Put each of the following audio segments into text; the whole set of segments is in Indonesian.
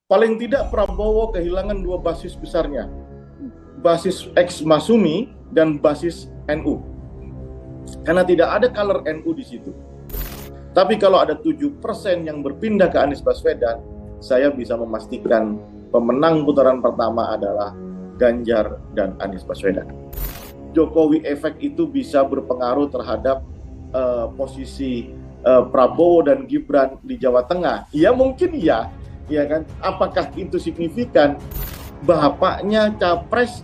paling tidak Prabowo kehilangan dua basis besarnya, basis ex Masumi dan basis NU, karena tidak ada color NU di situ. Tapi kalau ada 7% yang berpindah ke Anies Baswedan, saya bisa memastikan pemenang putaran pertama adalah Ganjar dan Anies Baswedan. Jokowi efek itu bisa berpengaruh terhadap posisi Prabowo dan Gibran di Jawa Tengah. Ya mungkin ya kan. Apakah itu signifikan? Bapaknya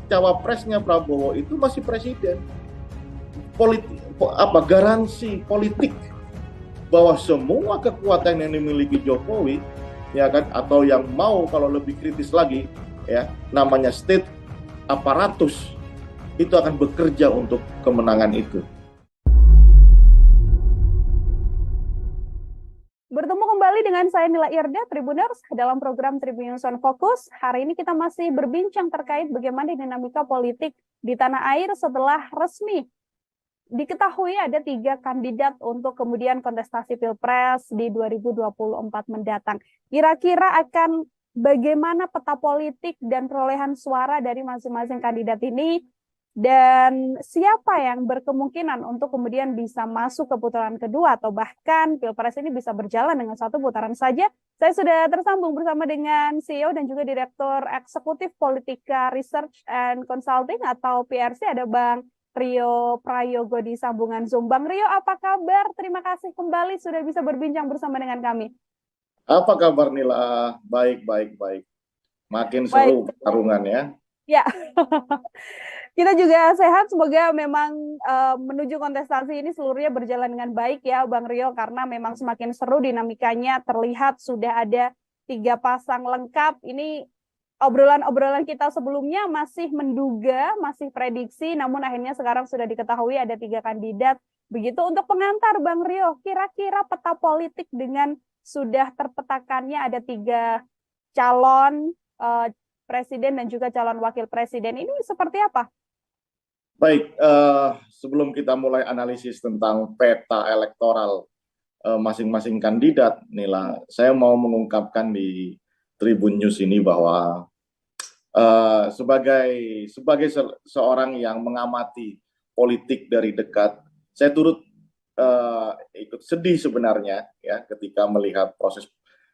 cawapresnya Prabowo itu masih presiden. Garansi politik bahwa semua kekuatan yang dimiliki Jokowi, ya kan, atau yang mau kalau lebih kritis lagi, ya, namanya state aparatus, itu akan bekerja untuk kemenangan itu. Bertemu kembali dengan saya Nila Irda, Tribuners, dalam program Tribunnews on Focus. Hari ini kita masih berbincang terkait bagaimana dinamika politik di tanah air setelah resmi diketahui ada 3 kandidat untuk kemudian kontestasi Pilpres di 2024 mendatang. Kira-kira akan bagaimana peta politik dan perolehan suara dari masing-masing kandidat ini, dan siapa yang berkemungkinan untuk kemudian bisa masuk ke putaran kedua, atau bahkan Pilpres ini bisa berjalan dengan 1 putaran saja. Saya sudah tersambung bersama dengan CEO dan juga Direktur Eksekutif Politika Research and Consulting atau PRC, ada Bang Rio Prayogo di sambungan Zoom. Bang Rio, apa kabar? Terima kasih kembali sudah bisa berbincang bersama dengan kami. Apa kabar Nila? Baik. Makin seru pertarungan ya. Ya, kita juga sehat. Semoga memang menuju kontestasi ini seluruhnya berjalan dengan baik ya Bang Rio, karena memang semakin seru dinamikanya. Terlihat sudah ada 3 pasang lengkap. Ini obrolan-obrolan kita sebelumnya masih menduga, masih prediksi, namun akhirnya sekarang sudah diketahui ada 3 kandidat. Begitu untuk pengantar Bang Rio, kira-kira peta politik dengan sudah terpetakannya ada 3 calon presiden dan juga calon wakil presiden ini seperti apa? Baik, sebelum kita mulai analisis tentang peta elektoral masing-masing kandidat, Nila, saya mau mengungkapkan di Tribun News ini bahwa sebagai seorang yang mengamati politik dari dekat, saya turut ikut sedih sebenarnya ya ketika melihat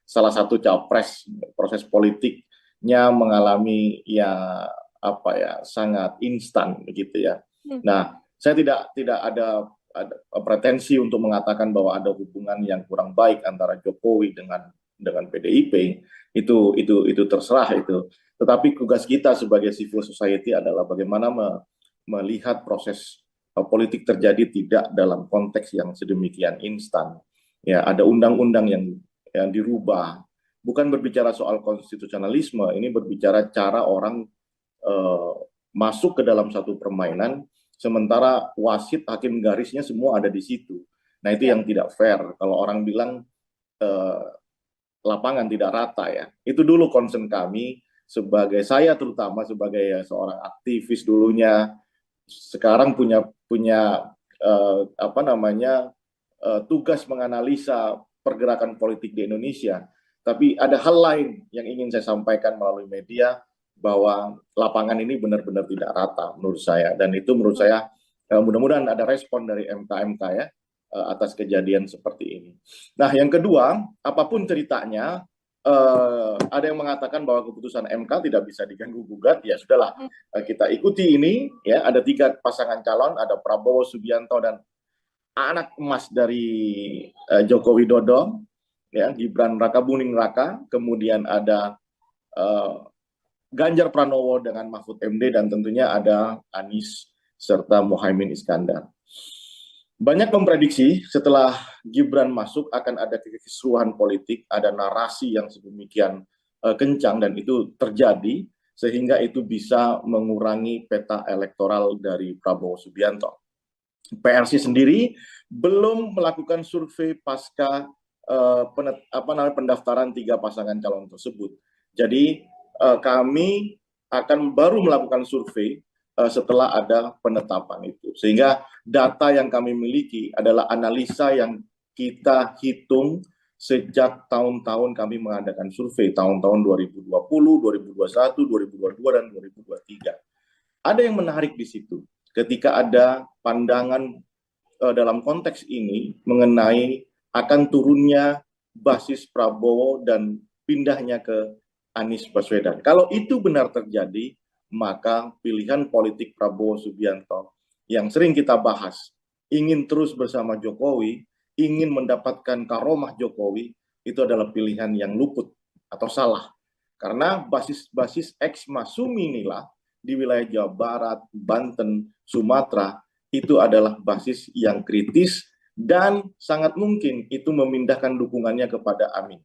salah satu capres, proses politiknya mengalami sangat instan begitu ya. Nah, saya tidak ada pretensi untuk mengatakan bahwa ada hubungan yang kurang baik antara Jokowi dengan PDIP. Itu terserah itu. Tetapi tugas kita sebagai civil society adalah bagaimana melihat proses politik terjadi tidak dalam konteks yang sedemikian instan. Ya, ada undang-undang yang dirubah. Bukan berbicara soal konstitusionalisme, ini berbicara cara orang masuk ke dalam satu permainan, sementara wasit, hakim garisnya semua ada di situ. Nah, itu yang tidak fair. Kalau orang bilang lapangan tidak rata ya. Itu dulu concern kami, saya terutama sebagai seorang aktivis dulunya, sekarang punya tugas menganalisa pergerakan politik di Indonesia. Tapi ada hal lain yang ingin saya sampaikan melalui media, bahwa lapangan ini benar-benar tidak rata menurut saya, dan itu menurut saya mudah-mudahan ada respon dari MK ya atas kejadian seperti ini. Nah, yang kedua, apapun ceritanya, ada yang mengatakan bahwa keputusan MK tidak bisa diganggu gugat. Ya sudahlah, kita ikuti ini ya. Ada 3 pasangan calon, ada Prabowo Subianto dan anak emas dari Joko Widodo ya, Gibran Rakabuming Raka, kemudian ada Ganjar Pranowo dengan Mahfud MD, dan tentunya ada Anies serta Muhaimin Iskandar. Banyak memprediksi setelah Gibran masuk akan ada kekisruhan politik, ada narasi yang sedemikian kencang, dan itu terjadi sehingga itu bisa mengurangi peta elektoral dari Prabowo Subianto. PRC sendiri belum melakukan survei pasca pendaftaran 3 pasangan calon tersebut. Jadi kami akan baru melakukan survei setelah ada penetapan itu. Sehingga data yang kami miliki adalah analisa yang kita hitung sejak tahun-tahun kami mengadakan survei, tahun-tahun 2020, 2021, 2022, dan 2023. Ada yang menarik di situ, ketika ada pandangan dalam konteks ini mengenai akan turunnya basis Prabowo dan pindahnya ke Anies Baswedan. Kalau itu benar terjadi, maka pilihan politik Prabowo Subianto yang sering kita bahas, ingin terus bersama Jokowi, ingin mendapatkan karomah Jokowi, itu adalah pilihan yang luput atau salah. Karena basis ex Masumi inilah di wilayah Jawa Barat, Banten, Sumatera, itu adalah basis yang kritis dan sangat mungkin itu memindahkan dukungannya kepada Amin,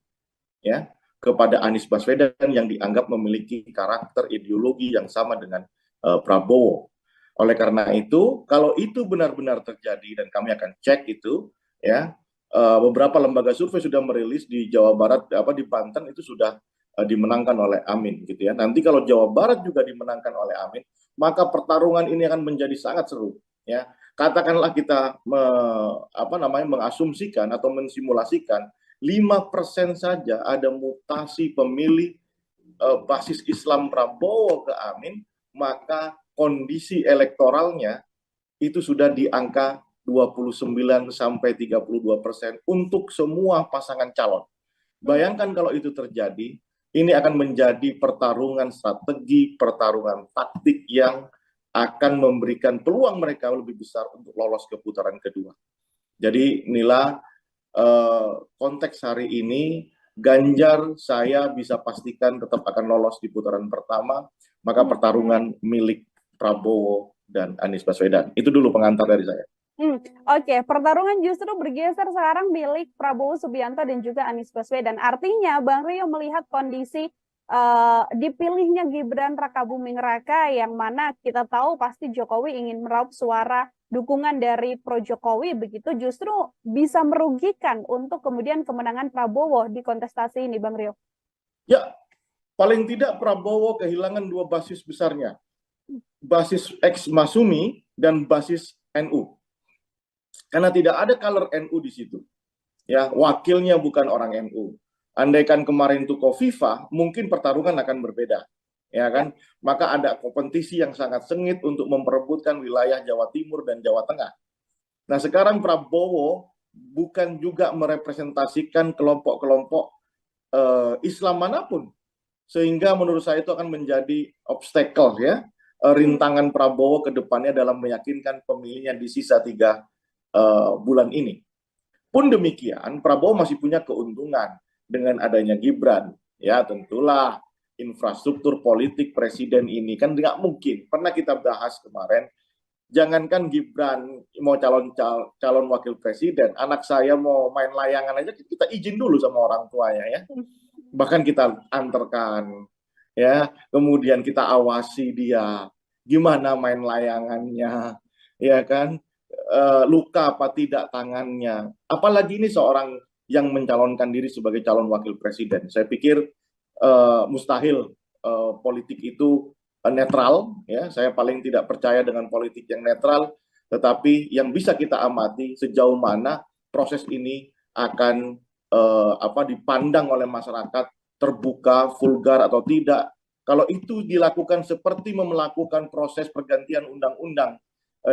ya, kepada Anies Baswedan yang dianggap memiliki karakter ideologi yang sama dengan Prabowo. Oleh karena itu, kalau itu benar-benar terjadi dan kami akan cek itu, ya, beberapa lembaga survei sudah merilis di Jawa Barat, di Banten itu sudah dimenangkan oleh Amin, gitu ya. Nanti kalau Jawa Barat juga dimenangkan oleh Amin, maka pertarungan ini akan menjadi sangat seru, ya. Katakanlah kita mengasumsikan atau mensimulasikan 5% saja ada mutasi pemilih basis Islam Prabowo ke Amin, maka kondisi elektoralnya itu sudah di angka 29 sampai 32% untuk semua pasangan calon. Bayangkan kalau itu terjadi, ini akan menjadi pertarungan strategi, pertarungan taktik yang akan memberikan peluang mereka lebih besar untuk lolos ke putaran kedua. Jadi inilah konteks hari ini, Ganjar saya bisa pastikan tetap akan lolos di putaran pertama, maka pertarungan milik Prabowo dan Anies Baswedan. Itu dulu pengantar dari saya. Oke, pertarungan justru bergeser sekarang milik Prabowo Subianto dan juga Anies Baswedan. Artinya Bang Rio melihat kondisi dipilihnya Gibran Rakabuming Raka yang mana kita tahu pasti Jokowi ingin meraup suara dukungan dari pro Jokowi, begitu justru bisa merugikan untuk kemudian kemenangan Prabowo di kontestasi ini, Bang Rio. Ya, paling tidak Prabowo kehilangan dua basis besarnya, basis ex Masumi dan basis NU. Karena tidak ada color NU di situ. Ya, wakilnya bukan orang NU. Andaikan kemarin itu Kofifa, mungkin pertarungan akan berbeda, ya kan? Maka ada kompetisi yang sangat sengit untuk memperebutkan wilayah Jawa Timur dan Jawa Tengah. Nah, sekarang Prabowo bukan juga merepresentasikan kelompok-kelompok Islam manapun, sehingga menurut saya itu akan menjadi obstacle, ya, rintangan Prabowo ke depannya dalam meyakinkan pemilihnya di sisa 3 bulan ini. Pun demikian, Prabowo masih punya keuntungan dengan adanya Gibran, ya tentulah infrastruktur politik presiden ini kan nggak mungkin. Pernah kita bahas kemarin, jangankan Gibran mau calon wakil presiden, anak saya mau main layangan aja kita izin dulu sama orang tuanya, ya. Bahkan kita antarkan, ya, kemudian kita awasi dia gimana main layangannya, ya kan, luka apa tidak tangannya. Apalagi ini seorang yang mencalonkan diri sebagai calon wakil presiden. Saya pikir mustahil politik itu netral, ya. Saya paling tidak percaya dengan politik yang netral, tetapi yang bisa kita amati sejauh mana proses ini akan dipandang oleh masyarakat, terbuka, vulgar atau tidak. Kalau itu dilakukan seperti melakukan proses pergantian undang-undang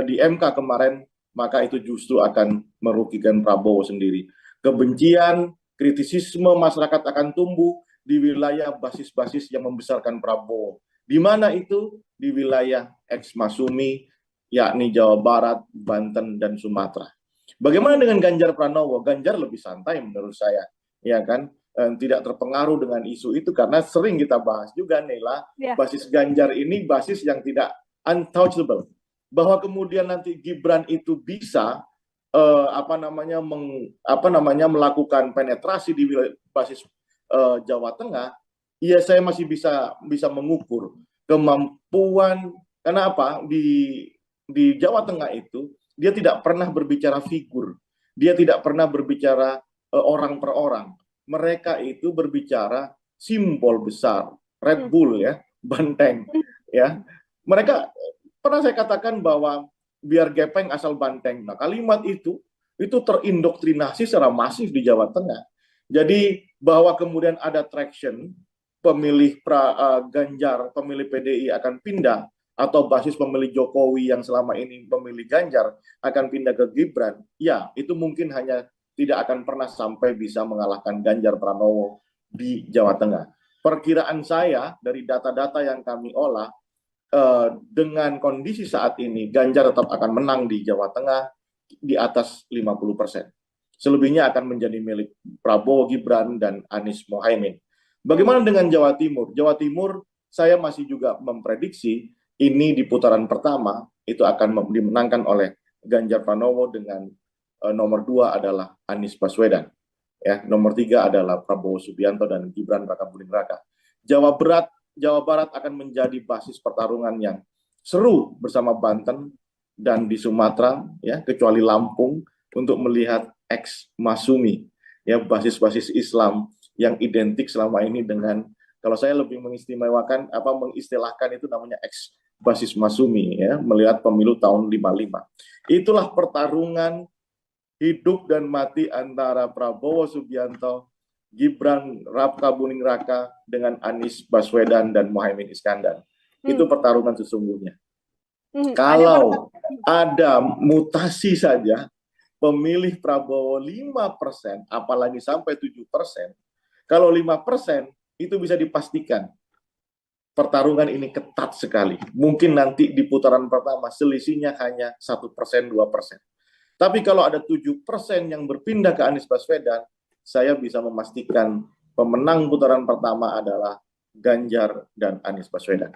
di MK kemarin, maka itu justru akan merugikan Prabowo sendiri. Kebencian, kritisisme masyarakat akan tumbuh di wilayah basis-basis yang membesarkan Prabowo. Di mana itu? Di wilayah ex Masumi, yakni Jawa Barat, Banten, dan Sumatera. Bagaimana dengan Ganjar Pranowo? Ganjar lebih santai menurut saya, ya kan? Tidak terpengaruh dengan isu itu karena sering kita bahas juga, Nela, basis Ganjar ini basis yang tidak untouchable. Bahwa kemudian nanti Gibran itu bisa melakukan penetrasi di basis Jawa Tengah, ya saya masih bisa mengukur kemampuan. Karena apa? Di Jawa Tengah itu dia tidak pernah berbicara figur, dia tidak pernah berbicara orang per orang. Mereka itu berbicara simbol besar, Red Bull, ya, banteng, ya. Mereka pernah saya katakan bahwa biar gepeng asal banteng. Nah, kalimat itu terindoktrinasi secara masif di Jawa Tengah. Jadi bahwa kemudian ada traction pemilih Ganjar, pemilih PDI akan pindah, atau basis pemilih Jokowi yang selama ini pemilih Ganjar akan pindah ke Gibran, ya itu mungkin hanya tidak akan pernah sampai bisa mengalahkan Ganjar Pranowo di Jawa Tengah. Perkiraan saya dari data-data yang kami olah, dengan kondisi saat ini Ganjar tetap akan menang di Jawa Tengah di atas 50%. Selebihnya akan menjadi milik Prabowo Gibran dan Anies Mohaimin. Bagaimana dengan Jawa Timur? Jawa Timur saya masih juga memprediksi ini di putaran pertama itu akan dimenangkan oleh Ganjar Pranowo dengan nomor 2 adalah Anies Baswedan. Ya, nomor 3 adalah Prabowo Subianto dan Gibran Rakabuming Raka. Jawa Barat akan menjadi basis pertarungan yang seru bersama Banten dan di Sumatera, ya, kecuali Lampung, untuk melihat ex Masumi, ya, basis-basis Islam yang identik selama ini dengan, kalau saya lebih mengistilahkan itu namanya ex basis Masumi, ya, melihat pemilu tahun 55. Itulah pertarungan hidup dan mati antara Prabowo Subianto, Gibran Rakabuming Raka dengan Anies Baswedan dan Mohaimin Iskandar. Itu pertarungan sesungguhnya. Kalau ada mutasi saja, pemilih Prabowo 5%, apalagi sampai 7%, kalau 5% itu bisa dipastikan pertarungan ini ketat sekali. Mungkin nanti di putaran pertama selisihnya hanya 1%, 2%. Tapi kalau ada 7% yang berpindah ke Anies Baswedan, saya bisa memastikan pemenang putaran pertama adalah Ganjar dan Anies Baswedan.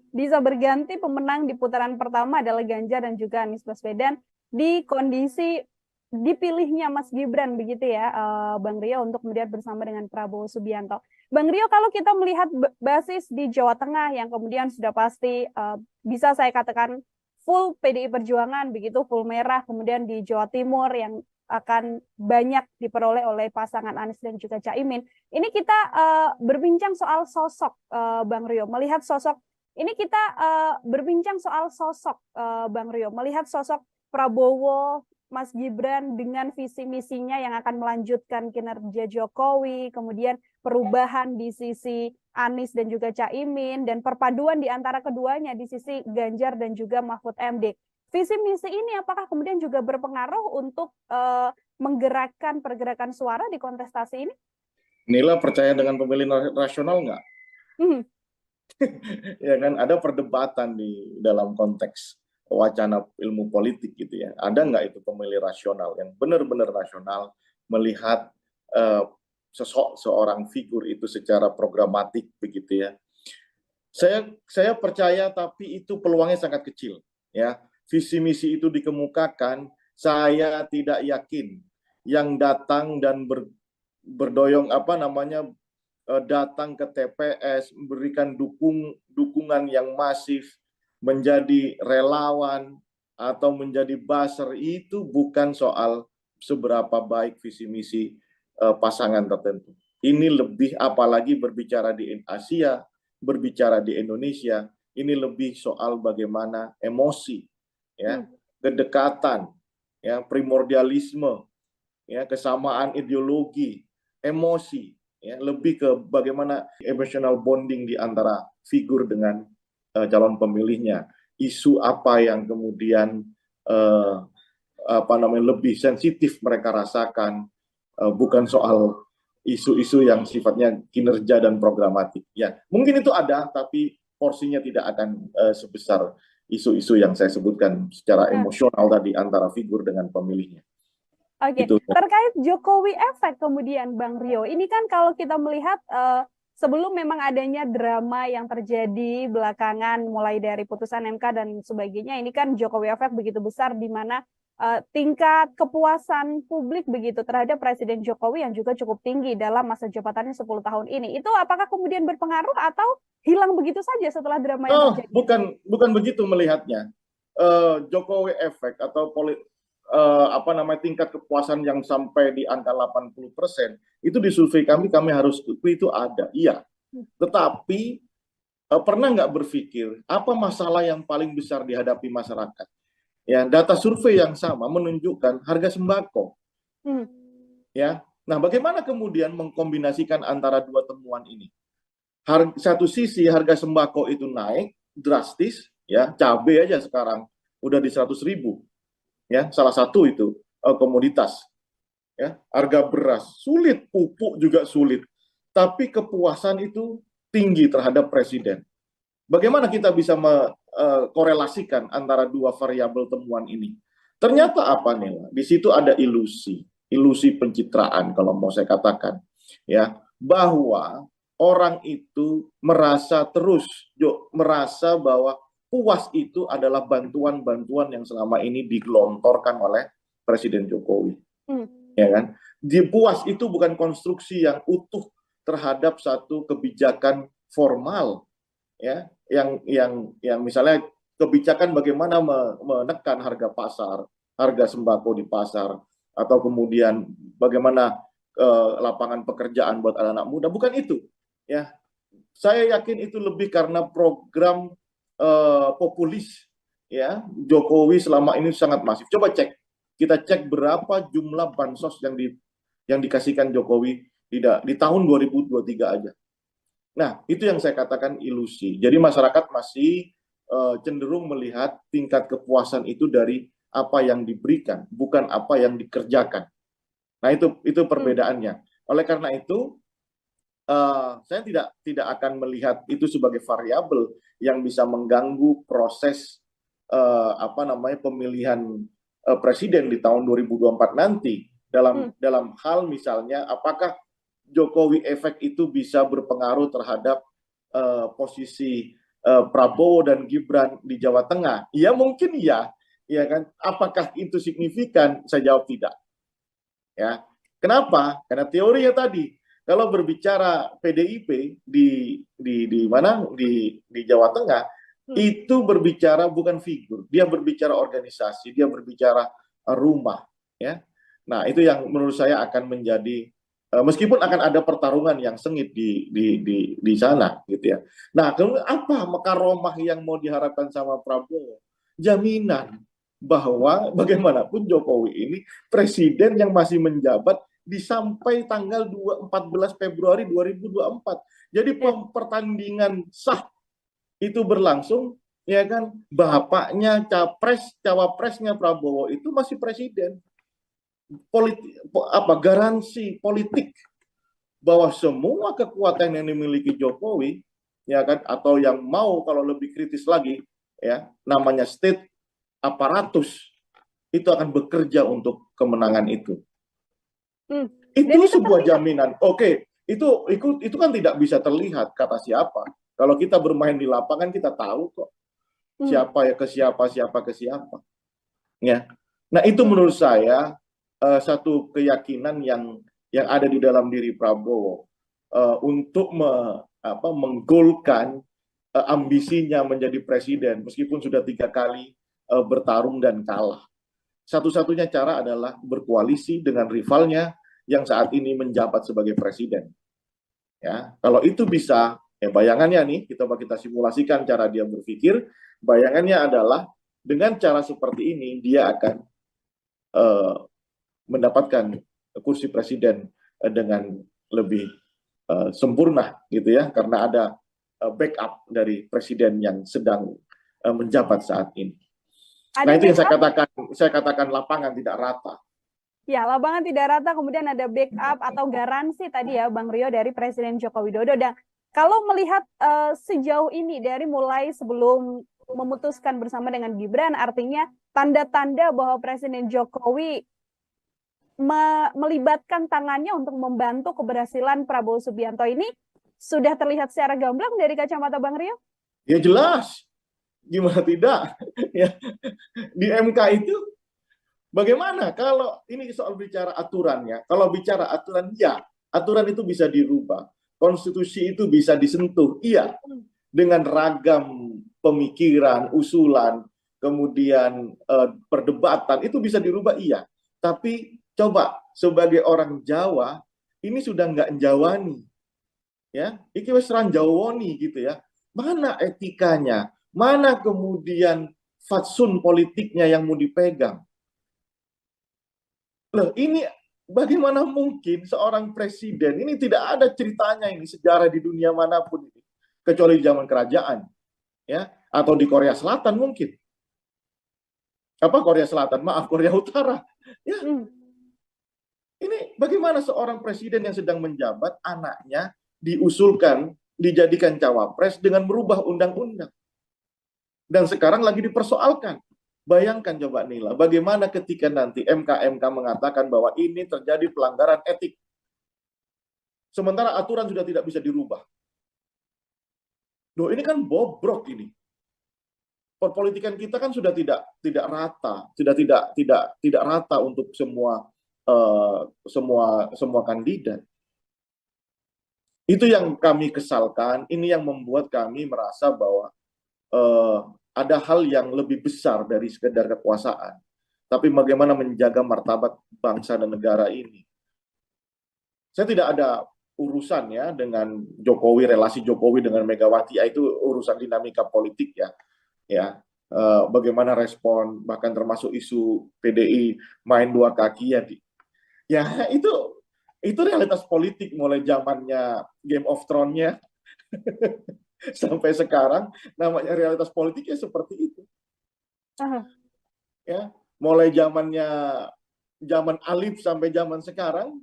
Bisa berganti pemenang di putaran pertama adalah Ganjar dan juga Anies Baswedan di kondisi dipilihnya Mas Gibran, begitu ya, Bang Rio, untuk kemudian bersama dengan Prabowo Subianto. Bang Rio, kalau kita melihat basis di Jawa Tengah yang kemudian sudah pasti bisa saya katakan full PDI Perjuangan, begitu, full merah, kemudian di Jawa Timur yang akan banyak diperoleh oleh pasangan Anies dan juga Caimin. Ini kita berbincang soal sosok, Bang Rio, melihat sosok, ini kita berbincang soal sosok, Bang Rio, melihat sosok Prabowo, Mas Gibran dengan visi misinya yang akan melanjutkan kinerja Jokowi, kemudian perubahan di sisi Anies dan juga Caimin, dan perpaduan di antara keduanya di sisi Ganjar dan juga Mahfud MD. Visi misi ini apakah kemudian juga berpengaruh untuk menggerakkan pergerakan suara di kontestasi ini? Nila percaya dengan pemilih rasional nggak? Ya kan, ada perdebatan di dalam konteks wacana ilmu politik gitu ya. Ada nggak itu pemilih rasional yang benar-benar rasional melihat seorang figur itu secara programatik begitu ya. Saya percaya, tapi itu peluangnya sangat kecil ya. Visi misi itu dikemukakan, saya tidak yakin yang datang dan berdoyong datang ke TPS, memberikan dukungan yang masif, menjadi relawan atau menjadi buzzer, itu bukan soal seberapa baik visi misi pasangan tertentu. Ini lebih, apalagi berbicara di Asia, berbicara di Indonesia, ini lebih soal bagaimana emosi, ya, kedekatan, ya, primordialisme, ya, kesamaan ideologi, emosi, ya, lebih ke bagaimana emotional bonding di antara figur dengan calon pemilihnya. Isu apa yang kemudian lebih sensitif mereka rasakan, bukan soal isu-isu yang sifatnya kinerja dan programatik. Ya, mungkin itu ada, tapi porsinya tidak akan sebesar isu-isu yang saya sebutkan secara emosional tadi antara figur dengan pemilihnya. Oke, terkait Jokowi efek kemudian, Bang Rio, ini kan kalau kita melihat sebelum memang adanya drama yang terjadi belakangan, mulai dari putusan MK dan sebagainya, ini kan Jokowi efek begitu besar, di mana tingkat kepuasan publik begitu terhadap Presiden Jokowi yang juga cukup tinggi dalam masa jabatannya 10 tahun ini. Itu apakah kemudian berpengaruh atau hilang begitu saja setelah drama yang terjadi? Bukan begitu melihatnya. Jokowi efek atau tingkat kepuasan yang sampai di angka 80%, itu di survei kami harus itu ada, iya. Tetapi pernah nggak berpikir apa masalah yang paling besar dihadapi masyarakat? Ya, data survei yang sama menunjukkan harga sembako. Ya, Nah, bagaimana kemudian mengkombinasikan antara dua temuan ini? Satu sisi harga sembako itu naik drastis, ya, cabai aja sekarang udah di 100.000, ya, salah satu itu komoditas, ya, harga beras sulit, pupuk juga sulit, tapi kepuasan itu tinggi terhadap presiden. Bagaimana kita bisa korelasikan antara dua variabel temuan ini? Ternyata apa nih? Di situ ada ilusi pencitraan kalau mau saya katakan, ya, bahwa orang itu merasa merasa bahwa puas itu adalah bantuan-bantuan yang selama ini digelontorkan oleh Presiden Jokowi. Ya kan? Puas itu bukan konstruksi yang utuh terhadap satu kebijakan formal, ya, yang misalnya kebijakan bagaimana menekan harga pasar, harga sembako di pasar, atau kemudian bagaimana lapangan pekerjaan buat anak-anak muda, bukan itu, ya. Saya yakin itu lebih karena program populis, ya, Jokowi selama ini sangat masif. Coba kita cek berapa jumlah bansos yang dikasihkan Jokowi di tahun 2023 aja. Nah, itu yang saya katakan ilusi. Jadi masyarakat masih cenderung melihat tingkat kepuasan itu dari apa yang diberikan, bukan apa yang dikerjakan. Nah, itu perbedaannya. Oleh karena itu, saya tidak akan melihat itu sebagai variabel yang bisa mengganggu proses pemilihan presiden di tahun 2024 nanti. Dalam hal misalnya, apakah Jokowi efek itu bisa berpengaruh terhadap posisi Prabowo dan Gibran di Jawa Tengah? Ya mungkin ya kan. Apakah itu signifikan? Saya jawab tidak. Ya, kenapa? Karena teorinya tadi, kalau berbicara PDIP di mana di Jawa Tengah, itu berbicara bukan figur, dia berbicara organisasi, dia berbicara rumah, ya. Nah, itu yang menurut saya akan menjadi meskipun akan ada pertarungan yang sengit di sana, gitu ya. Nah, kemudian apa makaromah yang mau diharapkan sama Prabowo? Jaminan bahwa bagaimanapun Jokowi ini presiden yang masih menjabat sampai tanggal 14 Februari 2024. Jadi pertandingan sah itu berlangsung, ya kan? Bapaknya cawapresnya Prabowo itu masih presiden. Garansi politik bahwa semua kekuatan yang dimiliki Jokowi, ya kan, atau yang mau kalau lebih kritis lagi, ya, namanya state aparatus, itu akan bekerja untuk kemenangan itu. Itu sebuah jaminan. Oke, itu kan tidak bisa terlihat kata siapa. Kalau kita bermain di lapangan kita tahu kok siapa ya ke siapa, siapa ke siapa. Ya. Nah, itu menurut saya satu keyakinan yang ada di dalam diri Prabowo untuk menggolkan ambisinya menjadi presiden meskipun sudah 3 kali bertarung dan kalah. Satu-satunya cara adalah berkoalisi dengan rivalnya yang saat ini menjabat sebagai presiden. Ya, kalau itu bisa, ya bayangannya nih, kita simulasikan cara dia berpikir, bayangannya adalah dengan cara seperti ini dia akan mendapatkan kursi presiden dengan lebih sempurna, gitu ya, karena ada backup dari presiden yang sedang menjabat saat ini. Nah, itu yang saya katakan lapangan tidak rata. Ya, lapangan tidak rata, kemudian ada backup atau garansi tadi ya, Bang Rio, dari Presiden Joko Widodo. Dan kalau melihat sejauh ini, dari mulai sebelum memutuskan bersama dengan Gibran, artinya tanda-tanda bahwa Presiden Jokowi melibatkan tangannya untuk membantu keberhasilan Prabowo Subianto ini sudah terlihat secara gamblang dari kacamata Bang Rio? Ya jelas, gimana tidak? Ya, di MK itu bagaimana kalau ini soal bicara aturannya? Kalau bicara aturan, ya, aturan itu bisa dirubah. Konstitusi itu bisa disentuh, iya. Dengan ragam pemikiran, usulan, kemudian perdebatan, itu bisa dirubah, iya. Tapi coba, sebagai orang Jawa, ini sudah nggak Jawani. Ya, iki wis ranjawoni gitu ya. Mana etikanya? Mana kemudian fatsun politiknya yang mau dipegang? Loh, ini bagaimana mungkin seorang presiden ini tidak ada ceritanya ini sejarah di dunia manapun ini, kecuali zaman kerajaan, ya, atau di Korea Selatan mungkin. Korea Selatan, maaf, Korea Utara. Ya, ini bagaimana seorang presiden yang sedang menjabat, anaknya diusulkan, dijadikan cawapres dengan merubah undang-undang. Dan sekarang lagi dipersoalkan. Bayangkan coba Nila, bagaimana ketika nanti MK mengatakan bahwa ini terjadi pelanggaran etik. Sementara aturan sudah tidak bisa dirubah. Loh, ini kan bobrok ini. Perpolitikan kita kan sudah tidak rata, sudah tidak rata untuk semua kandidat. Itu yang kami kesalkan, ini yang membuat kami merasa bahwa ada hal yang lebih besar dari sekedar kekuasaan. Tapi bagaimana menjaga martabat bangsa dan negara ini. Saya tidak ada urusan ya dengan Jokowi, relasi Jokowi dengan Megawati, itu urusan dinamika politik ya. Bagaimana respon, bahkan termasuk isu PDI main dua kaki ya. Ya itu realitas politik mulai zamannya Game of Thrones-nya sampai sekarang, namanya realitas politiknya seperti itu. Ya, mulai zaman Alif sampai zaman sekarang,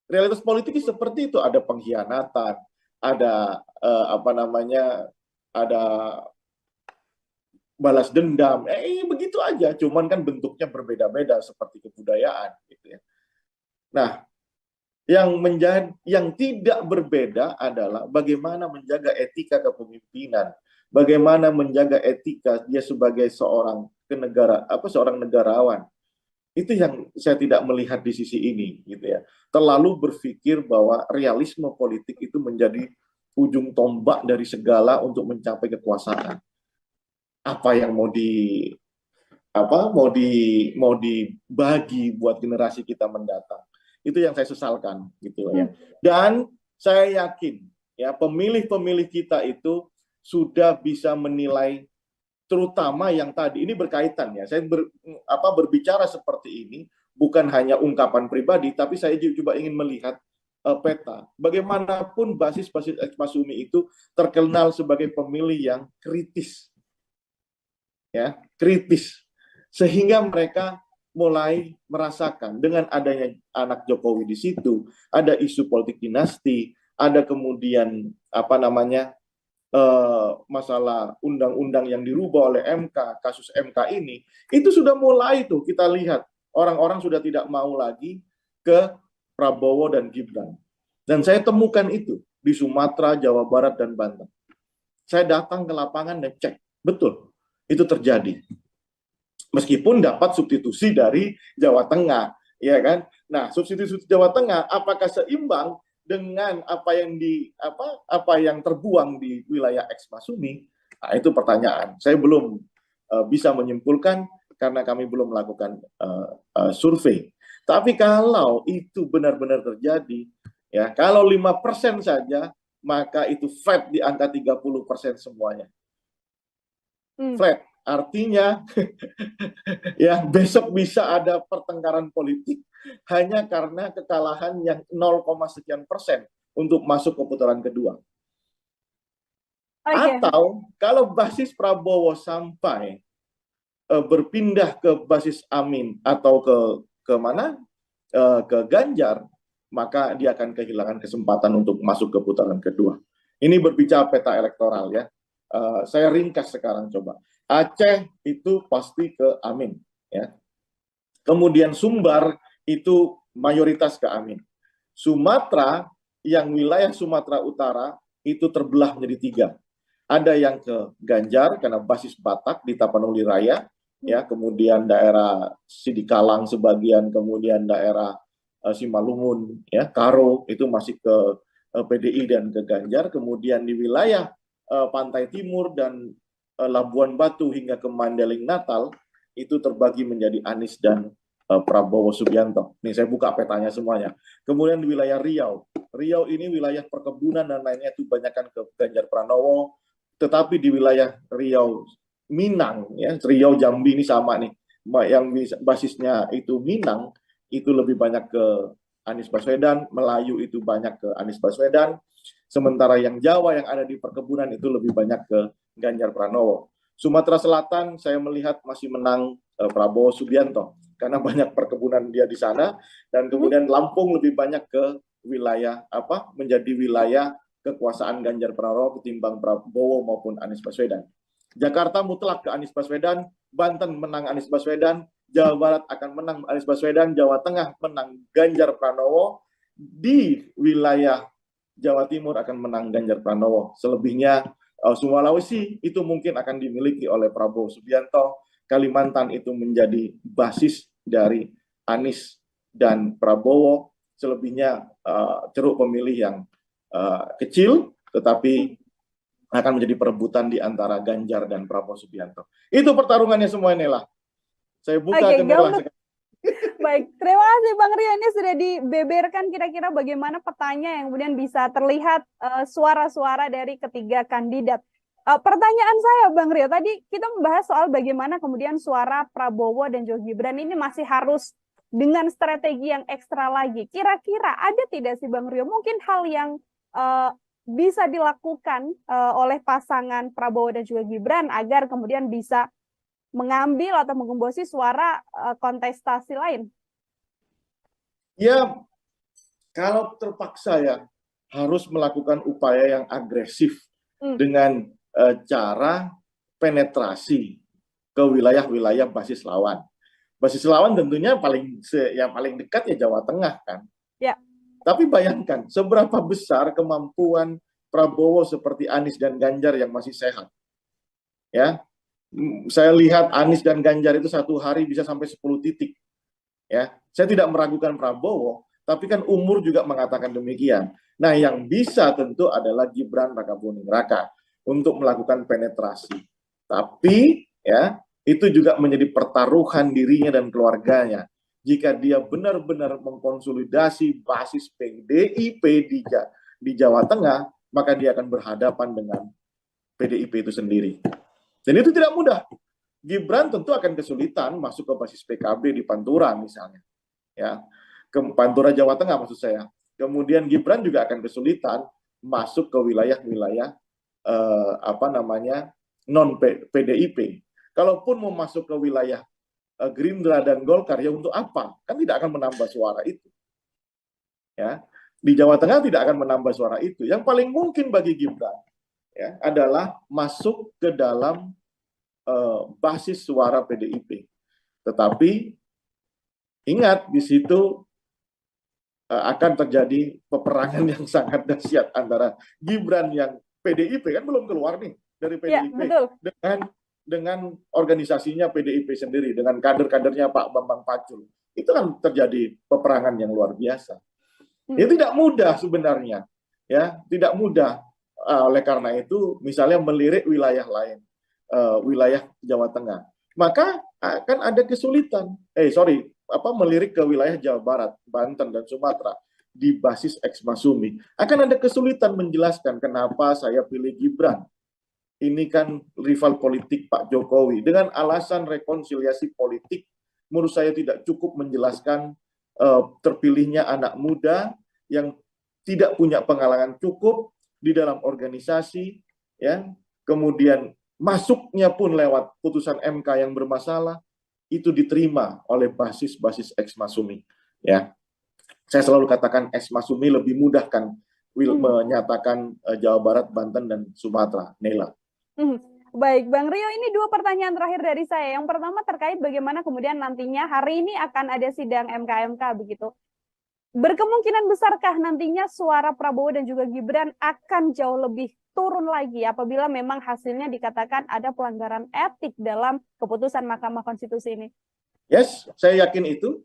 realitas politiknya seperti itu. Ada pengkhianatan, ada ada balas dendam, begitu aja. Cuman kan bentuknya berbeda-beda seperti kebudayaan, gitu ya. Nah, yang tidak berbeda adalah bagaimana menjaga etika kepemimpinan, bagaimana menjaga etika dia sebagai seorang negarawan. Itu yang saya tidak melihat di sisi ini, gitu ya. Terlalu berpikir bahwa realisme politik itu menjadi ujung tombak dari segala untuk mencapai kekuasaan. Apa yang mau dibagi buat generasi kita mendatang? Itu yang saya sesalkan, gitu ya. Dan saya yakin ya pemilih-pemilih kita itu sudah bisa menilai, terutama yang tadi ini berkaitan ya. Saya berbicara seperti ini bukan hanya ungkapan pribadi, tapi saya juga ingin melihat peta. Bagaimanapun basis Ekmasumi itu terkenal sebagai pemilih yang kritis, ya, kritis, sehingga mereka mulai merasakan dengan adanya anak Jokowi di situ, ada isu politik dinasti, ada kemudian masalah undang-undang yang dirubah oleh MK, kasus MK ini, itu sudah mulai tuh kita lihat orang-orang sudah tidak mau lagi ke Prabowo dan Gibran. Dan saya temukan itu di Sumatera, Jawa Barat, dan Banten. Saya datang ke lapangan dan cek, betul, itu terjadi. Meskipun dapat substitusi dari Jawa Tengah, ya kan? Nah, substitusi Jawa Tengah apakah seimbang dengan apa yang terbuang di wilayah Ekmasumi? Nah, itu pertanyaan. Saya belum bisa menyimpulkan karena kami belum melakukan survei. Tapi kalau itu benar-benar terjadi, ya, kalau 5% saja, maka itu flat di angka 30% semuanya. Flat. Artinya ya besok bisa ada pertengkaran politik hanya karena kekalahan yang 0, sekian persen untuk masuk ke putaran kedua. Atau kalau basis Prabowo sampai berpindah ke basis Amin atau ke mana? Ke Ganjar, maka dia akan kehilangan kesempatan untuk masuk ke putaran kedua. Ini berbicara peta elektoral ya. Saya ringkas sekarang coba. Aceh itu pasti ke Amin, ya. Kemudian Sumbar itu mayoritas ke Amin. Sumatera, yang wilayah Sumatera Utara itu terbelah menjadi 3. Ada yang ke Ganjar karena basis Batak di Tapanuli Raya, ya. Kemudian daerah Sidikalang sebagian, kemudian daerah Simalungun, ya, Karo itu masih ke PDI dan ke Ganjar. Kemudian di wilayah Pantai Timur dan Labuan Batu hingga ke Mandailing Natal itu terbagi menjadi Anies dan Prabowo Subianto. Nih saya buka petanya semuanya. Kemudian di wilayah Riau ini wilayah perkebunan dan lainnya itu banyakkan ke Ganjar Pranowo. Tetapi di wilayah Riau Minang, ya, Riau Jambi ini sama nih, yang basisnya itu Minang, itu lebih banyak ke Anies Baswedan, Melayu itu banyak ke Anies Baswedan, sementara yang Jawa yang ada di perkebunan itu lebih banyak ke Ganjar Pranowo. Sumatera Selatan saya melihat masih menang Prabowo Subianto karena banyak perkebunan dia di sana, dan kemudian Lampung lebih banyak ke wilayah menjadi wilayah kekuasaan Ganjar Pranowo ketimbang Prabowo maupun Anies Baswedan. Jakarta mutlak ke Anies Baswedan, Banten menang Anies Baswedan, Jawa Barat akan menang Anies Baswedan, Jawa Tengah menang Ganjar Pranowo, di wilayah Jawa Timur akan menang Ganjar Pranowo. Selebihnya Sulawesi itu mungkin akan dimiliki oleh Prabowo Subianto, Kalimantan itu menjadi basis dari Anies dan Prabowo, selebihnya ceruk pemilih yang kecil, tetapi akan menjadi perebutan di antara Ganjar dan Prabowo Subianto. Itu pertarungannya semua, Nela. Saya buka ke Nela. Baik, terima kasih Bang Rio. Ini sudah dibeberkan kira-kira bagaimana petanya yang kemudian bisa terlihat suara-suara dari ketiga kandidat. Pertanyaan saya Bang Rio, tadi kita membahas soal bagaimana kemudian suara Prabowo dan juga Gibran ini masih harus dengan strategi yang ekstra lagi. Kira-kira ada tidak sih Bang Rio mungkin hal yang bisa dilakukan oleh pasangan Prabowo dan juga Gibran agar kemudian bisa mengambil atau menggembosi suara kontestasi lain? Ya, kalau terpaksa ya harus melakukan upaya yang agresif dengan cara penetrasi ke wilayah-wilayah basis lawan. Basis lawan tentunya yang paling dekat ya Jawa Tengah kan. Ya. Tapi bayangkan seberapa besar kemampuan Prabowo seperti Anies dan Ganjar yang masih sehat. Ya, saya lihat Anies dan Ganjar itu satu hari bisa sampai 10 titik. Ya, saya tidak meragukan Prabowo, tapi kan umur juga mengatakan demikian. Nah, yang bisa tentu adalah Gibran Rakabuming Raka untuk melakukan penetrasi. Tapi ya, itu juga menjadi pertaruhan dirinya dan keluarganya. Jika dia benar-benar mengkonsolidasi basis PDIP di Jawa Tengah, maka dia akan berhadapan dengan PDIP itu sendiri. Dan itu tidak mudah. Gibran tentu akan kesulitan masuk ke basis PKB di Pantura misalnya. Ya, ke Pantura Jawa Tengah maksud saya. Kemudian Gibran juga akan kesulitan masuk ke wilayah-wilayah non PDIP. Kalaupun mau masuk ke wilayah Gerindra dan Golkar, ya untuk apa? Kan tidak akan menambah suara itu. Ya, di Jawa Tengah tidak akan menambah suara itu. Yang paling mungkin bagi Gibran ya adalah masuk ke dalam basis suara PDIP. Tetapi ingat di situ akan terjadi peperangan yang sangat dahsyat antara Gibran yang PDIP kan belum keluar nih dari PDIP ya, dengan organisasinya PDIP sendiri, dengan kader-kadernya Pak Bambang Pacul. Itu kan terjadi peperangan yang luar biasa. Ya tidak mudah sebenarnya. Ya, tidak mudah. Oleh karena itu misalnya melirik wilayah lain, wilayah Jawa Tengah, maka akan ada kesulitan. Melirik ke wilayah Jawa Barat, Banten dan Sumatera di basis X Masumi, akan ada kesulitan menjelaskan kenapa saya pilih Gibran. Ini kan rival politik Pak Jokowi. Dengan alasan rekonsiliasi politik, menurut saya tidak cukup menjelaskan terpilihnya anak muda yang tidak punya pengalaman cukup di dalam organisasi, ya, kemudian masuknya pun lewat putusan MK yang bermasalah, itu diterima oleh basis-basis X Masumi. Ya, saya selalu katakan X Masumi lebih mudah kan menyatakan Jawa Barat, Banten dan Sumatera. Nela. Baik, Bang Rio, ini dua pertanyaan terakhir dari saya. Yang pertama terkait bagaimana kemudian nantinya hari ini akan ada sidang MK begitu. Berkemungkinan besarkah nantinya suara Prabowo dan juga Gibran akan jauh lebih turun lagi apabila memang hasilnya dikatakan ada pelanggaran etik dalam keputusan Mahkamah Konstitusi ini? Yes, saya yakin itu.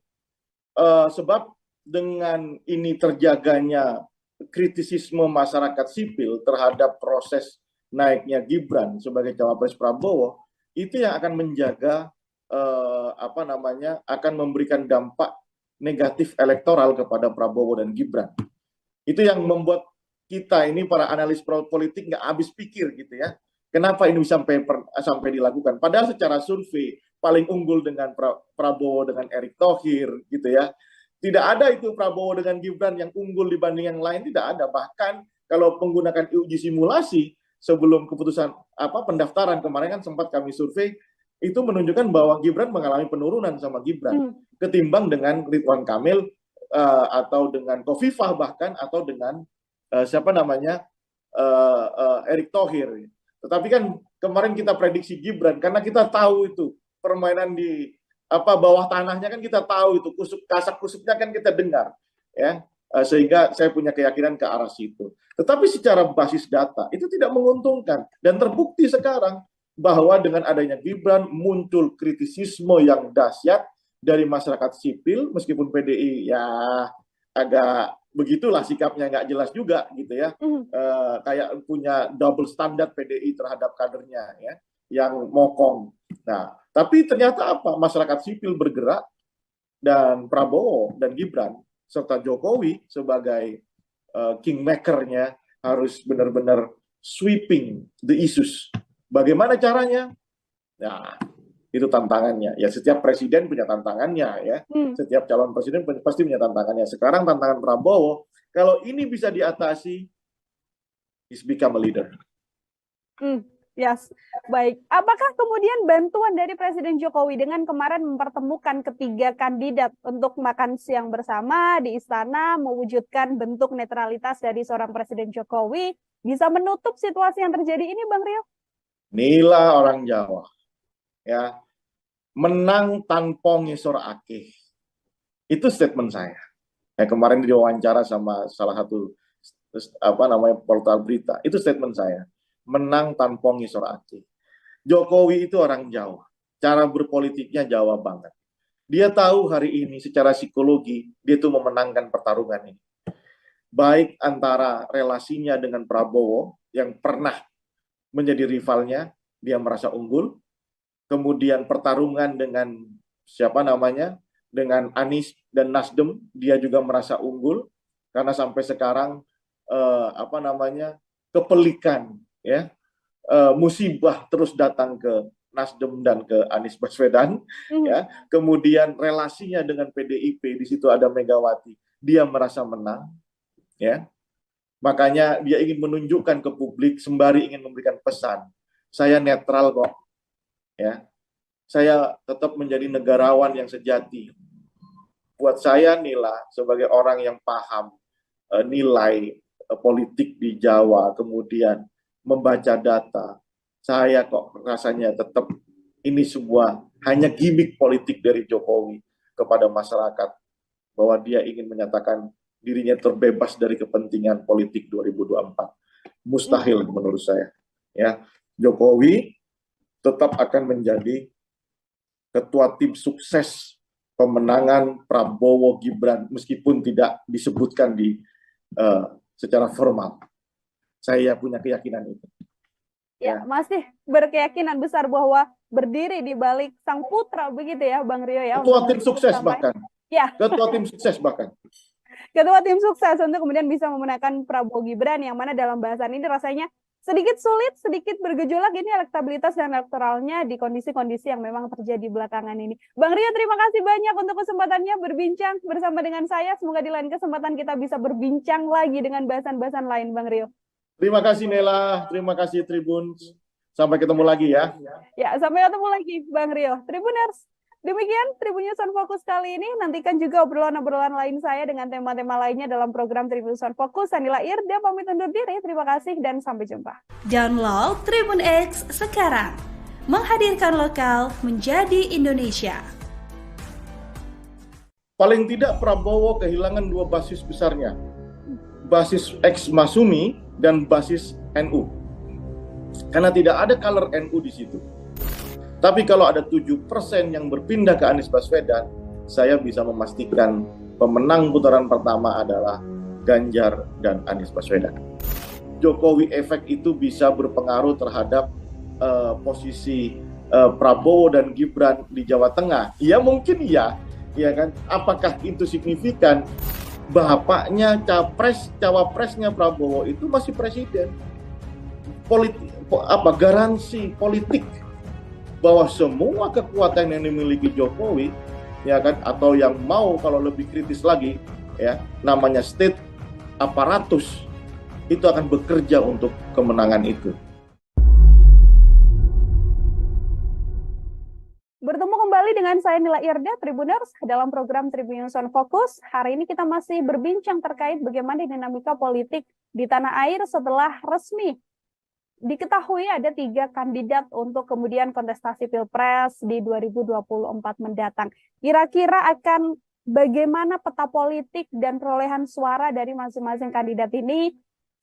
Sebab dengan ini terjaganya kritisisme masyarakat sipil terhadap proses naiknya Gibran sebagai cawapres Prabowo, itu yang akan menjaga akan memberikan dampak negatif elektoral kepada Prabowo dan Gibran. Itu yang membuat kita ini para analis politik nggak habis pikir gitu ya. Kenapa ini sampai dilakukan? Padahal secara survei paling unggul dengan Prabowo dengan Erick Thohir gitu ya. Tidak ada itu Prabowo dengan Gibran yang unggul dibanding yang lain, tidak ada. Bahkan kalau menggunakan uji simulasi sebelum keputusan pendaftaran kemarin kan sempat kami survei, itu menunjukkan bahwa Gibran mengalami penurunan sama Gibran ketimbang dengan Ridwan Kamil atau dengan Khofifah bahkan atau dengan Erick Thohir. Tetapi kan kemarin kita prediksi Gibran karena kita tahu itu permainan di bawah tanahnya kan kita tahu itu kasak kusuknya kan kita dengar ya, sehingga saya punya keyakinan ke arah situ. Tetapi secara basis data itu tidak menguntungkan dan terbukti sekarang bahwa dengan adanya Gibran muncul kritisisme yang dahsyat dari masyarakat sipil, meskipun PDI ya agak begitulah sikapnya, nggak jelas juga gitu ya, kayak punya double standard PDI terhadap kadernya ya, yang mokong. Nah, tapi ternyata masyarakat sipil bergerak dan Prabowo dan Gibran serta Jokowi sebagai kingmaker-nya harus benar-benar sweeping the issues. Bagaimana caranya? Nah, itu tantangannya. Ya setiap presiden punya tantangannya ya. Setiap calon presiden pasti punya tantangannya. Sekarang tantangan Prabowo, kalau ini bisa diatasi, he's become a leader. Yes, baik. Apakah kemudian bantuan dari Presiden Jokowi dengan kemarin mempertemukan ketiga kandidat untuk makan siang bersama di istana, mewujudkan bentuk netralitas dari seorang Presiden Jokowi, bisa menutup situasi yang terjadi ini, Bang Rio? Inilah orang Jawa, ya, menang tanpa ngisor akeh. Itu statement saya. Kemarin diwawancara sama salah satu portal berita. Itu statement saya. Menang tanpa ngisor akeh. Jokowi itu orang Jawa. Cara berpolitiknya Jawa banget. Dia tahu hari ini secara psikologi dia tuh memenangkan pertarungan ini. Baik antara relasinya dengan Prabowo yang pernah menjadi rivalnya, dia merasa unggul. Kemudian pertarungan dengan dengan Anies dan Nasdem, dia juga merasa unggul karena sampai sekarang kepelikan ya, musibah terus datang ke Nasdem dan ke Anies Baswedan ya. Kemudian relasinya dengan PDIP, di situ ada Megawati, dia merasa menang ya. Makanya dia ingin menunjukkan ke publik sembari ingin memberikan pesan, saya netral kok ya. Saya tetap menjadi negarawan yang sejati. Buat saya Nila sebagai orang yang paham nilai politik di Jawa, kemudian membaca data, saya kok rasanya tetap ini hanya gimmick politik dari Jokowi kepada masyarakat, bahwa dia ingin menyatakan dirinya terbebas dari kepentingan politik 2024. Mustahil menurut saya. Ya, Jokowi tetap akan menjadi ketua tim sukses pemenangan Prabowo Gibran meskipun tidak disebutkan secara formal. Saya punya keyakinan itu. Ya, masih berkeyakinan besar bahwa berdiri di balik sang putra begitu ya, Bang Rio ya. Ketua tim sukses bahkan. Ya. Ketua tim sukses bahkan. Ketua tim sukses untuk kemudian bisa memenangkan Prabowo Gibran, yang mana dalam bahasan ini rasanya sedikit sulit, sedikit bergejolak ini elektabilitas dan elektoralnya di kondisi-kondisi yang memang terjadi belakangan ini. Bang Rio, terima kasih banyak untuk kesempatannya berbincang bersama dengan saya. Semoga di lain kesempatan kita bisa berbincang lagi dengan bahasan-bahasan lain, Bang Rio. Terima kasih Nela, terima kasih Tribun. Sampai ketemu lagi ya. Ya, sampai ketemu lagi Bang Rio. Tribuners, demikian Tribun News on Focus kali ini. Nantikan juga obrolan-obrolan lain saya dengan tema-tema lainnya dalam program Tribun News on Focus. Saya Nila Irda pamit undur diri. Terima kasih dan sampai jumpa. Download Tribun X sekarang. Menghadirkan lokal menjadi Indonesia. Paling tidak Prabowo kehilangan dua basis besarnya. Basis ex-Masumi dan basis NU. Karena tidak ada color NU di situ. Tapi kalau ada 7% yang berpindah ke Anies Baswedan, saya bisa memastikan pemenang putaran pertama adalah Ganjar dan Anies Baswedan. Jokowi efek itu bisa berpengaruh terhadap posisi Prabowo dan Gibran di Jawa Tengah. Ya mungkin ya kan? Apakah itu signifikan? Bapaknya cawapresnya Prabowo itu masih presiden. Garansi politik bahwa semua kekuatan yang dimiliki Jokowi ya kan, atau yang mau kalau lebih kritis lagi, ya, namanya state aparatus, itu akan bekerja untuk kemenangan itu. Bertemu kembali dengan saya Nila Irda, Tribuners, dalam program Tribunnews on Focus. Hari ini kita masih berbincang terkait bagaimana dinamika politik di tanah air setelah resmi diketahui ada 3 kandidat untuk kemudian kontestasi Pilpres di 2024 mendatang. Kira-kira akan bagaimana peta politik dan perolehan suara dari masing-masing kandidat ini,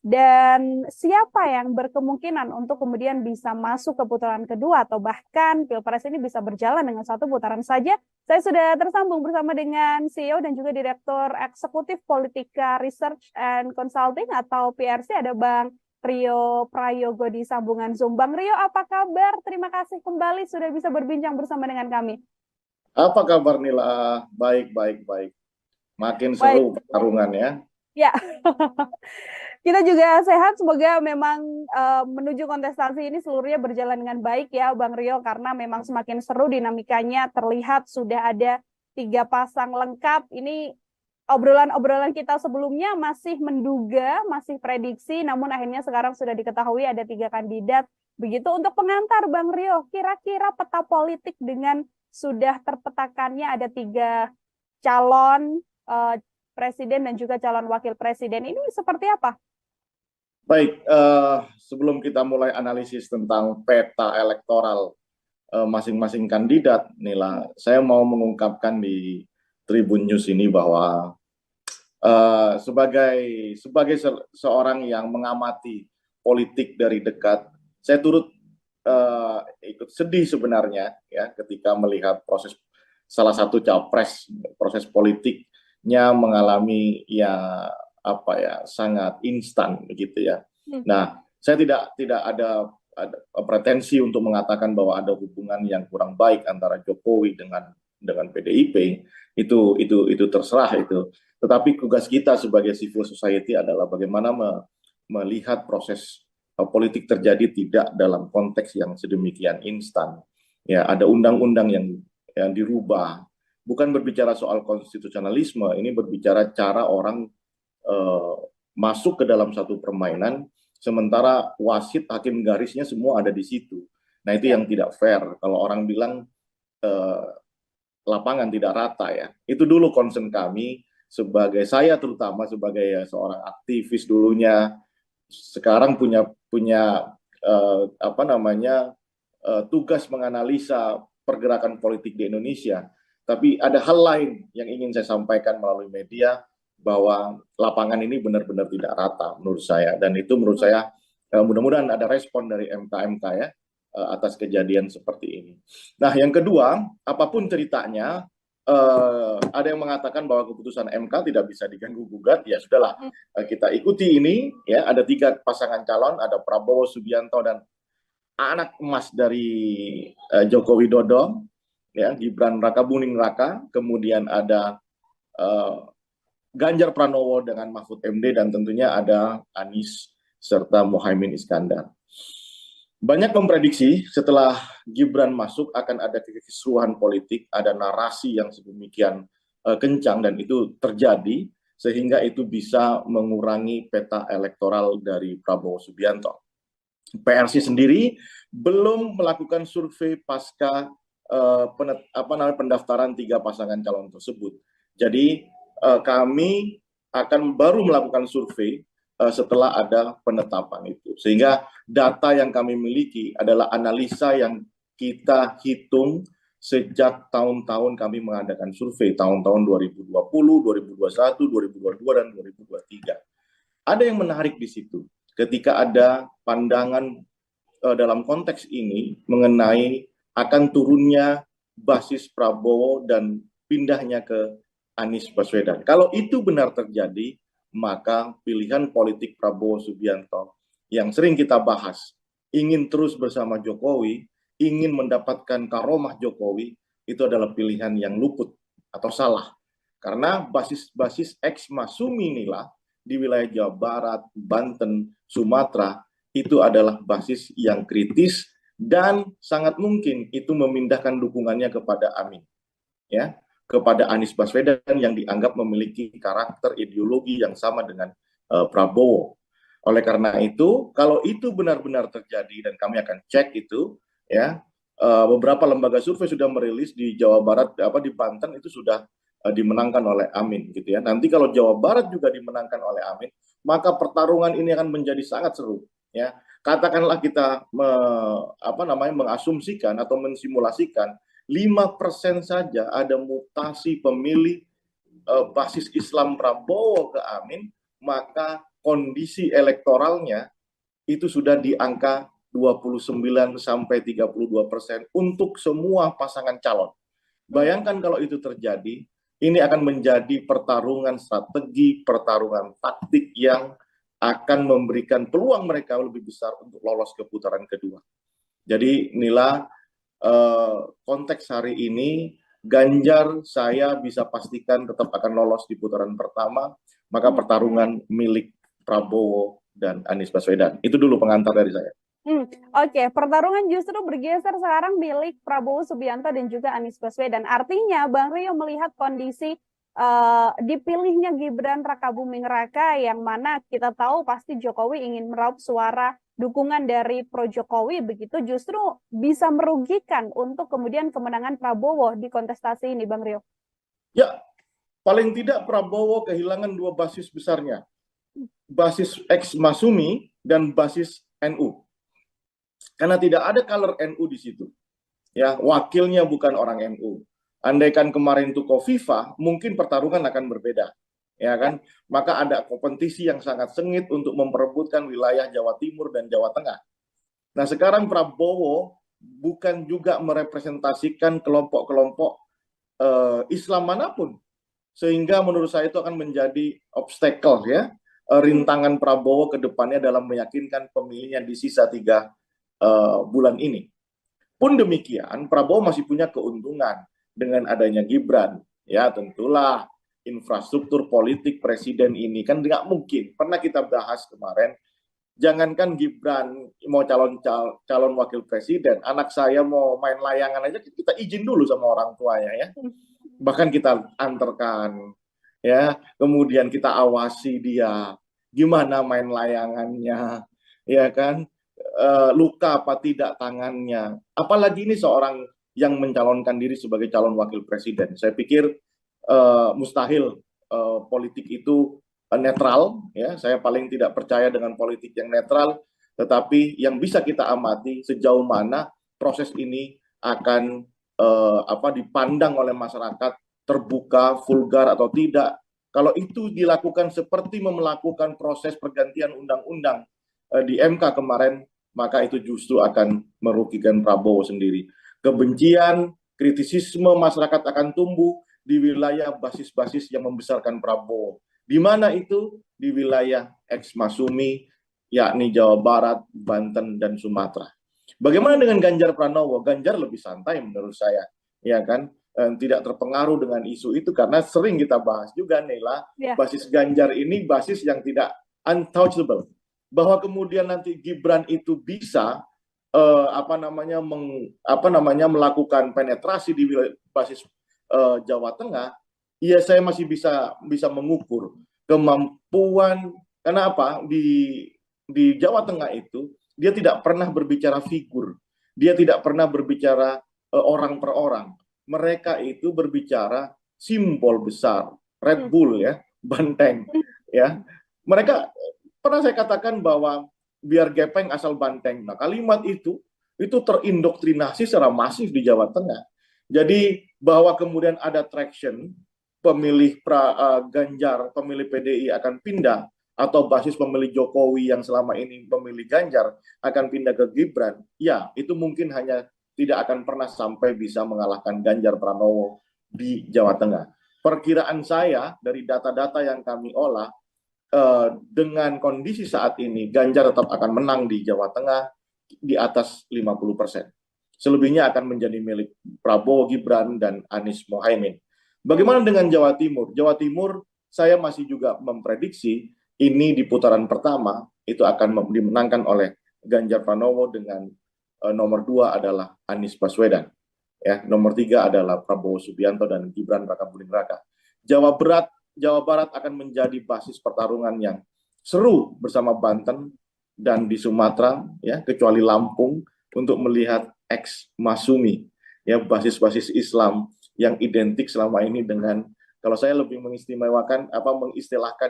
dan siapa yang berkemungkinan untuk kemudian bisa masuk ke putaran kedua atau bahkan Pilpres ini bisa berjalan dengan 1 putaran saja. Saya sudah tersambung bersama dengan CEO dan juga Direktur Eksekutif Politika Research and Consulting atau PRC, ada Bang Rio Prayogo di sambungan Zoom. Bang Rio, apa kabar? Terima kasih kembali sudah bisa berbincang bersama dengan kami. Apa kabar Nila? Baik. Makin seru pertarungan ya. Ya, kita juga sehat. Semoga memang menuju kontestasi ini seluruhnya berjalan dengan baik ya Bang Rio, karena memang semakin seru dinamikanya. Terlihat sudah ada 3 pasang lengkap. Ini obrolan kita sebelumnya masih menduga, masih prediksi, namun akhirnya sekarang sudah diketahui ada 3 kandidat. Begitu untuk pengantar Bang Rio, kira-kira peta politik dengan sudah terpetakannya ada 3 calon presiden dan juga calon wakil presiden ini seperti apa? Baik, sebelum kita mulai analisis tentang peta elektoral masing-masing kandidat, Nila, saya mau mengungkapkan di Tribun News ini bahwa sebagai seorang yang mengamati politik dari dekat, saya turut ikut sedih sebenarnya ya ketika melihat salah satu capres, proses politiknya mengalami sangat instan begitu ya. Nah, saya tidak ada pretensi untuk mengatakan bahwa ada hubungan yang kurang baik antara Jokowi dengan PDIP. Itu terserah itu. Tetapi tugas kita sebagai civil society adalah bagaimana melihat proses politik terjadi tidak dalam konteks yang sedemikian instan. Ya, ada undang-undang yang dirubah. Bukan berbicara soal konstitusionalisme, ini berbicara cara orang masuk ke dalam satu permainan, sementara wasit, hakim garisnya semua ada di situ. Nah, itu yang tidak fair. Kalau orang bilang lapangan tidak rata ya. Itu dulu concern kami, saya terutama sebagai seorang aktivis dulunya, sekarang punya tugas menganalisa pergerakan politik di Indonesia. Tapi ada hal lain yang ingin saya sampaikan melalui media, bahwa lapangan ini benar-benar tidak rata menurut saya, dan itu menurut saya mudah-mudahan ada respon dari MK ya atas kejadian seperti ini. Nah, yang kedua, apapun ceritanya, ada yang mengatakan bahwa keputusan MK tidak bisa diganggu gugat, ya sudahlah, kita ikuti ini ya. Ada 3 pasangan calon, ada Prabowo Subianto dan anak emas dari Joko Widodo ya, Gibran Rakabuming Raka, kemudian ada Ganjar Pranowo dengan Mahfud MD, dan tentunya ada Anies serta Muhaimin Iskandar. Banyak memprediksi setelah Gibran masuk akan ada kekisruhan politik, ada narasi yang sedemikian kencang, dan itu terjadi sehingga itu bisa mengurangi peta elektoral dari Prabowo Subianto. PRC sendiri belum melakukan survei pasca pendaftaran 3 pasangan calon tersebut. Jadi kami akan baru melakukan survei setelah ada penetapan itu. Sehingga data yang kami miliki adalah analisa yang kita hitung sejak tahun-tahun kami mengadakan survei, tahun-tahun 2020, 2021, 2022, dan 2023. Ada yang menarik di situ ketika ada pandangan dalam konteks ini mengenai akan turunnya basis Prabowo dan pindahnya ke Anies Baswedan. Kalau itu benar terjadi, maka pilihan politik Prabowo Subianto yang sering kita bahas, ingin terus bersama Jokowi, ingin mendapatkan karomah Jokowi, itu adalah pilihan yang luput atau salah. Karena basis ex-Masumi inilah di wilayah Jawa Barat, Banten, Sumatera, itu adalah basis yang kritis dan sangat mungkin itu memindahkan dukungannya kepada Amin. Ya. kepada Anies Baswedan yang dianggap memiliki karakter ideologi yang sama dengan Prabowo. Oleh karena itu, kalau itu benar-benar terjadi dan kami akan cek itu, ya, beberapa lembaga survei sudah merilis di Jawa Barat, di Banten itu sudah dimenangkan oleh Amin, gitu ya. Nanti kalau Jawa Barat juga dimenangkan oleh Amin, maka pertarungan ini akan menjadi sangat seru, ya. Katakanlah kita mengasumsikan atau mensimulasikan 5% saja ada mutasi pemilih basis Islam Prabowo ke Amin, maka kondisi elektoralnya itu sudah di angka 29 sampai 32% untuk semua pasangan calon. Bayangkan kalau itu terjadi, ini akan menjadi pertarungan strategi, pertarungan taktik yang akan memberikan peluang mereka lebih besar untuk lolos ke putaran kedua. Jadi inilah konteks hari ini, Ganjar saya bisa pastikan tetap akan lolos di putaran pertama, maka pertarungan milik Prabowo dan Anies Baswedan. Itu dulu pengantar dari saya. Oke, pertarungan justru bergeser sekarang milik Prabowo Subianto dan juga Anies Baswedan. Artinya Bang Rio melihat kondisi dipilihnya Gibran Rakabuming Raka yang mana kita tahu pasti Jokowi ingin meraup suara dukungan dari pro Jokowi, begitu justru bisa merugikan untuk kemudian kemenangan Prabowo di kontestasi ini, Bang Rio. Ya, paling tidak Prabowo kehilangan dua basis besarnya, basis ex Masumi dan basis NU, karena tidak ada color NU di situ, ya, wakilnya bukan orang NU. Andaikan kemarin itu Kofifa, mungkin pertarungan akan berbeda, ya kan? Maka ada kompetisi yang sangat sengit untuk memperebutkan wilayah Jawa Timur dan Jawa Tengah. Nah, sekarang Prabowo bukan juga merepresentasikan kelompok-kelompok Islam manapun, sehingga menurut saya itu akan menjadi obstacle, ya, rintangan Prabowo ke depannya dalam meyakinkan pemilihnya di sisa 3 bulan ini. Pun demikian, Prabowo masih punya keuntungan dengan adanya Gibran, ya, tentulah infrastruktur politik presiden ini kan nggak mungkin. Pernah kita bahas kemarin, jangankan Gibran mau calon wakil presiden, anak saya mau main layangan aja kita izin dulu sama orang tuanya, ya. Bahkan kita antarkan, ya, kemudian kita awasi dia gimana main layangannya, ya kan, luka apa tidak tangannya. Apalagi ini seorang yang mencalonkan diri sebagai calon wakil presiden. Saya pikir mustahil politik itu netral, ya. Saya paling tidak percaya dengan politik yang netral, tetapi yang bisa kita amati sejauh mana proses ini akan dipandang oleh masyarakat terbuka, vulgar atau tidak. Kalau itu dilakukan seperti melakukan proses pergantian undang-undang di MK kemarin, maka itu justru akan merugikan Prabowo sendiri. Kebencian, kritisisme masyarakat akan tumbuh di wilayah basis-basis yang membesarkan Prabowo. Di mana itu? Di wilayah ex Masumi, yakni Jawa Barat, Banten, dan Sumatera. Bagaimana dengan Ganjar Pranowo? Ganjar lebih santai menurut saya, ya kan? Tidak terpengaruh dengan isu itu karena sering kita bahas juga, Nela, basis Ganjar ini basis yang tidak untouchable. Bahwa kemudian nanti Gibran itu bisa melakukan penetrasi di basis Jawa Tengah, ya saya masih bisa mengukur kemampuan. Karena apa? Di Jawa Tengah itu dia tidak pernah berbicara figur, dia tidak pernah berbicara orang per orang. Mereka itu berbicara simbol besar, Red Bull, ya, banteng, ya. Mereka pernah saya katakan bahwa biar gepeng asal banteng. Nah, kalimat itu terindoktrinasi secara masif di Jawa Tengah. Jadi bahwa kemudian ada traction pemilih Ganjar, pemilih PDI akan pindah, atau basis pemilih Jokowi yang selama ini pemilih Ganjar akan pindah ke Gibran, ya itu mungkin hanya tidak akan pernah sampai bisa mengalahkan Ganjar Pranowo di Jawa Tengah. Perkiraan saya dari data-data yang kami olah, dengan kondisi saat ini Ganjar tetap akan menang di Jawa Tengah di atas 50%. Selebihnya akan menjadi milik Prabowo, Gibran, dan Anies Mohaimin. Bagaimana dengan Jawa Timur? Jawa Timur saya masih juga memprediksi ini di putaran pertama itu akan dimenangkan oleh Ganjar Pranowo dengan nomor 2 adalah Anies Baswedan. Ya, nomor 3 adalah Prabowo Subianto dan Gibran Rakabuming Raka. Jawa Barat akan menjadi basis pertarungan yang seru bersama Banten dan di Sumatera, ya, kecuali Lampung, untuk melihat ex Masumi, ya, basis-basis Islam yang identik selama ini dengan, kalau saya lebih mengistilahkan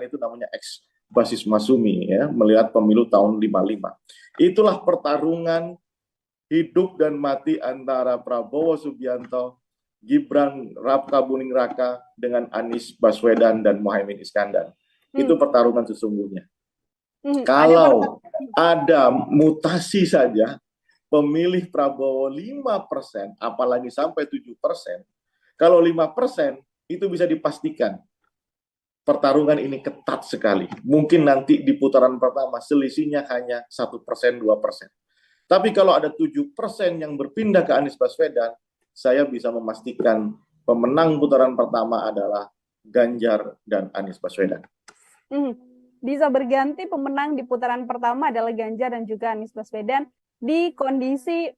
itu namanya ex basis Masumi, ya, melihat pemilu tahun 55. Itulah pertarungan hidup dan mati antara Prabowo Subianto, Gibran Rakabuming Raka dengan Anies Baswedan dan Muhaimin Iskandar. Itu pertarungan sesungguhnya. Kalau ada mutasi saja, pemilih Prabowo 5%, apalagi sampai 7%, kalau 5% itu bisa dipastikan pertarungan ini ketat sekali. Mungkin nanti di putaran pertama selisihnya hanya 1%, 2%. Tapi kalau ada 7% yang berpindah ke Anies Baswedan, saya bisa memastikan pemenang putaran pertama adalah Ganjar dan Anies Baswedan. Bisa berganti pemenang di putaran pertama adalah Ganjar dan juga Anies Baswedan di kondisi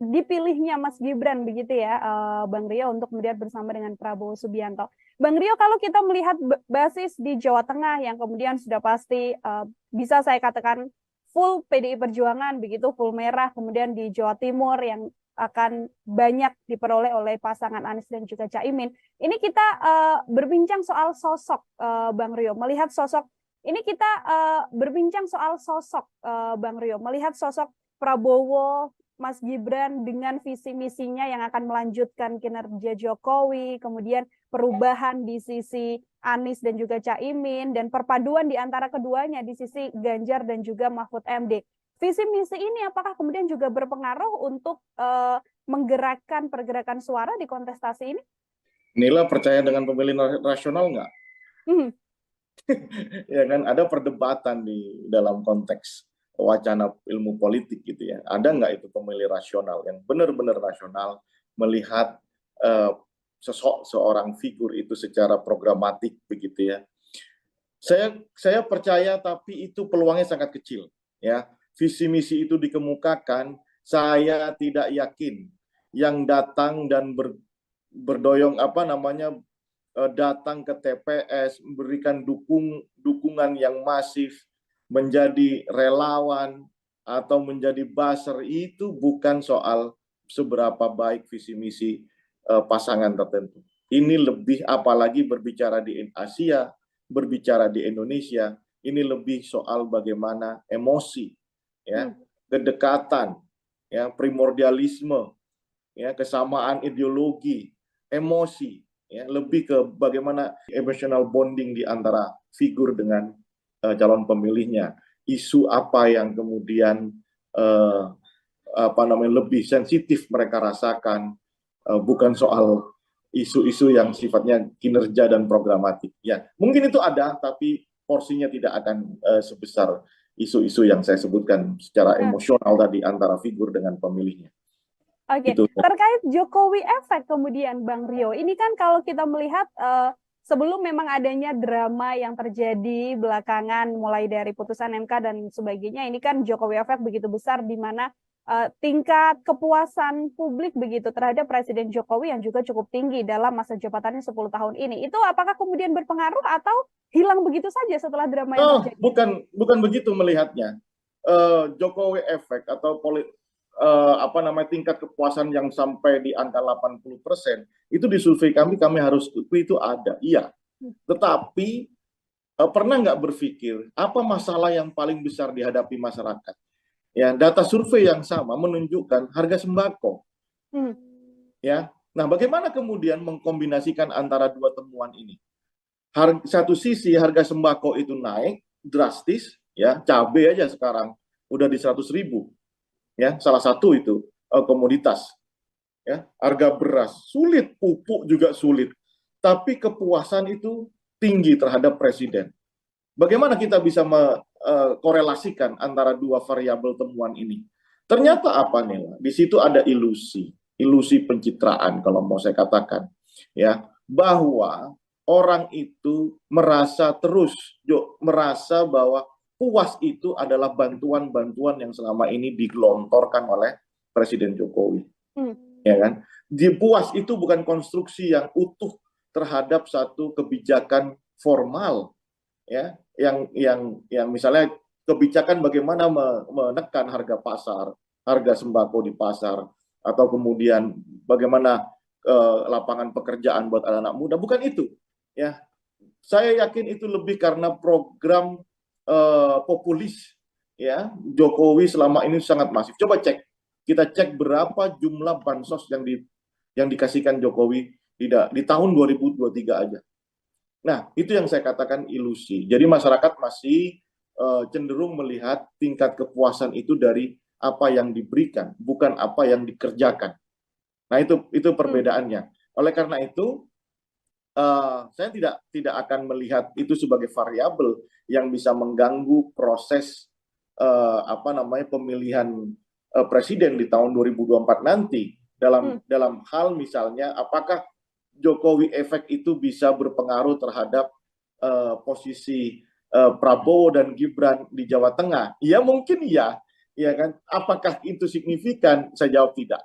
dipilihnya Mas Gibran, begitu ya, Bang Rio, untuk kemudian bersama dengan Prabowo Subianto. Bang Rio, kalau kita melihat basis di Jawa Tengah yang kemudian sudah pasti bisa saya katakan full PDI Perjuangan, begitu, full merah, kemudian di Jawa Timur yang akan banyak diperoleh oleh pasangan Anies dan juga Caimin. Ini kita berbincang soal sosok, Bang Rio, melihat sosok, ini kita berbincang soal sosok, Bang Rio, melihat sosok Prabowo, Mas Gibran dengan visi misinya yang akan melanjutkan kinerja Jokowi, kemudian perubahan di sisi Anies dan juga Caimin, dan perpaduan di antara keduanya di sisi Ganjar dan juga Mahfud MD. Visi misi ini apakah kemudian juga berpengaruh untuk menggerakkan pergerakan suara di kontestasi ini? Nila percaya dengan pemilih rasional nggak? Ya kan, ada perdebatan di dalam konteks wacana ilmu politik gitu ya. Ada nggak itu pemilih rasional yang benar-benar rasional melihat seorang figur itu secara programatik begitu ya. Saya percaya, tapi itu peluangnya sangat kecil ya. Visi misi itu dikemukakan, saya tidak yakin yang datang dan berdoyong datang ke TPS memberikan dukungan yang masif, menjadi relawan atau menjadi buzzer, itu bukan soal seberapa baik visi misi pasangan tertentu. Ini lebih, apalagi berbicara di Asia, berbicara di Indonesia, ini lebih soal bagaimana emosi, ya, kedekatan, ya, primordialisme, ya, kesamaan ideologi, emosi, ya, lebih ke bagaimana emotional bonding di antara figur dengan calon pemilihnya. Isu apa yang kemudian lebih sensitif mereka rasakan, bukan soal isu-isu yang sifatnya kinerja dan programatik. Ya, mungkin itu ada, tapi porsinya tidak akan sebesar isu-isu yang saya sebutkan secara emosional tadi antara figur dengan pemilihnya. Oke, terkait Jokowi efek kemudian, Bang Rio, ini kan kalau kita melihat sebelum memang adanya drama yang terjadi belakangan, mulai dari putusan MK dan sebagainya, ini kan Jokowi efek begitu besar, di mana tingkat kepuasan publik begitu terhadap Presiden Jokowi yang juga cukup tinggi dalam masa jabatannya 10 tahun ini. Itu apakah kemudian berpengaruh atau hilang begitu saja setelah drama yang terjadi? Bukan begitu melihatnya. Jokowi efek atau tingkat kepuasan yang sampai di angka 80%, itu di survei kami harus akui itu ada, iya. Tetapi pernah nggak berpikir apa masalah yang paling besar dihadapi masyarakat? Ya, data survei yang sama menunjukkan harga sembako. Ya, nah bagaimana kemudian mengkombinasikan antara dua temuan ini? Satu sisi harga sembako itu naik drastis, ya, cabai aja sekarang udah di 100.000. Ya, salah satu itu komoditas. Ya, harga beras sulit, pupuk juga sulit. Tapi kepuasan itu tinggi terhadap presiden. Bagaimana kita bisa korelasikan antara dua variabel temuan ini? Ternyata apa nih? Di situ ada ilusi pencitraan kalau mau saya katakan, ya, bahwa orang itu merasa bahwa puas itu adalah bantuan-bantuan yang selama ini digelontorkan oleh Presiden Jokowi. ya kan? Puas itu bukan konstruksi yang utuh terhadap satu kebijakan formal, ya, yang misalnya kebijakan bagaimana menekan harga pasar, harga sembako di pasar, atau kemudian bagaimana lapangan pekerjaan buat anak-anak muda, bukan itu, ya. Saya yakin itu lebih karena program populis, ya. Jokowi selama ini sangat masif. Coba kita cek berapa jumlah bansos yang dikasihkan Jokowi di tahun 2023 aja. Nah, itu yang saya katakan ilusi. Jadi masyarakat masih cenderung melihat tingkat kepuasan itu dari apa yang diberikan, bukan apa yang dikerjakan. Nah, itu perbedaannya. Oleh karena itu, saya tidak akan melihat itu sebagai variabel yang bisa mengganggu proses pemilihan presiden di tahun 2024 nanti. Dalam hal misalnya, apakah Jokowi efek itu bisa berpengaruh terhadap posisi Prabowo dan Gibran di Jawa Tengah? Ya mungkin ya kan. Apakah itu signifikan? Saya jawab tidak.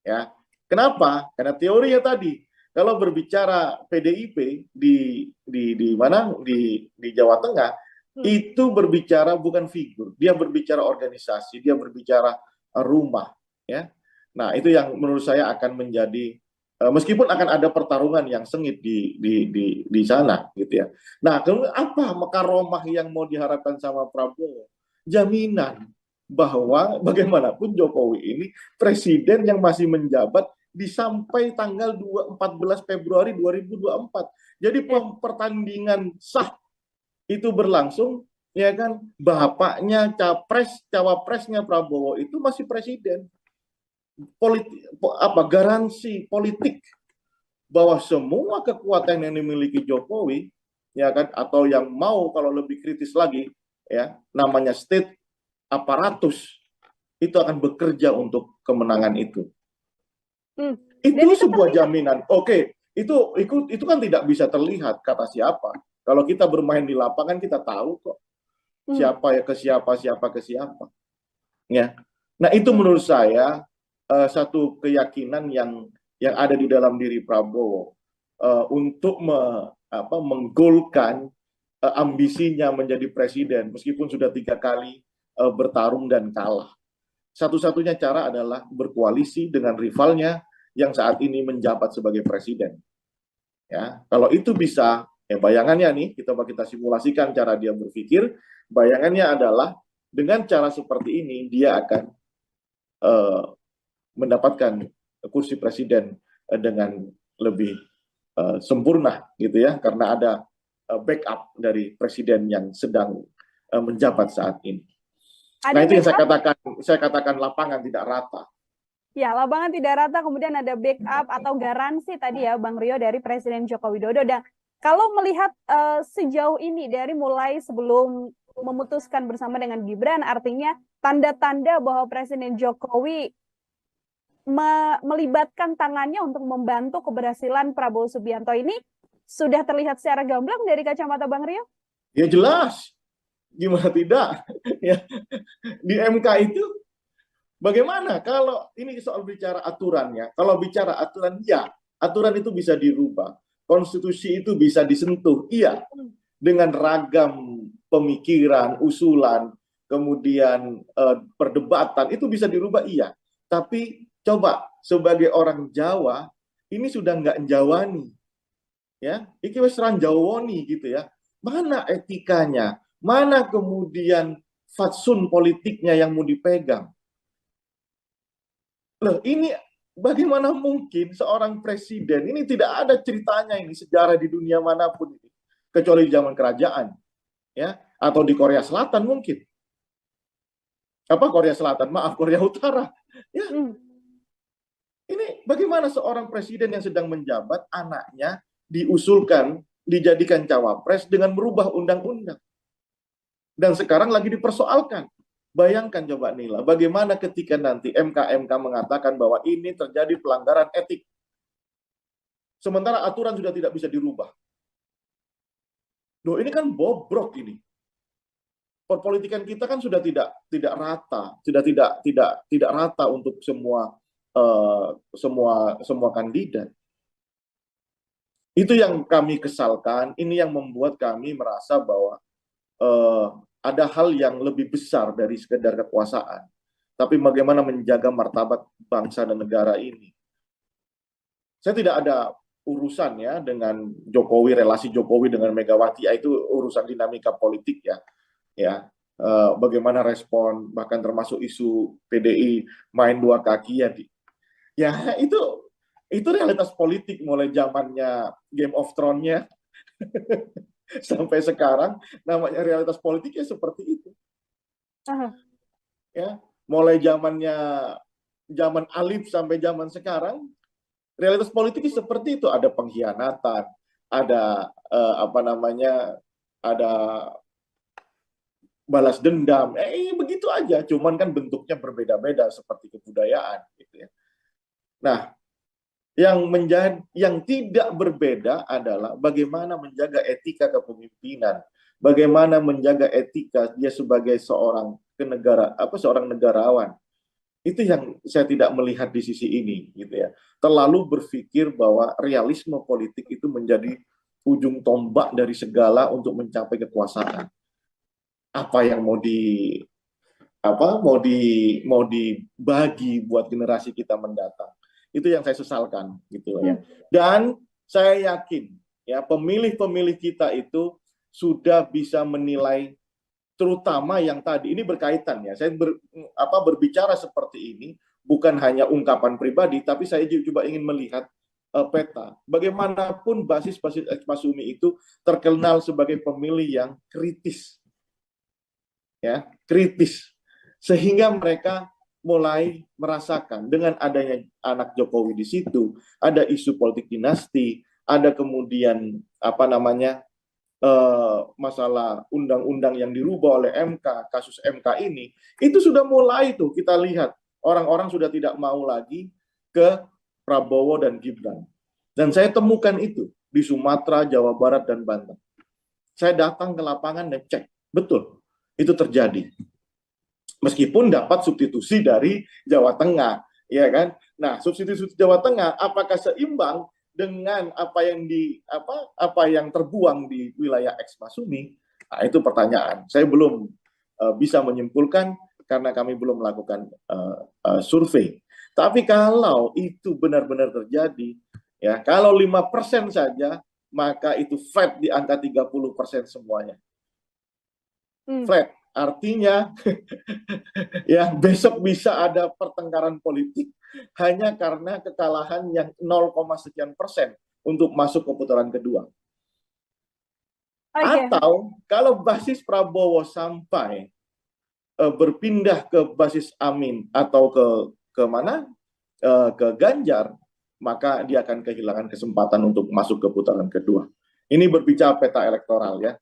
Ya, kenapa? Karena teorinya tadi, kalau berbicara PDIP di mana di Jawa Tengah, itu berbicara bukan figur, dia berbicara organisasi, dia berbicara rumah, ya. Nah, itu yang menurut saya akan menjadi meskipun akan ada pertarungan yang sengit di sana, gitu ya. Nah, kemudian apa makaromah yang mau diharapkan sama Prabowo? Jaminan bahwa bagaimanapun Jokowi ini presiden yang masih menjabat sampai tanggal 14 Februari 2024. Jadi pertandingan sah itu berlangsung, ya kan? Bapaknya cawapresnya Prabowo itu masih presiden. Garansi politik bahwa semua kekuatan yang dimiliki Jokowi, ya kan, atau yang mau kalau lebih kritis lagi, ya, namanya state aparatus, itu akan bekerja untuk kemenangan itu. Itu sebuah jaminan. Oke, itu kan tidak bisa terlihat kata siapa. Kalau kita bermain di lapangan kita tahu kok siapa ya ke siapa, siapa ke siapa. Ya. Nah, itu menurut saya satu keyakinan yang ada di dalam diri Prabowo untuk menggolkan ambisinya menjadi presiden meskipun sudah 3 kali bertarung dan kalah. Satu-satunya cara adalah berkoalisi dengan rivalnya yang saat ini menjabat sebagai presiden. Ya, kalau itu bisa, ya bayangannya nih, kita simulasikan cara dia berpikir, bayangannya adalah dengan cara seperti ini dia akan mendapatkan kursi presiden dengan lebih sempurna, gitu ya, karena ada backup dari presiden yang sedang menjabat saat ini. Nah, itu yang saya katakan lapangan tidak rata. Ya, lapangan tidak rata, kemudian ada backup atau garansi tadi ya, Bang Rio, dari Presiden Joko Widodo. Dan kalau melihat sejauh ini, dari mulai sebelum memutuskan bersama dengan Gibran, artinya tanda-tanda bahwa Presiden Jokowi melibatkan tangannya untuk membantu keberhasilan Prabowo Subianto ini sudah terlihat secara gamblang dari kacamata Bang Rio? Ya jelas. Gimana tidak? Ya. Di MK itu bagaimana kalau ini soal bicara aturannya? Kalau bicara aturan, ya, aturan itu bisa dirubah. Konstitusi itu bisa disentuh, iya. Dengan ragam pemikiran, usulan, kemudian perdebatan, itu bisa dirubah, iya. Tapi coba sebagai orang Jawa, ini sudah nggak Jawani. Ya, iki wis ranjawoni gitu ya. Mana etikanya? Mana kemudian fatsun politiknya yang mau dipegang? Loh, ini bagaimana mungkin seorang presiden, ini tidak ada ceritanya ini, sejarah di dunia manapun ini, kecuali di zaman kerajaan, ya, atau di Korea Selatan mungkin. Korea Selatan? Maaf, Korea Utara. Ya. Ini bagaimana seorang presiden yang sedang menjabat, anaknya diusulkan, dijadikan cawapres dengan merubah undang-undang. Dan sekarang lagi dipersoalkan. Bayangkan coba Nila, bagaimana ketika nanti MK mengatakan bahwa ini terjadi pelanggaran etik. Sementara aturan sudah tidak bisa dirubah. Loh, ini kan bobrok ini. Perpolitikan kita kan sudah tidak rata, sudah tidak rata untuk semua semua kandidat. Itu yang kami kesalkan. Ini yang membuat kami merasa bahwa ada hal yang lebih besar dari sekedar kekuasaan. Tapi bagaimana menjaga martabat bangsa dan negara ini. Saya tidak ada urusannya dengan Jokowi, relasi Jokowi dengan Megawati, itu urusan dinamika politik ya. Bagaimana respon, bahkan termasuk isu PDI main dua kaki ya itu realitas politik mulai zamannya Game of Thrones-nya sampai sekarang, namanya realitas politiknya seperti itu. Ya, mulai zaman Alif sampai zaman sekarang, realitas politiknya seperti itu. Ada pengkhianatan, ada ada balas dendam, begitu aja. Cuman kan bentuknya berbeda-beda seperti kebudayaan, gitu ya. Nah, yang tidak berbeda adalah bagaimana menjaga etika kepemimpinan, bagaimana menjaga etika dia sebagai seorang negarawan. Itu yang saya tidak melihat di sisi ini, gitu ya. Terlalu berpikir bahwa realisme politik itu menjadi ujung tombak dari segala untuk mencapai kekuasaan. Apa yang mau dibagi buat generasi kita mendatang. Itu yang saya sesalkan, gitu ya. Dan saya yakin ya pemilih-pemilih kita itu sudah bisa menilai, terutama yang tadi ini berkaitan ya. Saya berbicara seperti ini bukan hanya ungkapan pribadi, tapi saya juga ingin melihat peta. Bagaimanapun basis-basis Ekmasumi itu terkenal sebagai pemilih yang kritis, ya, kritis, sehingga mereka mulai merasakan dengan adanya anak Jokowi di situ, ada isu politik dinasti, ada kemudian masalah undang-undang yang dirubah oleh MK, kasus MK ini, itu sudah mulai tuh kita lihat orang-orang sudah tidak mau lagi ke Prabowo dan Gibran. Dan saya temukan itu di Sumatera, Jawa Barat, dan Banten. Saya datang ke lapangan dan cek, betul, itu terjadi. Meskipun dapat substitusi dari Jawa Tengah, ya kan? Nah, substitusi Jawa Tengah apakah seimbang dengan apa yang terbuang di wilayah Ekmasumi? Nah, itu pertanyaan. Saya belum bisa menyimpulkan karena kami belum melakukan survei. Tapi kalau itu benar-benar terjadi, ya, kalau 5% saja, maka itu flat di angka 30% semuanya. Flat. Artinya ya besok bisa ada pertengkaran politik hanya karena kekalahan yang 0, sekian persen untuk masuk ke putaran kedua. Atau kalau basis Prabowo sampai berpindah ke basis Amin atau ke mana? Ke Ganjar, maka dia akan kehilangan kesempatan untuk masuk ke putaran kedua. Ini berbicara peta elektoral ya.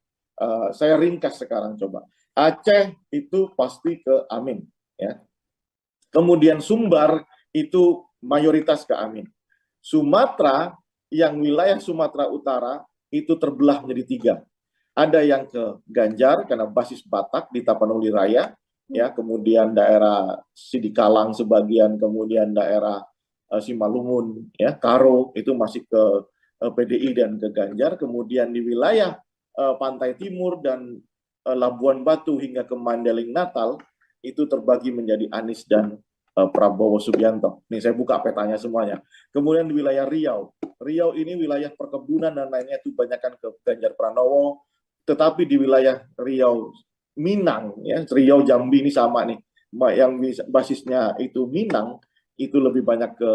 Saya ringkas sekarang coba. Aceh itu pasti ke Amin, ya. Kemudian Sumbar itu mayoritas ke Amin. Sumatera, yang wilayah Sumatera Utara itu terbelah menjadi 3. Ada yang ke Ganjar karena basis Batak di Tapanuli Raya, ya. Kemudian daerah Sidikalang sebagian, kemudian daerah Simalungun, ya, Karo itu masih ke PDI dan ke Ganjar. Kemudian di wilayah Pantai Timur dan Labuan Batu hingga ke Mandailing Natal itu terbagi menjadi Anies dan Prabowo Subianto. Nih saya buka petanya semuanya. Kemudian di wilayah Riau ini wilayah perkebunan dan lainnya itu banyakkan ke Ganjar Pranowo. Tetapi di wilayah Riau Minang, ya, Riau Jambi ini sama nih, yang basisnya itu Minang itu lebih banyak ke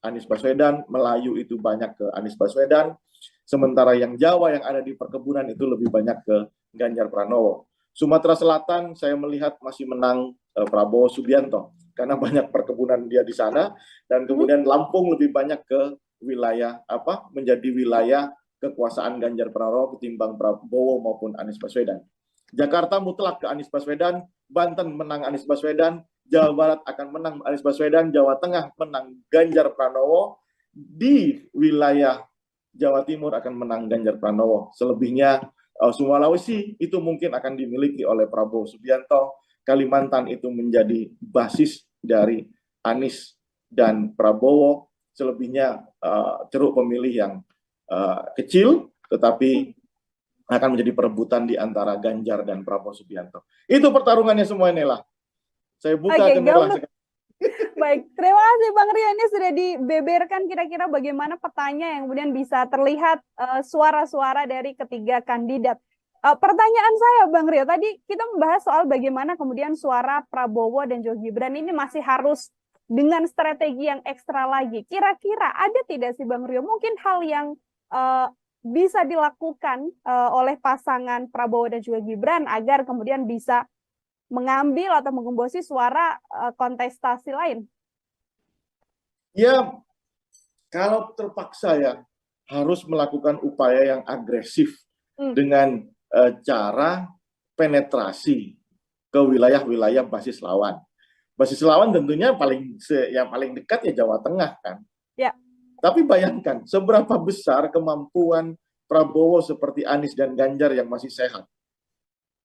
Anies Baswedan, Melayu itu banyak ke Anies Baswedan. Sementara yang Jawa yang ada di perkebunan itu lebih banyak ke Ganjar Pranowo. Sumatera Selatan saya melihat masih menang Prabowo Subianto karena banyak perkebunan dia di sana, dan kemudian Lampung lebih banyak ke wilayah menjadi wilayah kekuasaan Ganjar Pranowo ketimbang Prabowo maupun Anies Baswedan. Jakarta mutlak ke Anies Baswedan, Banten menang Anies Baswedan, Jawa Barat akan menang Anies Baswedan, Jawa Tengah menang Ganjar Pranowo, di wilayah Jawa Timur akan menang Ganjar Pranowo. Selebihnya Sulawesi itu mungkin akan dimiliki oleh Prabowo Subianto. Kalimantan itu menjadi basis dari Anies dan Prabowo, selebihnya ceruk pemilih yang kecil, tetapi akan menjadi perebutan di antara Ganjar dan Prabowo Subianto. Itu pertarungannya semua, Nela. Saya buka ke Nela. Baik, terima kasih Bang Rio. Ini sudah dibeberkan kira-kira bagaimana petanya yang kemudian bisa terlihat suara-suara dari ketiga kandidat. Pertanyaan saya Bang Rio, tadi kita membahas soal bagaimana kemudian suara Prabowo dan juga Gibran ini masih harus dengan strategi yang ekstra lagi. Kira-kira ada tidak sih Bang Rio mungkin hal yang bisa dilakukan oleh pasangan Prabowo dan juga Gibran agar kemudian bisa mengambil atau menggembosi suara kontestasi lain? Ya, kalau terpaksa ya harus melakukan upaya yang agresif dengan cara penetrasi ke wilayah-wilayah basis lawan. Basis lawan tentunya paling dekat ya Jawa Tengah kan. Ya. Tapi bayangkan seberapa besar kemampuan Prabowo seperti Anies dan Ganjar yang masih sehat.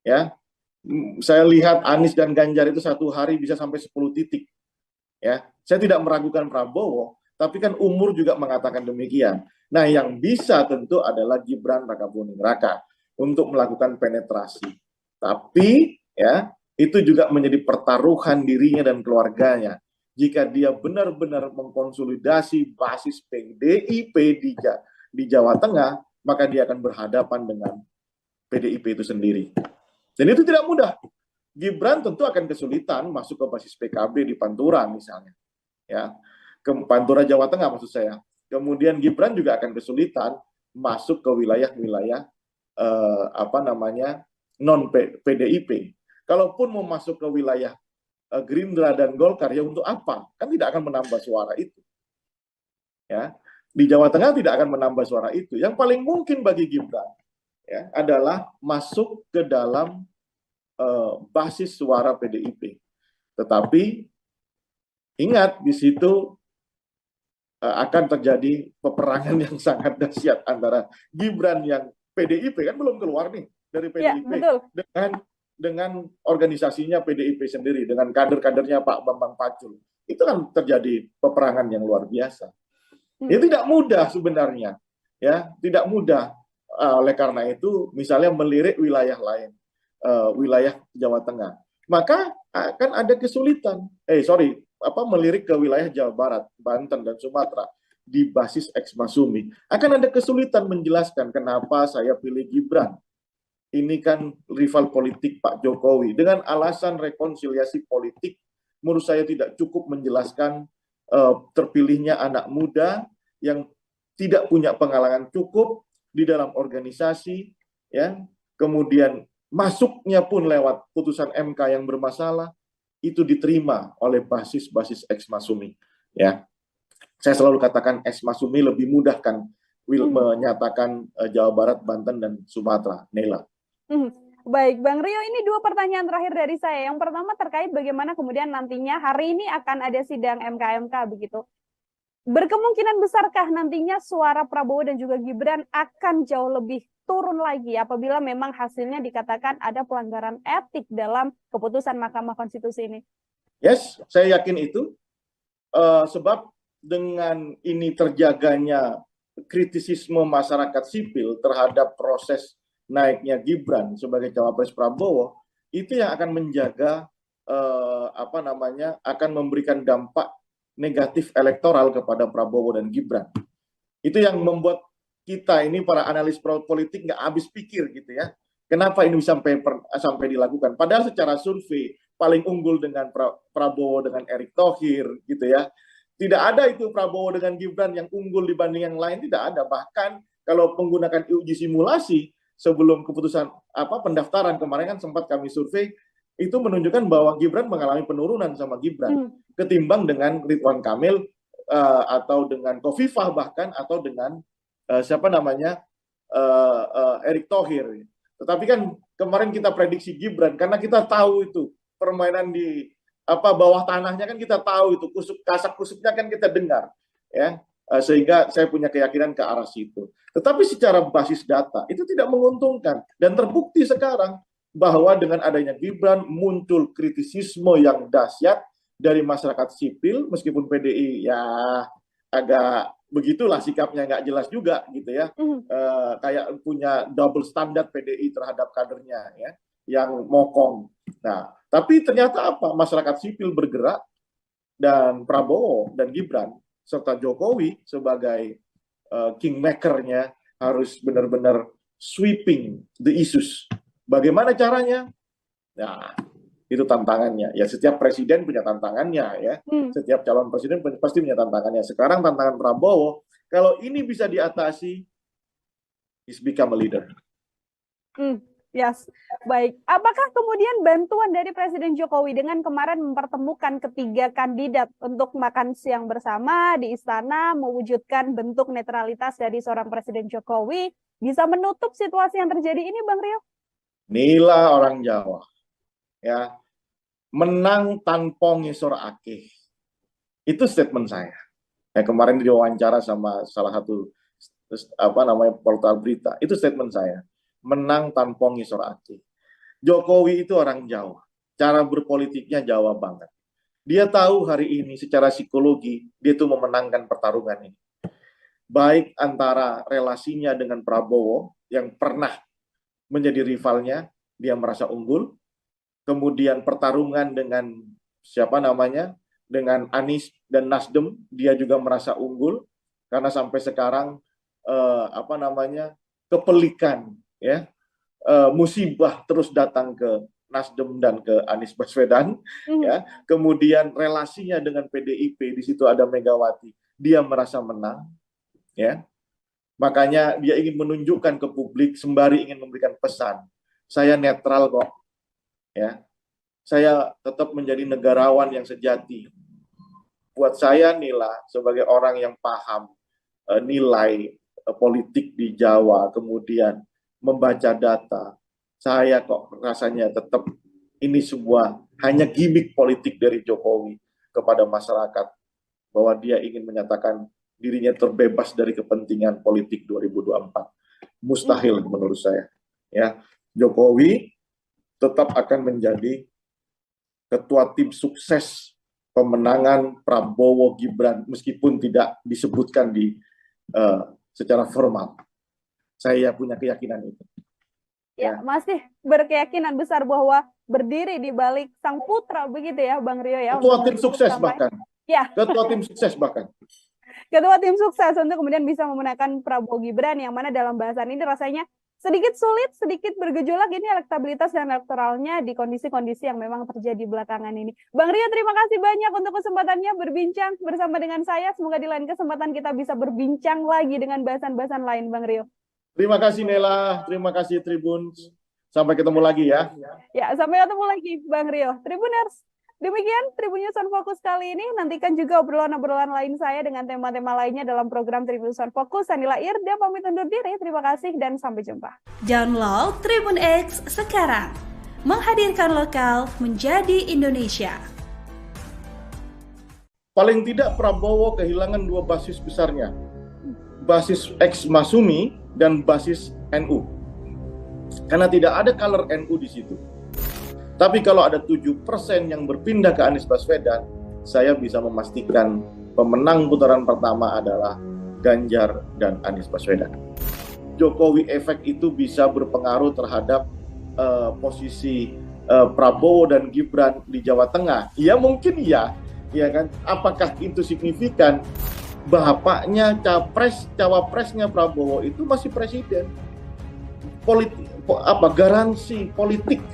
Ya. Saya lihat Anies dan Ganjar itu satu hari bisa sampai 10 titik. Ya, saya tidak meragukan Prabowo, tapi kan umur juga mengatakan demikian. Nah, yang bisa tentu adalah Gibran Rakabuming Raka untuk melakukan penetrasi. Tapi ya, itu juga menjadi pertaruhan dirinya dan keluarganya. Jika dia benar-benar mengkonsolidasi basis PDIP di Jawa Tengah, maka dia akan berhadapan dengan PDIP itu sendiri. Dan itu tidak mudah. Gibran tentu akan kesulitan masuk ke basis PKB di Pantura misalnya. Ya, ke Pantura Jawa Tengah maksud saya. Kemudian Gibran juga akan kesulitan masuk ke wilayah-wilayah non PDIP. Kalaupun mau masuk ke wilayah Gerindra dan Golkar, ya untuk apa? Kan tidak akan menambah suara itu. Ya, di Jawa Tengah tidak akan menambah suara itu. Yang paling mungkin bagi Gibran ya adalah masuk ke dalam basis suara PDIP. Tetapi ingat di situ akan terjadi peperangan yang sangat dahsyat antara Gibran yang PDIP kan belum keluar nih dari PDIP ya, dengan organisasinya PDIP sendiri, dengan kader-kadernya Pak Bambang Pacul. Itu kan terjadi peperangan yang luar biasa. Ya tidak mudah sebenarnya. Ya, tidak mudah. Oleh karena itu misalnya melirik wilayah lain, wilayah Jawa Tengah, maka akan ada kesulitan. Melirik ke wilayah Jawa Barat, Banten dan Sumatera di basis X Masumi, akan ada kesulitan menjelaskan kenapa saya pilih Gibran. Ini kan rival politik Pak Jokowi. Dengan alasan rekonsiliasi politik, menurut saya tidak cukup menjelaskan terpilihnya anak muda yang tidak punya pengalaman cukup di dalam organisasi, ya, kemudian masuknya pun lewat putusan MK yang bermasalah, itu diterima oleh basis-basis X Masumi. Ya, saya selalu katakan X Masumi lebih mudah kan menyatakan Jawa Barat, Banten dan Sumatera. Nela. Baik, Bang Rio, ini dua pertanyaan terakhir dari saya. Yang pertama terkait bagaimana kemudian nantinya hari ini akan ada sidang MK begitu. Berkemungkinan besarkah nantinya suara Prabowo dan juga Gibran akan jauh lebih turun lagi apabila memang hasilnya dikatakan ada pelanggaran etik dalam keputusan Mahkamah Konstitusi ini? Yes, saya yakin itu. Sebab dengan ini terjaganya kritisisme masyarakat sipil terhadap proses naiknya Gibran sebagai cawapres Prabowo, itu yang akan menjaga akan memberikan dampak negatif elektoral kepada Prabowo dan Gibran. Itu yang membuat kita ini para analis politik nggak habis pikir gitu ya. Kenapa ini sampai dilakukan? Padahal secara survei paling unggul dengan Prabowo dengan Erick Thohir gitu ya. Tidak ada itu Prabowo dengan Gibran yang unggul dibanding yang lain, tidak ada. Bahkan kalau menggunakan uji simulasi sebelum keputusan pendaftaran kemarin kan sempat kami survei, itu menunjukkan bahwa Gibran mengalami penurunan sama Gibran ketimbang dengan Ridwan Kamil atau dengan Khofifah bahkan atau dengan Erick Thohir. Tetapi kan kemarin kita prediksi Gibran karena kita tahu itu permainan di bawah tanahnya kan kita tahu itu kasak-kusuknya kan kita dengar ya, sehingga saya punya keyakinan ke arah situ. Tetapi secara basis data itu tidak menguntungkan dan terbukti sekarang bahwa dengan adanya Gibran muncul kritisisme yang dahsyat dari masyarakat sipil, meskipun PDI ya agak begitulah sikapnya, nggak jelas juga gitu ya, kayak punya double standard PDI terhadap kadernya ya, yang mokong. Nah, tapi ternyata apa? Masyarakat sipil bergerak, dan Prabowo dan Gibran serta Jokowi sebagai kingmaker-nya harus benar-benar sweeping the issues. Bagaimana caranya? Nah, itu tantangannya. Ya, setiap presiden punya tantangannya ya. Setiap calon presiden pasti punya tantangannya. Sekarang tantangan Prabowo, kalau ini bisa diatasi, he's become a leader. Yes, baik. Apakah kemudian bantuan dari Presiden Jokowi dengan kemarin mempertemukan ketiga kandidat untuk makan siang bersama di istana, mewujudkan bentuk netralitas dari seorang Presiden Jokowi, bisa menutup situasi yang terjadi ini, Bang Rio? Inilah orang Jawa, ya, menang tanpa ngisor akeh. Itu statement saya. Kemarin diwawancara sama salah satu portal berita. Itu statement saya. Menang tanpa ngisor akeh. Jokowi itu orang Jawa. Cara berpolitiknya Jawa banget. Dia tahu hari ini secara psikologi dia tuh memenangkan pertarungan ini. Baik antara relasinya dengan Prabowo yang pernah menjadi rivalnya, dia merasa unggul. Kemudian pertarungan dengan dengan Anies dan Nasdem, dia juga merasa unggul karena sampai sekarang kepelikan ya, musibah terus datang ke Nasdem dan ke Anies Baswedan ya. Kemudian relasinya dengan PDIP, di situ ada Megawati, dia merasa menang ya. Makanya dia ingin menunjukkan ke publik sembari ingin memberikan pesan, saya netral kok ya. Saya tetap menjadi negarawan yang sejati. Buat saya, Nila, sebagai orang yang paham nilai politik di Jawa, kemudian membaca data, saya kok rasanya tetap ini sebuah hanya gimmick politik dari Jokowi kepada masyarakat, bahwa dia ingin menyatakan dirinya terbebas dari kepentingan politik 2024. Mustahil menurut saya. Ya, Jokowi tetap akan menjadi ketua tim sukses pemenangan Prabowo Gibran meskipun tidak disebutkan secara formal. Saya punya keyakinan itu. Ya, masih berkeyakinan besar bahwa berdiri di balik sang putra begitu ya, Bang Rio ya. Ketua tim sukses bahkan. Ya. Ketua tim sukses bahkan. Ketua tim sukses untuk kemudian bisa memenangkan Prabowo Gibran, yang mana dalam bahasan ini rasanya sedikit sulit, sedikit bergejolak ini elektabilitas dan elektoralnya di kondisi-kondisi yang memang terjadi belakangan ini. Bang Rio, terima kasih banyak untuk kesempatannya berbincang bersama dengan saya. Semoga di lain kesempatan kita bisa berbincang lagi dengan bahasan-bahasan lain, Bang Rio. Terima kasih Nela, terima kasih Tribun. Sampai ketemu lagi ya. Ya, sampai ketemu lagi Bang Rio. Tribuners, demikian Tribun News on Focus kali ini. Nantikan juga obrolan-obrolan lain saya dengan tema-tema lainnya dalam program Tribun News on Focus. Saya Nila Irda pamit undur diri. Terima kasih dan sampai jumpa. Download Tribun X sekarang. Menghadirkan lokal menjadi Indonesia. Paling tidak Prabowo kehilangan dua basis besarnya. Basis ex-Masumi dan basis NU. Karena tidak ada color NU di situ. Tapi kalau ada 7% yang berpindah ke Anies Baswedan, saya bisa memastikan pemenang putaran pertama adalah Ganjar dan Anies Baswedan. Jokowi efek itu bisa berpengaruh terhadap posisi Prabowo dan Gibran di Jawa Tengah. Ya mungkin ya kan. Apakah itu signifikan? Bapaknya cawapresnya Prabowo itu masih presiden. Garansi politik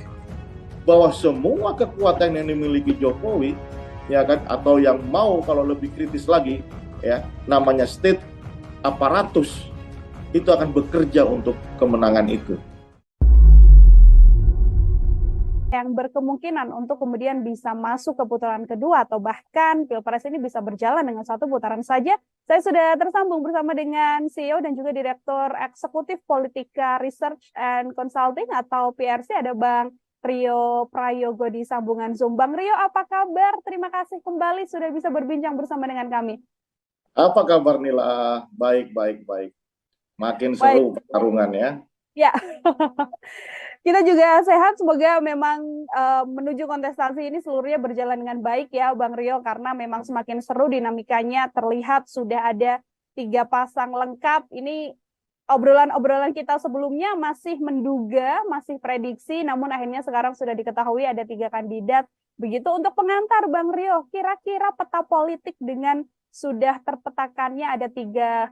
bahwa semua kekuatan yang dimiliki Jokowi ya kan, atau yang mau kalau lebih kritis lagi ya, namanya state aparatus, itu akan bekerja untuk kemenangan itu. Yang berkemungkinan untuk kemudian bisa masuk ke putaran kedua atau bahkan Pilpres ini bisa berjalan dengan satu putaran saja. Saya sudah tersambung bersama dengan CEO dan juga Direktur Eksekutif Politika Research and Consulting atau PRC, ada Bang Rio Prayogo di sambungan Zoom. Bang Rio, apa kabar? Terima kasih kembali sudah bisa berbincang bersama dengan kami. Apa kabar Nila? Baik. Makin seru pertarungan ya. Ya. Kita juga sehat, semoga memang menuju kontestasi ini seluruhnya berjalan dengan baik ya Bang Rio, karena memang semakin seru dinamikanya, terlihat sudah ada 3 pasang lengkap. Ini obrolan-obrolan kita sebelumnya masih menduga, masih prediksi, namun akhirnya sekarang sudah diketahui ada 3 kandidat. Begitu untuk pengantar Bang Rio, kira-kira peta politik dengan sudah terpetakannya ada 3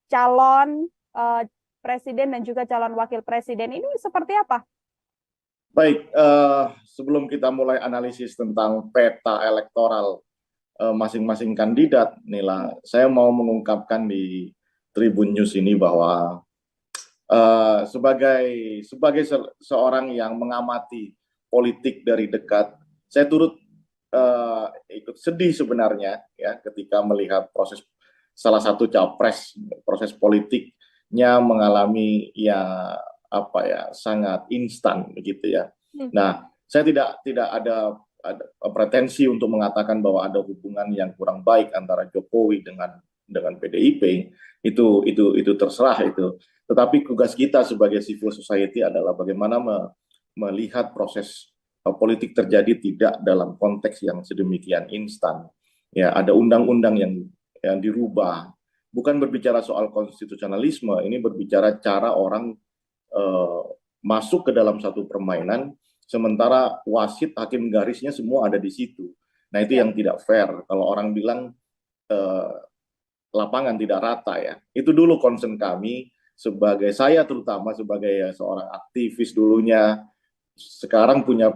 calon presiden dan juga calon wakil presiden ini seperti apa? Baik, sebelum kita mulai analisis tentang peta elektoral masing-masing kandidat, Nila, saya mau mengungkapkan di Tribun News ini bahwa sebagai seorang yang mengamati politik dari dekat, saya turut ikut sedih sebenarnya ya ketika melihat salah satu capres, proses politiknya mengalami sangat instan begitu ya. Nah, saya tidak ada pretensi untuk mengatakan bahwa ada hubungan yang kurang baik antara Jokowi dengan PDIP, itu terserah itu. Tetapi tugas kita sebagai civil society adalah bagaimana melihat proses politik terjadi tidak dalam konteks yang sedemikian instan. Ya, ada undang-undang yang dirubah. Bukan berbicara soal konstitusionalisme, ini berbicara cara orang masuk ke dalam satu permainan, sementara wasit, hakim garisnya semua ada di situ. Nah, itu yang tidak fair. Kalau orang bilang lapangan tidak rata ya. Itu dulu concern kami, saya terutama sebagai seorang aktivis dulunya, sekarang punya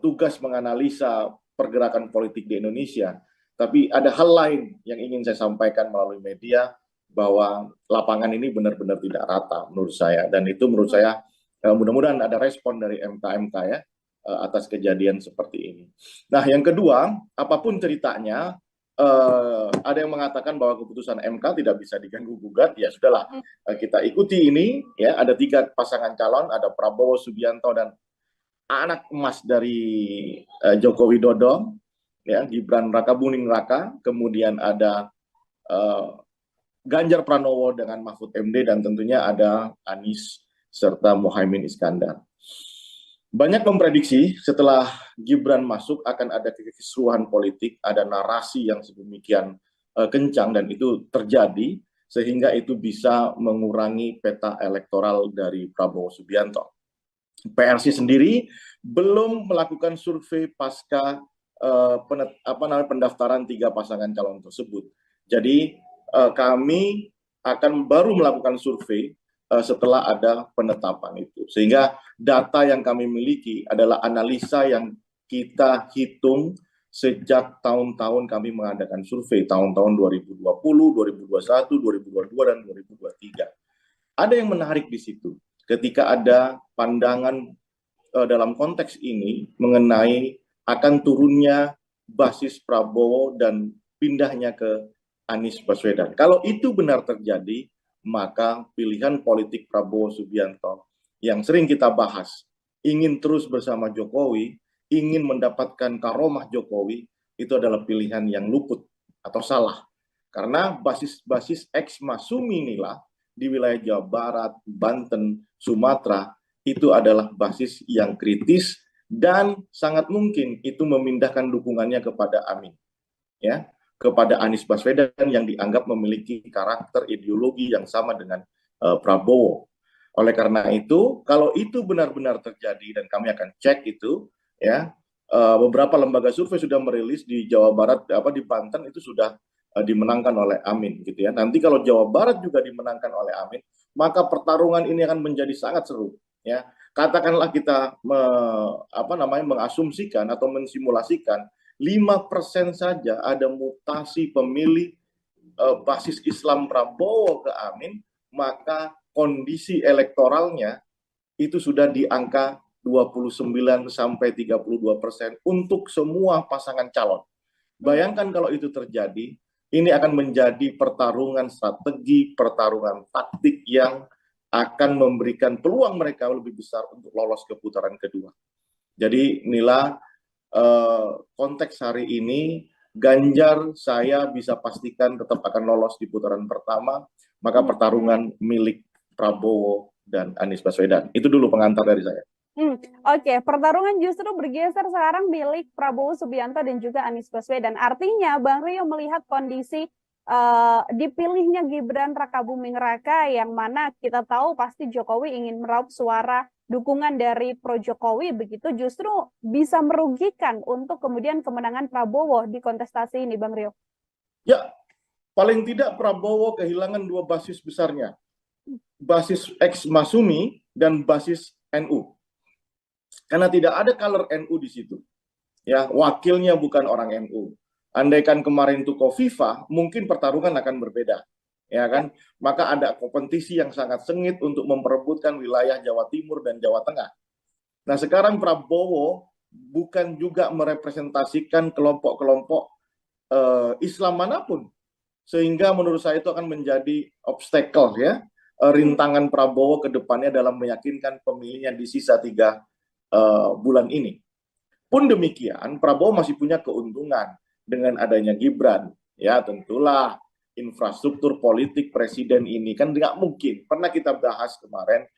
tugas menganalisa pergerakan politik di Indonesia. Tapi ada hal lain yang ingin saya sampaikan melalui media, bahwa lapangan ini benar-benar tidak rata menurut saya, dan itu menurut saya mudah-mudahan ada respon dari MK ya atas kejadian seperti ini. Nah, yang kedua, apapun ceritanya, ada yang mengatakan bahwa keputusan MK tidak bisa diganggu gugat, ya sudahlah, kita ikuti ini ya. Ada 3 pasangan calon, ada Prabowo Subianto dan anak emas dari Joko Widodo ya, Gibran Rakabuming Raka, kemudian ada Ganjar Pranowo dengan Mahfud MD, dan tentunya ada Anies serta Muhaimin Iskandar. Banyak memprediksi setelah Gibran masuk akan ada kekisruhan politik, ada narasi yang sedemikian kencang, dan itu terjadi sehingga itu bisa mengurangi peta elektoral dari Prabowo Subianto. PRC sendiri belum melakukan survei pasca pendaftaran 3 pasangan calon tersebut. Jadi kami akan baru melakukan survei setelah ada penetapan itu. Sehingga data yang kami miliki adalah analisa yang kita hitung sejak tahun-tahun kami mengadakan survei, tahun-tahun 2020, 2021, 2022, dan 2023. Ada yang menarik di situ, ketika ada pandangan dalam konteks ini mengenai akan turunnya basis Prabowo dan pindahnya ke Anies Baswedan. Kalau itu benar terjadi, maka pilihan politik Prabowo Subianto yang sering kita bahas, ingin terus bersama Jokowi, ingin mendapatkan karomah Jokowi, itu adalah pilihan yang luput atau salah. Karena basis ex-Masumi inilah di wilayah Jawa Barat, Banten, Sumatera, itu adalah basis yang kritis dan sangat mungkin itu memindahkan dukungannya kepada Amin. Ya, kepada Anies Baswedan yang dianggap memiliki karakter ideologi yang sama dengan Prabowo. Oleh karena itu, kalau itu benar-benar terjadi, dan kami akan cek itu, ya, beberapa lembaga survei sudah merilis di Jawa Barat, di Banten itu sudah dimenangkan oleh Amin, gitu ya. Nanti kalau Jawa Barat juga dimenangkan oleh Amin, maka pertarungan ini akan menjadi sangat seru, ya. Katakanlah kita mengasumsikan atau mensimulasikan 5% saja ada mutasi pemilih basis Islam Prabowo ke Amin, maka kondisi elektoralnya itu sudah di angka 29 sampai 32% untuk semua pasangan calon. Bayangkan kalau itu terjadi, ini akan menjadi pertarungan strategi, pertarungan taktik yang akan memberikan peluang mereka lebih besar untuk lolos ke putaran kedua. Jadi inilah konteks hari ini, Ganjar saya bisa pastikan tetap akan lolos di putaran pertama, maka pertarungan milik Prabowo dan Anies Baswedan. Itu dulu pengantar dari saya. Oke, pertarungan justru bergeser sekarang milik Prabowo Subianto dan juga Anies Baswedan. Artinya Bang Rio melihat kondisi dipilihnya Gibran Rakabuming Raka yang mana kita tahu pasti Jokowi ingin meraup suara dukungan dari pro Jokowi, begitu justru bisa merugikan untuk kemudian kemenangan Prabowo di kontestasi ini, Bang Rio. Ya, paling tidak Prabowo kehilangan dua basis besarnya. Basis ex Masumi dan basis NU. Karena tidak ada color NU di situ. Ya, wakilnya bukan orang NU. Andaikan kemarin itu Kofifa, mungkin pertarungan akan berbeda. Ya kan? Maka ada kompetisi yang sangat sengit untuk memperebutkan wilayah Jawa Timur dan Jawa Tengah. Nah, sekarang Prabowo bukan juga merepresentasikan kelompok-kelompok Islam manapun. Sehingga menurut saya itu akan menjadi obstacle ya, rintangan Prabowo ke depannya dalam meyakinkan pemilihnya di sisa 3 bulan ini. Pun demikian, Prabowo masih punya keuntungan dengan adanya Gibran. Ya, tentulah infrastruktur politik presiden ini kan nggak mungkin. Pernah kita bahas kemarin,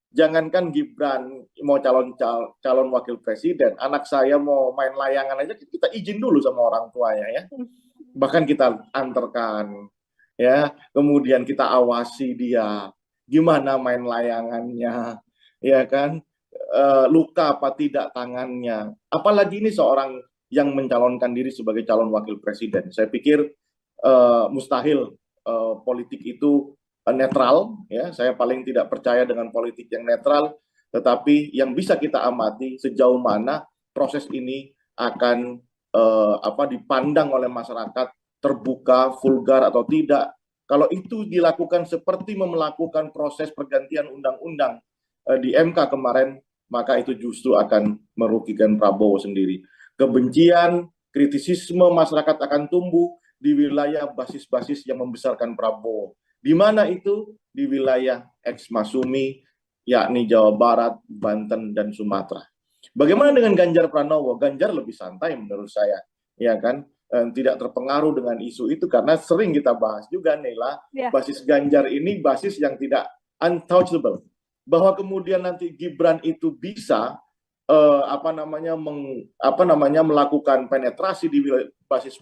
jangankan Gibran mau calon wakil presiden, anak saya mau main layangan aja kita izin dulu sama orang tuanya ya. Bahkan kita antarkan ya, kemudian kita awasi dia gimana main layangannya, ya kan, luka apa tidak tangannya. Apalagi ini seorang yang mencalonkan diri sebagai calon wakil presiden. Saya pikir mustahil politik itu netral, ya. Saya paling tidak percaya dengan politik yang netral, tetapi yang bisa kita amati sejauh mana proses ini akan dipandang oleh masyarakat terbuka, vulgar atau tidak. Kalau itu dilakukan seperti melakukan proses pergantian undang-undang di MK kemarin, maka itu justru akan merugikan Prabowo sendiri. Kebencian, kritisisme masyarakat akan tumbuh di wilayah basis-basis yang membesarkan Prabowo. Di mana itu? Di wilayah ex Masumi, yakni Jawa Barat, Banten, dan Sumatera. Bagaimana dengan Ganjar Pranowo? Ganjar lebih santai menurut saya, ya kan? Tidak terpengaruh dengan isu itu karena sering kita bahas juga, Nela, basis Ganjar ini basis yang tidak untouchable. Bahwa kemudian nanti Gibran itu bisa melakukan penetrasi di basis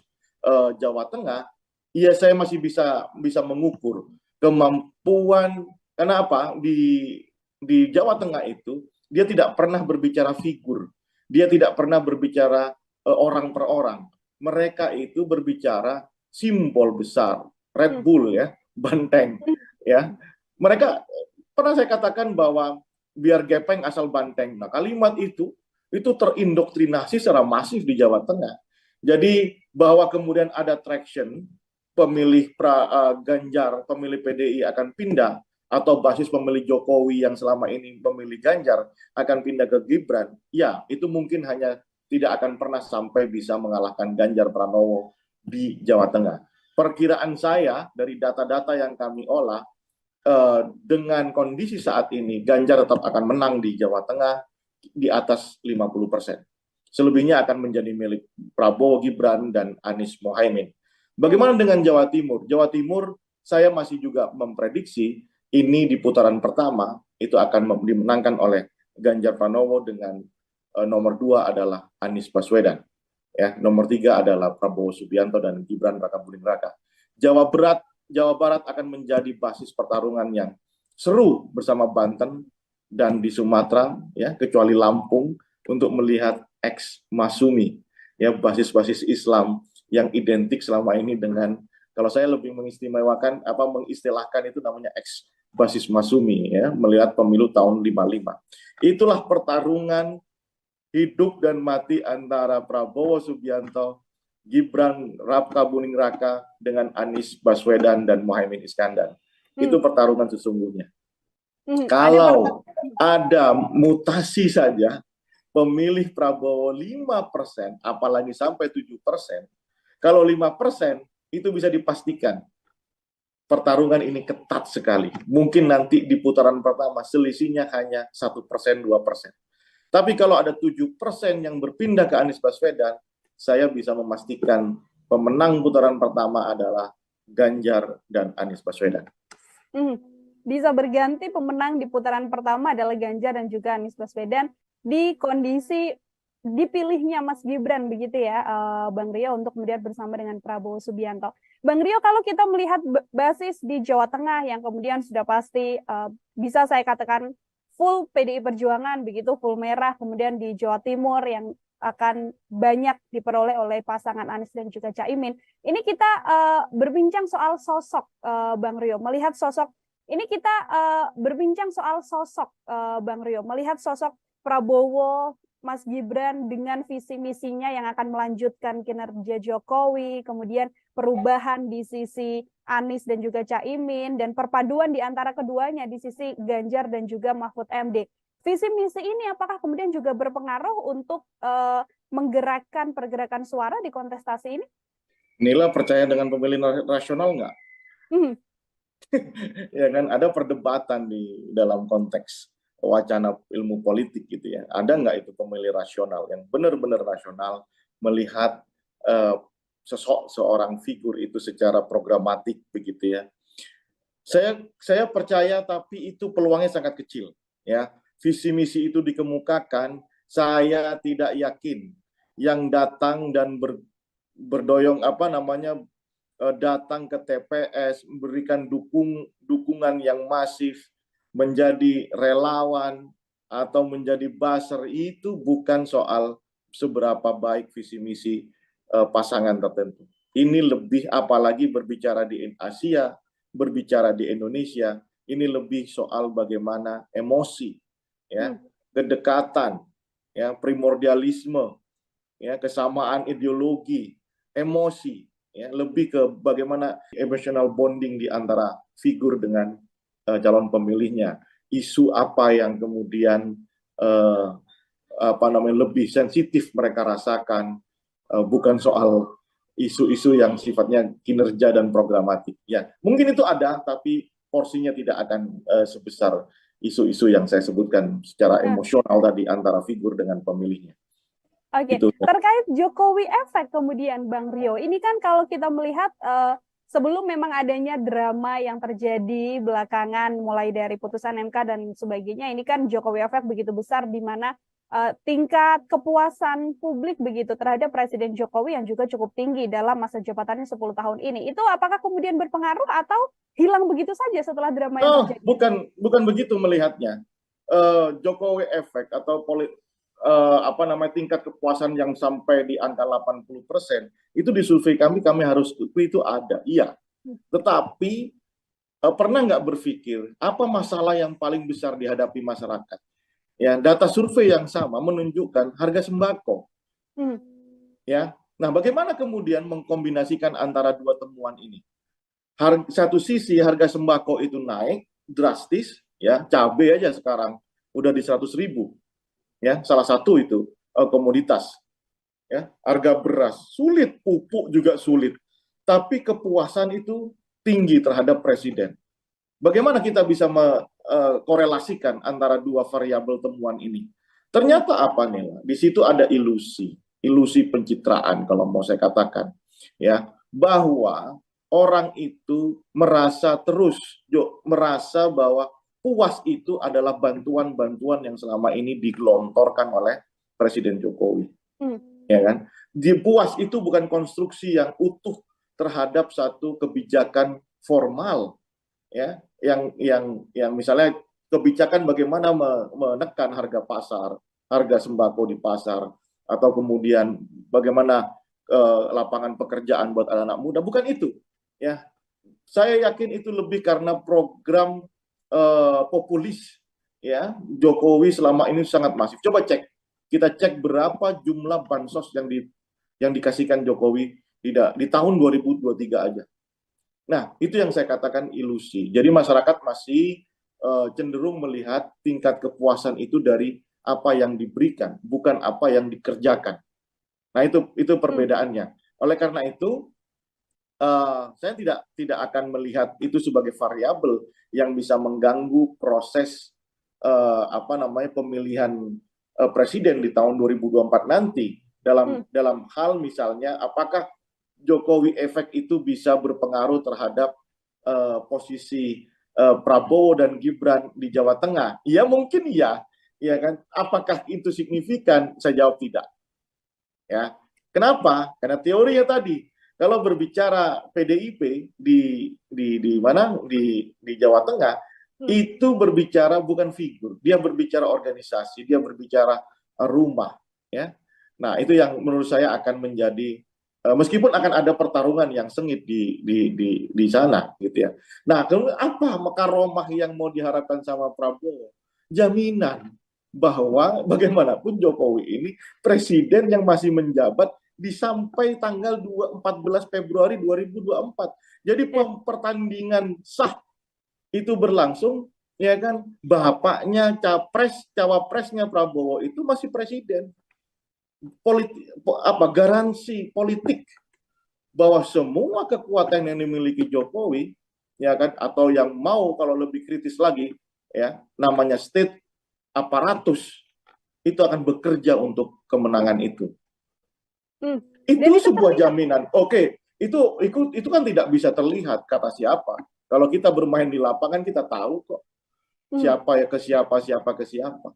Jawa Tengah, ya saya masih bisa mengukur kemampuan. Karena apa? Di Jawa Tengah itu dia tidak pernah berbicara figur, dia tidak pernah berbicara orang per orang. Mereka itu berbicara simbol besar, Red Bull ya, banteng ya. Mereka pernah saya katakan bahwa biar gepeng asal banteng. Nah, kalimat itu terindoktrinasi secara masif di Jawa Tengah. Jadi bahwa kemudian ada traction pemilih Ganjar, pemilih PDI akan pindah, atau basis pemilih Jokowi yang selama ini pemilih Ganjar akan pindah ke Gibran, ya itu mungkin hanya tidak akan pernah sampai bisa mengalahkan Ganjar Pranowo di Jawa Tengah. Perkiraan saya dari data-data yang kami olah, dengan kondisi saat ini Ganjar tetap akan menang di Jawa Tengah di atas 50%. Selebihnya akan menjadi milik Prabowo, Gibran, dan Anies Mohaimin. Bagaimana dengan Jawa Timur? Jawa Timur saya masih juga memprediksi ini di putaran pertama itu akan dimenangkan oleh Ganjar Pranowo dengan nomor 2 adalah Anies Baswedan. Ya, nomor 3 adalah Prabowo Subianto dan Gibran Rakabuming Raka. Jawa Barat akan menjadi basis pertarungan yang seru bersama Banten dan di Sumatera, ya, kecuali Lampung, untuk melihat ex Masumi, ya, basis-basis Islam yang identik selama ini dengan, kalau saya lebih mengistimewahkan mengistilahkan itu namanya ex basis Masumi, ya, melihat pemilu tahun 55. Itulah pertarungan hidup dan mati antara Prabowo Subianto, Gibran Rakabuming Raka dengan Anies Baswedan dan Mohaimin Iskandar. Itu pertarungan sesungguhnya. Kalau ada mutasi saja, pemilih Prabowo 5%, apalagi sampai 7%, kalau 5% itu bisa dipastikan pertarungan ini ketat sekali. Mungkin nanti di putaran pertama selisihnya hanya 1%, 2%. Tapi kalau ada 7% yang berpindah ke Anies Baswedan, saya bisa memastikan pemenang putaran pertama adalah Ganjar dan Anies Baswedan. bisa berganti pemenang di putaran pertama adalah Ganjar dan juga Anies Baswedan di kondisi dipilihnya Mas Gibran begitu ya, Bang Rio, untuk kemudian bersama dengan Prabowo Subianto. Bang Rio, kalau kita melihat basis di Jawa Tengah yang kemudian sudah pasti bisa saya katakan full PDI Perjuangan begitu, full merah, kemudian di Jawa Timur yang akan banyak diperoleh oleh pasangan Anies dan juga Caimin. Ini kita berbincang soal sosok, Bang Rio. Melihat sosok, ini kita berbincang soal sosok, Bang Rio. Melihat sosok Prabowo, Mas Gibran dengan visi misinya yang akan melanjutkan kinerja Jokowi, kemudian perubahan di sisi Anies dan juga Caimin, dan perpaduan di antara keduanya di sisi Ganjar dan juga Mahfud MD. Visi misi ini apakah kemudian juga berpengaruh untuk menggerakkan pergerakan suara di kontestasi ini? Nila percaya dengan pemilih rasional nggak? Ya kan, ada perdebatan di dalam konteks wacana ilmu politik gitu ya. Ada nggak itu pemilih rasional yang benar-benar rasional melihat seorang figur itu secara programatik begitu ya. Saya percaya, tapi itu peluangnya sangat kecil ya. Visi misi itu dikemukakan, saya tidak yakin yang datang dan berdoyong datang ke TPS, memberikan dukungan yang masif, menjadi relawan atau menjadi buzzer, itu bukan soal seberapa baik visi misi pasangan tertentu. Ini lebih, apalagi berbicara di Asia, berbicara di Indonesia, ini lebih soal bagaimana emosi, ya, kedekatan, ya, primordialisme, ya, kesamaan ideologi, emosi, ya, lebih ke bagaimana emotional bonding di antara figur dengan calon pemilihnya. Isu apa yang kemudian lebih sensitif mereka rasakan, bukan soal isu-isu yang sifatnya kinerja dan programatik. Ya, mungkin itu ada, tapi porsinya tidak akan sebesar isu-isu yang saya sebutkan secara emosional tadi antara figur dengan pemilihnya. Oke, terkait Jokowi efek kemudian Bang Rio, ini kan kalau kita melihat sebelum memang adanya drama yang terjadi belakangan mulai dari putusan MK dan sebagainya, ini kan Jokowi efek begitu besar di mana tingkat kepuasan publik begitu terhadap Presiden Jokowi yang juga cukup tinggi dalam masa jabatannya 10 tahun ini. Itu apakah kemudian berpengaruh atau hilang begitu saja setelah drama yang terjadi? Bukan begitu melihatnya. Jokowi efek atau tingkat kepuasan yang sampai di angka 80%, itu di survei kami harus akui itu ada, iya. Tetapi pernah nggak berpikir apa masalah yang paling besar dihadapi masyarakat? Ya, data survei yang sama menunjukkan harga sembako. Ya, nah bagaimana kemudian mengkombinasikan antara dua temuan ini? Satu sisi harga sembako itu naik drastis, ya, cabai aja sekarang udah di 100.000, ya, salah satu itu komoditas, ya, harga beras sulit, pupuk juga sulit, tapi kepuasan itu tinggi terhadap presiden. Bagaimana kita bisa korelasikan antara dua variabel temuan ini? Ternyata apa nih? Di situ ada ilusi pencitraan kalau mau saya katakan, ya, bahwa orang itu merasa bahwa puas itu adalah bantuan-bantuan yang selama ini digelontorkan oleh Presiden Jokowi, ya kan? Puas itu bukan konstruksi yang utuh terhadap satu kebijakan formal, ya, yang misalnya kebijakan bagaimana menekan harga pasar, harga sembako di pasar, atau kemudian bagaimana lapangan pekerjaan buat anak-anak muda, bukan itu, ya. Saya yakin itu lebih karena program populis, ya, Jokowi selama ini sangat masif. Coba kita cek berapa jumlah bansos yang dikasihkan Jokowi di tahun 2023 aja. Nah, itu yang saya katakan ilusi. Jadi masyarakat masih cenderung melihat tingkat kepuasan itu dari apa yang diberikan, bukan apa yang dikerjakan. Nah, itu perbedaannya. Oleh karena itu, saya tidak akan melihat itu sebagai variabel yang bisa mengganggu proses pemilihan presiden di tahun 2024 nanti. Dalam hal misalnya, apakah Jokowi efek itu bisa berpengaruh terhadap posisi Prabowo dan Gibran di Jawa Tengah? Ya mungkin ya, ya kan? Apakah itu signifikan? Saya jawab tidak. Ya, kenapa? Karena teorinya tadi, kalau berbicara PDIP di mana di Jawa Tengah, itu berbicara bukan figur, dia berbicara organisasi, dia berbicara rumah, ya. Nah, itu yang menurut saya akan menjadi meskipun akan ada pertarungan yang sengit di sana, gitu ya. Nah, kemudian apa makaromah yang mau diharapkan sama Prabowo? Jaminan bahwa bagaimanapun Jokowi ini presiden yang masih menjabat sampai tanggal 14 Februari 2024. Jadi pertandingan sah itu berlangsung, ya kan? Bapaknya cawapresnya Prabowo itu masih presiden. Garansi politik bahwa semua kekuatan yang dimiliki Jokowi, ya kan, atau yang mau kalau lebih kritis lagi, ya, namanya state aparatus, itu akan bekerja untuk kemenangan itu. Itu sebuah jaminan. Oke, itu kan tidak bisa terlihat kata siapa. Kalau kita bermain di lapangan kita tahu kok siapa ya ke siapa, siapa ke siapa.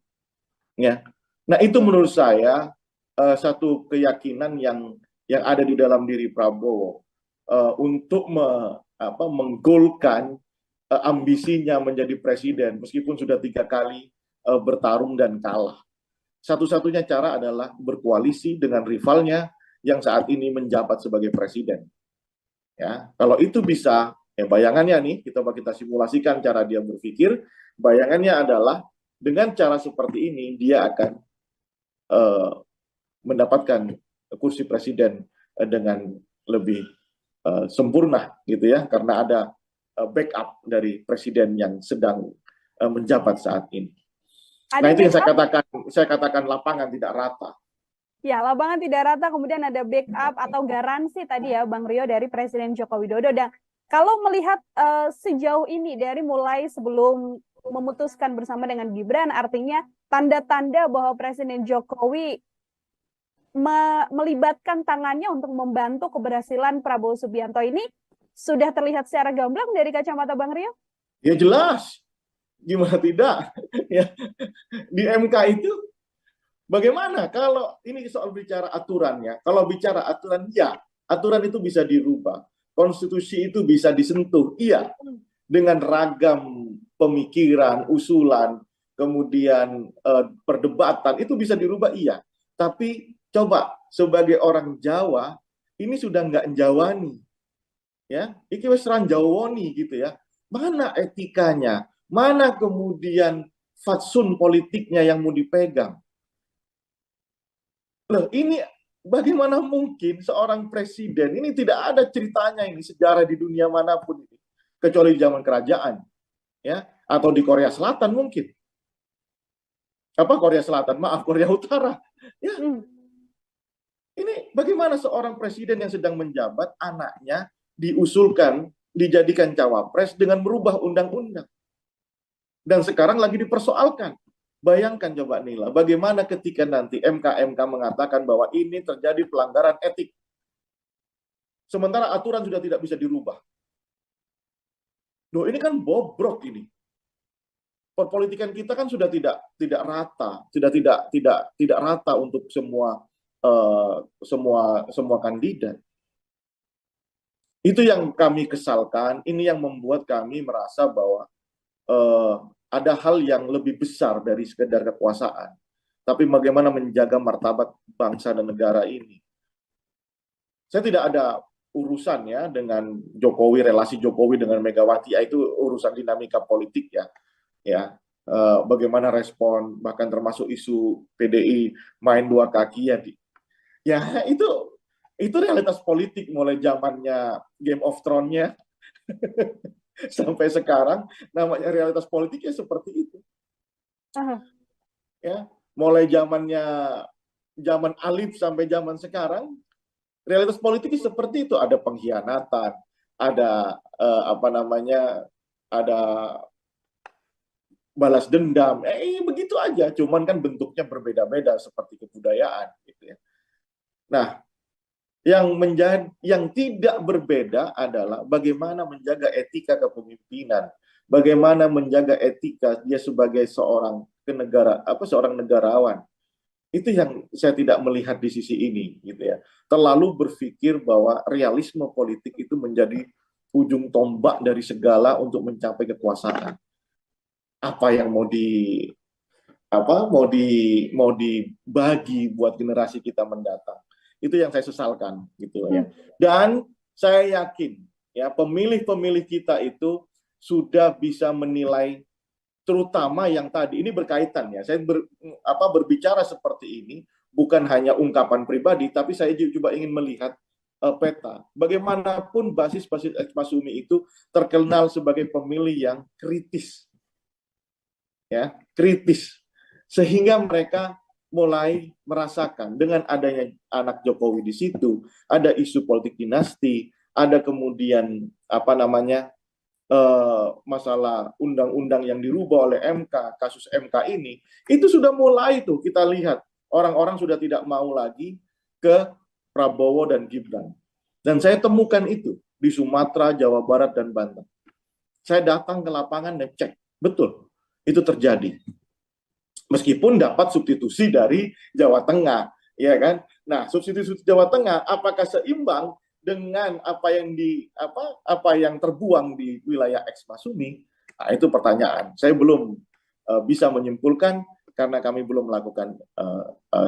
Ya. Nah, itu menurut saya satu keyakinan yang ada di dalam diri Prabowo untuk menggolkan ambisinya menjadi presiden meskipun sudah 3 kali bertarung dan kalah. Satu-satunya cara adalah berkoalisi dengan rivalnya yang saat ini menjabat sebagai presiden. Ya, kalau itu bisa, ya bayangannya nih, kita simulasikan cara dia berpikir, bayangannya adalah dengan cara seperti ini dia akan mendapatkan kursi presiden dengan lebih sempurna, gitu ya, karena ada backup dari presiden yang sedang menjabat saat ini. Nah, itu yang saya katakan lapangan tidak rata. Ya, lapangan tidak rata, kemudian ada backup atau garansi tadi ya, Bang Rio, dari Presiden Joko Widodo. Dan kalau melihat sejauh ini, dari mulai sebelum memutuskan bersama dengan Gibran, artinya tanda-tanda bahwa Presiden Jokowi melibatkan tangannya untuk membantu keberhasilan Prabowo Subianto ini sudah terlihat secara gamblang dari kacamata Bang Rio? Ya jelas, gimana tidak? Ya, di MK itu bagaimana kalau ini soal bicara aturannya? Kalau bicara aturan, ya, aturan itu bisa dirubah. Konstitusi itu bisa disentuh, iya. Dengan ragam pemikiran, usulan, kemudian perdebatan, itu bisa dirubah, iya. Tapi coba, sebagai orang Jawa, ini sudah nggak Jawani. Ya, iki wis ranjawoni gitu ya. Mana etikanya? Mana kemudian fatsun politiknya yang mau dipegang? Loh, ini bagaimana mungkin seorang presiden, ini tidak ada ceritanya ini, sejarah di dunia manapun ini, kecuali di zaman kerajaan, ya, atau di Korea Selatan mungkin. Korea Selatan? Maaf, Korea Utara. Ya. Ini bagaimana seorang presiden yang sedang menjabat, anaknya diusulkan, dijadikan cawapres dengan merubah undang-undang. Dan sekarang lagi dipersoalkan. Bayangkan coba Nila, bagaimana ketika nanti MK mengatakan bahwa ini terjadi pelanggaran etik. Sementara aturan sudah tidak bisa dirubah. Loh, ini kan bobrok ini. Perpolitikan kita kan sudah tidak rata, sudah tidak rata untuk semua kandidat. Itu yang kami kesalkan, ini yang membuat kami merasa bahwa ada hal yang lebih besar dari sekedar kekuasaan. Tapi bagaimana menjaga martabat bangsa dan negara ini. Saya tidak ada urusan ya dengan Jokowi, relasi Jokowi dengan Megawati, itu urusan dinamika politik ya. Ya, bagaimana respon, bahkan termasuk isu PDI main 2 kaki ya. Ya, itu realitas politik mulai zamannya Game of Thrones-nya sampai sekarang, namanya realitas politiknya seperti itu. Ya, mulai zaman Alif sampai zaman sekarang, realitas politiknya seperti itu. Ada pengkhianatan, ada ada balas dendam, begitu aja. Cuman kan bentuknya berbeda-beda seperti kebudayaan, gitu ya. Nah, yang tidak berbeda adalah bagaimana menjaga etika kepemimpinan, bagaimana menjaga etika dia sebagai seorang seorang negarawan. Itu yang saya tidak melihat di sisi ini, gitu ya. Terlalu berpikir bahwa realisme politik itu menjadi ujung tombak dari segala untuk mencapai kekuasaan. Apa yang mau dibagi buat generasi kita mendatang? Itu yang saya sesalkan, gitu ya. Dan saya yakin ya pemilih-pemilih kita itu sudah bisa menilai, terutama yang tadi ini berkaitan ya. Saya berbicara seperti ini bukan hanya ungkapan pribadi, tapi saya juga ingin melihat peta. Bagaimanapun basis-basis Ekmasumi itu terkenal sebagai pemilih yang kritis, ya, kritis, sehingga mereka mulai merasakan dengan adanya anak Jokowi di situ, ada isu politik dinasti, ada kemudian masalah undang-undang yang dirubah oleh MK, kasus MK ini, itu sudah mulai tuh kita lihat orang-orang sudah tidak mau lagi ke Prabowo dan Gibran. Dan saya temukan itu di Sumatera, Jawa Barat, dan Banten. Saya datang ke lapangan dan cek, betul, itu terjadi. Meskipun dapat substitusi dari Jawa Tengah, ya kan? Nah, substitusi Jawa Tengah apakah seimbang dengan apa yang terbuang di wilayah Ekmasumi? Nah, itu pertanyaan. Saya belum bisa menyimpulkan karena kami belum melakukan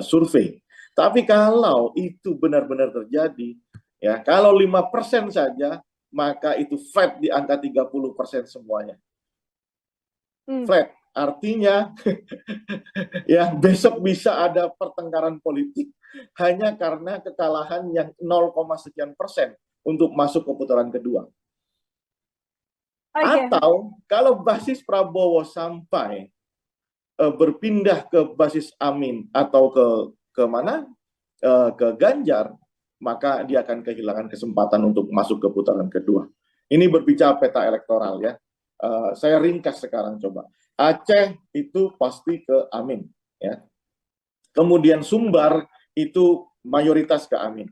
survei. Tapi kalau itu benar-benar terjadi, ya kalau 5% saja, maka itu flat di angka 30% semuanya. Flat. Artinya ya besok bisa ada pertengkaran politik hanya karena kekalahan yang 0, sekian persen untuk masuk ke putaran kedua. Atau kalau basis Prabowo sampai berpindah ke basis Amin atau ke mana? Ke Ganjar, maka dia akan kehilangan kesempatan untuk masuk ke putaran kedua. Ini berbicara peta elektoral ya. Saya ringkas sekarang coba. Aceh itu pasti ke Amin, ya. Kemudian Sumbar itu mayoritas ke Amin.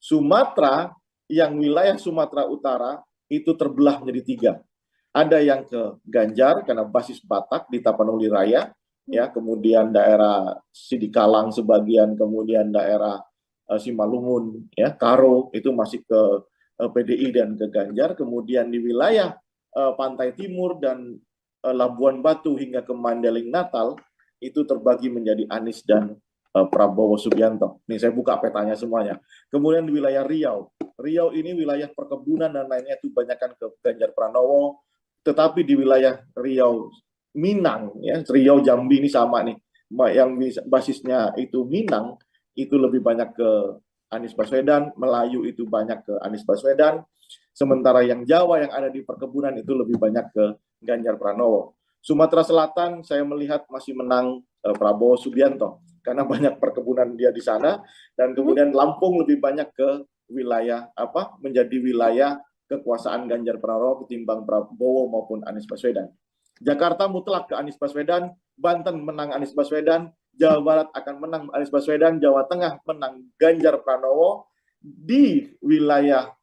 Sumatera, yang wilayah Sumatera Utara itu terbelah menjadi 3. Ada yang ke Ganjar karena basis Batak di Tapanuli Raya, ya. Kemudian daerah Sidikalang sebagian, kemudian daerah Simalungun, ya, Karo itu masih ke PDI dan ke Ganjar. Kemudian di wilayah Pantai Timur dan Labuan Batu hingga ke Mandeling Natal itu terbagi menjadi Anies dan Prabowo Subianto. Nih saya buka petanya semuanya. Kemudian di wilayah Riau ini wilayah perkebunan dan lainnya itu banyakkan ke Ganjar Pranowo. Tetapi di wilayah Riau Minang, ya Riau Jambi ini sama nih, yang basisnya itu Minang itu lebih banyak ke Anies Baswedan, Melayu itu banyak ke Anies Baswedan. Sementara yang Jawa yang ada di perkebunan itu lebih banyak ke Ganjar Pranowo. Sumatera Selatan saya melihat masih menang Prabowo Subianto karena banyak perkebunan dia di sana, dan kemudian Lampung lebih banyak ke wilayah menjadi wilayah kekuasaan Ganjar Pranowo ketimbang Prabowo maupun Anies Baswedan. Jakarta mutlak ke Anies Baswedan, Banten menang Anies Baswedan, Jawa Barat akan menang Anies Baswedan, Jawa Tengah menang Ganjar Pranowo, di wilayah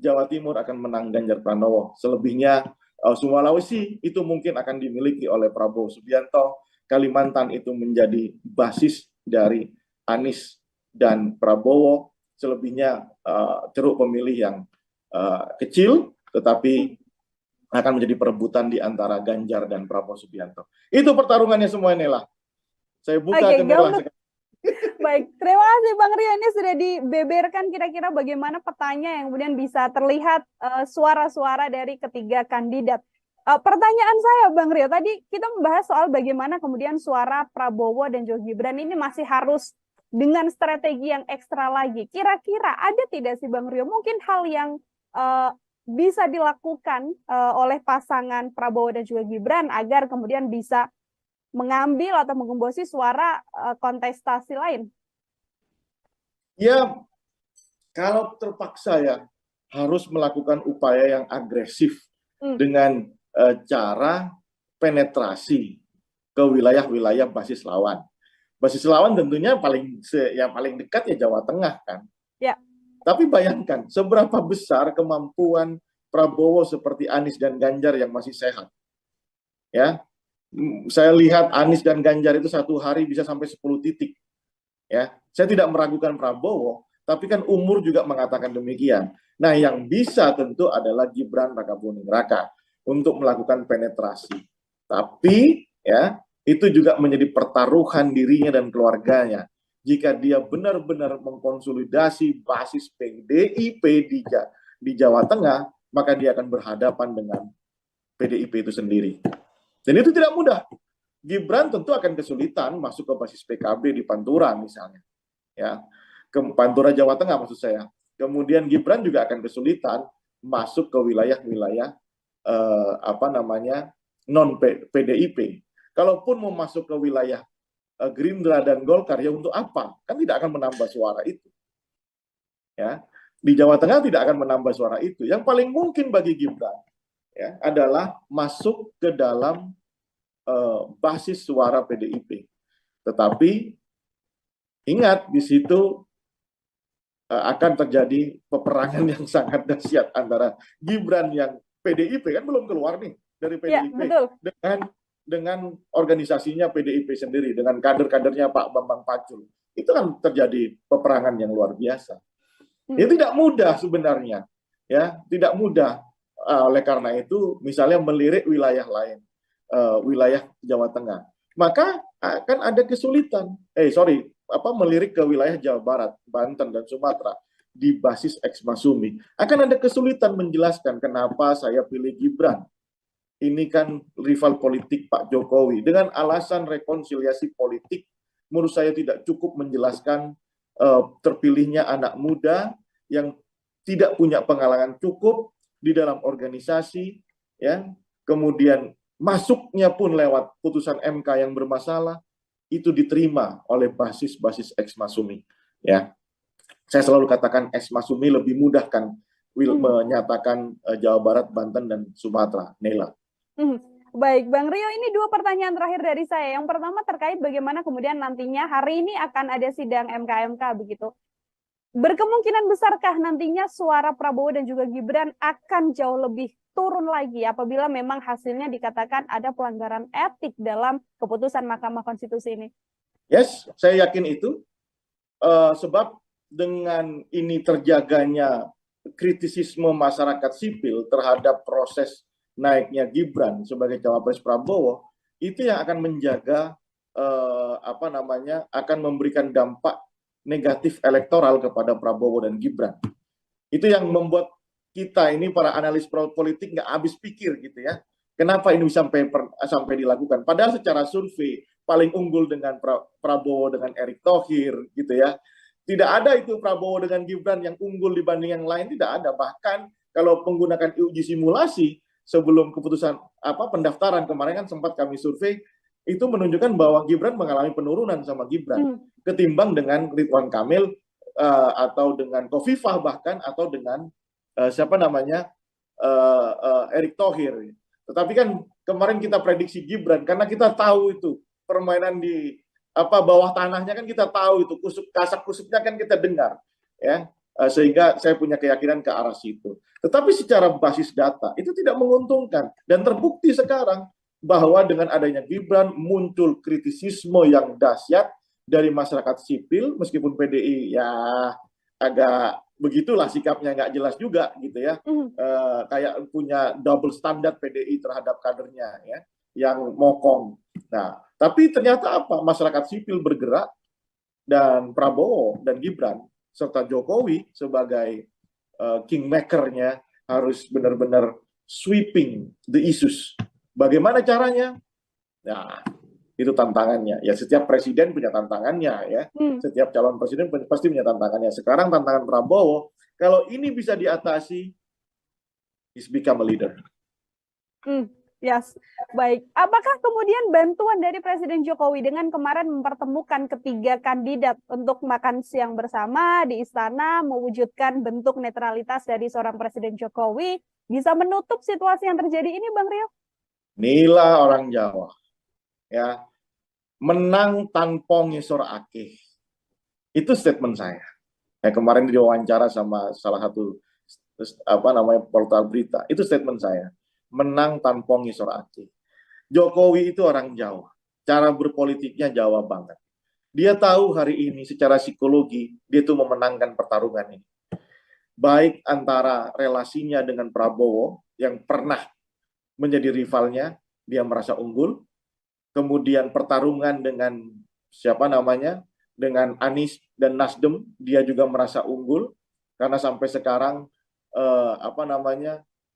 Jawa Timur akan menang Ganjar Pranowo. Selebihnya Sulawesi itu mungkin akan dimiliki oleh Prabowo Subianto. Kalimantan itu menjadi basis dari Anies dan Prabowo. Selebihnya ceruk pemilih yang kecil, tetapi akan menjadi perebutan di antara Ganjar dan Prabowo Subianto. Itu pertarungannya semua inilah. Saya buka ke Nela sekarang. Baik, terima kasih Bang Rio. Ini sudah dibeberkan kira-kira bagaimana petanya yang kemudian bisa terlihat suara-suara dari ketiga kandidat. Pertanyaan saya Bang Rio, tadi kita membahas soal bagaimana kemudian suara Prabowo dan juga Gibran ini masih harus dengan strategi yang ekstra lagi. Kira-kira ada tidak sih Bang Rio mungkin hal yang bisa dilakukan oleh pasangan Prabowo dan juga Gibran agar kemudian bisa mengambil atau menggembosi suara kontestasi lain? Ya, kalau terpaksa ya harus melakukan upaya yang agresif dengan cara penetrasi ke wilayah-wilayah basis lawan. Basis lawan tentunya yang paling dekat ya Jawa Tengah kan. Ya. Tapi bayangkan seberapa besar kemampuan Prabowo seperti Anies dan Ganjar yang masih sehat. Ya, saya lihat Anies dan Ganjar itu satu hari bisa sampai 10 titik. Ya, saya tidak meragukan Prabowo, tapi kan umur juga mengatakan demikian. Nah, yang bisa tentu adalah Gibran Rakabuming Raka untuk melakukan penetrasi. Tapi ya, itu juga menjadi pertaruhan dirinya dan keluarganya. Jika dia benar-benar mengkonsolidasi basis PDIP di Jawa Tengah, maka dia akan berhadapan dengan PDIP itu sendiri. Dan itu tidak mudah. Gibran tentu akan kesulitan masuk ke basis PKB di Pantura misalnya, ya, ke Pantura Jawa Tengah maksud saya. Kemudian Gibran juga akan kesulitan masuk ke wilayah-wilayah non PDIP. Kalaupun mau masuk ke wilayah Gerindra dan Golkar, ya untuk apa? Kan tidak akan menambah suara itu. Ya, di Jawa Tengah tidak akan menambah suara itu. Yang paling mungkin bagi Gibran ya adalah masuk ke dalam basis suara PDIP. Tetapi ingat di situ akan terjadi peperangan yang sangat dahsyat antara Gibran yang PDIP kan belum keluar nih dari PDIP ya, dengan organisasinya PDIP sendiri, dengan kader-kadernya Pak Bambang Pacul. Itu kan terjadi peperangan yang luar biasa. Ya tidak mudah sebenarnya. Ya, tidak mudah. Oleh karena itu misalnya melirik wilayah lain, wilayah Jawa Tengah, maka akan ada kesulitan. Melirik ke wilayah Jawa Barat, Banten dan Sumatera di basis X Masumi, akan ada kesulitan menjelaskan kenapa saya pilih Gibran. Ini kan rival politik Pak Jokowi. Dengan alasan rekonsiliasi politik, menurut saya tidak cukup menjelaskan terpilihnya anak muda yang tidak punya pengalaman cukup di dalam organisasi, ya, kemudian masuknya pun lewat putusan MK yang bermasalah, itu diterima oleh basis-basis X Masumi. Ya, saya selalu katakan X Masumi lebih mudah kan menyatakan Jawa Barat, Banten dan Sumatera. Nela. Baik, Bang Rio, ini dua pertanyaan terakhir dari saya. Yang pertama terkait bagaimana kemudian nantinya hari ini akan ada sidang MK begitu. Berkemungkinan besarkah nantinya suara Prabowo dan juga Gibran akan jauh lebih turun lagi apabila memang hasilnya dikatakan ada pelanggaran etik dalam keputusan Mahkamah Konstitusi ini? Yes, saya yakin itu. Sebab dengan ini terjaganya kritisisme masyarakat sipil terhadap proses naiknya Gibran sebagai cawapres Prabowo, itu yang akan menjaga akan memberikan dampak negatif elektoral kepada Prabowo dan Gibran. Itu yang membuat kita ini para analis politik nggak habis pikir gitu ya. Kenapa ini sampai dilakukan? Padahal secara survei paling unggul dengan Prabowo dengan Erick Thohir gitu ya. Tidak ada itu Prabowo dengan Gibran yang unggul dibanding yang lain, tidak ada. Bahkan kalau menggunakan uji simulasi sebelum keputusan pendaftaran kemarin kan sempat kami survei, itu menunjukkan bahwa Gibran mengalami penurunan sama Gibran ketimbang dengan Ridwan Kamil atau dengan Khofifah bahkan atau dengan Erick Thohir. Tetapi kan kemarin kita prediksi Gibran karena kita tahu itu permainan di bawah tanahnya kan kita tahu itu kasak-kusuknya kan kita dengar ya, sehingga saya punya keyakinan ke arah situ. Tetapi secara basis data itu tidak menguntungkan dan terbukti sekarang bahwa dengan adanya Gibran muncul kritisisme yang dahsyat dari masyarakat sipil, meskipun PDI ya agak begitulah sikapnya, nggak jelas juga gitu ya, kayak punya double standard PDI terhadap kadernya ya, yang mokong. Nah, tapi ternyata masyarakat sipil bergerak dan Prabowo dan Gibran serta Jokowi sebagai kingmaker-nya harus benar-benar sweeping the issues. Bagaimana caranya? Nah, itu tantangannya. Ya setiap presiden punya tantangannya ya. Setiap calon presiden pasti punya tantangannya. Sekarang tantangan Prabowo, kalau ini bisa diatasi, he's become a leader. Yes, baik. Apakah kemudian bantuan dari Presiden Jokowi dengan kemarin mempertemukan ketiga kandidat untuk makan siang bersama di istana, mewujudkan bentuk netralitas dari seorang Presiden Jokowi, bisa menutup situasi yang terjadi ini, Bang Rio? Inilah orang Jawa, ya, menang tanpa ngisor akeh. Itu statement saya. Kemarin diwawancara sama salah satu portal berita. Itu statement saya. Menang tanpa ngisor akeh. Jokowi itu orang Jawa, cara berpolitiknya Jawa banget. Dia tahu hari ini secara psikologi dia itu memenangkan pertarungan ini. Baik antara relasinya dengan Prabowo yang pernah menjadi rivalnya, dia merasa unggul. Kemudian pertarungan dengan siapa namanya, dengan Anies dan Nasdem, dia juga merasa unggul karena sampai sekarang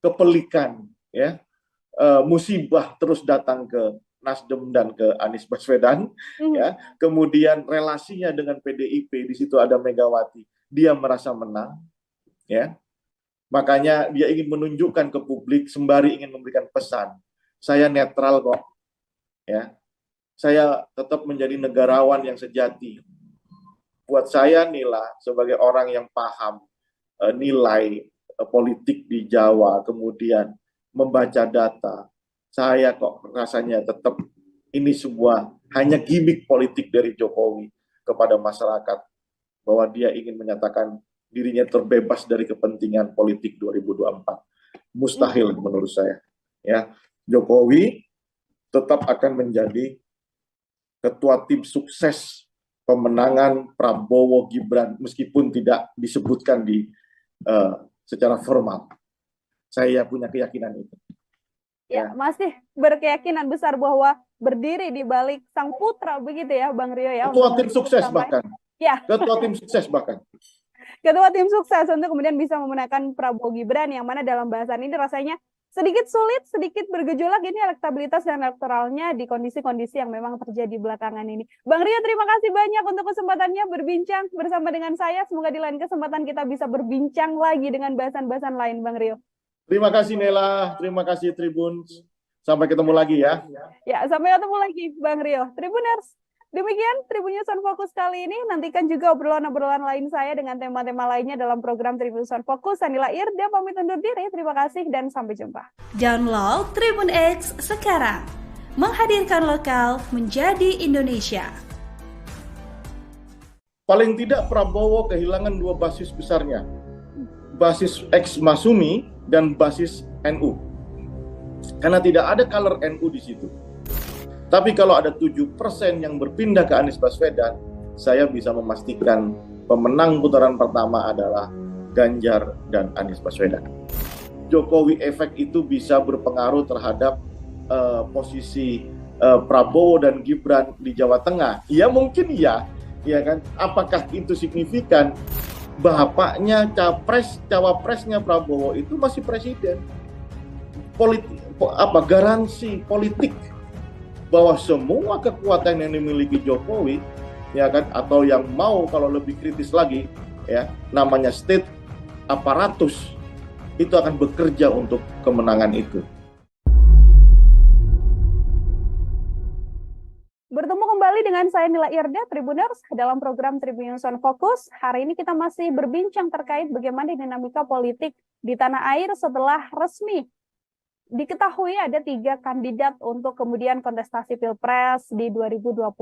kepelikan ya, musibah terus datang ke Nasdem dan ke Anies Baswedan, ya. Kemudian relasinya dengan PDIP, di situ ada Megawati, dia merasa menang, ya. Makanya dia ingin menunjukkan ke publik sembari ingin memberikan pesan, saya netral kok, ya. Saya tetap menjadi negarawan yang sejati. Buat saya Nila sebagai orang yang paham nilai politik di Jawa, kemudian membaca data, saya kok rasanya tetap ini sebuah hanya gimmick politik dari Jokowi kepada masyarakat, bahwa dia ingin menyatakan dirinya terbebas dari kepentingan politik 2024. Mustahil menurut saya. Ya, Jokowi tetap akan menjadi ketua tim sukses pemenangan Prabowo Gibran meskipun tidak disebutkan di secara formal. Saya punya keyakinan itu. Ya, masih berkeyakinan besar bahwa berdiri di balik sang putra begitu ya, Bang Rio ya. Ketua tim sukses bahkan. Ya. Ketua tim sukses bahkan. Ketua tim sukses untuk kemudian bisa memenangkan Prabowo Gibran, yang mana dalam bahasan ini rasanya sedikit sulit, sedikit bergejolak ini elektabilitas dan elektoralnya di kondisi-kondisi yang memang terjadi belakangan ini. Bang Rio, terima kasih banyak untuk kesempatannya berbincang bersama dengan saya. Semoga di lain kesempatan kita bisa berbincang lagi dengan bahasan-bahasan lain, Bang Rio. Terima kasih Nela, terima kasih Tribun. Sampai ketemu lagi ya. Ya, sampai ketemu lagi Bang Rio. Tribuners, demikian Tribun News on Focus kali ini. Nantikan juga obrolan-obrolan lain saya dengan tema-tema lainnya dalam program Tribun News on Focus. Saya Nila Irda pamit undur diri. Terima kasih dan sampai jumpa. Download Tribun X sekarang. Menghadirkan lokal menjadi Indonesia. Paling tidak Prabowo kehilangan dua basis besarnya. Basis ex-Masumi dan basis NU. Karena tidak ada color NU di situ. Tapi kalau ada 7% yang berpindah ke Anies Baswedan, saya bisa memastikan pemenang putaran pertama adalah Ganjar dan Anies Baswedan. Jokowi efek itu bisa berpengaruh terhadap posisi Prabowo dan Gibran di Jawa Tengah. Ya mungkin ya kan? Apakah itu signifikan? Bapaknya cawapresnya Prabowo itu masih presiden. Garansi politik bahwa semua kekuatan yang dimiliki Jokowi, ya kan, atau yang mau kalau lebih kritis lagi, ya, namanya state aparatus, itu akan bekerja untuk kemenangan itu. Bertemu kembali dengan saya Nila Irda, Tribuners, dalam program Tribun News on Focus. Hari ini kita masih berbincang terkait bagaimana dinamika politik di tanah air setelah resmi diketahui ada 3 kandidat untuk kemudian kontestasi Pilpres di 2024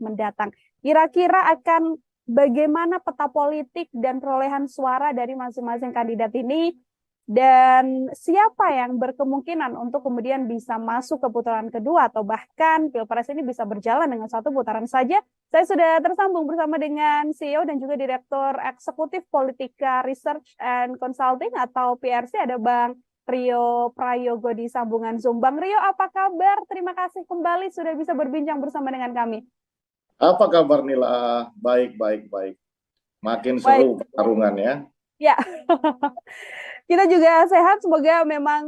mendatang. Kira-kira akan bagaimana peta politik dan perolehan suara dari masing-masing kandidat ini, dan siapa yang berkemungkinan untuk kemudian bisa masuk ke putaran kedua atau bahkan Pilpres ini bisa berjalan dengan 1 putaran saja. Saya sudah tersambung bersama dengan CEO dan juga Direktur Eksekutif Politika Research and Consulting atau PRC, ada Bang Rio Prayogo di sambungan Zoom. Bang Rio, apa kabar? Terima kasih kembali sudah bisa berbincang bersama dengan kami. Apa kabar Nila? Baik. Makin seru pertarungan ya. Ya, kita juga sehat. Semoga memang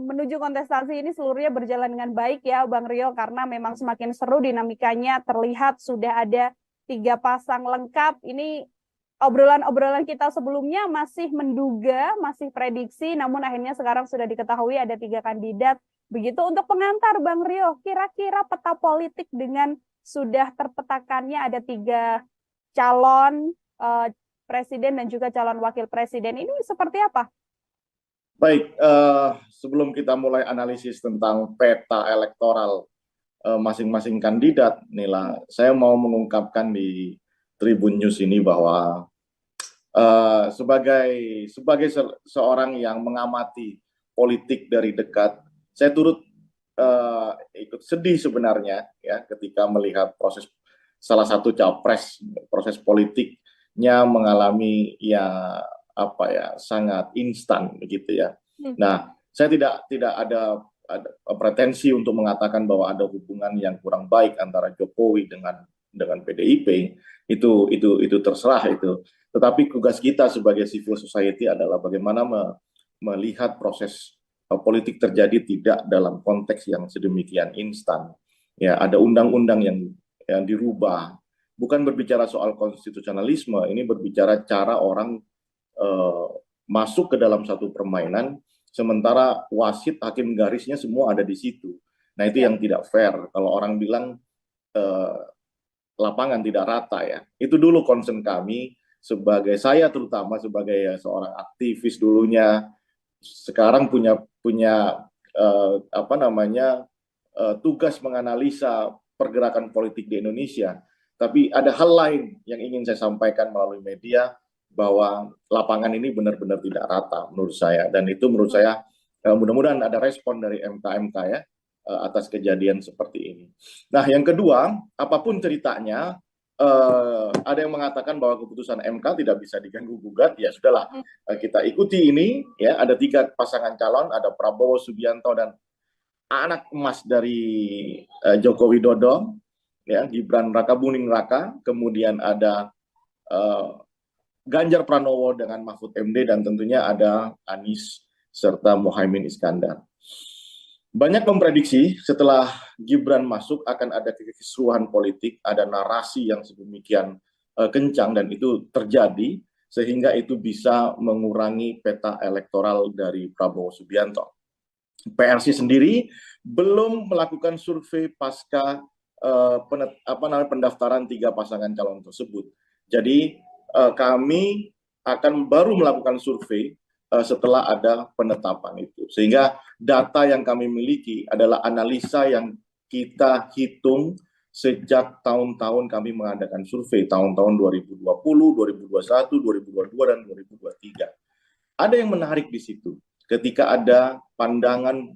menuju kontestasi ini seluruhnya berjalan dengan baik ya Bang Rio, karena memang semakin seru dinamikanya. Terlihat sudah ada 3 pasang lengkap. Ini obrolan-obrolan kita sebelumnya masih menduga, masih prediksi, namun akhirnya sekarang sudah diketahui ada 3 kandidat. Begitu untuk pengantar Bang Rio, kira-kira peta politik dengan sudah terpetakannya ada 3 calon presiden dan juga calon wakil presiden ini seperti apa? Baik, sebelum kita mulai analisis tentang peta elektoral masing-masing kandidat, Nila, saya mau mengungkapkan di Tribun News ini bahwa sebagai seorang yang mengamati politik dari dekat, saya turut ikut sedih sebenarnya ya ketika melihat proses salah satu capres, proses politiknya mengalami ya apa ya sangat instan begitu ya. Nah, saya tidak ada pretensi untuk mengatakan bahwa ada hubungan yang kurang baik antara Jokowi dengan PDIP. Itu terserah itu. Tetapi tugas kita sebagai civil society adalah bagaimana melihat proses politik terjadi tidak dalam konteks yang sedemikian instan. Ya, ada undang-undang yang dirubah. Bukan berbicara soal konstitusionalisme, ini berbicara cara orang masuk ke dalam satu permainan, sementara wasit, hakim garisnya semua ada di situ. Nah, itu yang tidak fair. Kalau orang bilang lapangan tidak rata ya. Itu dulu concern kami sebagai saya terutama sebagai seorang aktivis dulunya, sekarang punya tugas menganalisa pergerakan politik di Indonesia. Tapi ada hal lain yang ingin saya sampaikan melalui media, bahwa lapangan ini benar-benar tidak rata menurut saya, dan itu menurut saya mudah-mudahan ada respon dari MK ya atas kejadian seperti ini. Nah, yang kedua, apapun ceritanya, ada yang mengatakan bahwa keputusan MK tidak bisa diganggu gugat, ya sudahlah, kita ikuti ini ya. Ada 3 pasangan calon, ada Prabowo Subianto dan anak emas dari Joko Widodo ya, Gibran Rakabuming Raka, kemudian ada Ganjar Pranowo dengan Mahfud MD, dan tentunya ada Anies serta Muhaimin Iskandar. Banyak memprediksi setelah Gibran masuk akan ada kekisruhan politik, ada narasi yang sedemikian kencang, dan itu terjadi sehingga itu bisa mengurangi peta elektoral dari Prabowo Subianto. PRC sendiri belum melakukan survei pasca pendaftaran 3 pasangan calon tersebut. Jadi kami akan baru melakukan survei setelah ada penetapan itu. Sehingga data yang kami miliki adalah analisa yang kita hitung sejak tahun-tahun kami mengadakan survei, tahun-tahun 2020, 2021, 2022, dan 2023. Ada yang menarik di situ ketika ada pandangan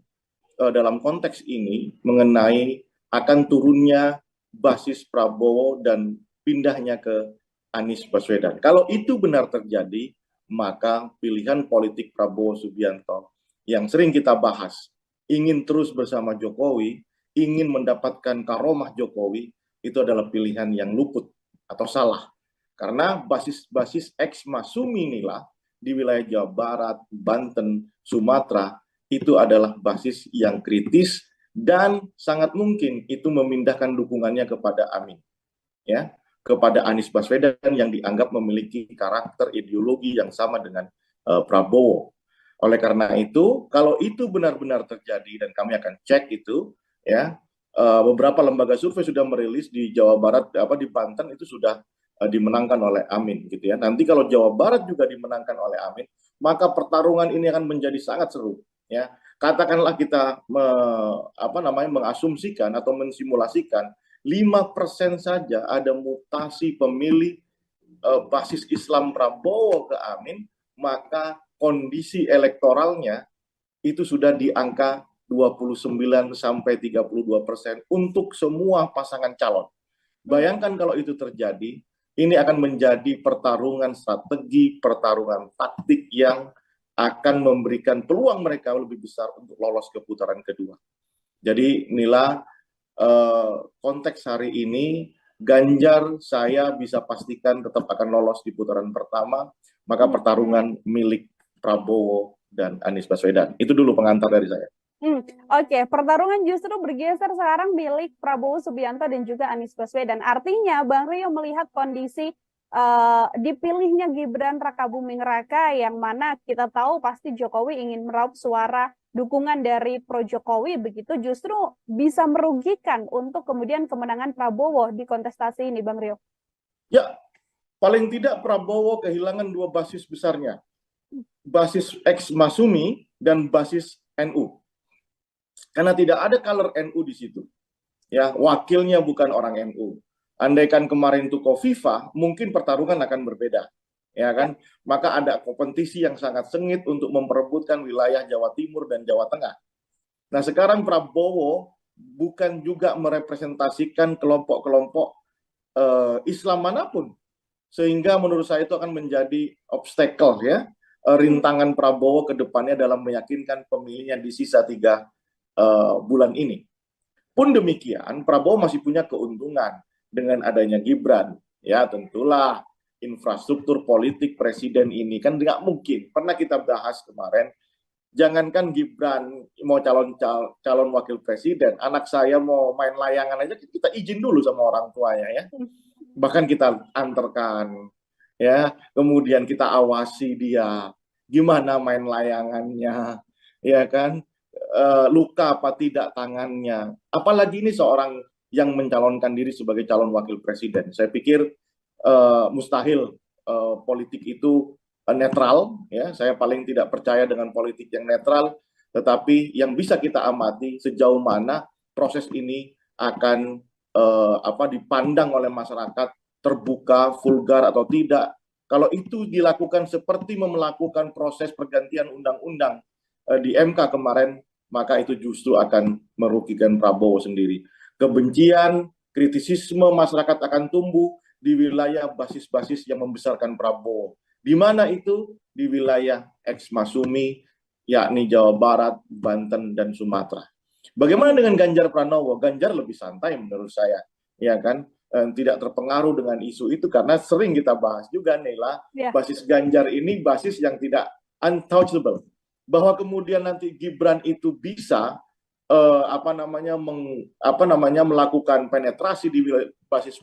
dalam konteks ini mengenai akan turunnya basis Prabowo dan pindahnya ke Anies Baswedan. Kalau itu benar terjadi, maka pilihan politik Prabowo Subianto yang sering kita bahas, ingin terus bersama Jokowi, ingin mendapatkan karomah Jokowi, itu adalah pilihan yang luput atau salah. Karena basis ex-Masumi inilah di wilayah Jawa Barat, Banten, Sumatera, itu adalah basis yang kritis dan sangat mungkin itu memindahkan dukungannya kepada Amin. Ya, kepada Anies Baswedan yang dianggap memiliki karakter ideologi yang sama dengan Prabowo. Oleh karena itu, kalau itu benar-benar terjadi, dan kami akan cek itu, ya, beberapa lembaga survei sudah merilis di Jawa Barat, di Banten itu sudah dimenangkan oleh Amin, gitu ya. Nanti kalau Jawa Barat juga dimenangkan oleh Amin, maka pertarungan ini akan menjadi sangat seru, ya. Katakanlah kita mengasumsikan atau mensimulasikan 5% saja ada mutasi pemilih basis Islam Prabowo ke Amin, maka kondisi elektoralnya itu sudah di angka 29 sampai 32% untuk semua pasangan calon. Bayangkan kalau itu terjadi, ini akan menjadi pertarungan strategi, pertarungan taktik yang akan memberikan peluang mereka lebih besar untuk lolos ke putaran kedua. Jadi inilah konteks hari ini, Ganjar saya bisa pastikan tetap akan lolos di putaran pertama, maka pertarungan milik Prabowo dan Anies Baswedan. Itu dulu pengantar dari saya. Oke, pertarungan justru bergeser sekarang milik Prabowo Subianto dan juga Anies Baswedan. Artinya Bang Rio melihat kondisi dipilihnya Gibran Rakabuming Raka, yang mana kita tahu pasti Jokowi ingin meraup suara dukungan dari pro Jokowi, begitu justru bisa merugikan untuk kemudian kemenangan Prabowo di kontestasi ini, Bang Rio. Ya, paling tidak Prabowo kehilangan 2 basis besarnya, basis ex-Masumi dan basis NU, karena tidak ada color NU di situ. Ya, wakilnya bukan orang NU. Andaikan kemarin itu Kofifa, mungkin pertarungan akan berbeda, ya kan? Maka ada kompetisi yang sangat sengit untuk memperebutkan wilayah Jawa Timur dan Jawa Tengah. Nah, sekarang Prabowo bukan juga merepresentasikan kelompok-kelompok Islam manapun, sehingga menurut saya itu akan menjadi obstacle ya, rintangan Prabowo ke depannya dalam meyakinkan pemilihnya di sisa 3 bulan ini. Pun demikian, Prabowo masih punya keuntungan dengan adanya Gibran. Ya, tentulah infrastruktur politik presiden ini kan nggak mungkin. Pernah kita bahas kemarin, jangankan Gibran mau calon wakil presiden, anak saya mau main layangan aja kita izin dulu sama orang tuanya ya. Bahkan kita antarkan ya, kemudian kita awasi dia gimana main layangannya, ya kan, luka apa tidak tangannya, apalagi ini seorang yang mencalonkan diri sebagai calon wakil presiden. Saya pikir mustahil politik itu netral ya. Saya paling tidak percaya dengan politik yang netral, tetapi yang bisa kita amati sejauh mana proses ini akan dipandang oleh masyarakat, terbuka, vulgar atau tidak. Kalau itu dilakukan seperti melakukan proses pergantian undang-undang di MK kemarin, maka itu justru akan merugikan Prabowo sendiri. Kebencian, kritisisme masyarakat akan tumbuh di wilayah basis-basis yang membesarkan Prabowo. Di mana itu? Di wilayah ex-Masumi, yakni Jawa Barat, Banten, dan Sumatera. Bagaimana dengan Ganjar Pranowo? Ganjar lebih santai menurut saya, ya kan? Tidak terpengaruh dengan isu itu karena sering kita bahas juga, Nela, basis Ganjar ini basis yang tidak untouchable. Bahwa kemudian nanti Gibran itu bisa melakukan penetrasi di basis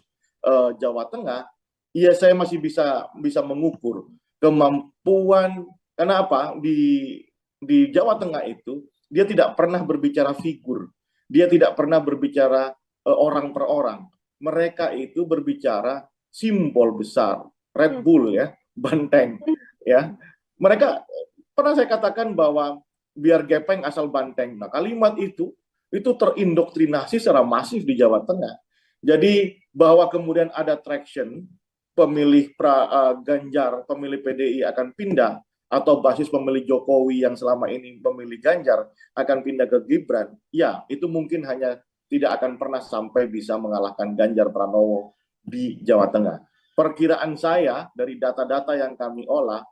Jawa Tengah, ya saya masih bisa mengukur kemampuan. Karena apa? Di Jawa Tengah itu dia tidak pernah berbicara figur, dia tidak pernah berbicara orang per orang. Mereka itu berbicara simbol besar, Red Bull ya, banteng ya. Mereka pernah saya katakan bahwa biar gepeng asal banteng. Nah, kalimat itu terindoktrinasi secara masif di Jawa Tengah. Jadi bahwa kemudian ada traction pemilih Ganjar, pemilih PDI akan pindah, atau basis pemilih Jokowi yang selama ini pemilih Ganjar akan pindah ke Gibran, ya itu mungkin hanya tidak akan pernah sampai bisa mengalahkan Ganjar Pranowo di Jawa Tengah. Perkiraan saya dari data-data yang kami olah,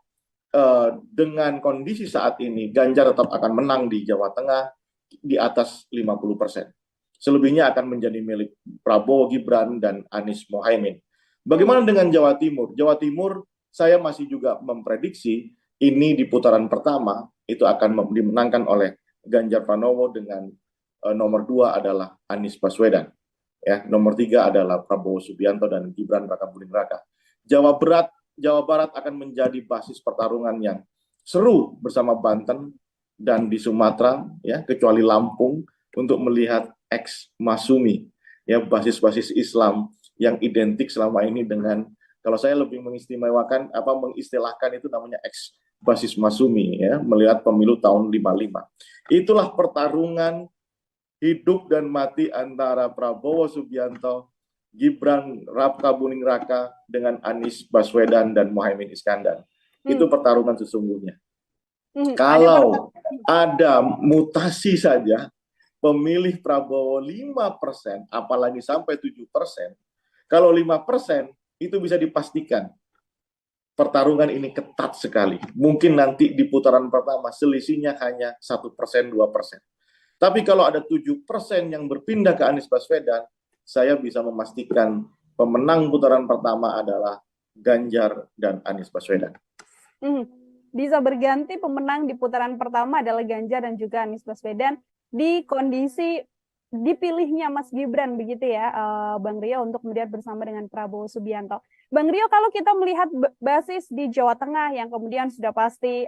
dengan kondisi saat ini Ganjar tetap akan menang di Jawa Tengah di atas 50%. Selebihnya akan menjadi milik Prabowo, Gibran, dan Anies Mohaimin. Bagaimana dengan Jawa Timur? Jawa Timur saya masih juga memprediksi ini di putaran pertama itu akan dimenangkan oleh Ganjar Pranowo dengan nomor 2 adalah Anies Baswedan. Ya, nomor 3 adalah Prabowo Subianto dan Gibran Rakabuming Raka. Jawa Barat akan menjadi basis pertarungan yang seru bersama Banten dan di Sumatera, ya, kecuali Lampung, untuk melihat ex-Masumi, ya, basis-basis Islam yang identik selama ini dengan, kalau saya lebih mengistilahkan itu namanya ex-basis Masumi, ya, melihat pemilu tahun 55. Itulah pertarungan hidup dan mati antara Prabowo Subianto, Gibran Rakabuming Raka dengan Anies Baswedan dan Mohaimin Iskandar. Itu pertarungan sesungguhnya. Kalau ada mutasi saja, pemilih Prabowo 5%, apalagi sampai 7%, kalau 5% itu bisa dipastikan pertarungan ini ketat sekali. Mungkin nanti di putaran pertama selisihnya hanya 1%, 2%. Tapi kalau ada 7% yang berpindah ke Anies Baswedan, saya bisa memastikan pemenang putaran pertama adalah Ganjar dan Anies Baswedan. Bisa berganti pemenang di putaran pertama adalah Ganjar dan juga Anies Baswedan di kondisi dipilihnya Mas Gibran, begitu ya, Bang Rio, untuk kemudian bersama dengan Prabowo Subianto. Bang Rio, kalau kita melihat basis di Jawa Tengah yang kemudian sudah pasti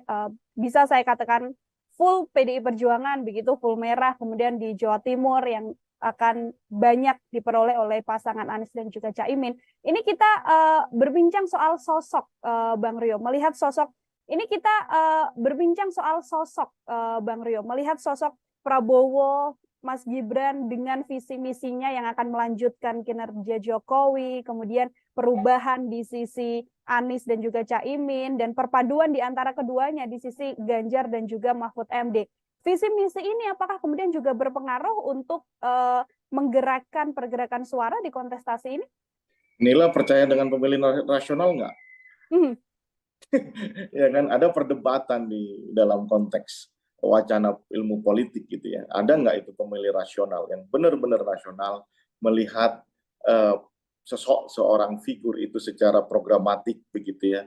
bisa saya katakan full PDI Perjuangan, begitu, full merah, kemudian di Jawa Timur yang akan banyak diperoleh oleh pasangan Anies dan juga Caimin. Ini kita berbincang soal sosok, Bang Rio, melihat sosok, ini kita berbincang soal sosok, Bang Rio, melihat sosok Prabowo, Mas Gibran dengan visi misinya yang akan melanjutkan kinerja Jokowi, kemudian perubahan di sisi Anies dan juga Caimin, dan perpaduan di antara keduanya di sisi Ganjar dan juga Mahfud MD. visi misi ini apakah kemudian juga berpengaruh untuk menggerakkan pergerakan suara di kontestasi ini? Nila percaya dengan pemilih rasional nggak? Ya kan, ada perdebatan di dalam konteks wacana ilmu politik gitu ya. Ada nggak itu pemilih rasional yang benar-benar rasional melihat seorang figur itu secara programatik begitu ya.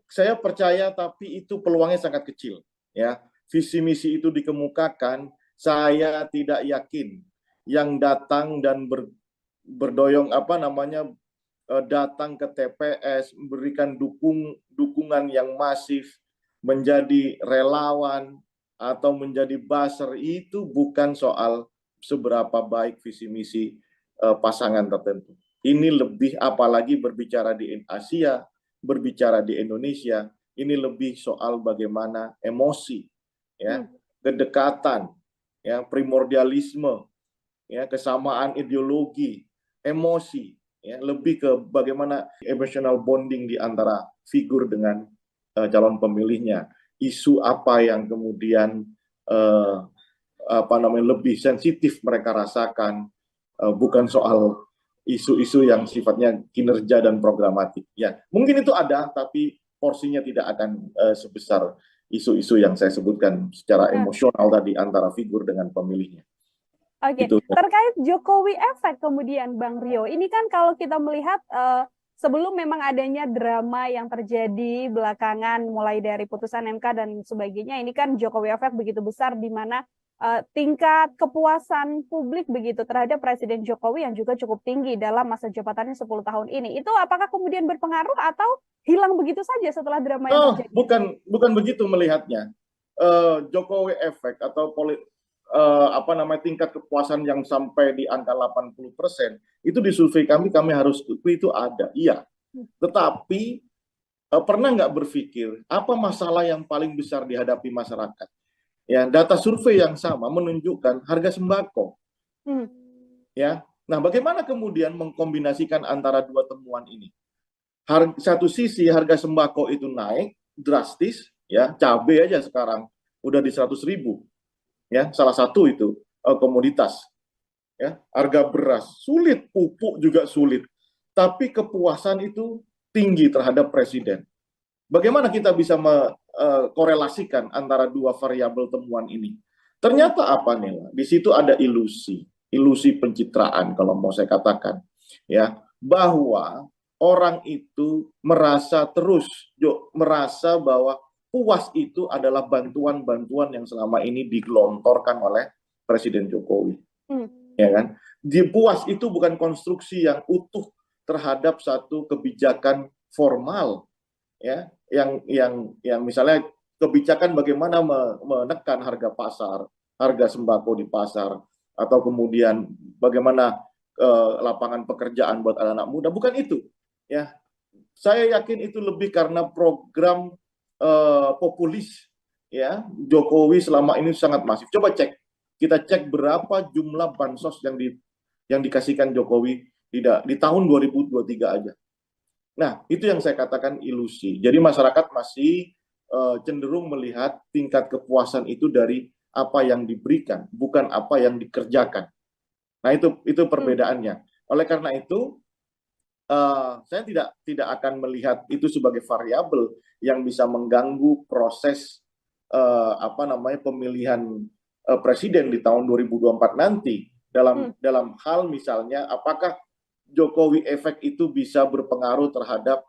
Saya percaya, tapi itu peluangnya sangat kecil ya. Visi misi itu dikemukakan, saya tidak yakin yang datang dan berdoyong datang ke TPS, memberikan dukungan yang masif, menjadi relawan atau menjadi buzzer, itu bukan soal seberapa baik visi misi pasangan tertentu. Ini lebih, apalagi berbicara di Asia, berbicara di Indonesia, ini lebih soal bagaimana emosi, ya, kedekatan, ya, primordialisme, ya, kesamaan ideologi, emosi, ya, lebih ke bagaimana emotional bonding di antara figur dengan calon pemilihnya. Isu apa yang kemudian lebih sensitif mereka rasakan, bukan soal isu-isu yang sifatnya kinerja dan programatik. Ya, mungkin itu ada, tapi porsinya tidak akan sebesar isu-isu yang saya sebutkan secara emosional tadi antara figur dengan pemilihnya. Oke, terkait Jokowi efek kemudian Bang Rio, ini kan kalau kita melihat sebelum memang adanya drama yang terjadi belakangan mulai dari putusan MK dan sebagainya, ini kan Jokowi efek begitu besar di mana tingkat kepuasan publik begitu terhadap Presiden Jokowi yang juga cukup tinggi dalam masa jabatannya 10 tahun ini. Itu apakah kemudian berpengaruh atau hilang begitu saja setelah drama yang terjadi? Bukan begitu melihatnya. Jokowi efek atau tingkat kepuasan yang sampai di angka 80%, itu di survei kami harus akui itu ada, iya. Tetapi pernah nggak berpikir apa masalah yang paling besar dihadapi masyarakat? Ya, data survei yang sama menunjukkan harga sembako. Ya, nah bagaimana kemudian mengkombinasikan antara dua temuan ini? Satu sisi harga sembako itu naik drastis, ya, cabai aja sekarang udah di 100.000. Ya, salah satu itu komoditas. Ya, harga beras sulit, pupuk juga sulit. Tapi kepuasan itu tinggi terhadap presiden. Bagaimana kita bisa korelasikan antara dua variabel temuan ini? Ternyata apa nih? Di situ ada ilusi pencitraan kalau mau saya katakan, ya, bahwa orang itu merasa bahwa puas itu adalah bantuan-bantuan yang selama ini digelontorkan oleh Presiden Jokowi, ya kan? Puas itu bukan konstruksi yang utuh terhadap satu kebijakan formal, ya, yang misalnya kebijakan bagaimana menekan harga pasar, harga sembako di pasar, atau kemudian bagaimana lapangan pekerjaan buat anak-anak muda, bukan itu, ya. Saya yakin itu lebih karena program populis, ya, Jokowi selama ini sangat masif. Coba kita cek berapa jumlah bansos yang dikasihkan Jokowi di tahun 2023 aja. Nah, itu yang saya katakan ilusi. Jadi masyarakat masih cenderung melihat tingkat kepuasan itu dari apa yang diberikan, bukan apa yang dikerjakan. Nah, itu perbedaannya. Oleh karena itu, saya tidak akan melihat itu sebagai variabel yang bisa mengganggu proses pemilihan presiden di tahun 2024 nanti. Dalam hal misalnya, apakah Jokowi efek itu bisa berpengaruh terhadap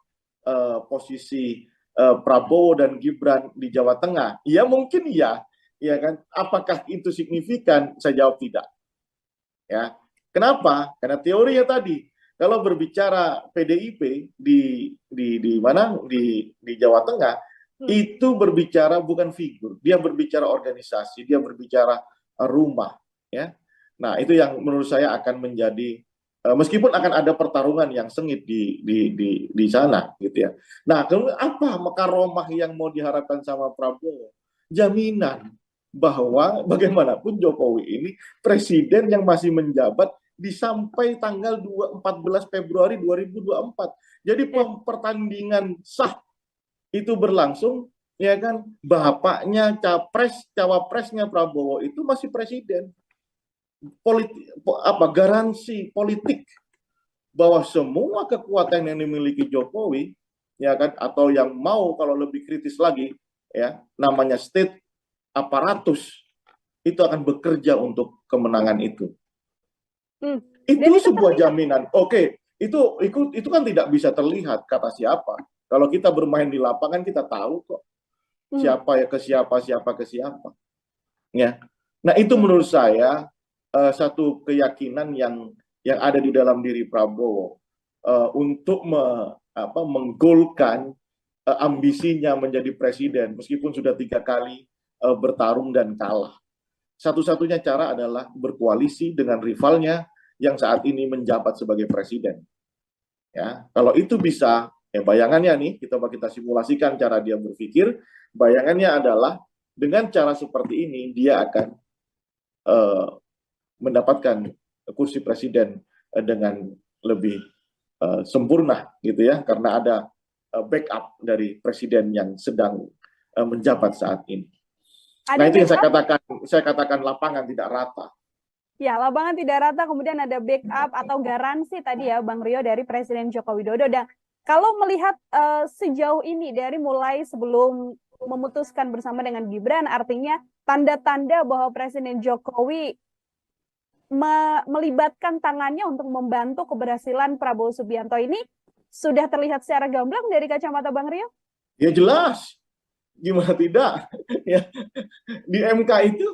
posisi Prabowo dan Gibran di Jawa Tengah? Ya mungkin ya kan. Apakah itu signifikan? Saya jawab tidak. Ya, kenapa? Karena teorinya tadi, kalau berbicara PDIP di Jawa Tengah, itu berbicara bukan figur, dia berbicara organisasi, dia berbicara rumah, ya. Nah, itu yang menurut saya akan menjadi, meskipun akan ada pertarungan yang sengit di sana, gitu ya. Nah, kemudian apa makaromah yang mau diharapkan sama Prabowo? Jaminan bahwa bagaimanapun Jokowi ini presiden yang masih menjabat sampai tanggal 14 Februari 2024. Jadi pertandingan sah itu berlangsung ya kan, bapaknya cawapresnya Prabowo itu masih presiden. Garansi politik bahwa semua kekuatan yang dimiliki Jokowi, ya kan, atau yang mau kalau lebih kritis lagi, ya, namanya state aparatus, itu akan bekerja untuk kemenangan itu. Itu sebuah jaminan. Oke, itu kan tidak bisa terlihat kata siapa. Kalau kita bermain di lapangan kita tahu kok siapa ya ke siapa, siapa ke siapa. Ya. Nah, itu menurut saya satu keyakinan yang ada di dalam diri Prabowo untuk menggolkan ambisinya menjadi presiden meskipun sudah 3 kali bertarung dan kalah. Satu-satunya cara adalah berkoalisi dengan rivalnya yang saat ini menjabat sebagai presiden. Ya, kalau itu bisa, ya bayangannya nih, kita simulasikan cara dia berpikir, bayangannya adalah dengan cara seperti ini dia akan mendapatkan kursi presiden dengan lebih sempurna gitu ya, karena ada backup dari presiden yang sedang menjabat saat ini. Nah, itu yang saya katakan lapangan tidak rata. Ya, lapangan tidak rata, kemudian ada backup atau garansi tadi ya Bang Rio dari Presiden Joko Widodo. Dan kalau melihat sejauh ini dari mulai sebelum memutuskan bersama dengan Gibran, artinya tanda-tanda bahwa Presiden Jokowi melibatkan tangannya untuk membantu keberhasilan Prabowo Subianto ini sudah terlihat secara gamblang dari kacamata Bang Rio? Ya jelas, gimana tidak? Ya, di MK itu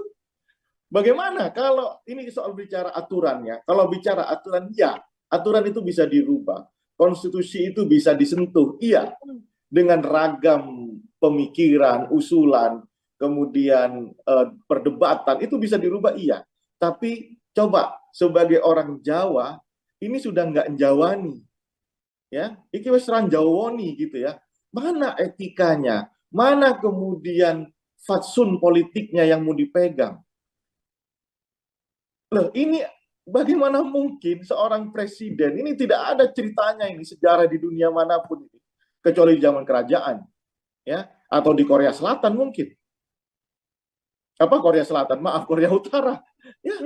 bagaimana kalau ini soal bicara aturannya? Kalau bicara aturan, ya, aturan itu bisa dirubah. Konstitusi itu bisa disentuh, iya. Dengan ragam pemikiran, usulan, kemudian perdebatan, itu bisa dirubah, iya. Tapi coba, sebagai orang Jawa, ini sudah nggak njawani. Ya, iki wis ranjawoni gitu ya. Mana etikanya? Mana kemudian fatsun politiknya yang mau dipegang? Loh, ini bagaimana mungkin seorang presiden, ini tidak ada ceritanya ini sejarah di dunia manapun ini, kecuali di zaman kerajaan, ya, atau di Korea Selatan mungkin. Korea Selatan? Maaf, Korea Utara. Ya.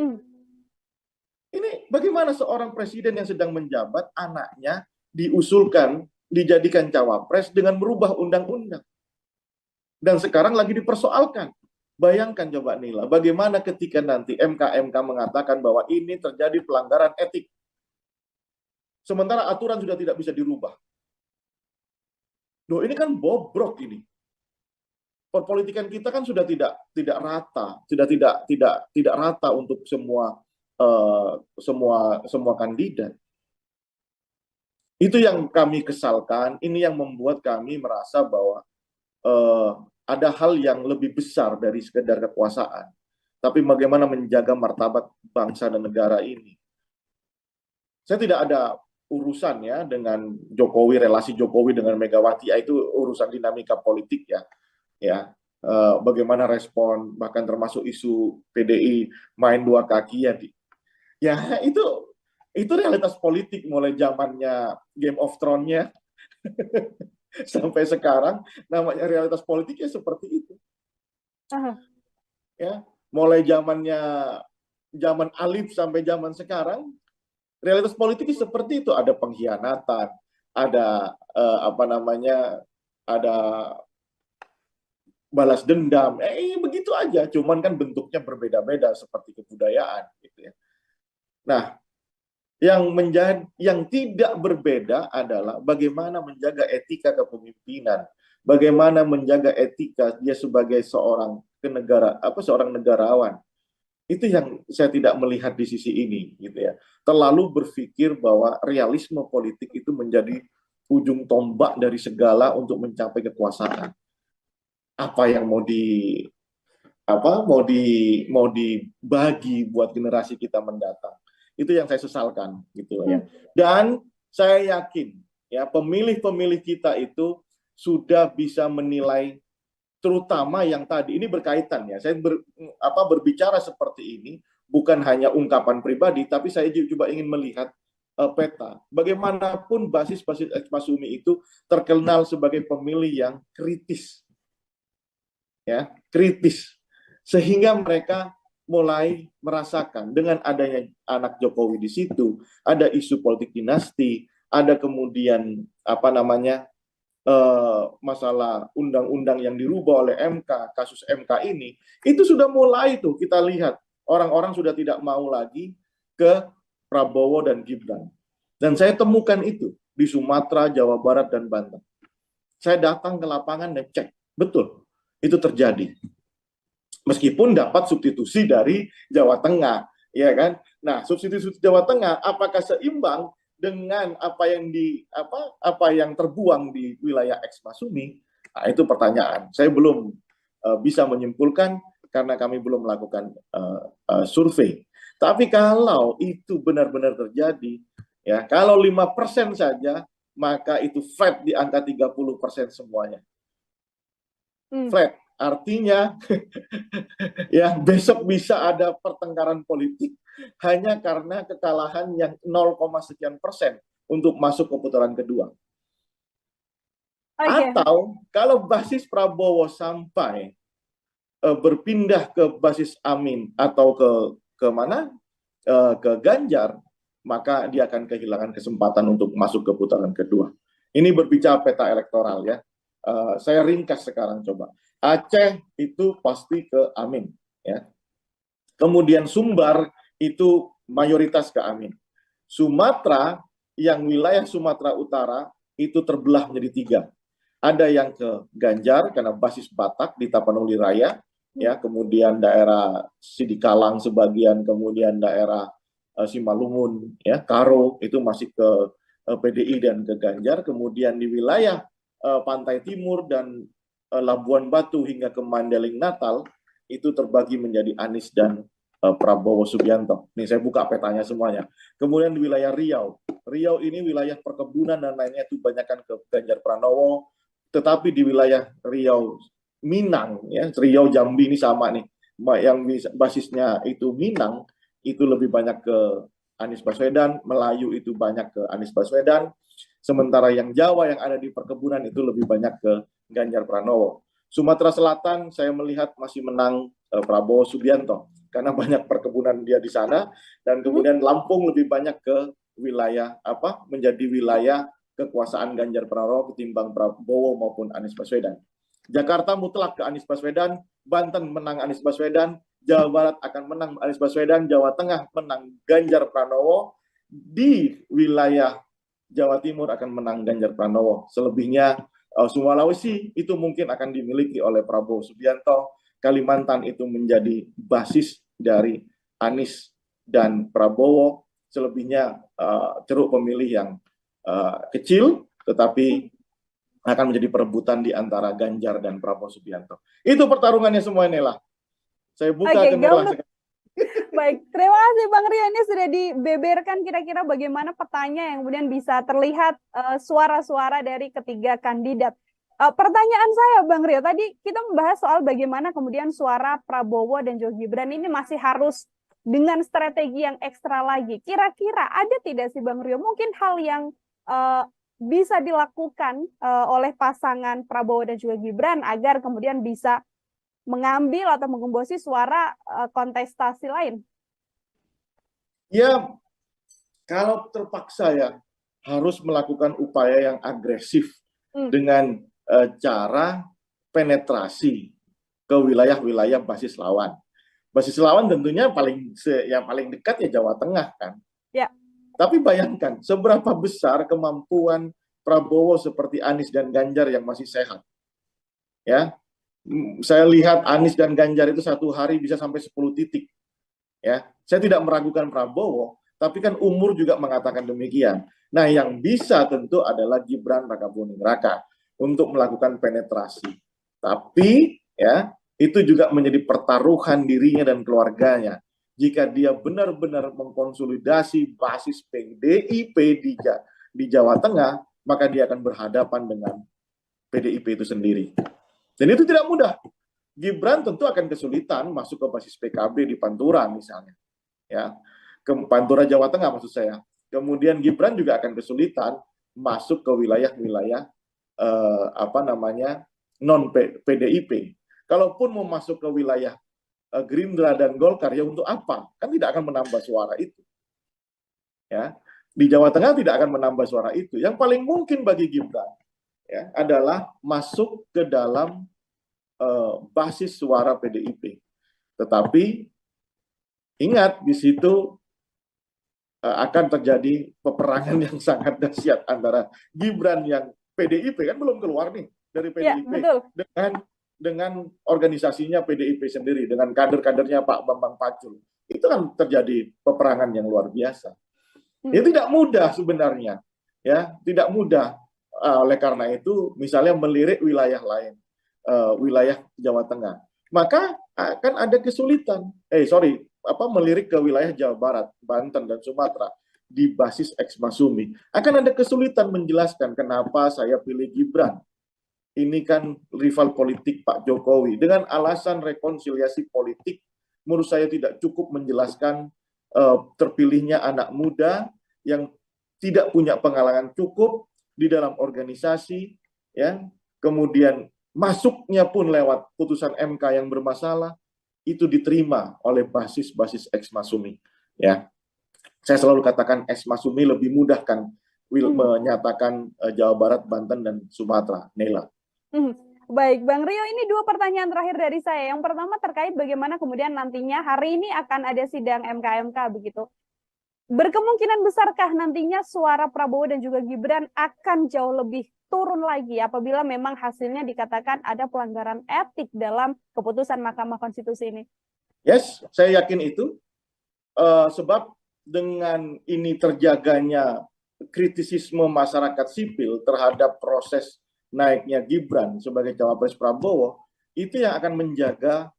Ini bagaimana seorang presiden yang sedang menjabat, anaknya diusulkan, dijadikan cawapres dengan merubah undang-undang. Dan sekarang lagi dipersoalkan. Bayangkan coba Nila, bagaimana ketika nanti MK mengatakan bahwa ini terjadi pelanggaran etik. Sementara aturan sudah tidak bisa dirubah. Loh, ini kan bobrok ini. Perpolitikan kita kan sudah tidak rata, sudah tidak rata untuk semua kandidat. Itu yang kami kesalkan, ini yang membuat kami merasa bahwa ada hal yang lebih besar dari sekedar kekuasaan. Tapi bagaimana menjaga martabat bangsa dan negara ini. Saya tidak ada urusan ya dengan Jokowi, relasi Jokowi dengan Megawati, itu urusan dinamika politik ya. Ya, bagaimana respon, bahkan termasuk isu PDI main 2 kaki ya. Ya, itu realitas politik mulai zamannya Game of Thrones-nya sampai sekarang, namanya realitas politiknya seperti itu. Ya, mulai zaman Alif sampai zaman sekarang, realitas politiknya seperti itu. Ada pengkhianatan, ada ada balas dendam, begitu aja. Cuman kan bentuknya berbeda-beda seperti kebudayaan, gitu ya. Nah, yang tidak berbeda adalah bagaimana menjaga etika kepemimpinan, bagaimana menjaga etika dia sebagai seorang negarawan. Itu yang saya tidak melihat di sisi ini, gitu ya. Terlalu berpikir bahwa realisme politik itu menjadi ujung tombak dari segala untuk mencapai kekuasaan. Apa yang mau dibagi buat generasi kita mendatang. Itu yang saya sesalkan gitu ya. Dan saya yakin ya pemilih-pemilih kita itu sudah bisa menilai, terutama yang tadi ini berkaitan ya. Saya berbicara seperti ini bukan hanya ungkapan pribadi, tapi saya juga ingin melihat peta. Bagaimanapun basis Mas Umi itu terkenal sebagai pemilih yang kritis. ya, kritis, sehingga mereka mulai merasakan dengan adanya anak Jokowi di situ, ada isu politik dinasti, ada kemudian apa namanya masalah undang-undang yang dirubah oleh MK, kasus MK ini, itu sudah mulai tuh kita lihat orang-orang sudah tidak mau lagi ke Prabowo dan Gibran. Dan saya temukan itu di Sumatera, Jawa Barat, dan Banten. Saya datang ke lapangan dan cek, betul, itu terjadi. Meskipun dapat substitusi dari Jawa Tengah, ya kan? Nah, substitusi Jawa Tengah apakah seimbang dengan apa yang terbuang di wilayah X Masumi? Nah, itu pertanyaan. Saya belum bisa menyimpulkan karena kami belum melakukan survei. Tapi kalau itu benar-benar terjadi, ya, kalau 5% saja, maka itu flat di angka 30% semuanya. Flat, artinya ya besok bisa ada pertengkaran politik hanya karena kekalahan yang 0, sekian persen untuk masuk ke putaran kedua. Atau kalau basis Prabowo sampai berpindah ke basis Amin atau ke mana? Ke Ganjar, maka dia akan kehilangan kesempatan untuk masuk ke putaran kedua. Ini berbicara peta elektoral ya. Saya ringkas sekarang coba. Aceh itu pasti ke Amin ya. Kemudian Sumbar itu mayoritas ke Amin. Sumatera, yang wilayah Sumatera Utara itu terbelah menjadi 3. Ada yang ke Ganjar karena basis Batak di Tapanuli Raya, ya, kemudian daerah Sidikalang sebagian, kemudian daerah Simalungun, ya, Karo itu masih ke PDI dan ke Ganjar, kemudian di wilayah Pantai Timur dan Labuan Batu hingga ke Mandailing Natal itu terbagi menjadi Anies dan Prabowo Subianto. Ini saya buka petanya semuanya. Kemudian di wilayah Riau, Riau ini wilayah perkebunan dan lainnya itu banyakkan ke Ganjar Pranowo, tetapi di wilayah Riau Minang, ya, Riau Jambi ini sama nih, yang basisnya itu Minang itu lebih banyak ke Anies Baswedan, Melayu itu banyak ke Anies Baswedan, sementara yang Jawa yang ada di perkebunan itu lebih banyak ke Ganjar Pranowo. Sumatera Selatan saya melihat masih menang Prabowo Subianto karena banyak perkebunan dia di sana, dan kemudian Lampung lebih banyak ke wilayah menjadi wilayah kekuasaan Ganjar Pranowo ketimbang Prabowo maupun Anies Baswedan. Jakarta mutlak ke Anies Baswedan, Banten menang Anies Baswedan, Jawa Barat akan menang Anies Baswedan, Jawa Tengah menang Ganjar Pranowo, di wilayah Jawa Timur akan menang Ganjar Pranowo. Selebihnya Sulawesi itu mungkin akan dimiliki oleh Prabowo Subianto, Kalimantan itu menjadi basis dari Anies dan Prabowo, selebihnya ceruk pemilih yang kecil, tetapi akan menjadi perebutan di antara Ganjar dan Prabowo Subianto. Itu pertarungannya semua inilah. Saya buka ke Nela sekarang. Baik, terima kasih Bang Rio. Ini sudah dibeberkan kira-kira bagaimana petanya yang kemudian bisa terlihat suara-suara dari ketiga kandidat. Pertanyaan saya Bang Rio, tadi kita membahas soal bagaimana kemudian suara Prabowo dan juga Gibran ini masih harus dengan strategi yang ekstra lagi. Kira-kira ada tidak sih Bang Rio mungkin hal yang bisa dilakukan oleh pasangan Prabowo dan juga Gibran agar kemudian bisa mengambil atau menggembosi suara kontestasi lain? Ya, kalau terpaksa ya harus melakukan upaya yang agresif dengan cara penetrasi ke wilayah-wilayah basis lawan. Basis lawan tentunya yang paling dekat ya Jawa Tengah kan. Ya. Tapi bayangkan seberapa besar kemampuan Prabowo seperti Anies dan Ganjar yang masih sehat. Ya, saya lihat Anies dan Ganjar itu satu hari bisa sampai 10 titik. Ya, saya tidak meragukan Prabowo, tapi kan umur juga mengatakan demikian. Nah, yang bisa tentu adalah Gibran Rakabuming Raka untuk melakukan penetrasi. Tapi ya, itu juga menjadi pertaruhan dirinya dan keluarganya. Jika dia benar-benar mengkonsolidasi basis PDIP di Jawa Tengah, maka dia akan berhadapan dengan PDIP itu sendiri. Dan itu tidak mudah. Gibran tentu akan kesulitan masuk ke basis PKB di Pantura misalnya. Ya, ke Pantura Jawa Tengah maksud saya. Kemudian Gibran juga akan kesulitan masuk ke wilayah-wilayah non PDIP. Kalaupun mau masuk ke wilayah Gerindra dan Golkar, ya untuk apa? Kan tidak akan menambah suara itu. Ya, di Jawa Tengah tidak akan menambah suara itu. Yang paling mungkin bagi Gibran ya adalah masuk ke dalam basis suara PDIP. Tetapi ingat di situ akan terjadi peperangan yang sangat dahsyat antara Gibran yang PDIP kan belum keluar nih dari PDIP dengan organisasinya PDIP sendiri, dengan kader-kadernya Pak Bambang Pacul. Itu kan terjadi peperangan yang luar biasa. Ya tidak mudah sebenarnya, ya tidak mudah. Oleh karena itu, misalnya melirik wilayah lain, wilayah Jawa Tengah, maka akan ada kesulitan. Melirik ke wilayah Jawa Barat, Banten dan Sumatera di basis X Masumi, akan ada kesulitan menjelaskan kenapa saya pilih Gibran. Ini kan rival politik Pak Jokowi. Dengan alasan rekonsiliasi politik, menurut saya tidak cukup menjelaskan terpilihnya anak muda yang tidak punya pengalaman cukup di dalam organisasi, ya. Kemudian masuknya pun lewat putusan MK yang bermasalah, itu diterima oleh basis-basis X Masumi. Ya, saya selalu katakan X Masumi lebih mudah kan menyatakan Jawa Barat, Banten dan Sumatera. Nela. Baik, Bang Rio, ini dua pertanyaan terakhir dari saya. Yang pertama terkait bagaimana kemudian nantinya hari ini akan ada sidang MK begitu. Berkemungkinan besarkah nantinya suara Prabowo dan juga Gibran akan jauh lebih turun lagi apabila memang hasilnya dikatakan ada pelanggaran etik dalam keputusan Mahkamah Konstitusi ini? Yes, saya yakin itu. Sebab dengan ini terjaganya kritisisme masyarakat sipil terhadap proses naiknya Gibran sebagai cawapres Prabowo, itu yang akan menjaga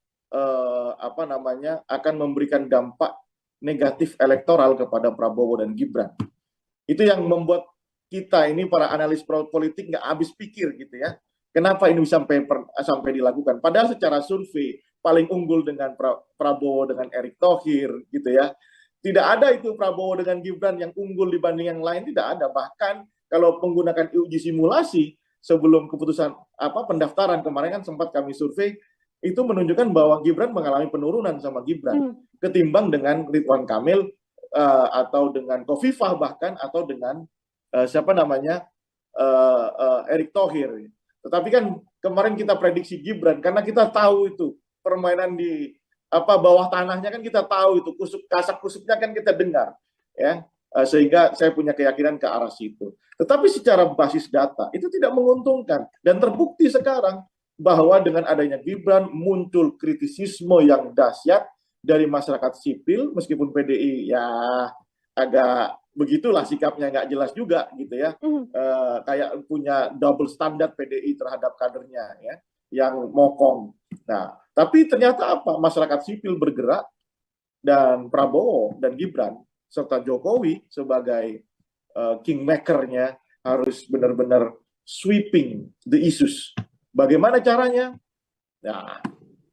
akan memberikan dampak negatif elektoral kepada Prabowo dan Gibran. Itu yang membuat kita ini para analis politik nggak habis pikir gitu ya. Kenapa ini sampai dilakukan? Padahal secara survei paling unggul dengan Prabowo dengan Erick Thohir gitu ya. Tidak ada itu Prabowo dengan Gibran yang unggul dibanding yang lain, tidak ada. Bahkan kalau menggunakan uji simulasi sebelum keputusan pendaftaran kemarin kan sempat kami survei, itu menunjukkan bahwa Gibran mengalami penurunan sama Gibran ketimbang dengan Ridwan Kamil atau dengan Khofifah bahkan atau dengan Erick Thohir. Tetapi kan kemarin kita prediksi Gibran karena kita tahu itu permainan di bawah tanahnya kan kita tahu itu kasak-kusuknya kan kita dengar ya, sehingga saya punya keyakinan ke arah situ. Tetapi secara basis data itu tidak menguntungkan dan terbukti sekarang bahwa dengan adanya Gibran muncul kritisisme yang dahsyat dari masyarakat sipil, meskipun PDI ya agak begitulah sikapnya, nggak jelas juga gitu ya, kayak punya double standard PDI terhadap kadernya ya, yang mokong. Nah, tapi ternyata masyarakat sipil bergerak dan Prabowo dan Gibran serta Jokowi sebagai kingmaker-nya harus benar-benar sweeping the issues. Bagaimana caranya? Nah,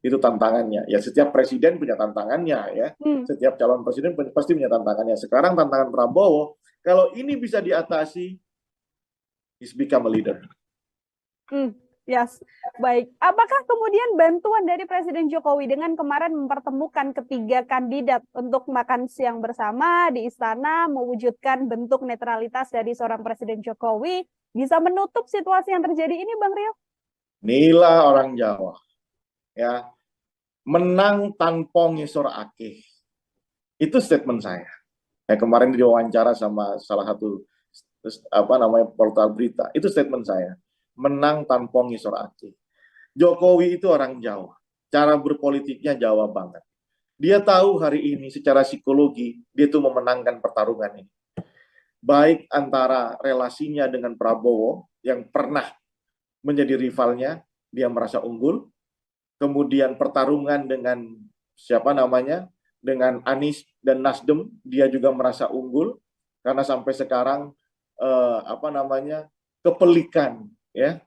itu tantangannya. Ya, setiap presiden punya tantangannya ya. Setiap calon presiden pasti punya tantangannya. Sekarang tantangan Prabowo, kalau ini bisa diatasi, he's become a leader. Yes, baik. Apakah kemudian bantuan dari Presiden Jokowi dengan kemarin mempertemukan ketiga kandidat untuk makan siang bersama di istana, mewujudkan bentuk netralitas dari seorang Presiden Jokowi, bisa menutup situasi yang terjadi ini, Bang Rio? Inilah orang Jawa, ya, menang tanpa ngisor akeh. Itu statement saya. Kemarin diwawancara sama salah satu portal berita. Itu statement saya. Menang tanpa ngisor akeh. Jokowi itu orang Jawa. Cara berpolitiknya Jawa banget. Dia tahu hari ini secara psikologi dia tuh memenangkan pertarungan ini. Baik antara relasinya dengan Prabowo yang pernah menjadi rivalnya, dia merasa unggul. Kemudian pertarungan dengan dengan Anies dan Nasdem, dia juga merasa unggul karena sampai sekarang kepelikan ya,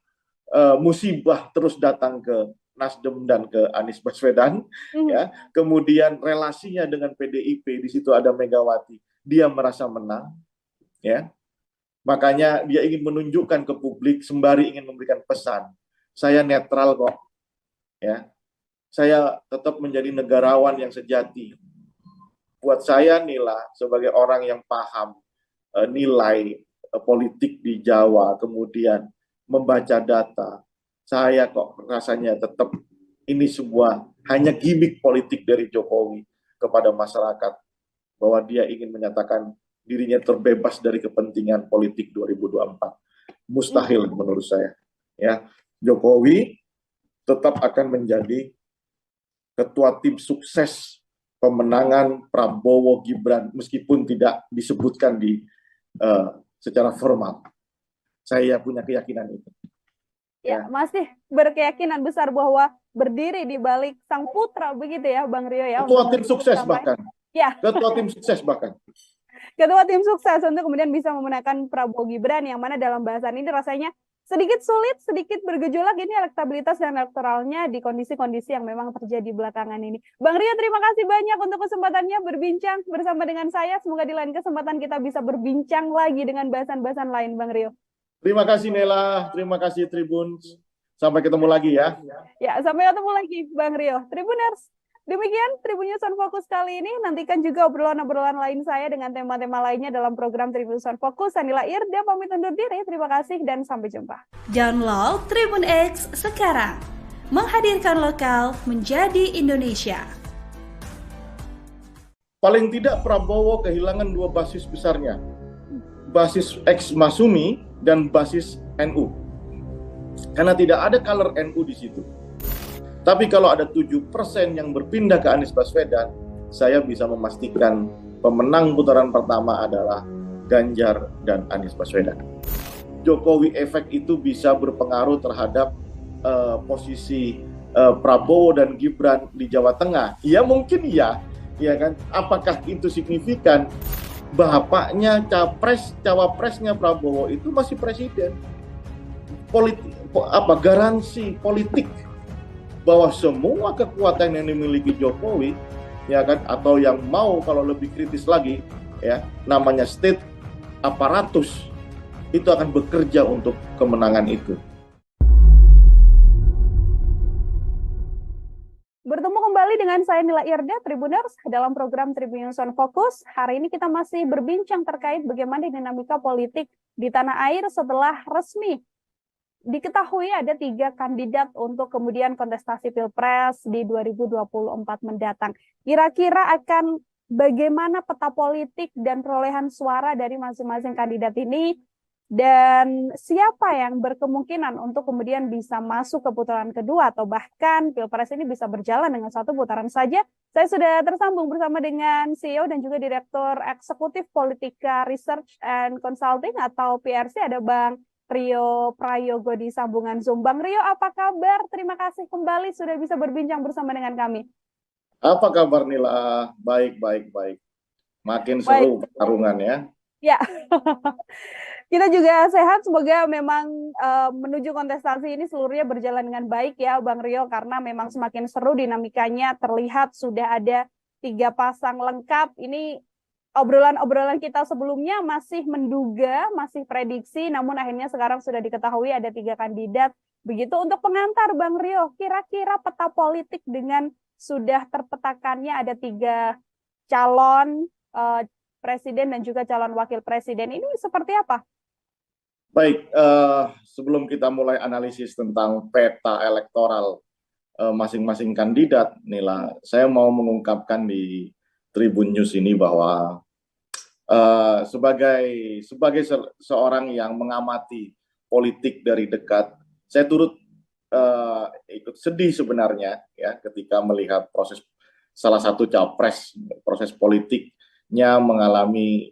musibah terus datang ke Nasdem dan ke Anies Baswedan ya. Kemudian relasinya dengan PDIP, di situ ada Megawati, dia merasa menang ya. Makanya dia ingin menunjukkan ke publik sembari ingin memberikan pesan, saya netral kok. Ya, saya tetap menjadi negarawan yang sejati. Buat saya Nila, sebagai orang yang paham nilai politik di Jawa, kemudian membaca data, saya kok rasanya tetap ini sebuah hanya gimmick politik dari Jokowi kepada masyarakat, bahwa dia ingin menyatakan dirinya terbebas dari kepentingan politik 2024. Mustahil menurut saya. Ya, Jokowi tetap akan menjadi ketua tim sukses pemenangan Prabowo Gibran meskipun tidak disebutkan di secara formal. Saya punya keyakinan itu. Ya, masih berkeyakinan besar bahwa berdiri di balik sang putra begitu ya, Bang Rio ya. Ketua tim sukses bahkan. Ya. Ketua tim sukses bahkan. Ketua tim sukses untuk kemudian bisa memenangkan Prabowo Gibran, yang mana dalam bahasan ini rasanya sedikit sulit, sedikit bergejolak ini elektabilitas dan elektoralnya di kondisi-kondisi yang memang terjadi belakangan ini. Bang Rio, terima kasih banyak untuk kesempatannya berbincang bersama dengan saya. Semoga di lain kesempatan kita bisa berbincang lagi dengan bahasan-bahasan lain, Bang Rio. Terima kasih Nela, terima kasih Tribun. Sampai ketemu lagi ya. Ya, sampai ketemu lagi Bang Rio. Tribuners, demikian Tribun News on Focus kali ini. Nantikan juga obrolan-obrolan lain saya dengan tema-tema lainnya dalam program Tribun News on Focus. Saya Nila Irda pamit undur diri. Terima kasih dan sampai jumpa. Download Tribun X sekarang. Menghadirkan lokal menjadi Indonesia. Paling tidak Prabowo kehilangan dua basis besarnya. Basis ex Masumi dan basis NU. Karena tidak ada color NU di situ. Tapi kalau ada 7% yang berpindah ke Anies Baswedan, saya bisa memastikan pemenang putaran pertama adalah Ganjar dan Anies Baswedan. Jokowi efek itu bisa berpengaruh terhadap posisi Prabowo dan Gibran di Jawa Tengah. Ya mungkin ya kan? Apakah itu signifikan? Bapaknya cawapresnya Prabowo itu masih presiden. Garansi politik bahwa semua kekuatan yang dimiliki Jokowi, ya kan, atau yang mau kalau lebih kritis lagi, ya, namanya state aparatus, itu akan bekerja untuk kemenangan itu. Bertemu kembali dengan saya Nila Irda, Tribuners, dalam program Tribun News on Focus. Hari ini kita masih berbincang terkait bagaimana dinamika politik di tanah air setelah resmi diketahui ada 3 kandidat untuk kemudian kontestasi Pilpres di 2024 mendatang. Kira-kira akan bagaimana peta politik dan perolehan suara dari masing-masing kandidat ini, dan siapa yang berkemungkinan untuk kemudian bisa masuk ke putaran kedua atau bahkan Pilpres ini bisa berjalan dengan 1 putaran saja. Saya sudah tersambung bersama dengan CEO dan juga Direktur Eksekutif Politika Research and Consulting atau PRC, ada Bang Rio Prayogo di sambungan Zoom. Bang Rio, apa kabar? Terima kasih kembali sudah bisa berbincang bersama dengan kami. Apa kabar Nila? Baik. Makin seru pertarungan ya. Ya, kita juga sehat. Semoga memang menuju kontestasi ini seluruhnya berjalan dengan baik ya Bang Rio, karena memang semakin seru dinamikanya. Terlihat sudah ada 3 pasang lengkap. Ini obrolan-obrolan kita sebelumnya masih menduga, masih prediksi, namun akhirnya sekarang sudah diketahui ada 3 kandidat. Begitu untuk pengantar Bang Rio, kira-kira peta politik dengan sudah terpetakannya ada 3 calon presiden dan juga calon wakil presiden ini seperti apa? Baik, sebelum kita mulai analisis tentang peta elektoral masing-masing kandidat, Nila, saya mau mengungkapkan di Tribun News ini bahwa sebagai seorang yang mengamati politik dari dekat, saya turut ikut sedih sebenarnya ya ketika melihat salah satu capres, proses politiknya mengalami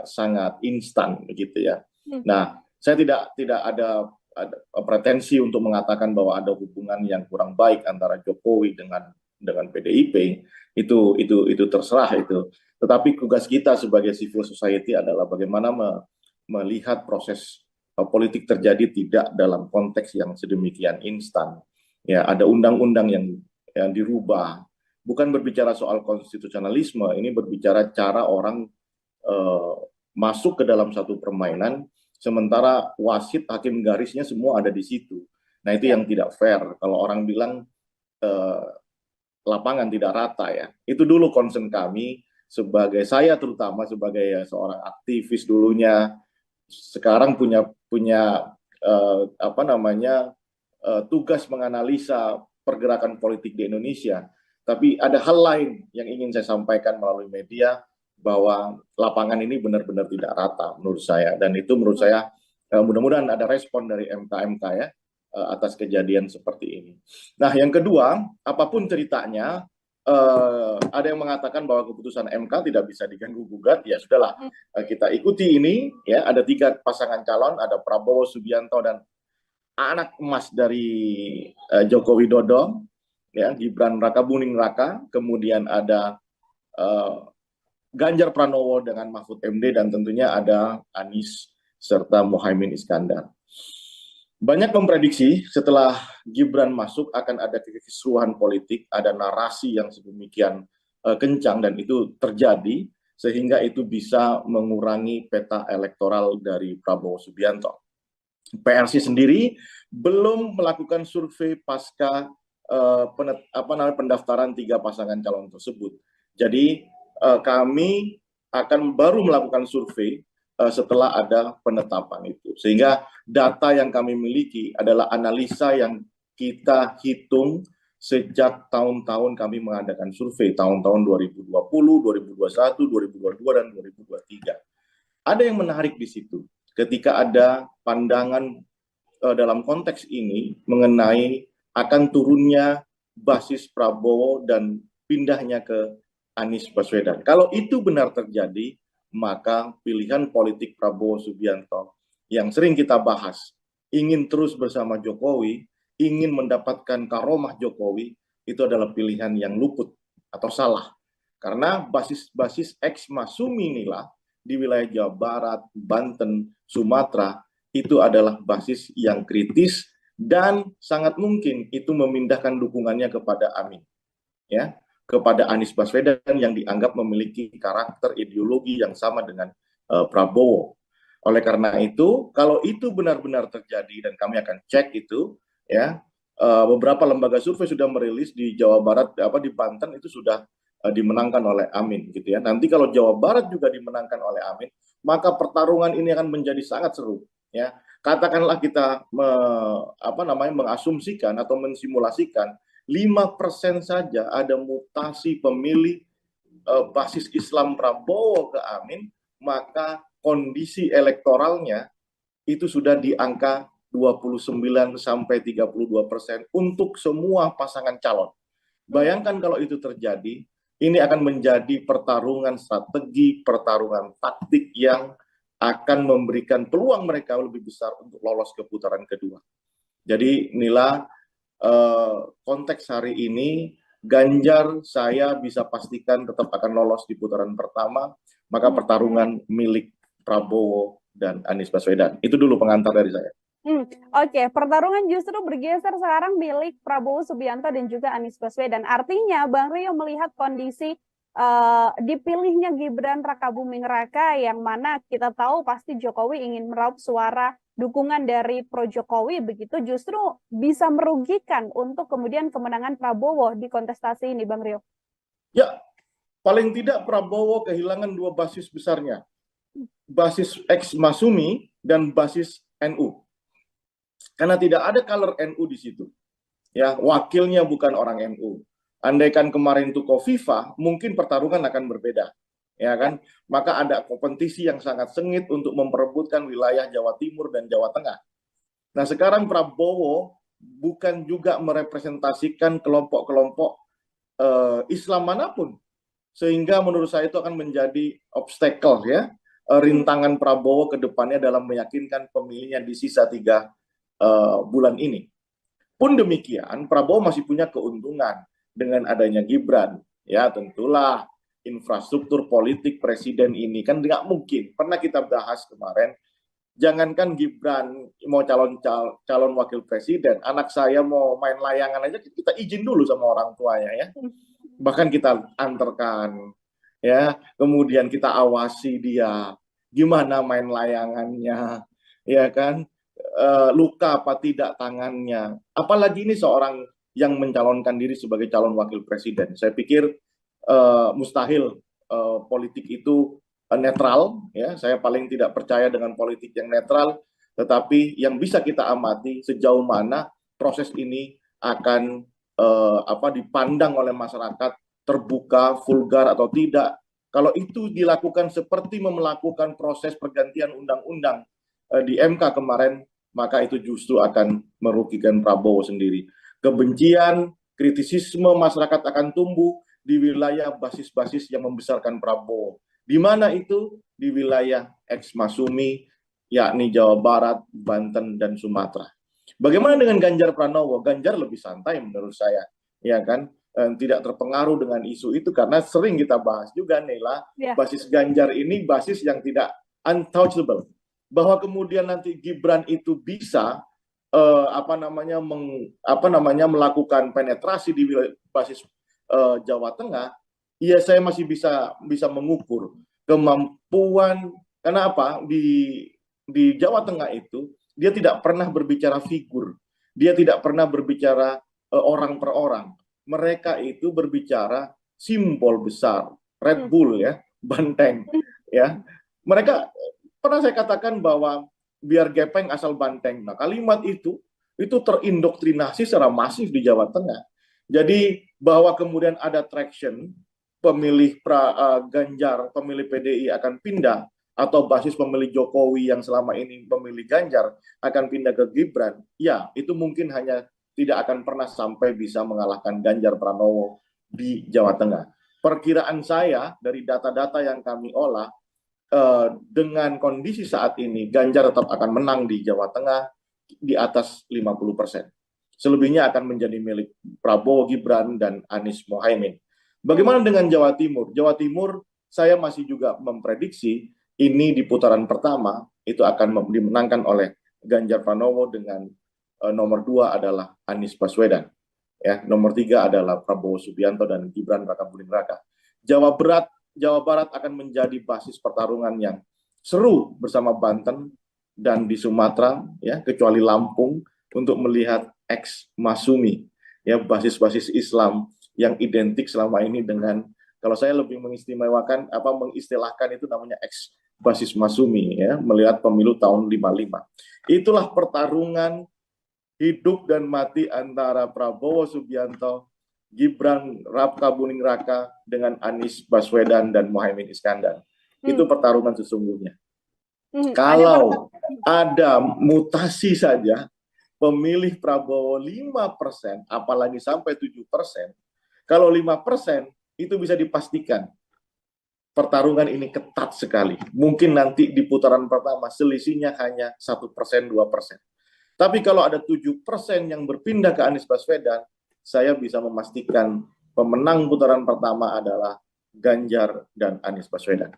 sangat instan begitu ya. Nah, saya tidak ada pretensi untuk mengatakan bahwa ada hubungan yang kurang baik antara Jokowi dengan PDIP. Itu terserah itu. Tetapi tugas kita sebagai civil society adalah bagaimana melihat proses politik terjadi tidak dalam konteks yang sedemikian instan. Ya, ada undang-undang yang dirubah. Bukan berbicara soal konstitusionalisme, ini berbicara cara orang masuk ke dalam satu permainan, sementara wasit, hakim garisnya semua ada di situ. Nah, itu yang tidak fair. Kalau orang bilang eh, lapangan tidak rata ya. Itu dulu concern kami sebagai saya terutama sebagai seorang aktivis dulunya, sekarang punya punya apa namanya tugas menganalisa pergerakan politik di Indonesia. Tapi ada hal lain yang ingin saya sampaikan melalui media, bahwa lapangan ini benar-benar tidak rata menurut saya, dan itu menurut saya mudah-mudahan ada respon dari MK-MK ya atas kejadian seperti ini. Nah, yang kedua, apapun ceritanya, ada yang mengatakan bahwa keputusan MK tidak bisa diganggu gugat, ya sudahlah, kita ikuti ini ya. Ada 3 pasangan calon, ada Prabowo Subianto dan anak emas dari Joko Widodo, ya, Gibran Rakabuming Raka, kemudian ada Ganjar Pranowo dengan Mahfud MD, dan tentunya ada Anies serta Muhaimin Iskandar. Banyak memprediksi setelah Gibran masuk akan ada kekisruhan politik, ada narasi yang sedemikian kencang, dan itu terjadi sehingga itu bisa mengurangi peta elektoral dari Prabowo Subianto. PRC sendiri belum melakukan survei pasca pendaftaran 3 pasangan calon tersebut. Jadi kami akan baru melakukan survei setelah ada penetapan itu. Sehingga data yang kami miliki adalah analisa yang kita hitung sejak tahun-tahun kami mengadakan survei, tahun-tahun 2020, 2021, 2022, dan 2023. Ada yang menarik di situ, ketika ada pandangan dalam konteks ini mengenai akan turunnya basis Prabowo dan pindahnya ke Anies Baswedan. Kalau itu benar terjadi, maka pilihan politik Prabowo Subianto yang sering kita bahas, ingin terus bersama Jokowi, ingin mendapatkan karomah Jokowi, itu adalah pilihan yang luput atau salah. Karena basis ex Masumi inilah di wilayah Jawa Barat, Banten, Sumatera, itu adalah basis yang kritis dan sangat mungkin itu memindahkan dukungannya kepada Amin, ya, kepada Anies Baswedan yang dianggap memiliki karakter ideologi yang sama dengan Prabowo. Oleh karena itu, kalau itu benar-benar terjadi, dan kami akan cek itu, ya, beberapa lembaga survei sudah merilis di Jawa Barat, di Banten itu sudah dimenangkan oleh Amin, gitu ya. Nanti kalau Jawa Barat juga dimenangkan oleh Amin, maka pertarungan ini akan menjadi sangat seru, ya. Katakanlah kita mengasumsikan atau mensimulasikan 5% saja ada mutasi pemilih basis Islam Prabowo ke Amin, maka kondisi elektoralnya itu sudah di angka 29 sampai 32% untuk semua pasangan calon. Bayangkan kalau itu terjadi, ini akan menjadi pertarungan strategi, pertarungan taktik yang akan memberikan peluang mereka lebih besar untuk lolos ke putaran kedua. Jadi inilah konteks hari ini. Ganjar saya bisa pastikan tetap akan lolos di putaran pertama, maka pertarungan milik Prabowo dan Anies Baswedan. Itu dulu pengantar dari saya. Oke, pertarungan justru bergeser sekarang milik Prabowo Subianto dan juga Anies Baswedan. Artinya Bang Rio melihat kondisi dipilihnya Gibran Rakabuming Raka, yang mana kita tahu pasti Jokowi ingin meraup suara dukungan dari pro Jokowi, begitu justru bisa merugikan untuk kemudian kemenangan Prabowo di kontestasi ini, Bang Rio. Ya, paling tidak Prabowo kehilangan 2 basis besarnya, basis ex Masumi dan basis NU, karena tidak ada color NU di situ, ya, wakilnya bukan orang NU. Andaikan kemarin itu Kofifa, mungkin pertarungan akan berbeda, ya kan? Maka ada kompetisi yang sangat sengit untuk memperebutkan wilayah Jawa Timur dan Jawa Tengah. Nah, sekarang Prabowo bukan juga merepresentasikan kelompok-kelompok Islam manapun, sehingga menurut saya itu akan menjadi obstacle, ya, rintangan Prabowo ke depannya dalam meyakinkan pemilihnya di sisa 3 bulan ini. Pun demikian, Prabowo masih punya keuntungan dengan adanya Gibran, ya. Tentulah infrastruktur politik presiden ini kan nggak mungkin. Pernah kita bahas kemarin, jangankan Gibran mau calon wakil presiden, anak saya mau main layangan aja kita izin dulu sama orang tuanya, ya. Bahkan kita antarkan, ya, kemudian kita awasi dia gimana main layangannya, ya kan, luka apa tidak tangannya. Apalagi ini seorang yang mencalonkan diri sebagai calon wakil presiden. Saya pikir mustahil politik itu netral, ya. Saya paling tidak percaya dengan politik yang netral, tetapi yang bisa kita amati sejauh mana proses ini akan dipandang oleh masyarakat terbuka, vulgar atau tidak. Kalau itu dilakukan seperti melakukan proses pergantian undang-undang di MK kemarin, maka itu justru akan merugikan Prabowo sendiri. Kebencian, kritisisme masyarakat akan tumbuh di wilayah basis-basis yang membesarkan Prabowo. Di mana itu? Di wilayah ex-Masumi, yakni Jawa Barat, Banten, dan Sumatera. Bagaimana dengan Ganjar Pranowo? Ganjar lebih santai menurut saya, ya kan? Tidak terpengaruh dengan isu itu karena sering kita bahas juga, Nela, basis Ganjar ini basis yang tidak untouchable. Bahwa kemudian nanti Gibran itu bisa melakukan penetrasi di basis Jawa Tengah, ya saya masih bisa mengukur kemampuan. Karena apa? Di Jawa Tengah itu dia tidak pernah berbicara figur, dia tidak pernah berbicara orang per orang. Mereka itu berbicara simbol besar, Red Bull ya, banteng ya. Mereka pernah saya katakan bahwa biar gepeng asal banteng. Nah, kalimat itu terindoktrinasi secara masif di Jawa Tengah. Jadi bahwa kemudian ada traction pemilih Ganjar, pemilih PDI akan pindah, atau basis pemilih Jokowi yang selama ini pemilih Ganjar akan pindah ke Gibran, ya itu mungkin hanya tidak akan pernah sampai bisa mengalahkan Ganjar Pranowo di Jawa Tengah. Perkiraan saya dari data-data yang kami olah, dengan kondisi saat ini Ganjar tetap akan menang di Jawa Tengah di atas 50%. Selebihnya akan menjadi milik Prabowo Gibran dan Anies Mohaimin. Bagaimana dengan Jawa Timur? Jawa Timur saya masih juga memprediksi ini di putaran pertama itu akan dimenangkan oleh Ganjar Pranowo dengan nomor 2 adalah Anies Baswedan. Ya, nomor 3 adalah Prabowo Subianto dan Gibran Rakabuming Raka. Jawa Barat akan menjadi basis pertarungan yang seru bersama Banten dan di Sumatera, ya, kecuali Lampung, untuk melihat ex-Masumi, ya, basis-basis Islam yang identik selama ini dengan, kalau saya lebih mengistilahkan itu namanya ex-basis Masumi, ya, melihat pemilu tahun 55. Itulah pertarungan hidup dan mati antara Prabowo Subianto, Gibran Rakabuming Raka dengan Anies Baswedan dan Mohaimin Iskandar. Itu pertarungan sesungguhnya. Kalau ada mutasi saja, pemilih Prabowo 5%, apalagi sampai 7%, kalau 5% itu bisa dipastikan pertarungan ini ketat sekali. Mungkin nanti di putaran pertama selisihnya hanya 1%, 2%. Tapi kalau ada 7% yang berpindah ke Anies Baswedan, saya bisa memastikan pemenang putaran pertama adalah Ganjar dan Anies Baswedan.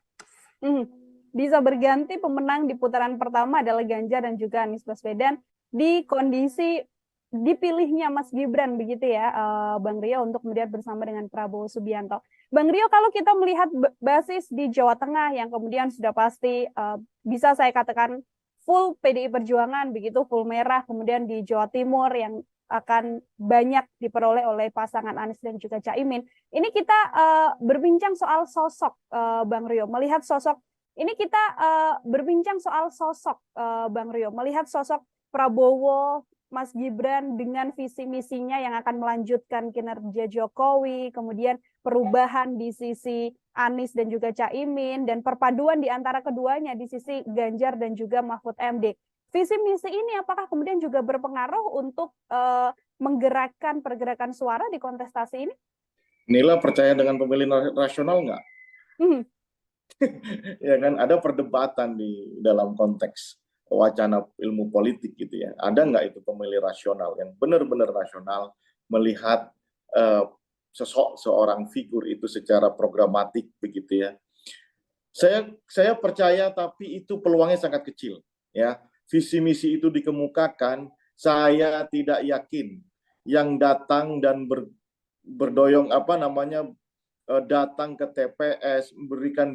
Bisa berganti pemenang di putaran pertama adalah Ganjar dan juga Anies Baswedan di kondisi dipilihnya Mas Gibran, begitu ya, Bang Rio, untuk kemudian bersama dengan Prabowo Subianto. Bang Rio, kalau kita melihat basis di Jawa Tengah yang kemudian sudah pasti bisa saya katakan full PDI Perjuangan, begitu, full merah, kemudian di Jawa Timur yang akan banyak diperoleh oleh pasangan Anies dan juga Caimin. Ini kita berbincang soal sosok, Bang Rio. Melihat sosok, ini kita berbincang soal sosok, Bang Rio. Melihat sosok Prabowo, Mas Gibran dengan visi misinya yang akan melanjutkan kinerja Jokowi, kemudian perubahan di sisi Anies dan juga Caimin, dan perpaduan di antara keduanya di sisi Ganjar dan juga Mahfud MD. Visi misi ini apakah kemudian juga berpengaruh untuk menggerakkan pergerakan suara di kontestasi ini? Nila percaya dengan pemilih rasional nggak? Ya kan, ada perdebatan di dalam konteks wacana ilmu politik gitu ya. Ada nggak itu pemilih rasional yang benar-benar rasional melihat seorang figur itu secara programatik begitu ya? Saya percaya, tapi itu peluangnya sangat kecil ya. Visi misi itu dikemukakan, saya tidak yakin yang datang dan berdoyong datang ke TPS memberikan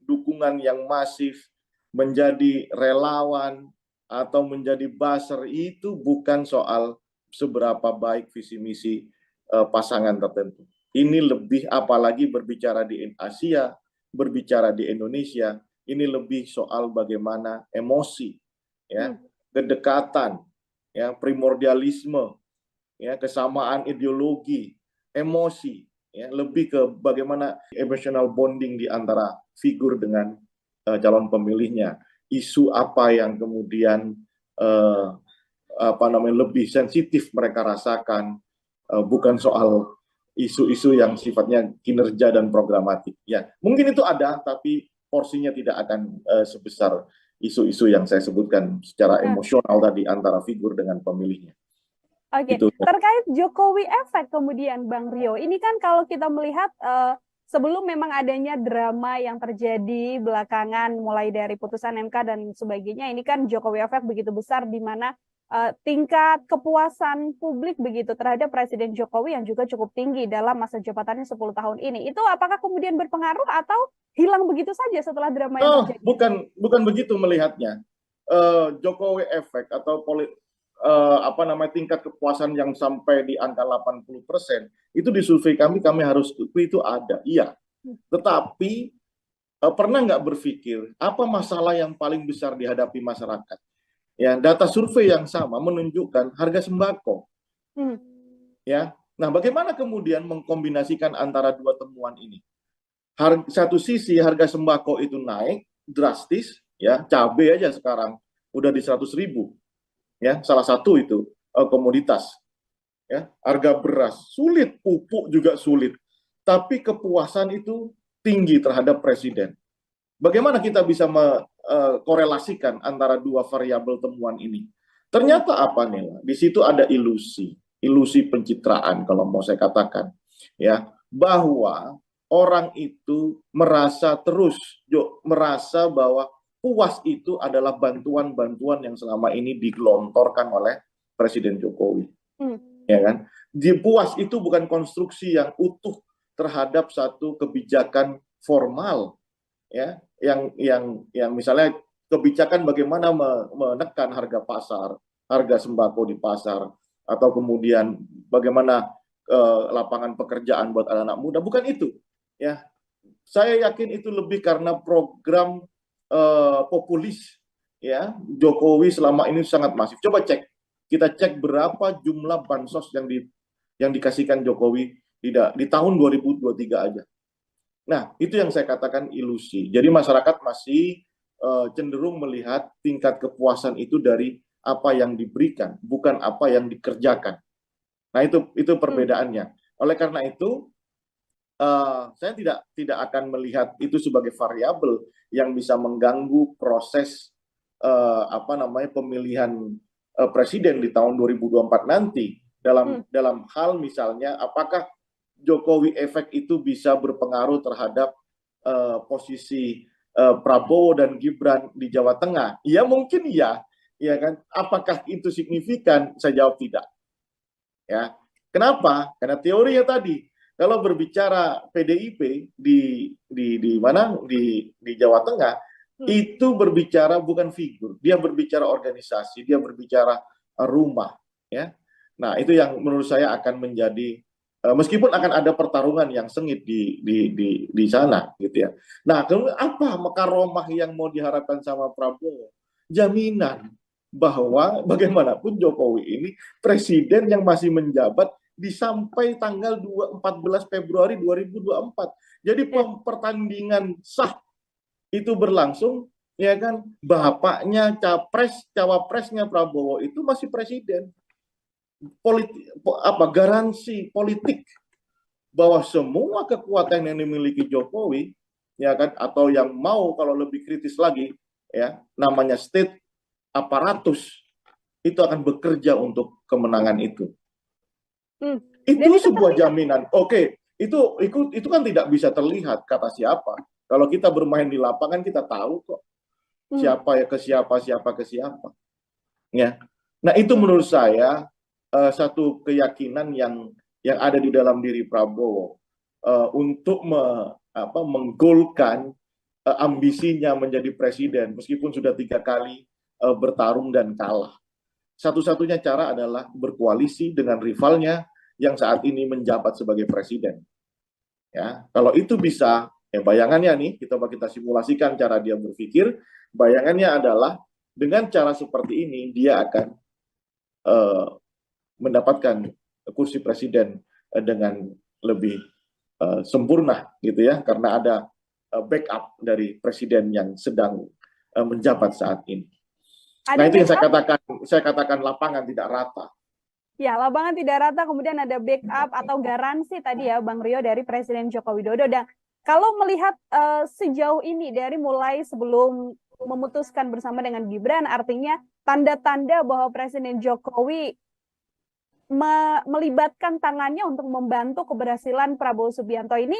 dukungan yang masif, menjadi relawan atau menjadi buzzer, itu bukan soal seberapa baik visi misi pasangan tertentu. Ini lebih, apalagi berbicara di Asia, berbicara di Indonesia, ini lebih soal bagaimana emosi, ya, kedekatan, ya, primordialisme, ya, kesamaan ideologi, emosi, ya, lebih ke bagaimana emotional bonding di antara figur dengan calon pemilihnya. Isu apa yang kemudian lebih sensitif mereka rasakan, bukan soal isu-isu yang sifatnya kinerja dan programatik. Ya, mungkin itu ada, tapi porsinya tidak akan sebesar isu-isu yang saya sebutkan secara emosional tadi antara figur dengan pemilihnya. Oke, terkait Jokowi efek kemudian Bang Rio, ini kan kalau kita melihat sebelum memang adanya drama yang terjadi belakangan mulai dari putusan MK dan sebagainya, ini kan Jokowi efek begitu besar di mana tingkat kepuasan publik begitu terhadap Presiden Jokowi yang juga cukup tinggi dalam masa jabatannya 10 tahun ini. Itu apakah kemudian berpengaruh atau hilang begitu saja setelah drama yang terjadi? Bukan begitu melihatnya. Jokowi efek atau tingkat kepuasan yang sampai di angka 80%, itu di survei kami harus akui itu ada, iya. Tetapi pernah nggak berpikir apa masalah yang paling besar dihadapi masyarakat? Ya, data survei yang sama menunjukkan harga sembako. Ya, nah bagaimana kemudian mengkombinasikan antara dua temuan ini? Satu sisi harga sembako itu naik drastis, ya, cabai aja sekarang udah di 100.000, ya, salah satu itu komoditas. Ya, harga beras sulit, pupuk juga sulit, tapi kepuasan itu tinggi terhadap presiden. Bagaimana kita bisa korelasikan antara dua variabel temuan ini? Ternyata apa nih? Di situ ada ilusi pencitraan kalau mau saya katakan, ya, bahwa orang itu merasa bahwa puas itu adalah bantuan-bantuan yang selama ini digelontorkan oleh Presiden Jokowi, ya kan? Puas itu bukan konstruksi yang utuh terhadap satu kebijakan formal, ya, yang misalnya kebijakan bagaimana menekan harga pasar, harga sembako di pasar, atau kemudian bagaimana lapangan pekerjaan buat anak-anak muda, bukan itu, ya. Saya yakin itu lebih karena program populis, ya, Jokowi selama ini sangat masif. Coba kita cek berapa jumlah bansos yang dikasihkan Jokowi di tahun 2023 aja. Nah, itu yang saya katakan ilusi. Jadi masyarakat masih cenderung melihat tingkat kepuasan itu dari apa yang diberikan, bukan apa yang dikerjakan. Nah, itu perbedaannya. Oleh karena itu, saya tidak akan melihat itu sebagai variabel yang bisa mengganggu proses pemilihan presiden di tahun 2024 nanti. Dalam hal misalnya, apakah Jokowi efek itu bisa berpengaruh terhadap posisi Prabowo dan Gibran di Jawa Tengah? Ya mungkin ya kan. Apakah itu signifikan? Saya jawab tidak. Ya, kenapa? Karena teorinya tadi, kalau berbicara PDIP di Jawa Tengah, itu berbicara bukan figur, dia berbicara organisasi, dia berbicara rumah, ya. Nah, itu yang menurut saya akan menjadi meskipun akan ada pertarungan yang sengit di sana, gitu ya. Nah, kemudian apa makaromah yang mau diharapkan sama Prabowo? Jaminan bahwa bagaimanapun Jokowi ini presiden yang masih menjabat sampai tanggal 14 Februari 2024. Jadi pertandingan sah itu berlangsung, ya kan? Bapaknya cawapresnya Prabowo itu masih presiden. Garansi politik bahwa semua kekuatan yang dimiliki Jokowi, ya kan, atau yang mau kalau lebih kritis lagi, ya, namanya state aparatus, itu akan bekerja untuk kemenangan itu. Itu sebuah jaminan. Oke, itu kan tidak bisa terlihat kata siapa. Kalau kita bermain di lapangan kita tahu kok siapa ya ke siapa, siapa ke siapa. Ya. Nah, itu menurut saya satu keyakinan yang ada di dalam diri Prabowo untuk menggolkan ambisinya menjadi presiden meskipun sudah 3 kali bertarung dan kalah. satu-satunya cara adalah berkoalisi dengan rivalnya yang saat ini menjabat sebagai presiden. Ya, kalau itu bisa, bayangannya nih, kita simulasikan cara dia berpikir, bayangannya adalah dengan cara seperti ini dia akan mendapatkan kursi presiden dengan lebih sempurna gitu ya, karena ada backup dari presiden yang sedang menjabat saat ini. Nah, itu yang saya katakan lapangan tidak rata. Ya, lapangan tidak rata, kemudian ada backup atau garansi tadi ya Bang Rio dari Presiden Joko Widodo. Dan kalau melihat sejauh ini dari mulai sebelum memutuskan bersama dengan Gibran, artinya tanda-tanda bahwa Presiden Jokowi melibatkan tangannya untuk membantu keberhasilan Prabowo Subianto ini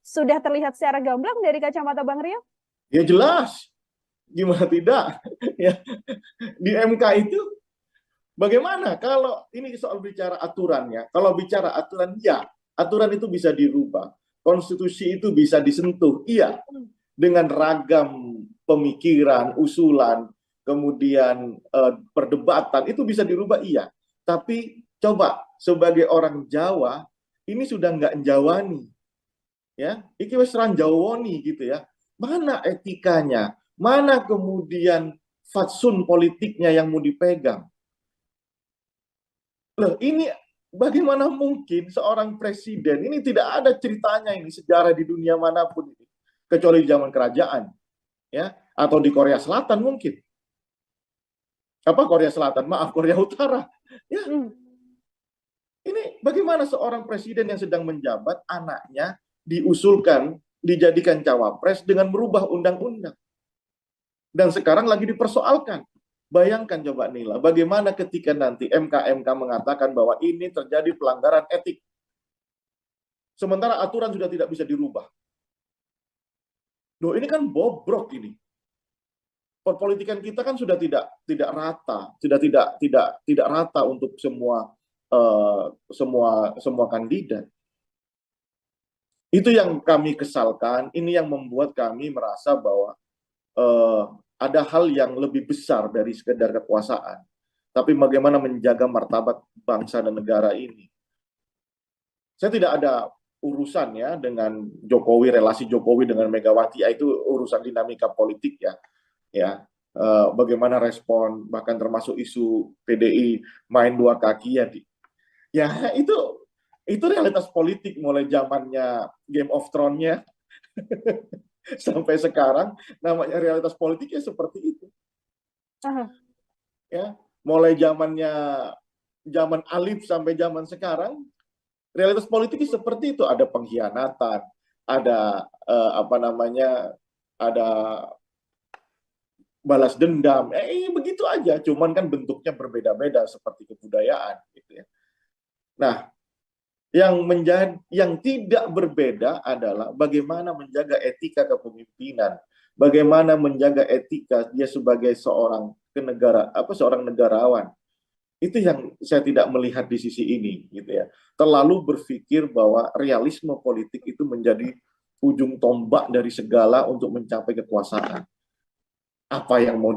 sudah terlihat secara gamblang dari kacamata Bang Rio? Ya jelas, gimana tidak? Ya, di MK itu bagaimana kalau ini soal bicara aturannya? Kalau bicara aturan, ya, aturan itu bisa dirubah. Konstitusi itu bisa disentuh, iya. Dengan ragam pemikiran, usulan, kemudian perdebatan, itu bisa dirubah, iya. Tapi coba, sebagai orang Jawa, ini sudah nggak Jawani. Ya, iki wis ranjawoni gitu ya. Mana etikanya? Mana kemudian fatsun politiknya yang mau dipegang? Loh, ini bagaimana mungkin seorang presiden, ini tidak ada ceritanya ini, sejarah di dunia manapun ini, kecuali di zaman kerajaan, ya, atau di Korea Selatan mungkin. Apa Korea Selatan? Maaf, Korea Utara. Ya. Ini bagaimana seorang presiden yang sedang menjabat, anaknya diusulkan, dijadikan cawapres dengan merubah undang-undang. Dan sekarang lagi dipersoalkan. Bayangkan coba Nila, bagaimana ketika nanti MK mengatakan bahwa ini terjadi pelanggaran etik. Sementara aturan sudah tidak bisa dirubah. Loh, ini kan bobrok ini. Perpolitikan kita kan sudah tidak rata, sudah tidak rata untuk semua kandidat. Itu yang kami kesalkan, ini yang membuat kami merasa bahwa ada hal yang lebih besar dari sekedar kekuasaan. Tapi bagaimana menjaga martabat bangsa dan negara ini. Saya tidak ada urusan ya dengan Jokowi, relasi Jokowi dengan Megawati, itu urusan dinamika politik ya. Ya, bagaimana respon, bahkan termasuk isu PDI main dua kaki ya. Ya itu realitas politik mulai zamannya Game of Thrones-nya sampai sekarang, namanya realitas politiknya seperti itu. Ya, mulai zaman Alif sampai zaman sekarang, realitas politiknya seperti itu. Ada pengkhianatan, ada ada balas dendam, begitu aja. Cuman kan bentuknya berbeda-beda seperti kebudayaan, gitu ya. Nah, yang tidak berbeda adalah bagaimana menjaga etika kepemimpinan, bagaimana menjaga etika dia sebagai seorang negarawan. Itu yang saya tidak melihat di sisi ini, gitu ya. Terlalu berpikir bahwa realisme politik itu menjadi ujung tombak dari segala untuk mencapai kekuasaan. Apa yang mau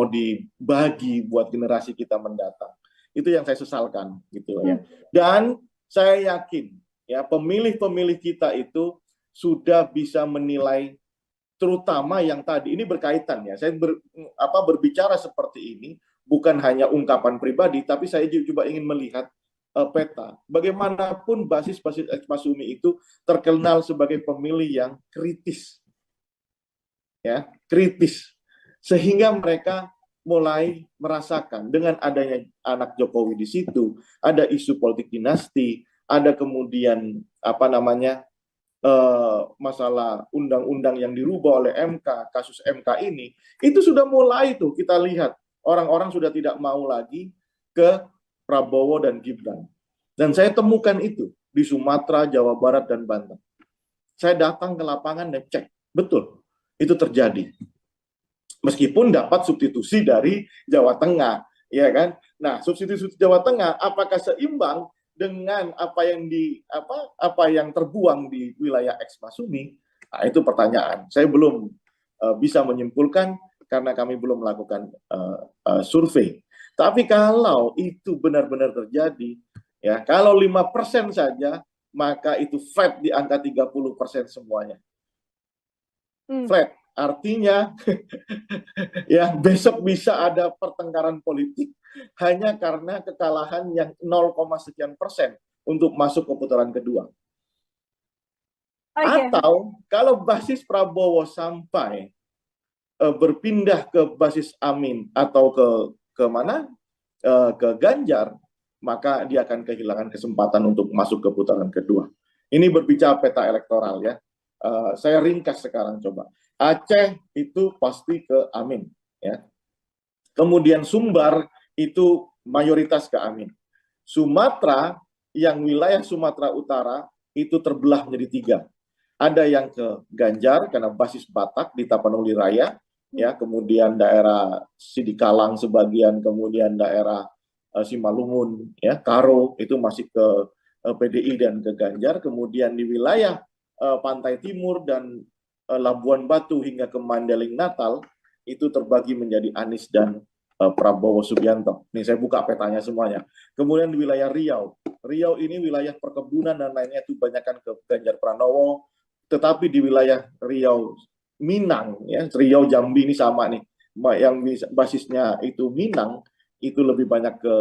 dibagi buat generasi kita mendatang. Itu yang saya sesalkan gitu ya. Dan saya yakin ya pemilih-pemilih kita itu sudah bisa menilai, terutama yang tadi ini berkaitan ya. Saya berbicara seperti ini bukan hanya ungkapan pribadi, tapi saya juga ingin melihat peta. Bagaimanapun basis-basis Ekmasumi itu terkenal sebagai pemilih yang kritis. Ya, kritis. Sehingga mereka mulai merasakan dengan adanya anak Jokowi di situ, ada isu politik dinasti, ada kemudian masalah undang-undang yang dirubah oleh MK, kasus MK ini, itu sudah mulai tuh kita lihat orang-orang sudah tidak mau lagi ke Prabowo dan Gibran. Dan saya temukan itu di Sumatera, Jawa Barat dan Banten. Saya datang ke lapangan dan cek, betul itu terjadi. Meskipun dapat substitusi dari Jawa Tengah, ya kan? Nah, substitusi Jawa Tengah apakah seimbang dengan apa yang terbuang di wilayah Ekmasumi? Nah, itu pertanyaan. Saya belum bisa menyimpulkan karena kami belum melakukan survei. Tapi kalau itu benar-benar terjadi, ya kalau 5% saja, maka itu flat di angka 30% semuanya. Flat, artinya ya besok bisa ada pertengkaran politik hanya karena kekalahan yang 0, sekian persen untuk masuk ke putaran kedua. Atau kalau basis Prabowo sampai berpindah ke basis Amin atau ke mana, ke Ganjar, maka dia akan kehilangan kesempatan untuk masuk ke putaran kedua. Ini berbicara peta elektoral ya. Saya ringkas sekarang coba. Aceh itu pasti ke Amin ya. Kemudian Sumbar itu mayoritas ke Amin. Sumatera, yang wilayah Sumatera Utara itu terbelah menjadi 3. Ada yang ke Ganjar karena basis Batak di Tapanuli Raya, ya, kemudian daerah Sidikalang sebagian, kemudian daerah Simalungun, ya, Karo itu masih ke PDI dan ke Ganjar, kemudian di wilayah Pantai Timur dan Labuan Batu hingga ke Mandailing Natal itu terbagi menjadi Anies dan Prabowo Subianto. Nih saya buka petanya semuanya. Kemudian di wilayah Riau, Riau ini wilayah perkebunan dan lainnya itu banyakkan ke Ganjar Pranowo. Tetapi di wilayah Riau Minang, ya, Riau Jambi ini sama nih, yang basisnya itu Minang, itu lebih banyak ke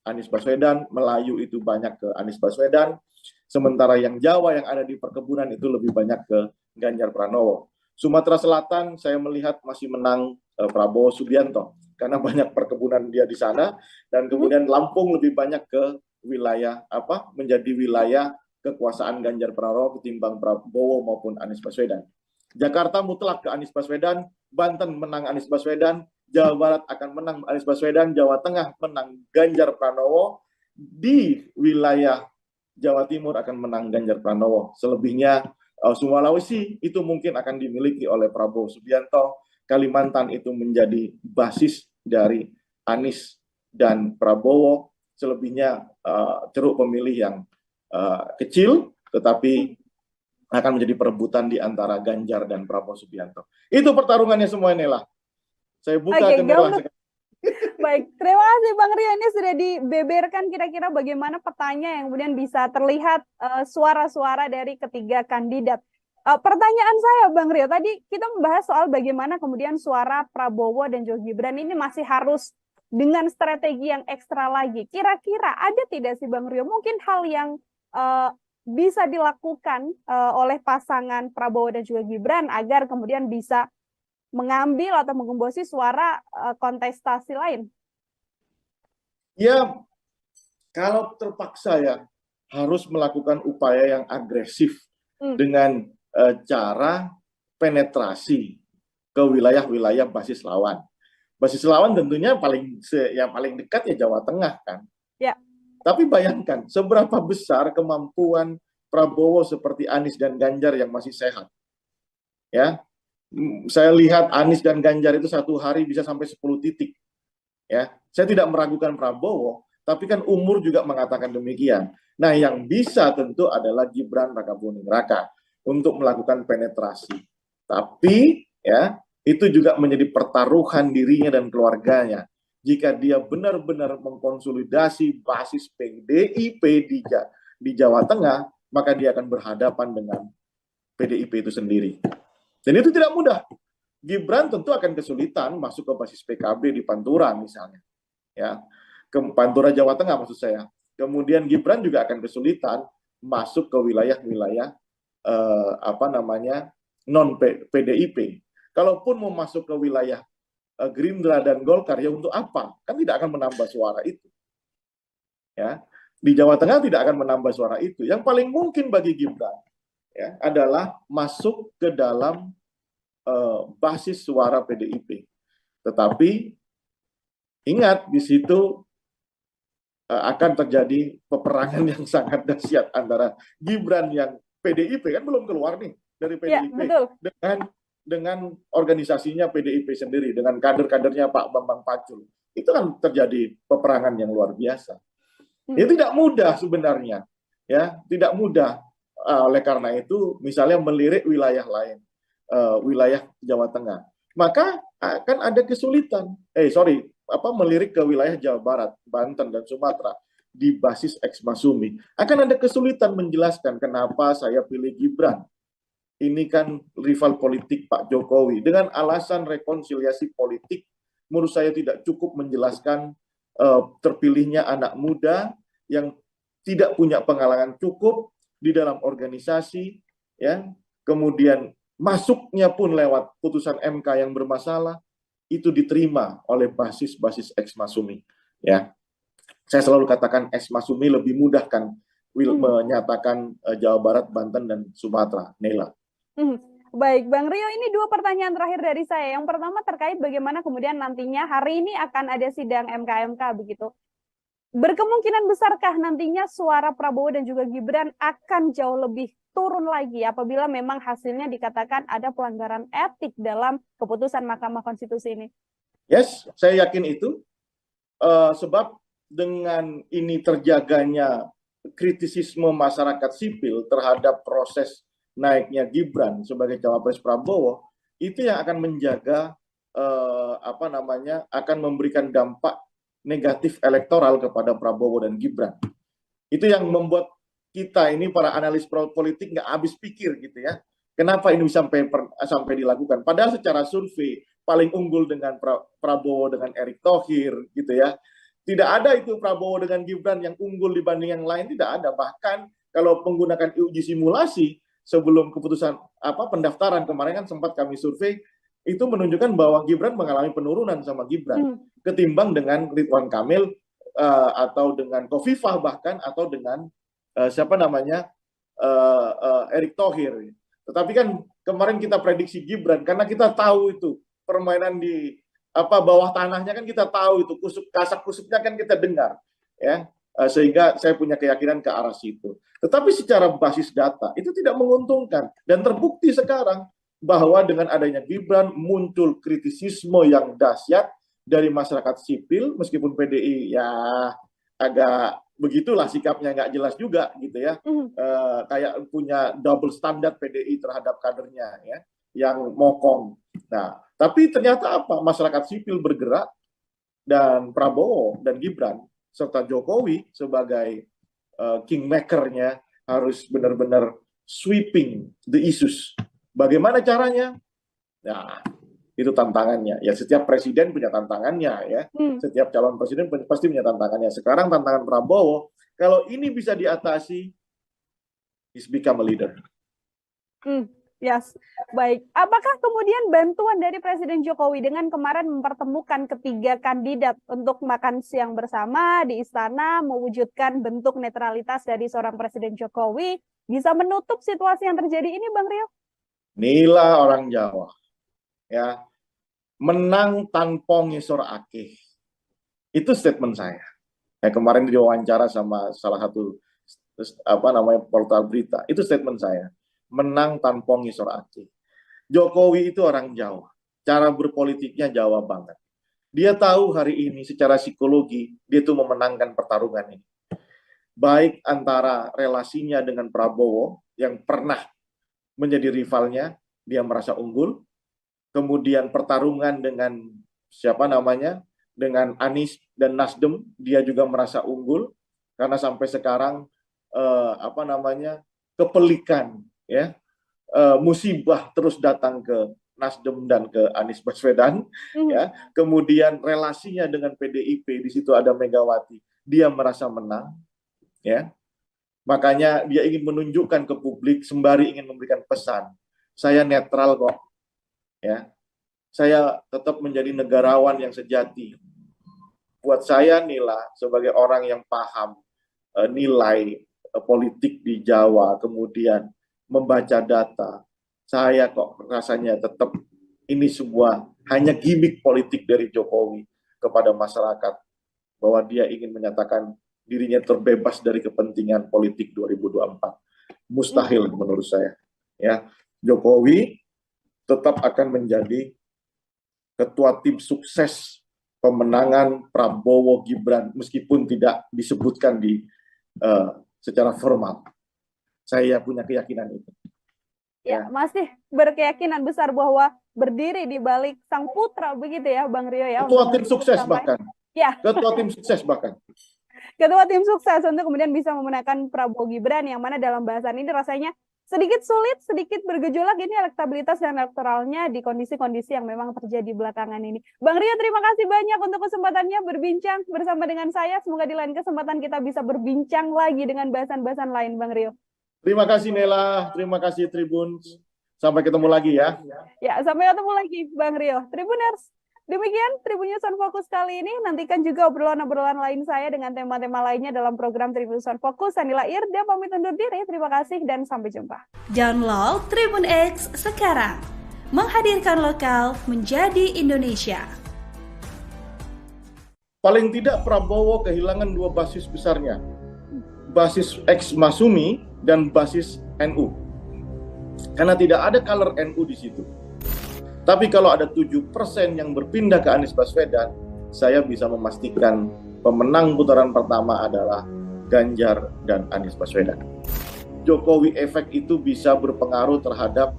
Anies Baswedan, Melayu itu banyak ke Anies Baswedan, sementara yang Jawa yang ada di perkebunan itu lebih banyak ke Ganjar Pranowo. Sumatera Selatan saya melihat masih menang Prabowo Subianto, karena banyak perkebunan dia di sana, dan kemudian Lampung lebih banyak ke wilayah menjadi wilayah kekuasaan Ganjar Pranowo ketimbang Prabowo maupun Anies Baswedan. Jakarta mutlak ke Anies Baswedan, Banten menang Anies Baswedan, Jawa Barat akan menang Anies Baswedan, Jawa Tengah menang Ganjar Pranowo, di wilayah Jawa Timur akan menang Ganjar Pranowo. Selebihnya Sulawesi itu mungkin akan dimiliki oleh Prabowo Subianto, Kalimantan itu menjadi basis dari Anies dan Prabowo, selebihnya ceruk pemilih yang kecil, tetapi akan menjadi perebutan di antara Ganjar dan Prabowo Subianto. Itu pertarungannya semua inilah. Saya buka ke Nela sekarang. Baik, terima kasih Bang Rio. Ini sudah dibeberkan kira-kira bagaimana petanya yang kemudian bisa terlihat suara-suara dari ketiga kandidat. Pertanyaan saya Bang Rio, tadi kita membahas soal bagaimana kemudian suara Prabowo dan juga Gibran ini masih harus dengan strategi yang ekstra lagi. Kira-kira ada tidak sih Bang Rio mungkin hal yang bisa dilakukan oleh pasangan Prabowo dan juga Gibran agar kemudian bisa mengambil atau menggembosi suara kontestasi lain? Ya, kalau terpaksa ya harus melakukan upaya yang agresif dengan cara penetrasi ke wilayah-wilayah basis lawan. Basis lawan tentunya yang paling dekat ya Jawa Tengah kan. Ya. Tapi bayangkan seberapa besar kemampuan Prabowo seperti Anies dan Ganjar yang masih sehat. Ya, saya lihat Anies dan Ganjar itu satu hari bisa sampai 10 titik. Ya, saya tidak meragukan Prabowo, tapi kan umur juga mengatakan demikian. Nah, yang bisa tentu adalah Gibran Rakabuming Raka untuk melakukan penetrasi. Tapi ya, itu juga menjadi pertaruhan dirinya dan keluarganya. Jika dia benar-benar mengkonsolidasi basis PDIP di Jawa Tengah, maka dia akan berhadapan dengan PDIP itu sendiri. Dan itu tidak mudah. Gibran tentu akan kesulitan masuk ke basis PKB di Pantura misalnya. Ya, ke Pantura Jawa Tengah maksud saya. Kemudian Gibran juga akan kesulitan masuk ke wilayah-wilayah non PDIP. Kalaupun mau masuk ke wilayah Gerindra dan Golkar, ya untuk apa? Kan tidak akan menambah suara itu. Ya, di Jawa Tengah tidak akan menambah suara itu. Yang paling mungkin bagi Gibran ya adalah masuk ke dalam basis suara PDIP. Tetapi ingat di situ akan terjadi peperangan yang sangat dahsyat antara Gibran yang PDIP kan belum keluar nih dari PDIP ya, dengan organisasinya PDIP sendiri, dengan kader-kadernya Pak Bambang Pacul. Itu kan terjadi peperangan yang luar biasa. Ya tidak mudah sebenarnya. Ya, tidak mudah. Oleh karena itu, misalnya melirik wilayah lain, wilayah Jawa Tengah. maka akan ada kesulitan. Melirik ke wilayah Jawa Barat, Banten, dan Sumatera di basis ex Masumi. Akan ada kesulitan menjelaskan kenapa saya pilih Gibran. Ini kan rival politik Pak Jokowi. Dengan alasan rekonsiliasi politik, menurut saya tidak cukup menjelaskan terpilihnya anak muda yang tidak punya pengalaman cukup di dalam organisasi, ya. Kemudian masuknya pun lewat putusan MK yang bermasalah, itu diterima oleh basis-basis ex Masumi, ya. Saya selalu katakan ex Masumi lebih mudah kan menyatakan Jawa Barat, Banten, dan Sumatera. Nela. Baik, Bang Rio, ini 2 pertanyaan terakhir dari saya. Yang pertama terkait bagaimana kemudian nantinya hari ini akan ada sidang MK begitu. Berkemungkinan besarkah nantinya suara Prabowo dan juga Gibran akan jauh lebih turun lagi apabila memang hasilnya dikatakan ada pelanggaran etik dalam keputusan Mahkamah Konstitusi ini? Yes, saya yakin itu. Sebab dengan ini terjaganya kritisisme masyarakat sipil terhadap proses naiknya Gibran sebagai cawapres Prabowo, itu yang akan menjaga akan memberikan dampak negatif elektoral kepada Prabowo dan Gibran. Itu yang membuat kita ini para analis politik nggak habis pikir gitu ya. Kenapa ini sampai dilakukan? Padahal secara survei paling unggul dengan Prabowo dengan Erick Thohir gitu ya. Tidak ada itu Prabowo dengan Gibran yang unggul dibanding yang lain, tidak ada. Bahkan kalau menggunakan uji simulasi sebelum keputusan pendaftaran kemarin kan sempat kami survei, itu menunjukkan bahwa Gibran mengalami penurunan sama Gibran ketimbang dengan Ridwan Kamil atau dengan Khofifah bahkan atau dengan Erick Thohir. Tetapi kan kemarin kita prediksi Gibran karena kita tahu itu permainan di bawah tanahnya kan kita tahu itu kasak-kusuknya kan kita dengar ya, sehingga saya punya keyakinan ke arah situ. Tetapi secara basis data itu tidak menguntungkan dan terbukti sekarang bahwa dengan adanya Gibran muncul kritisisme yang dahsyat dari masyarakat sipil, meskipun PDI ya agak begitulah sikapnya, nggak jelas juga gitu ya, kayak punya double standard PDI terhadap kadernya ya, yang mokong. Nah, tapi ternyata masyarakat sipil bergerak dan Prabowo dan Gibran serta Jokowi sebagai kingmaker-nya harus benar-benar sweeping the issues. Bagaimana caranya? Nah, itu tantangannya. Ya, setiap presiden punya tantangannya ya. Setiap calon presiden pasti punya tantangannya. Sekarang tantangan Prabowo, kalau ini bisa diatasi, he's become a leader. Yes, baik. Apakah kemudian bantuan dari Presiden Jokowi dengan kemarin mempertemukan ketiga kandidat untuk makan siang bersama di istana, mewujudkan bentuk netralitas dari seorang Presiden Jokowi, bisa menutup situasi yang terjadi ini, Bang Rio? Inilah orang Jawa, ya, menang tanpa ngisor akeh. Itu statement saya. Ya, kemarin diwawancara sama salah satu portal berita. Itu statement saya. Menang tanpa ngisor akeh. Jokowi itu orang Jawa. Cara berpolitiknya Jawa banget. Dia tahu hari ini secara psikologi dia tuh memenangkan pertarungan ini. Baik antara relasinya dengan Prabowo yang pernah menjadi rivalnya, dia merasa unggul. Kemudian pertarungan dengan dengan Anies dan Nasdem, dia juga merasa unggul karena sampai sekarang kepelikan ya, musibah terus datang ke Nasdem dan ke Anies Baswedan ya. Kemudian relasinya dengan PDIP, di situ ada Megawati, dia merasa menang ya. Makanya dia ingin menunjukkan ke publik sembari ingin memberikan pesan, saya netral kok ya. Saya tetap menjadi negarawan yang sejati. Buat saya Nila sebagai orang yang paham nilai politik di Jawa, kemudian membaca data, saya kok rasanya tetap ini sebuah hanya gimmick politik dari Jokowi kepada masyarakat, bahwa dia ingin menyatakan dirinya terbebas dari kepentingan politik 2024. Mustahil menurut saya. Ya, Jokowi tetap akan menjadi ketua tim sukses pemenangan Prabowo Gibran meskipun tidak disebutkan di secara formal. Saya punya keyakinan itu. Ya, masih berkeyakinan besar bahwa berdiri di balik sang putra begitu ya, Bang Rio ya, Ketua untuk tim sukses bahkan. Ya, Ketua tim sukses bahkan. ketua tim sukses untuk kemudian bisa memenangkan Prabowo Gibran, yang mana dalam bahasan ini rasanya sedikit sulit, sedikit bergejolak ini elektabilitas dan elektoralnya di kondisi-kondisi yang memang terjadi belakangan ini. Bang Rio, terima kasih banyak untuk kesempatannya berbincang bersama dengan saya. Semoga di lain kesempatan kita bisa berbincang lagi dengan bahasan-bahasan lain, Bang Rio. Terima kasih Nela, terima kasih Tribun. Sampai ketemu lagi ya. Ya, sampai ketemu lagi Bang Rio. Tribuners, demikian Tribun News on Focus kali ini. Nantikan juga obrolan-obrolan lain saya dengan tema-tema lainnya dalam program Tribun News on Focus. Saya Nila Irda pamit undur diri. Terima kasih dan sampai jumpa. Download Tribun X sekarang. Menghadirkan lokal menjadi Indonesia. Paling tidak Prabowo kehilangan dua basis besarnya. Basis ex Masumi dan basis NU. Karena tidak ada color NU di situ. Tapi kalau ada 7% yang berpindah ke Anies Baswedan, saya bisa memastikan pemenang putaran pertama adalah Ganjar dan Anies Baswedan. Jokowi efek itu bisa berpengaruh terhadap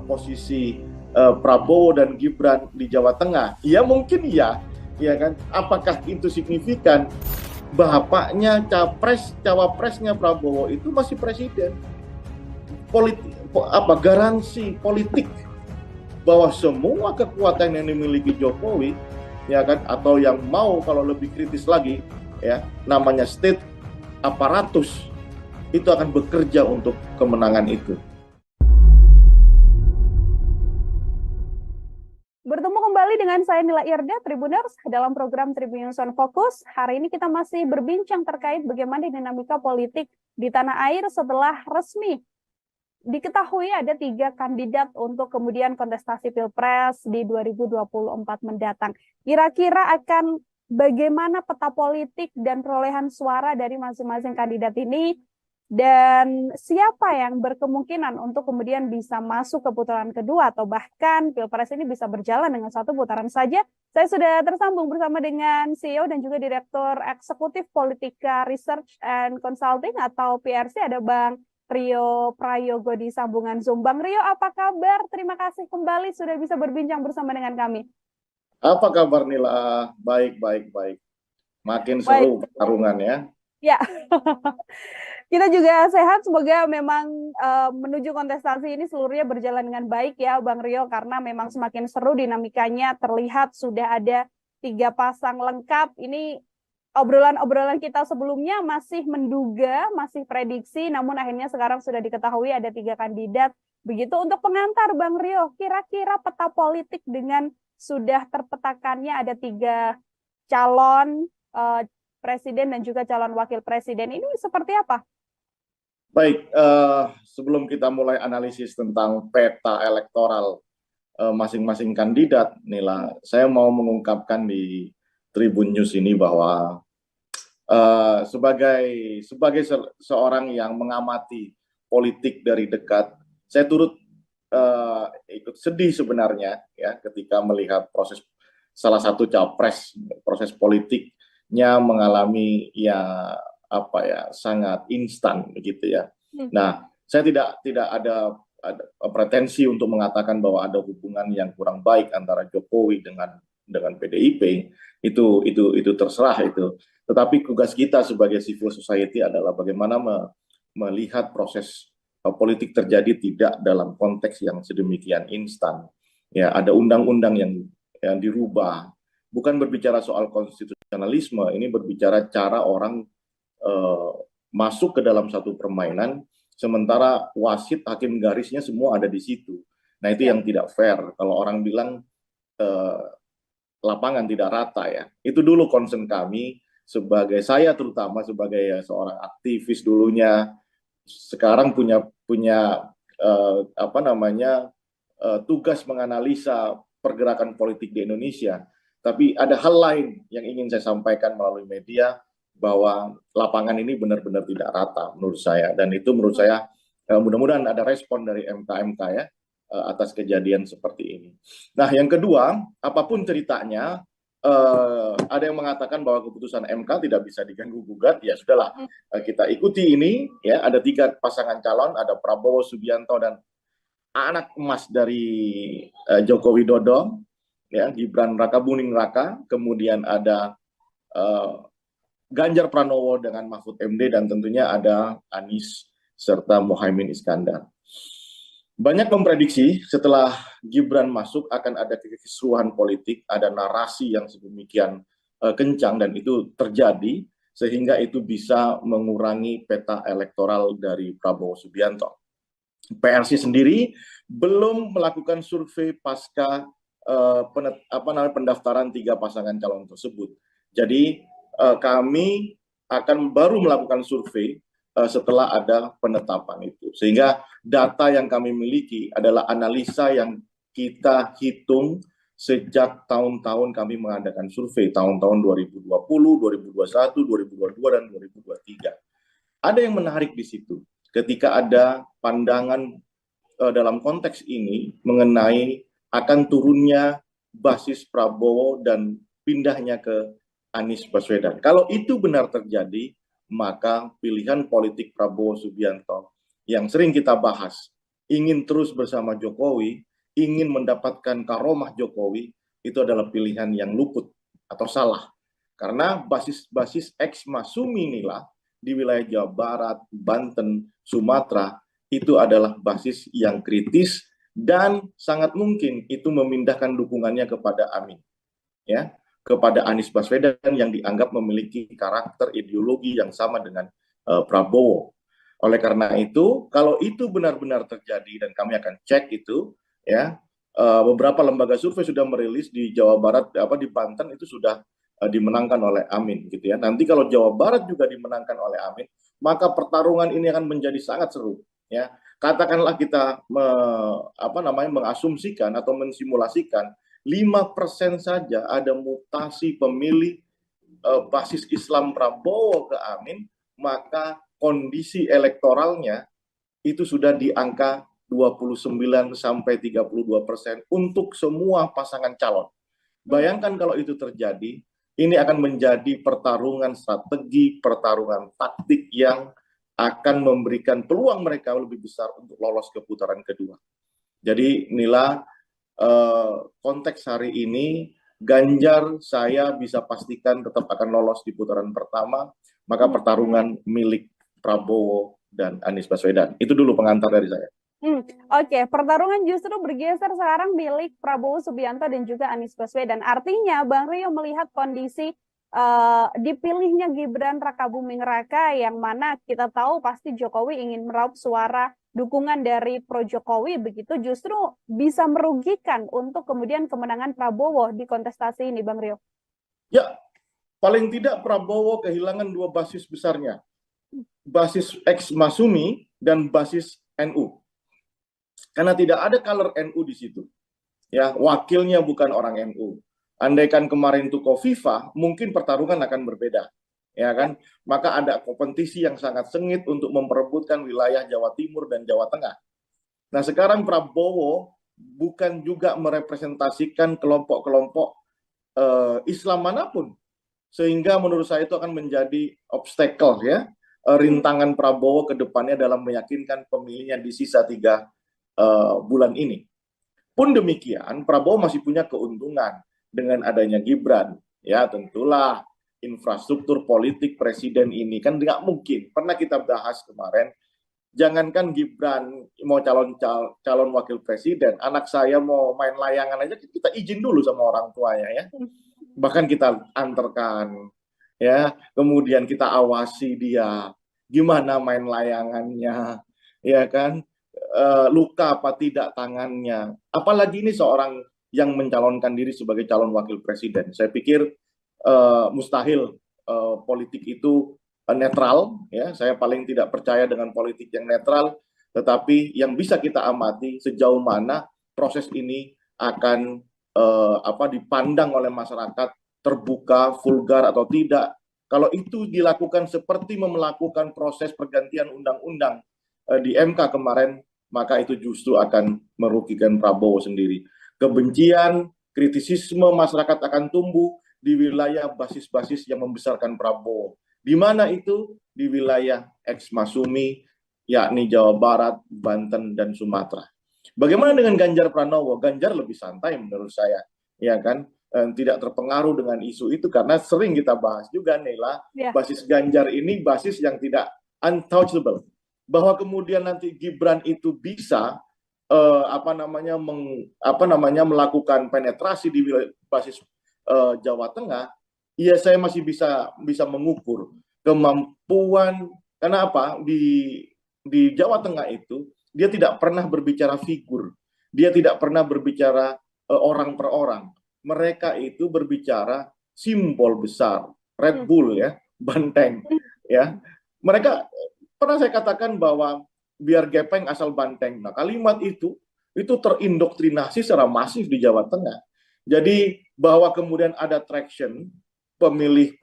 posisi Prabowo dan Gibran di Jawa Tengah. Ya mungkin ya kan. Apakah itu signifikan? Bapaknya cawapresnya Prabowo itu masih presiden. Garansi politik bahwa semua kekuatan yang dimiliki Jokowi, ya kan, atau yang mau kalau lebih kritis lagi, ya, namanya state aparatus, itu akan bekerja untuk kemenangan itu. Bertemu kembali dengan saya Nila Irda, Tribuners, dalam program Tribun News on Focus. Hari ini kita masih berbincang terkait bagaimana dinamika politik di tanah air setelah resmi diketahui ada 3 kandidat untuk kemudian kontestasi Pilpres di 2024 mendatang. Kira-kira akan bagaimana peta politik dan perolehan suara dari masing-masing kandidat ini, dan siapa yang berkemungkinan untuk kemudian bisa masuk ke putaran kedua atau bahkan Pilpres ini bisa berjalan dengan 1 putaran saja. Saya sudah tersambung bersama dengan CEO dan juga Direktur Eksekutif Politika Research and Consulting atau PRC, ada Bang Rio Prayogo di sambungan Zoom. Bang Rio, apa kabar? Terima kasih kembali sudah bisa berbincang bersama dengan kami. Apa kabar Nila? Baik. Makin seru pertarungan ya. Ya, kita juga sehat. Semoga memang menuju kontestasi ini seluruhnya berjalan dengan baik ya Bang Rio, karena memang semakin seru dinamikanya. Terlihat sudah ada 3 pasang lengkap. Ini obrolan-obrolan kita sebelumnya masih menduga, masih prediksi, namun akhirnya sekarang sudah diketahui ada 3 kandidat. Begitu untuk pengantar Bang Rio, kira-kira peta politik dengan sudah terpetakannya ada 3 calon presiden dan juga calon wakil presiden ini seperti apa? Baik, sebelum kita mulai analisis tentang peta elektoral masing-masing kandidat, Nila, saya mau mengungkapkan di Tribun News ini bahwa sebagai seorang yang mengamati politik dari dekat, saya turut ikut sedih sebenarnya ya ketika melihat salah satu capres, proses politiknya mengalami sangat instan begitu ya. Nah, saya tidak ada pretensi untuk mengatakan bahwa ada hubungan yang kurang baik antara Jokowi dengan PDIP. Itu terserah itu. Tetapi tugas kita sebagai civil society adalah bagaimana melihat proses politik terjadi tidak dalam konteks yang sedemikian instan. Ya, ada undang-undang yang dirubah. Bukan berbicara soal konstitusionalisme, ini berbicara cara orang masuk ke dalam satu permainan, sementara wasit, hakim garisnya semua ada di situ. Nah, itu yang tidak fair. Kalau orang bilang lapangan tidak rata ya. Itu dulu concern kami, saya terutama sebagai seorang aktivis dulunya, sekarang punya tugas menganalisa pergerakan politik di Indonesia. Tapi ada hal lain yang ingin saya sampaikan melalui media, bahwa lapangan ini benar-benar tidak rata menurut saya, dan itu menurut saya mudah-mudahan ada respon dari MK ya atas kejadian seperti ini. Nah, yang kedua, apapun ceritanya, ada yang mengatakan bahwa keputusan MK tidak bisa diganggu gugat. Ya sudahlah, kita ikuti ini ya. Ada 3 pasangan calon, ada Prabowo Subianto dan anak emas dari Joko Widodo, ya, Gibran Rakabuming Raka, kemudian ada Ganjar Pranowo dengan Mahfud MD, dan tentunya ada Anies serta Muhaimin Iskandar. Banyak memprediksi setelah Gibran masuk akan ada kekisruhan politik, ada narasi yang sedemikian kencang, dan itu terjadi sehingga itu bisa mengurangi peta elektoral dari Prabowo Subianto. PRC sendiri belum melakukan survei pasca pendaftaran 3 pasangan calon tersebut. Jadi kami akan baru melakukan survei setelah ada penetapan itu. Sehingga data yang kami miliki adalah analisa yang kita hitung sejak tahun-tahun kami mengadakan survei, tahun-tahun 2020, 2021, 2022, dan 2023. Ada yang menarik di situ, ketika ada pandangan dalam konteks ini mengenai akan turunnya basis Prabowo dan pindahnya ke Anies Baswedan. Kalau itu benar terjadi, maka pilihan politik Prabowo Subianto yang sering kita bahas, ingin terus bersama Jokowi, ingin mendapatkan karomah Jokowi, itu adalah pilihan yang luput atau salah. Karena basis ex-Masumi inilah di wilayah Jawa Barat, Banten, Sumatera, itu adalah basis yang kritis dan sangat mungkin itu memindahkan dukungannya kepada Amin. Ya, kepada Anies Baswedan yang dianggap memiliki karakter ideologi yang sama dengan Prabowo. Oleh karena itu, kalau itu benar-benar terjadi, dan kami akan cek itu, ya, beberapa lembaga survei sudah merilis di Jawa Barat, di Banten itu sudah dimenangkan oleh Amin, gitu ya. Nanti kalau Jawa Barat juga dimenangkan oleh Amin, maka pertarungan ini akan menjadi sangat seru, ya. Katakanlah kita mengasumsikan atau mensimulasikan 5% saja ada mutasi pemilih basis Islam Prabowo ke Amin, maka kondisi elektoralnya itu sudah di angka 29 sampai 32% untuk semua pasangan calon. Bayangkan kalau itu terjadi, ini akan menjadi pertarungan strategi, pertarungan taktik yang akan memberikan peluang mereka lebih besar untuk lolos ke putaran kedua. Jadi inilah konteks hari ini, Ganjar saya bisa pastikan tetap akan lolos di putaran pertama, maka pertarungan milik Prabowo dan Anies Baswedan. Itu dulu pengantar dari saya. Oke, pertarungan justru bergeser sekarang milik Prabowo Subianto dan juga Anies Baswedan. Artinya Bang Rio melihat kondisi dipilihnya Gibran Rakabuming Raka, yang mana kita tahu pasti Jokowi ingin meraup suara dukungan dari pro Jokowi, begitu justru bisa merugikan untuk kemudian kemenangan Prabowo di kontestasi ini, Bang Rio. Ya, paling tidak Prabowo kehilangan 2 basis besarnya, basis ex-Masumi dan basis NU, karena tidak ada color NU di situ, ya, wakilnya bukan orang NU. Andaikan kemarin itu Kofifa, mungkin pertarungan akan berbeda, ya kan? Maka ada kompetisi yang sangat sengit untuk memperebutkan wilayah Jawa Timur dan Jawa Tengah. Nah, sekarang Prabowo bukan juga merepresentasikan kelompok-kelompok Islam manapun, sehingga menurut saya itu akan menjadi obstacle, ya, rintangan Prabowo ke depannya dalam meyakinkan pemilihnya di sisa 3 bulan ini. Pun demikian, Prabowo masih punya keuntungan dengan adanya Gibran, ya. Tentulah infrastruktur politik presiden ini kan nggak mungkin. Pernah kita bahas kemarin, jangankan Gibran mau calon wakil presiden, anak saya mau main layangan aja kita izin dulu sama orang tuanya, ya. Bahkan kita antarkan, ya, kemudian kita awasi dia gimana main layangannya, ya kan, luka apa tidak tangannya. Apalagi ini seorang yang mencalonkan diri sebagai calon wakil presiden. Saya pikir mustahil politik itu netral, ya. Saya paling tidak percaya dengan politik yang netral, tetapi yang bisa kita amati sejauh mana proses ini akan dipandang oleh masyarakat terbuka, vulgar atau tidak. Kalau itu dilakukan seperti melakukan proses pergantian undang-undang di MK kemarin, maka itu justru akan merugikan Prabowo sendiri. Kebencian, kritisisme masyarakat akan tumbuh di wilayah basis-basis yang membesarkan Prabowo. Di mana itu? Di wilayah ex-Masumi, yakni Jawa Barat, Banten, dan Sumatera. Bagaimana dengan Ganjar Pranowo? Ganjar lebih santai menurut saya, ya kan? Tidak terpengaruh dengan isu itu karena sering kita bahas juga, Nela, Ya. basis Ganjar ini basis yang tidak untouchable. Bahwa kemudian nanti Gibran itu bisa melakukan penetrasi di basis Jawa Tengah, ya saya masih bisa mengukur kemampuan. Karena apa? Di Jawa Tengah itu dia tidak pernah berbicara figur, dia tidak pernah berbicara orang per orang. Mereka itu berbicara simbol besar, Red Bull ya, banteng ya. Mereka pernah saya katakan bahwa biar gepeng asal banteng. Nah, kalimat itu terindoktrinasi secara masif di Jawa Tengah. Jadi bahwa kemudian ada traction pemilih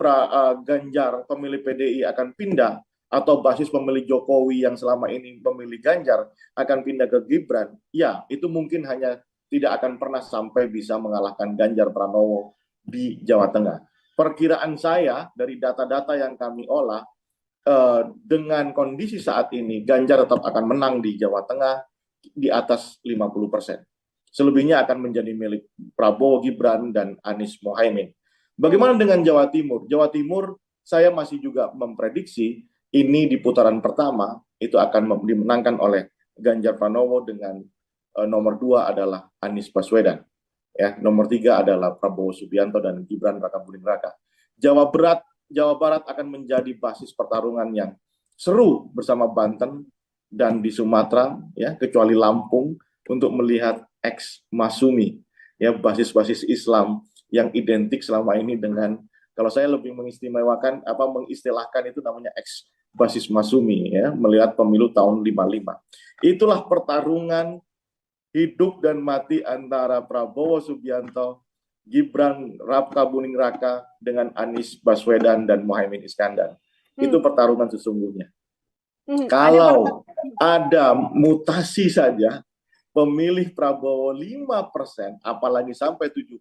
Ganjar, pemilih PDI akan pindah, atau basis pemilih Jokowi yang selama ini pemilih Ganjar akan pindah ke Gibran, ya itu mungkin hanya tidak akan pernah sampai bisa mengalahkan Ganjar Pranowo di Jawa Tengah. Perkiraan saya dari data-data yang kami olah, dengan kondisi saat ini Ganjar tetap akan menang di Jawa Tengah di atas 50%. Selebihnya akan menjadi milik Prabowo Gibran dan Anies Mohaimin. Bagaimana dengan Jawa Timur? Jawa Timur saya masih juga memprediksi ini di putaran pertama itu akan dimenangkan oleh Ganjar Pranowo dengan nomor 2 adalah Anies Baswedan. Ya, nomor 3 adalah Prabowo Subianto dan Gibran Rakabuming Raka. Jawa Barat akan menjadi basis pertarungan yang seru bersama Banten dan di Sumatera, ya kecuali Lampung, untuk melihat ex Masumi, ya basis-basis Islam yang identik selama ini dengan, kalau saya lebih mengistilahkan itu namanya ex basis Masumi, ya melihat pemilu tahun 55. Itulah pertarungan hidup dan mati antara Prabowo Subianto, Gibran Rakabuming Raka dengan Anies Baswedan dan Mohaimin Iskandar. Itu pertarungan sesungguhnya. Kalau ada mutasi saja, pemilih Prabowo 5%, apalagi sampai 7%,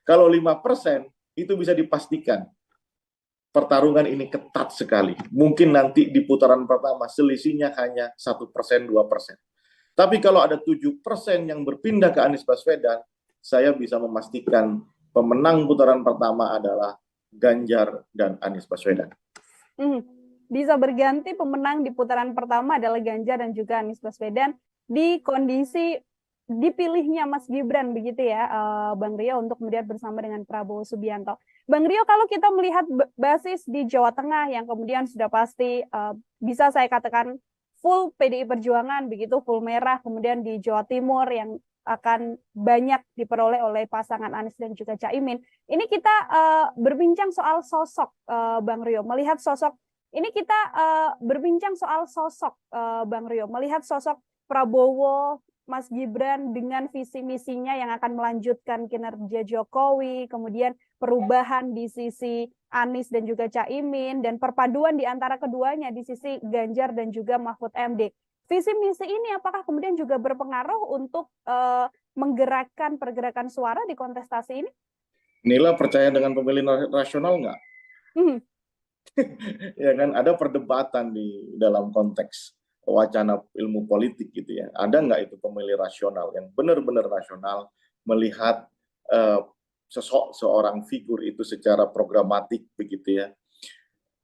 kalau 5% itu bisa dipastikan pertarungan ini ketat sekali. Mungkin nanti di putaran pertama selisihnya hanya 1%, 2%. Tapi kalau ada 7% yang berpindah ke Anies Baswedan, saya bisa memastikan pemenang putaran pertama adalah Ganjar dan Anies Baswedan. Bisa berganti pemenang di putaran pertama adalah Ganjar dan juga Anies Baswedan di kondisi dipilihnya Mas Gibran, begitu ya, Bang Rio, untuk kemudian bersama dengan Prabowo Subianto. Bang Rio, kalau kita melihat basis di Jawa Tengah yang kemudian sudah pasti bisa saya katakan full PDI Perjuangan, begitu, full merah, kemudian di Jawa Timur yang akan banyak diperoleh oleh pasangan Anies dan juga Caimin. Ini kita berbincang soal sosok, Bang Rio, melihat sosok, ini kita berbincang soal sosok, Bang Rio, melihat sosok Prabowo, Mas Gibran dengan visi misinya yang akan melanjutkan kinerja Jokowi, kemudian perubahan di sisi Anies dan juga Caimin, dan perpaduan di antara keduanya di sisi Ganjar dan juga Mahfud MD. Visi misi ini apakah kemudian juga berpengaruh untuk menggerakkan pergerakan suara di kontestasi ini? Nila percaya dengan pemilih rasional nggak? Ya kan, ada perdebatan di dalam konteks wacana ilmu politik gitu ya. Ada nggak itu pemilih rasional yang benar-benar rasional melihat seorang figur itu secara programatik begitu ya.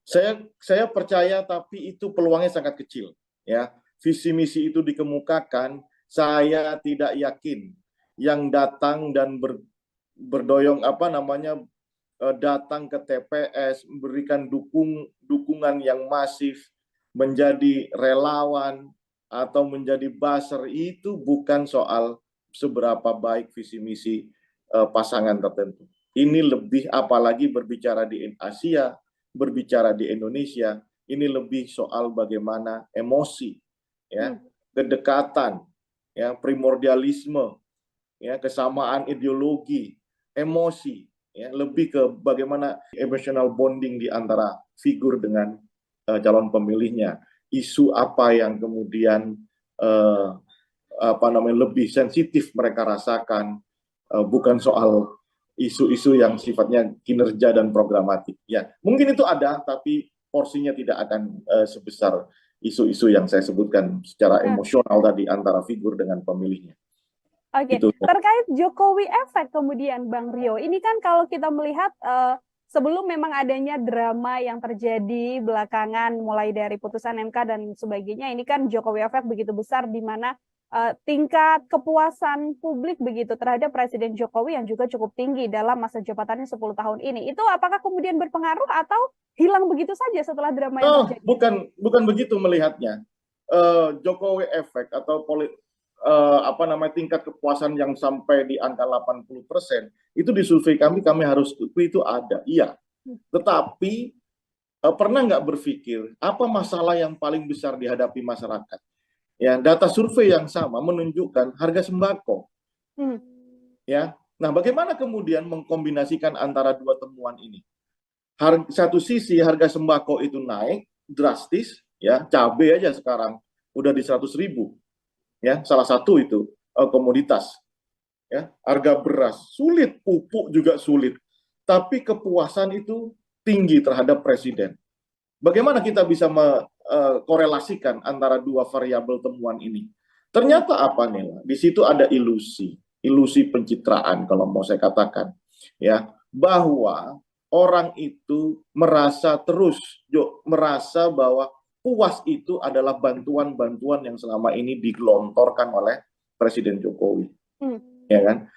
Saya percaya, tapi itu peluangnya sangat kecil ya. Visi misi itu dikemukakan, saya tidak yakin yang datang dan berdoyong datang ke TPS memberikan dukungan yang masif, menjadi relawan atau menjadi buzzer, itu bukan soal seberapa baik visi misi pasangan tertentu. Ini lebih, apalagi berbicara di Asia, berbicara di Indonesia, ini lebih soal bagaimana emosi, ya, kedekatan, ya, primordialisme, ya, kesamaan ideologi, emosi, ya, lebih ke bagaimana emotional bonding di antara figur dengan calon pemilihnya. Isu apa yang kemudian lebih sensitif mereka rasakan, bukan soal isu-isu yang sifatnya kinerja dan programatik. Ya, mungkin itu ada, tapi porsinya tidak akan sebesar isu-isu yang saya sebutkan secara emosional tadi antara figur dengan pemilihnya. Oke, terkait Jokowi efek kemudian Bang Rio, ini kan kalau kita melihat sebelum memang adanya drama yang terjadi belakangan mulai dari putusan MK dan sebagainya, ini kan Jokowi efek begitu besar di mana tingkat kepuasan publik begitu terhadap Presiden Jokowi yang juga cukup tinggi dalam masa jabatannya 10 tahun ini. Itu apakah kemudian berpengaruh atau hilang begitu saja setelah drama yang terjadi? Bukan begitu melihatnya. Jokowi efek atau tingkat kepuasan yang sampai di angka 80% itu di survei kami harus akui itu ada, iya. Tetapi pernah nggak berpikir apa masalah yang paling besar dihadapi masyarakat? Ya, data survei yang sama menunjukkan harga sembako. Ya, nah bagaimana kemudian mengkombinasikan antara dua temuan ini? Satu sisi harga sembako itu naik drastis, ya, cabai aja sekarang udah di 100.000. Ya, salah satu itu komoditas. Ya, harga beras sulit, pupuk juga sulit. Tapi kepuasan itu tinggi terhadap presiden. Bagaimana kita bisa korelasikan antara dua variabel temuan ini? Ternyata apa nih? Di situ ada ilusi pencitraan kalau mau saya katakan, ya, bahwa orang itu merasa bahwa puas itu adalah bantuan-bantuan yang selama ini digelontorkan oleh Presiden Jokowi, ya kan?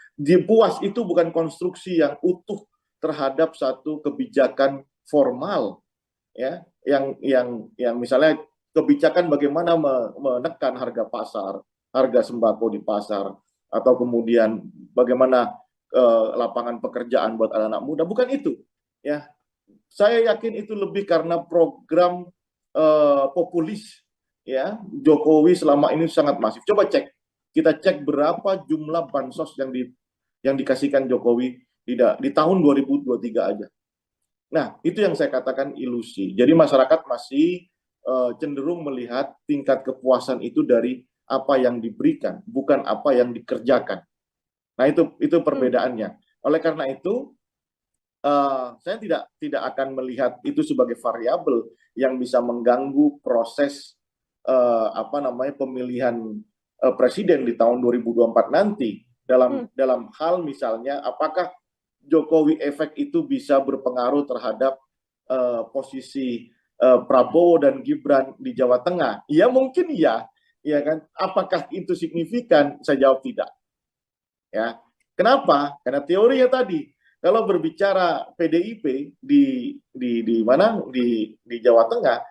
Puas itu bukan konstruksi yang utuh terhadap satu kebijakan formal, ya, yang misalnya kebijakan bagaimana menekan harga pasar, harga sembako di pasar, atau kemudian bagaimana lapangan pekerjaan buat anak-anak muda, bukan itu, ya. Saya yakin itu lebih karena program populis, ya. Jokowi selama ini sangat masif. Coba kita cek berapa jumlah bansos yang dikasihkan Jokowi di tahun 2023 aja. Nah, itu yang saya katakan ilusi. Jadi masyarakat masih cenderung melihat tingkat kepuasan itu dari apa yang diberikan, bukan apa yang dikerjakan. Nah, itu perbedaannya. Oleh karena itu, saya tidak akan melihat itu sebagai variabel yang bisa mengganggu proses pemilihan presiden di tahun 2024 nanti. Dalam hal misalnya, apakah Jokowi efek itu bisa berpengaruh terhadap posisi Prabowo dan Gibran di Jawa Tengah? Ya mungkin ya kan. Apakah itu signifikan? Saya jawab tidak. Ya, kenapa? Karena teorinya tadi, kalau berbicara PDIP di mana di Jawa Tengah,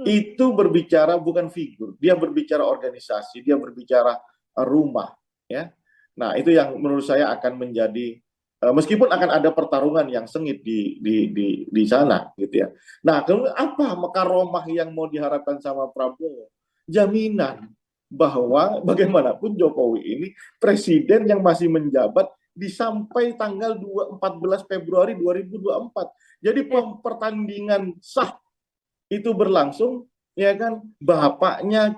itu berbicara bukan figur, dia berbicara organisasi, dia berbicara rumah, ya. Nah, itu yang menurut saya akan menjadi meskipun akan ada pertarungan yang sengit di sana, gitu ya. Nah, kemudian apa makaromah yang mau diharapkan sama Prabowo? Jaminan bahwa bagaimanapun Jokowi ini presiden yang masih menjabat sampai tanggal 14 Februari 2024. Jadi pertandingan sah itu berlangsung, ya kan? Bapaknya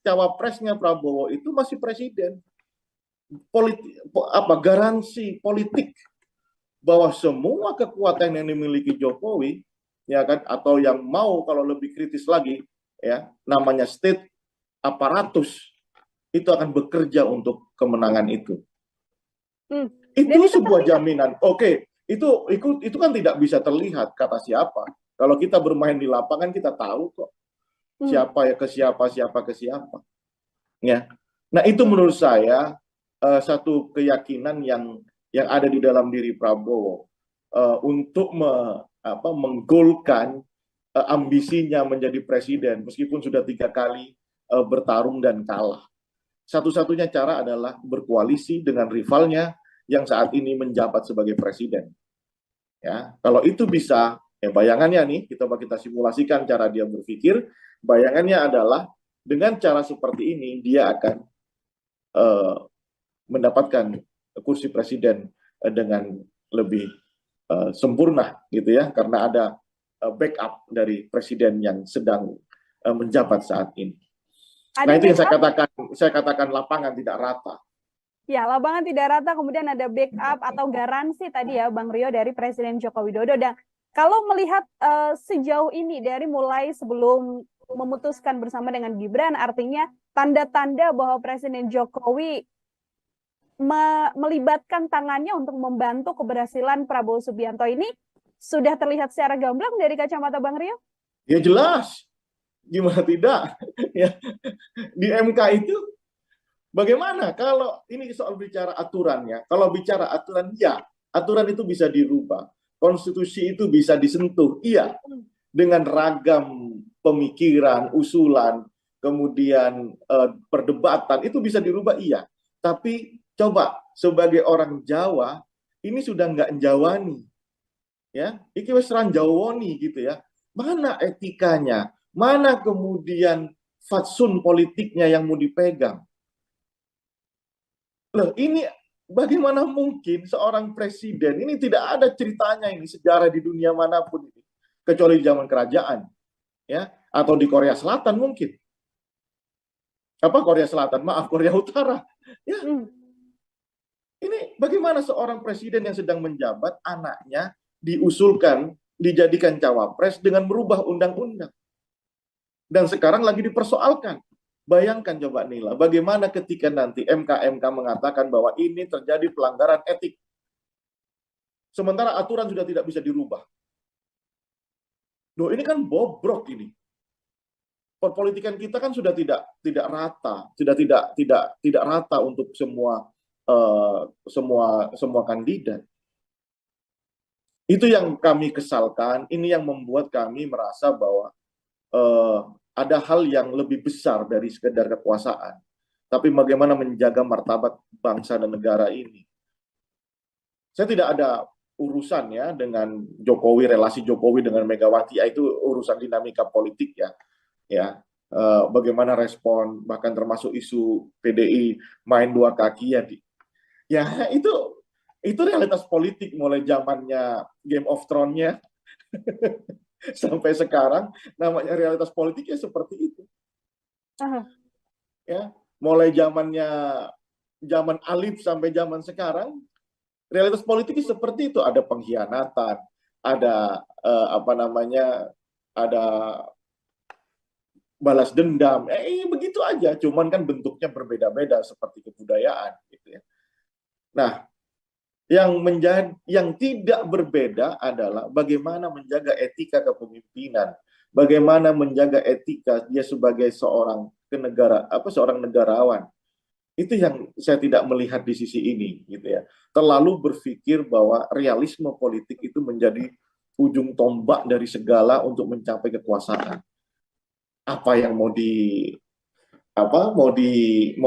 cawapresnya Prabowo itu masih presiden. Garansi politik bahwa semua kekuatan yang dimiliki Jokowi, ya kan, atau yang mau kalau lebih kritis lagi, ya, namanya state aparatus, itu akan bekerja untuk kemenangan itu. Itu sebuah jaminan. Oke, itu kan tidak bisa terlihat kata siapa. Kalau kita bermain di lapangan kita tahu kok siapa ya ke siapa, siapa ke siapa. Ya. Nah, itu menurut saya satu keyakinan yang ada di dalam diri Prabowo untuk menggolkan ambisinya menjadi presiden meskipun sudah 3 kali bertarung dan kalah. Satu-satunya cara adalah berkoalisi dengan rivalnya yang saat ini menjabat sebagai presiden. Ya, kalau itu bisa, ya bayangannya nih, kita simulasikan cara dia berpikir, bayangannya adalah dengan cara seperti ini dia akan mendapatkan kursi presiden dengan lebih sempurna, gitu ya, karena ada backup dari presiden yang sedang menjabat saat ini. Nah, itu yang saya katakan lapangan tidak rata. Ya, lapangan tidak rata, kemudian ada backup atau garansi tadi ya Bang Rio dari Presiden Joko Widodo. Dan kalau melihat sejauh ini dari mulai sebelum memutuskan bersama dengan Gibran, artinya tanda-tanda bahwa Presiden Jokowi melibatkan tangannya untuk membantu keberhasilan Prabowo Subianto ini sudah terlihat secara gamblang dari kacamata Bang Rio? Ya jelas, gimana tidak? Ya, di MK itu bagaimana kalau ini soal bicara aturannya? Kalau bicara aturan, ya, aturan itu bisa dirubah. Konstitusi itu bisa disentuh, iya. Dengan ragam pemikiran, usulan, kemudian perdebatan, itu bisa dirubah, iya. Tapi coba, sebagai orang Jawa, ini sudah nggak Jawani. Ya, iki wis ranjawoni gitu ya. Mana etikanya? Mana kemudian fatsun politiknya yang mau dipegang? Loh, ini bagaimana mungkin seorang presiden, ini tidak ada ceritanya ini, sejarah di dunia manapun ini, kecuali di zaman kerajaan, ya, atau di Korea Selatan mungkin. Apa Korea Selatan? Maaf, Korea Utara. Ya. Ini bagaimana seorang presiden yang sedang menjabat, anaknya diusulkan, dijadikan cawapres dengan merubah undang-undang. Dan sekarang lagi dipersoalkan. Bayangkan coba Nila, bagaimana ketika nanti MK mengatakan bahwa ini terjadi pelanggaran etik. Sementara aturan sudah tidak bisa dirubah. Loh, ini kan bobrok ini. Perpolitikan kita kan sudah tidak rata, sudah tidak rata untuk semua kandidat. Itu yang kami kesalkan, ini yang membuat kami merasa bahwa ada hal yang lebih besar dari sekedar kekuasaan. Tapi bagaimana menjaga martabat bangsa dan negara ini. Saya tidak ada urusan ya dengan Jokowi, relasi Jokowi dengan Megawati, itu urusan dinamika politik ya. Ya, bagaimana respon, bahkan termasuk isu PDI main dua kaki ya. Ya itu realitas politik mulai zamannya Game of Thrones-nya sampai sekarang, namanya realitas politiknya seperti itu. Ya, mulai zaman Alif sampai zaman sekarang, realitas politiknya seperti itu. Ada pengkhianatan, ada ada balas dendam, begitu aja. Cuman kan bentuknya berbeda-beda seperti kebudayaan, gitu ya. Nah, yang tidak berbeda adalah bagaimana menjaga etika kepemimpinan, bagaimana menjaga etika dia sebagai seorang negarawan. Itu yang saya tidak melihat di sisi ini, gitu ya. Terlalu berpikir bahwa realisme politik itu menjadi ujung tombak dari segala untuk mencapai kekuasaan. Apa yang mau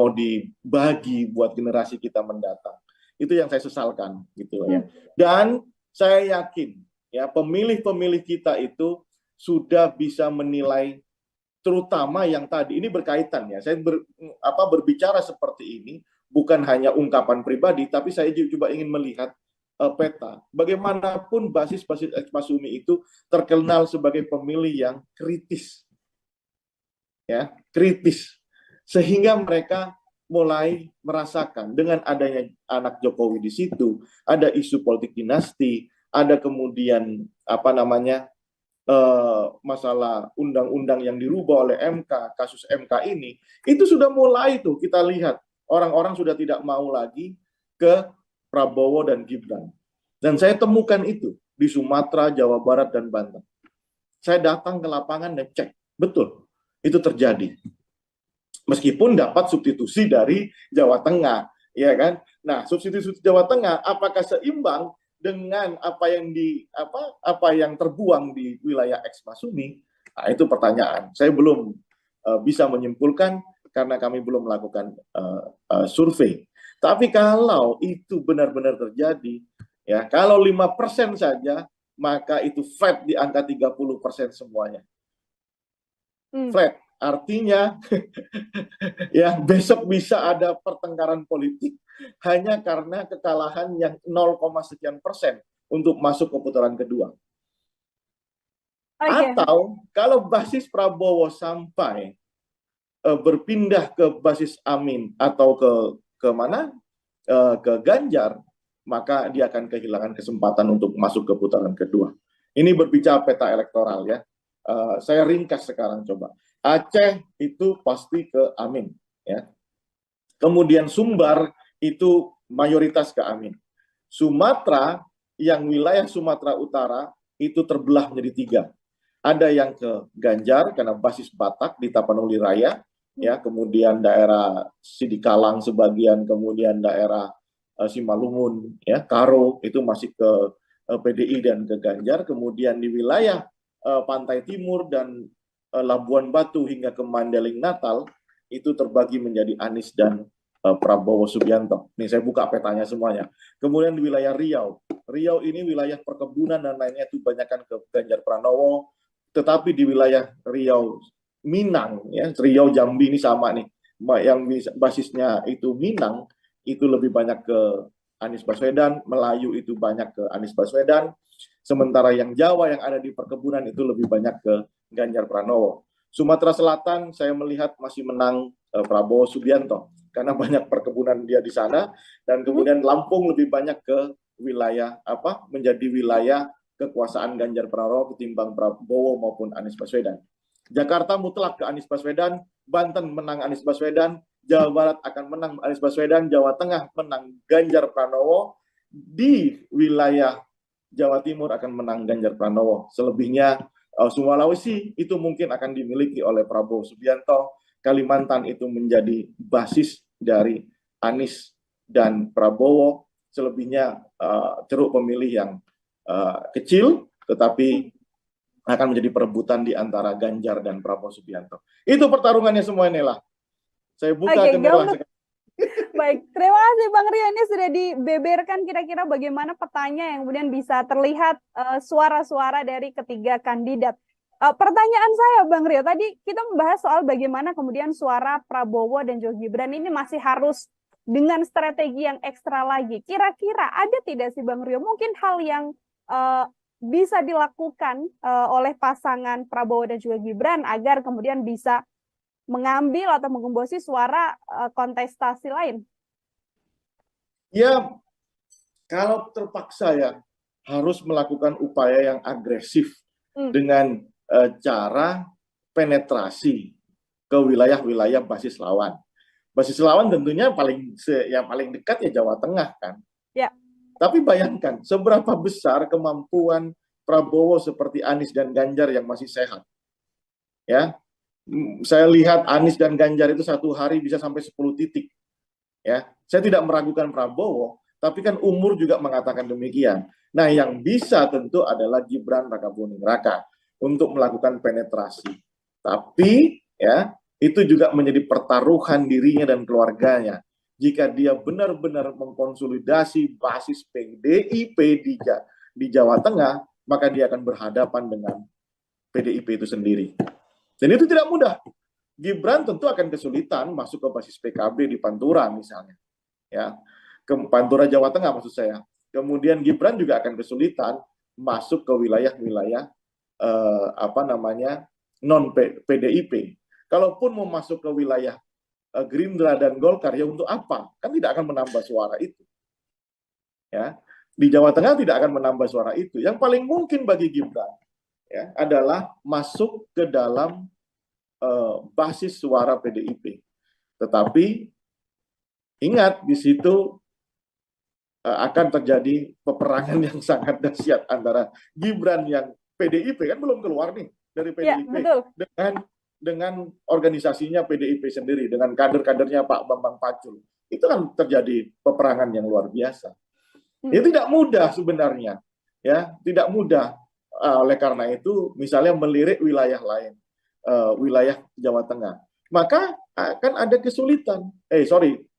dibagi buat generasi kita mendatang. Itu yang saya sesalkan gitu ya. Dan saya yakin ya pemilih-pemilih kita itu sudah bisa menilai, terutama yang tadi ini berkaitan ya. Saya berbicara seperti ini bukan hanya ungkapan pribadi, tapi saya juga ingin melihat peta. Bagaimanapun basis-basis Ekmasumi itu terkenal sebagai pemilih yang kritis. Ya, kritis. Sehingga mereka mulai merasakan dengan adanya anak Jokowi di situ, ada isu politik dinasti, ada kemudian masalah undang-undang yang dirubah oleh MK, kasus MK ini, itu sudah mulai tuh kita lihat orang-orang sudah tidak mau lagi ke Prabowo dan Gibran. Dan saya temukan itu di Sumatera, Jawa Barat dan Banten. Saya datang ke lapangan dan cek, betul itu terjadi. Meskipun dapat substitusi dari Jawa Tengah, ya kan? Nah, substitusi Jawa Tengah apakah seimbang dengan apa yang terbuang di wilayah Ekmasumi? Nah, itu pertanyaan. Saya belum bisa menyimpulkan karena kami belum melakukan survei. Tapi kalau itu benar-benar terjadi, ya, kalau 5% saja, maka itu flat di angka 30% semuanya. Flat. Artinya ya besok bisa ada pertengkaran politik hanya karena kekalahan yang 0, sekian persen untuk masuk ke putaran kedua. Atau kalau basis Prabowo sampai berpindah ke basis Amin atau ke mana? Ke Ganjar, maka dia akan kehilangan kesempatan untuk masuk ke putaran kedua. Ini berbicara peta elektoral ya. Saya ringkas sekarang coba. Aceh itu pasti ke Amin, ya. Kemudian Sumbar itu mayoritas ke Amin. Sumatera, yang wilayah Sumatera Utara itu terbelah menjadi 3. Ada yang ke Ganjar karena basis Batak di Tapanuli Raya, ya, kemudian daerah Sidikalang sebagian, kemudian daerah Simalungun, ya, Karo itu masih ke PDI dan ke Ganjar, kemudian di wilayah Pantai Timur dan Labuan Batu hingga ke Mandailing Natal itu terbagi menjadi Anies dan Prabowo Subianto. Ini saya buka petanya semuanya. Kemudian di wilayah Riau, Riau ini wilayah perkebunan dan lainnya itu banyakkan ke Ganjar Pranowo. Tetapi di wilayah Riau Minang, ya, Riau Jambi ini sama nih, yang basisnya itu Minang itu lebih banyak ke Anies Baswedan, Melayu itu banyak ke Anies Baswedan, sementara yang Jawa yang ada di perkebunan itu lebih banyak ke Ganjar Pranowo. Sumatera Selatan saya melihat masih menang Prabowo Subianto karena banyak perkebunan dia di sana, dan kemudian Lampung lebih banyak ke wilayah menjadi wilayah kekuasaan Ganjar Pranowo ketimbang Prabowo maupun Anies Baswedan. Jakarta mutlak ke Anies Baswedan, Banten menang Anies Baswedan, Jawa Barat akan menang Anies Baswedan, Jawa Tengah menang Ganjar Pranowo, di wilayah Jawa Timur akan menang Ganjar Pranowo. Selebihnya Sulawesi itu mungkin akan dimiliki oleh Prabowo Subianto, Kalimantan itu menjadi basis dari Anies dan Prabowo, selebihnya ceruk pemilih yang kecil, tetapi akan menjadi perebutan di antara Ganjar dan Prabowo Subianto. Itu pertarungannya semua, Nela. Saya buka ke Nela. Baik, terima kasih Bang Rio. Ini sudah dibeberkan kira-kira bagaimana petanya yang kemudian bisa terlihat suara-suara dari ketiga kandidat. Pertanyaan saya Bang Rio, tadi kita membahas soal bagaimana kemudian suara Prabowo dan juga Gibran ini masih harus dengan strategi yang ekstra lagi. Kira-kira ada tidak sih Bang Rio mungkin hal yang bisa dilakukan oleh pasangan Prabowo dan juga Gibran agar kemudian bisa mengambil atau menggembosi suara kontestasi lain? Ya, kalau terpaksa ya harus melakukan upaya yang agresif dengan cara penetrasi ke wilayah-wilayah basis lawan. Basis lawan tentunya yang paling dekat ya Jawa Tengah kan. Ya. Tapi bayangkan seberapa besar kemampuan Prabowo seperti Anies dan Ganjar yang masih sehat. Ya. Saya lihat Anies dan Ganjar itu satu hari bisa sampai 10 titik. Ya, saya tidak meragukan Prabowo, tapi kan umur juga mengatakan demikian. Nah, yang bisa tentu adalah Gibran Rakabuming Raka untuk melakukan penetrasi. Tapi ya, itu juga menjadi pertaruhan dirinya dan keluarganya. Jika dia benar-benar mengkonsolidasi basis PDIP di Jawa Tengah, maka dia akan berhadapan dengan PDIP itu sendiri. Dan itu tidak mudah. Gibran tentu akan kesulitan masuk ke basis PKB di Pantura misalnya. Ya, ke Pantura Jawa Tengah maksud saya. Kemudian Gibran juga akan kesulitan masuk ke wilayah-wilayah non PDIP. Kalaupun mau masuk ke wilayah Gerindra dan Golkar, ya untuk apa? Kan tidak akan menambah suara itu. Ya, di Jawa Tengah tidak akan menambah suara itu. Yang paling mungkin bagi Gibran ya adalah masuk ke dalam basis suara PDIP. Tetapi ingat di situ akan terjadi peperangan yang sangat dahsyat antara Gibran yang PDIP kan belum keluar nih dari PDIP ya, dengan organisasinya PDIP sendiri, dengan kader-kadernya Pak Bambang Pacul. Itu kan terjadi peperangan yang luar biasa. Itu tidak mudah sebenarnya, ya, tidak mudah. Oleh karena itu, misalnya melirik wilayah lain, wilayah Jawa Tengah, maka akan ada kesulitan.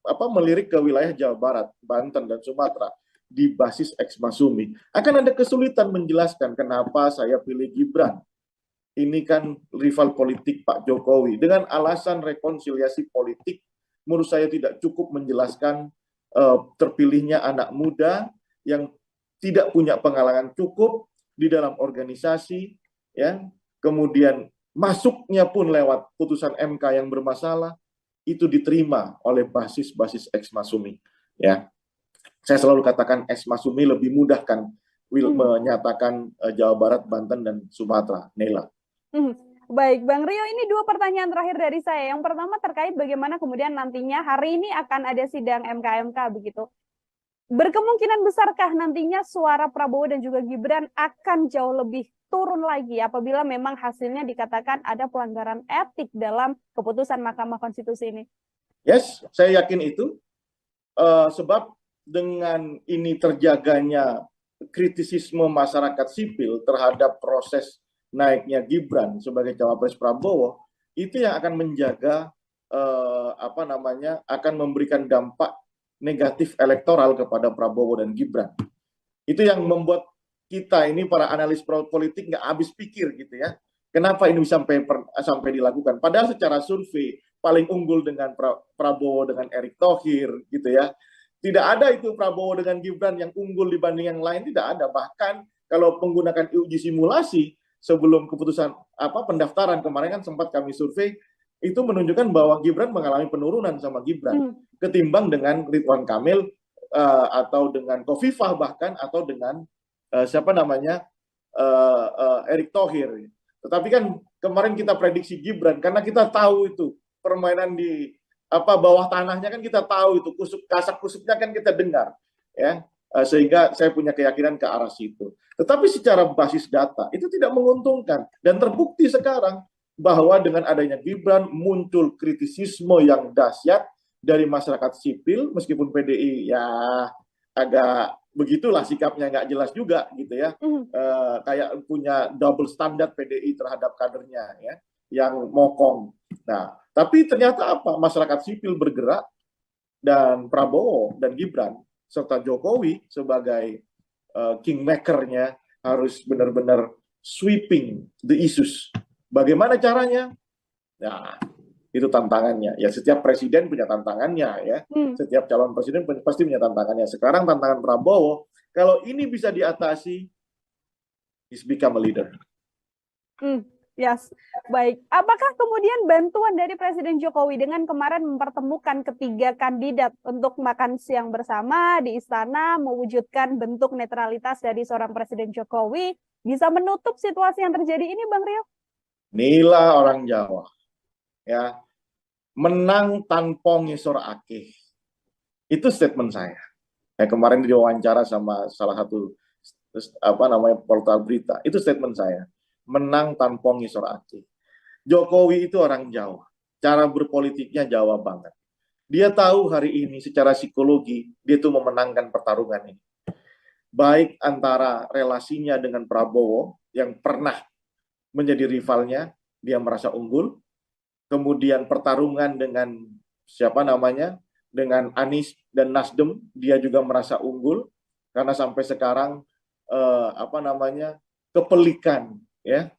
Melirik ke wilayah Jawa Barat, Banten dan Sumatera di basis X Masumi, akan ada kesulitan menjelaskan kenapa saya pilih Gibran. Ini kan rival politik Pak Jokowi. Dengan alasan rekonsiliasi politik, menurut saya tidak cukup menjelaskan terpilihnya anak muda yang tidak punya pengalaman cukup di dalam organisasi, ya, kemudian masuknya pun lewat putusan MK yang bermasalah, itu diterima oleh basis-basis X Masumi. Ya, saya selalu katakan X Masumi lebih mudah kan menyatakan Jawa Barat, Banten dan Sumatera. Nela. Baik, Bang Rio, ini dua pertanyaan terakhir dari saya. Yang pertama terkait bagaimana kemudian nantinya hari ini akan ada sidang MK-MK begitu. Berkemungkinan besarkah nantinya suara Prabowo dan juga Gibran akan jauh lebih turun lagi apabila memang hasilnya dikatakan ada pelanggaran etik dalam keputusan Mahkamah Konstitusi ini? Yes, saya yakin itu. Sebab dengan ini terjaganya kritisisme masyarakat sipil terhadap proses naiknya Gibran sebagai cawapres Prabowo, itu yang akan menjaga akan memberikan dampak negatif elektoral kepada Prabowo dan Gibran. Itu yang membuat kita ini para analis politik nggak habis pikir gitu ya. Kenapa ini sampai dilakukan? Padahal secara survei paling unggul dengan Prabowo dengan Erick Thohir gitu ya. Tidak ada itu Prabowo dengan Gibran yang unggul dibanding yang lain, tidak ada. Bahkan kalau menggunakan uji simulasi sebelum keputusan pendaftaran kemarin kan sempat kami survei, itu menunjukkan bahwa Gibran mengalami penurunan sama Gibran ketimbang dengan Ridwan Kamil atau dengan Khofifah bahkan atau dengan Erick Thohir. Tetapi kan kemarin kita prediksi Gibran karena kita tahu itu permainan di bawah tanahnya kan kita tahu itu kasak-kusuknya kan kita dengar ya, sehingga saya punya keyakinan ke arah situ. Tetapi secara basis data itu tidak menguntungkan dan terbukti sekarang bahwa dengan adanya Gibran muncul kritisisme yang dahsyat dari masyarakat sipil, meskipun PDI ya agak begitulah sikapnya, nggak jelas juga gitu ya, kayak punya double standard PDI terhadap kadernya ya, yang mokong. Nah, tapi ternyata masyarakat sipil bergerak dan Prabowo dan Gibran serta Jokowi sebagai kingmaker-nya harus benar-benar sweeping the issues. Bagaimana caranya? Nah, itu tantangannya. Ya setiap presiden punya tantangannya ya. Setiap calon presiden pasti punya tantangannya. Sekarang tantangan Prabowo, kalau ini bisa diatasi, he's become a leader. Yes, baik. Apakah kemudian bantuan dari Presiden Jokowi dengan kemarin mempertemukan ketiga kandidat untuk makan siang bersama di istana, mewujudkan bentuk netralitas dari seorang Presiden Jokowi, bisa menutup situasi yang terjadi ini, Bang Rio? Inilah orang Jawa, ya, menang tanpa ngisor akeh. Itu statement saya. Kemarin diwawancara sama salah satu portal berita. Itu statement saya. Menang tanpa ngisor akeh. Jokowi itu orang Jawa. Cara berpolitiknya Jawa banget. Dia tahu hari ini secara psikologi dia tuh memenangkan pertarungan ini. Baik antara relasinya dengan Prabowo yang pernah menjadi rivalnya, dia merasa unggul. Kemudian pertarungan dengan dengan Anies dan Nasdem, dia juga merasa unggul karena sampai sekarang kepelikan ya,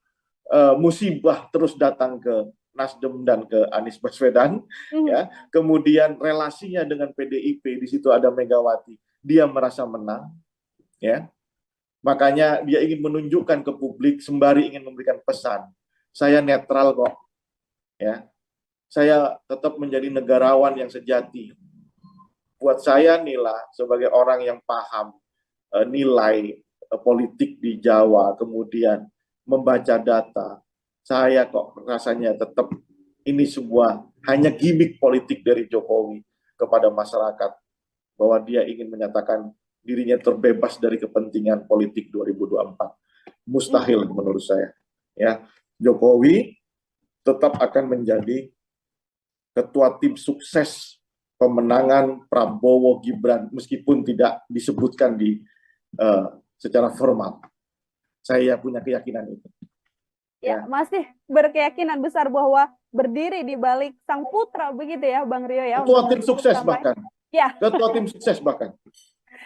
musibah terus datang ke Nasdem dan ke Anies Baswedan ya. Kemudian relasinya dengan PDIP, di situ ada Megawati, dia merasa menang ya. Makanya dia ingin menunjukkan ke publik sembari ingin memberikan pesan, saya netral kok ya. Saya tetap menjadi negarawan yang sejati. Buat saya Nila sebagai orang yang paham nilai politik di Jawa, kemudian membaca data, saya kok rasanya tetap ini sebuah hanya gimmick politik dari Jokowi kepada masyarakat, bahwa dia ingin menyatakan dirinya terbebas dari kepentingan politik 2024. Mustahil menurut saya. Ya, Jokowi tetap akan menjadi ketua tim sukses pemenangan Prabowo Gibran meskipun tidak disebutkan di secara formal. Saya punya keyakinan itu. Ya, masih berkeyakinan besar bahwa berdiri di balik sang putra begitu ya, Bang Rio ya. Ketua tim sukses bahkan. Ya. Ketua tim sukses bahkan.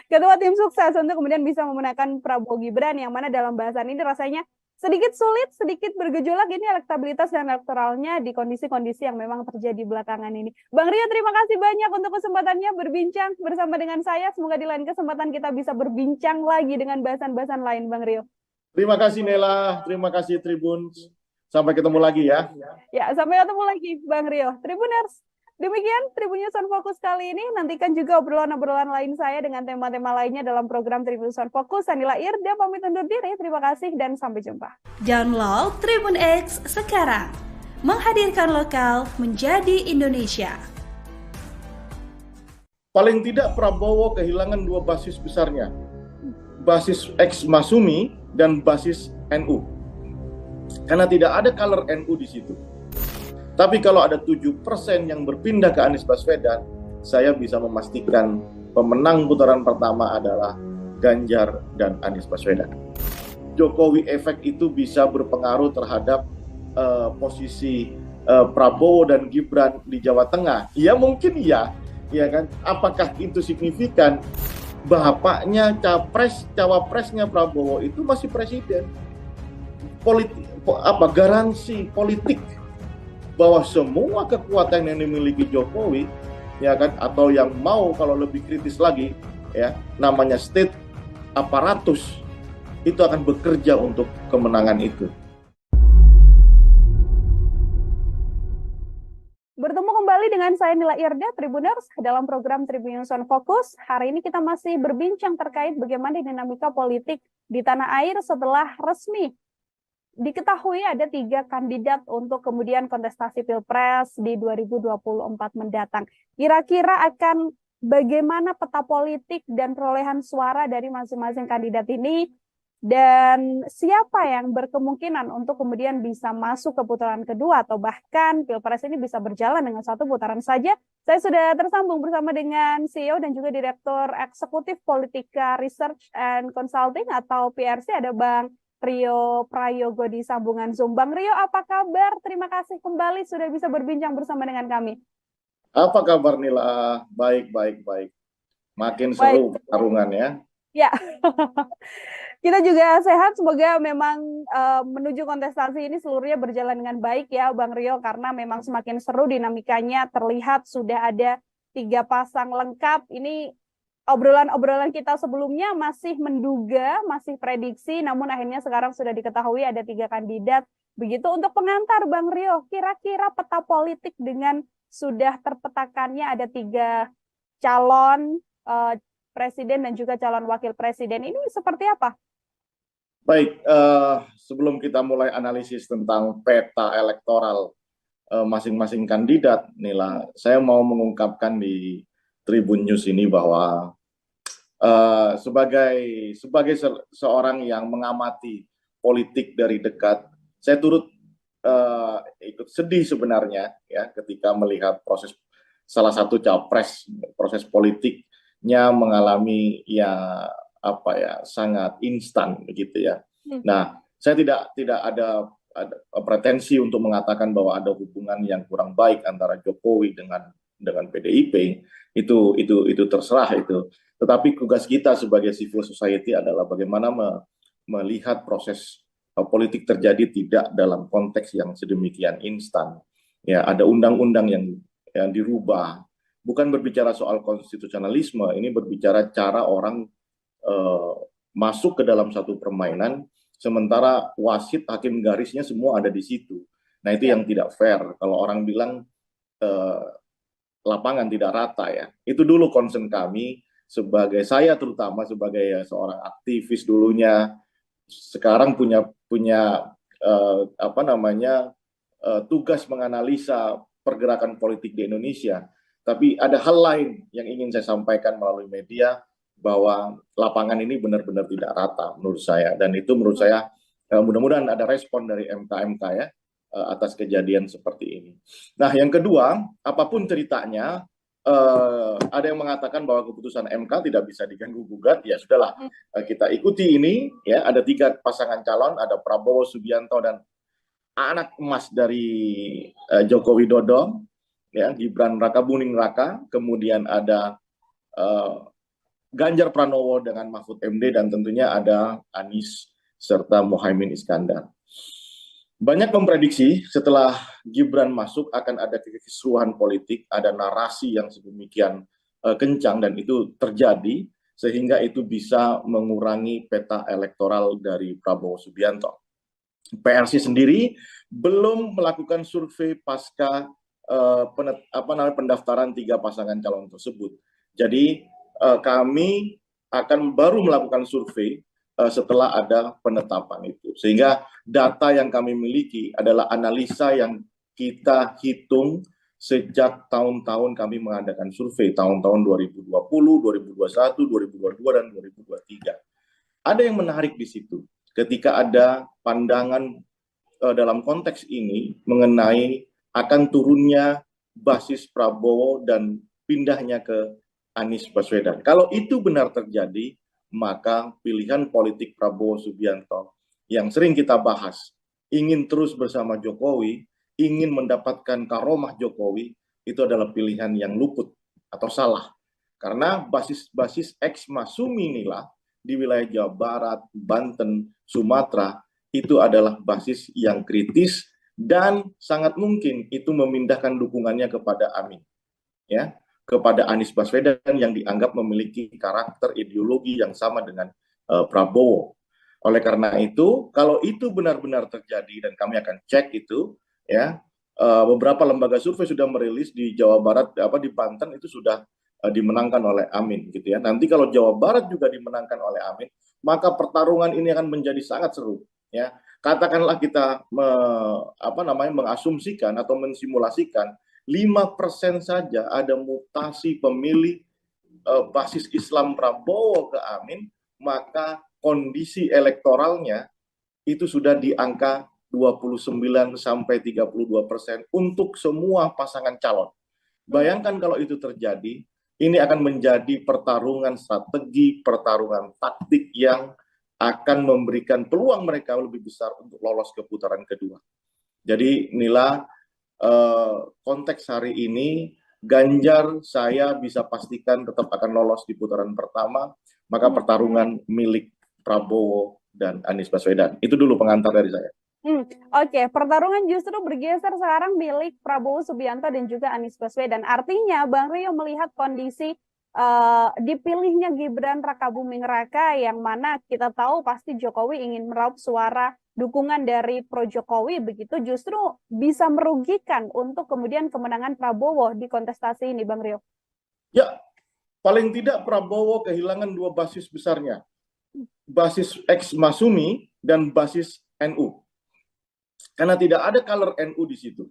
Ketua tim sukses untuk kemudian bisa memenangkan Prabowo Gibran, yang mana dalam bahasan ini rasanya sedikit sulit, sedikit bergejolak ini elektabilitas dan elektoralnya di kondisi-kondisi yang memang terjadi belakangan ini. Bang Rio, terima kasih banyak untuk kesempatannya berbincang bersama dengan saya. Semoga di lain kesempatan kita bisa berbincang lagi dengan bahasan-bahasan lain, Bang Rio. Terima kasih Nela, terima kasih Tribun. Sampai ketemu lagi ya. Ya, sampai ketemu lagi Bang Rio. Tribuners, Demikian Tribun News on Fokus kali ini. Nantikan juga obrolan-obrolan lain saya dengan tema-tema lainnya dalam program Tribun News on Fokus. Sanila Irda pamit undur diri. Terima kasih dan sampai jumpa. Download Tribun X sekarang. Menghadirkan lokal menjadi Indonesia. Paling tidak Prabowo kehilangan dua basis besarnya. Basis ex-Masumi dan basis NU. Karena tidak ada color NU di situ. Tapi kalau ada 7% yang berpindah ke Anies Baswedan, saya bisa memastikan pemenang putaran pertama adalah Ganjar dan Anies Baswedan. Jokowi efek itu bisa berpengaruh terhadap posisi Prabowo dan Gibran di Jawa Tengah. Ya mungkin ya kan. Apakah itu signifikan? Bapaknya cawapresnya Prabowo itu masih presiden. Garansi politik bahwa semua kekuatan yang dimiliki Jokowi, ya kan, atau yang mau kalau lebih kritis lagi, ya, namanya state aparatus, itu akan bekerja untuk kemenangan itu. Bertemu kembali dengan saya Nila Irda, Tribuners, dalam program Tribun News on Fokus. Hari ini kita masih berbincang terkait bagaimana dinamika politik di tanah air setelah resmi diketahui ada 3 kandidat untuk kemudian kontestasi Pilpres di 2024 mendatang. Kira-kira akan bagaimana peta politik dan perolehan suara dari masing-masing kandidat ini, dan siapa yang berkemungkinan untuk kemudian bisa masuk ke putaran kedua atau bahkan Pilpres ini bisa berjalan dengan 1 putaran saja. Saya sudah tersambung bersama dengan CEO dan juga Direktur Eksekutif Politika Research and Consulting atau PRC, ada Bang Rio Prayogo di sambungan Zoom. Bang Rio, apa kabar? Terima kasih kembali sudah bisa berbincang bersama dengan kami. Apa kabar Nila? Baik. Makin seru pertarungan ya. Ya, kita juga sehat. Semoga memang menuju kontestasi ini seluruhnya berjalan dengan baik ya Bang Rio, karena memang semakin seru dinamikanya. Terlihat sudah ada 3 pasang lengkap. Ini obrolan-obrolan kita sebelumnya masih menduga, masih prediksi, namun akhirnya sekarang sudah diketahui ada 3 kandidat. Begitu untuk pengantar Bang Rio, kira-kira peta politik dengan sudah terpetakannya ada 3 calon presiden dan juga calon wakil presiden ini seperti apa? Baik, sebelum kita mulai analisis tentang peta elektoral masing-masing kandidat, Nila, saya mau mengungkapkan di Tribun News ini bahwa sebagai seorang yang mengamati politik dari dekat, saya turut ikut sedih sebenarnya ya ketika melihat salah satu capres, proses politiknya mengalami sangat instan begitu ya. Nah, saya tidak ada pretensi untuk mengatakan bahwa ada hubungan yang kurang baik antara Jokowi dengan PDIP. Itu terserah itu. Tetapi tugas kita sebagai civil society adalah bagaimana melihat proses politik terjadi tidak dalam konteks yang sedemikian instan. Ya, ada undang-undang yang dirubah. Bukan berbicara soal konstitusionalisme, ini berbicara cara orang masuk ke dalam satu permainan, sementara wasit, hakim garisnya semua ada di situ. Nah, itu yang tidak fair. Kalau orang bilang lapangan tidak rata ya. Itu dulu concern kami saya terutama sebagai seorang aktivis dulunya, sekarang punya tugas menganalisa pergerakan politik di Indonesia. Tapi ada hal lain yang ingin saya sampaikan melalui media, bahwa lapangan ini benar-benar tidak rata menurut saya, dan itu menurut saya mudah-mudahan ada respon dari MK ya atas kejadian seperti ini. Nah, yang kedua, apapun ceritanya, ada yang mengatakan bahwa keputusan MK tidak bisa diganggu-gugat. Ya sudahlah, kita ikuti ini. Ya, ada 3 pasangan calon, ada Prabowo Subianto dan anak emas dari Joko Widodo, ya, Gibran Rakabuming Raka. Kemudian ada Ganjar Pranowo dengan Mahfud MD, dan tentunya ada Anies serta Muhaimin Iskandar. Banyak memprediksi setelah Gibran masuk akan ada kekisruhan politik, ada narasi yang sedemikian kencang, dan itu terjadi sehingga itu bisa mengurangi peta elektoral dari Prabowo Subianto. PRC sendiri belum melakukan survei pasca pendaftaran 3 pasangan calon tersebut. Jadi kami akan baru melakukan survei setelah ada penetapan itu. Sehingga data yang kami miliki adalah analisa yang kita hitung sejak tahun-tahun kami mengadakan survei, tahun-tahun 2020, 2021, 2022, dan 2023. Ada yang menarik di situ, ketika ada pandangan dalam konteks ini mengenai akan turunnya basis Prabowo dan pindahnya ke Anies Baswedan. Kalau itu benar terjadi, maka pilihan politik Prabowo Subianto yang sering kita bahas, ingin terus bersama Jokowi, ingin mendapatkan karomah Jokowi, itu adalah pilihan yang luput atau salah. Karena basis ex Masumi inilah di wilayah Jawa Barat, Banten, Sumatera, itu adalah basis yang kritis dan sangat mungkin itu memindahkan dukungannya kepada Amin, ya, kepada Anies Baswedan yang dianggap memiliki karakter ideologi yang sama dengan Prabowo. Oleh karena itu, kalau itu benar-benar terjadi dan kami akan cek itu, ya, beberapa lembaga survei sudah merilis di Jawa Barat, di Banten itu sudah dimenangkan oleh Amin, gitu ya. Nanti kalau Jawa Barat juga dimenangkan oleh Amin, maka pertarungan ini akan menjadi sangat seru, ya. Katakanlah kita mengasumsikan atau mensimulasikan 5% saja ada mutasi pemilih basis Islam Prabowo ke Amin, maka kondisi elektoralnya itu sudah di angka 29 sampai 32% untuk semua pasangan calon. Bayangkan kalau itu terjadi, ini akan menjadi pertarungan strategi, pertarungan taktik yang akan memberikan peluang mereka lebih besar untuk lolos ke putaran kedua. Jadi inilah konteks hari ini, Ganjar saya bisa pastikan tetap akan lolos di putaran pertama, maka pertarungan milik Prabowo dan Anies Baswedan. Itu dulu pengantar dari saya. Oke, pertarungan justru bergeser sekarang milik Prabowo Subianto dan juga Anies Baswedan. Artinya Bang Rio melihat kondisi dipilihnya Gibran Rakabuming Raka yang mana kita tahu pasti Jokowi ingin meraup suara dukungan dari pro Jokowi, begitu justru bisa merugikan untuk kemudian kemenangan Prabowo di kontestasi ini, Bang Rio. Ya, paling tidak Prabowo kehilangan 2 basis besarnya, basis ex Masumi dan basis NU. Karena tidak ada color NU di situ.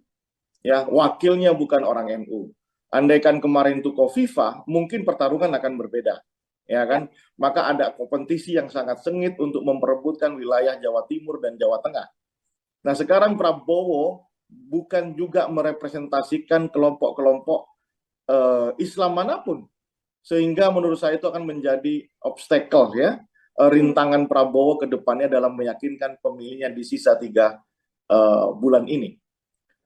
Ya, wakilnya bukan orang NU. Andaikan kemarin itu Kofifa, mungkin pertarungan akan berbeda. Ya kan? Maka ada kompetisi yang sangat sengit untuk memperebutkan wilayah Jawa Timur dan Jawa Tengah. Nah, sekarang Prabowo bukan juga merepresentasikan kelompok-kelompok Islam manapun. Sehingga menurut saya itu akan menjadi obstacle, ya, rintangan Prabowo ke depannya dalam meyakinkan pemilihnya di sisa 3 bulan ini.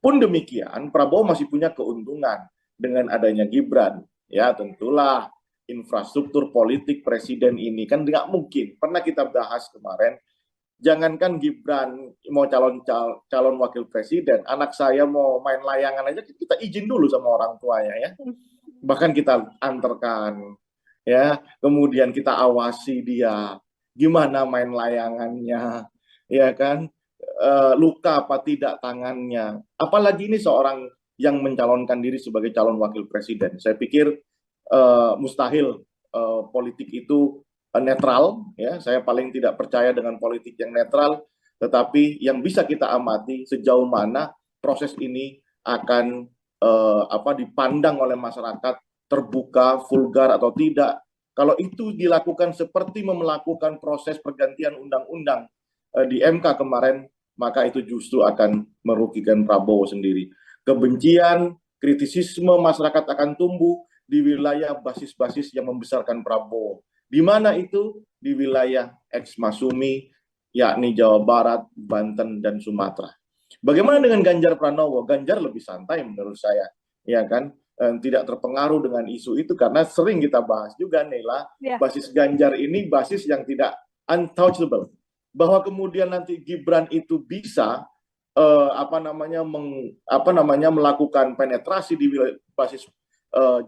Pun demikian, Prabowo masih punya keuntungan dengan adanya Gibran. Ya, tentulah infrastruktur politik presiden ini kan nggak mungkin. Pernah kita bahas kemarin, jangankan Gibran mau calon wakil presiden, anak saya mau main layangan aja kita izin dulu sama orang tuanya, ya. Bahkan kita antarkan, ya, kemudian kita awasi dia gimana main layangannya, ya kan, luka apa tidak tangannya. Apalagi ini seorang yang mencalonkan diri sebagai calon wakil presiden. Saya pikir mustahil politik itu netral, ya. Saya paling tidak percaya dengan politik yang netral, tetapi yang bisa kita amati sejauh mana proses ini akan dipandang oleh masyarakat terbuka, vulgar atau tidak. Kalau itu dilakukan seperti melakukan proses pergantian undang-undang di MK kemarin, maka itu justru akan merugikan Prabowo sendiri. Kebencian, kritisisme masyarakat akan tumbuh di wilayah basis-basis yang membesarkan Prabowo. Di mana itu? Di wilayah ex Masumi, yakni Jawa Barat, Banten, dan Sumatera. Bagaimana dengan Ganjar Pranowo? Ganjar lebih santai menurut saya, ya kan? Tidak terpengaruh dengan isu itu karena sering kita bahas juga, Nela, basis Ganjar ini basis yang tidak untouchable. Bahwa kemudian nanti Gibran itu bisa melakukan penetrasi di basis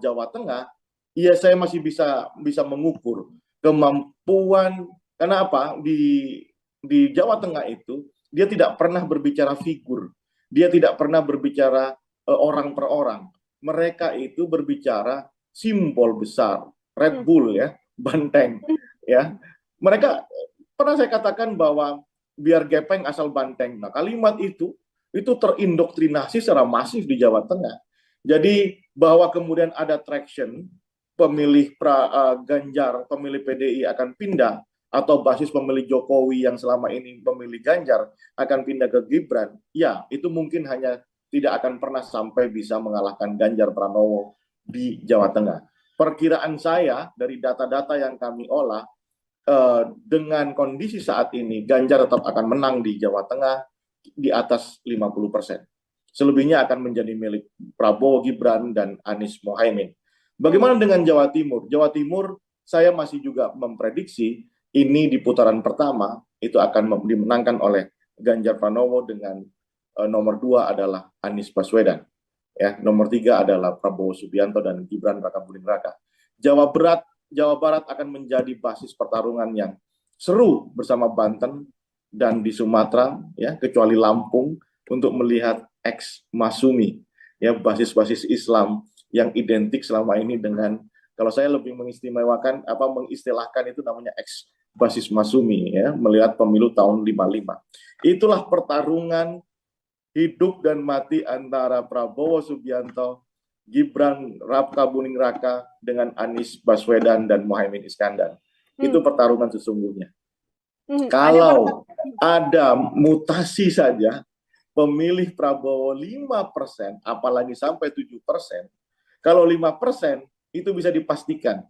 Jawa Tengah, ya saya masih bisa mengukur kemampuan. Karena apa? Di Jawa Tengah itu dia tidak pernah berbicara figur, dia tidak pernah berbicara orang per orang. Mereka itu berbicara simbol besar, Red Bull ya, banteng ya. Mereka pernah saya katakan bahwa biar gepeng asal banteng. Nah, kalimat itu terindoktrinasi secara masif di Jawa Tengah. Jadi bahwa kemudian ada traction pemilih Ganjar, pemilih PDI akan pindah, atau basis pemilih Jokowi yang selama ini pemilih Ganjar akan pindah ke Gibran, ya itu mungkin hanya tidak akan pernah sampai bisa mengalahkan Ganjar Pranowo di Jawa Tengah. Perkiraan saya dari data-data yang kami olah, dengan kondisi saat ini Ganjar tetap akan menang di Jawa Tengah di atas 50%. Selebihnya akan menjadi milik Prabowo Gibran dan Anies Mohaimin. Bagaimana dengan Jawa Timur? Jawa Timur saya masih juga memprediksi ini di putaran pertama itu akan dimenangkan oleh Ganjar Pranowo dengan nomor 2 adalah Anies Baswedan. Ya, nomor 3 adalah Prabowo Subianto dan Gibran Rakabuming Raka. Jawa Barat akan menjadi basis pertarungan yang seru bersama Banten dan di Sumatera, ya, kecuali Lampung, untuk melihat ex Masumi, ya, basis-basis Islam yang identik selama ini dengan, kalau saya lebih mengistilahkan itu namanya ex basis Masumi, ya, melihat pemilu tahun 55. Itulah pertarungan hidup dan mati antara Prabowo Subianto, Gibran Rakabuming Raka dengan Anies Baswedan dan Mohaimin Iskandar. Itu pertarungan sesungguhnya. Kalau ada mutasi saja, pemilih Prabowo 5%, apalagi sampai 7%, kalau 5% itu bisa dipastikan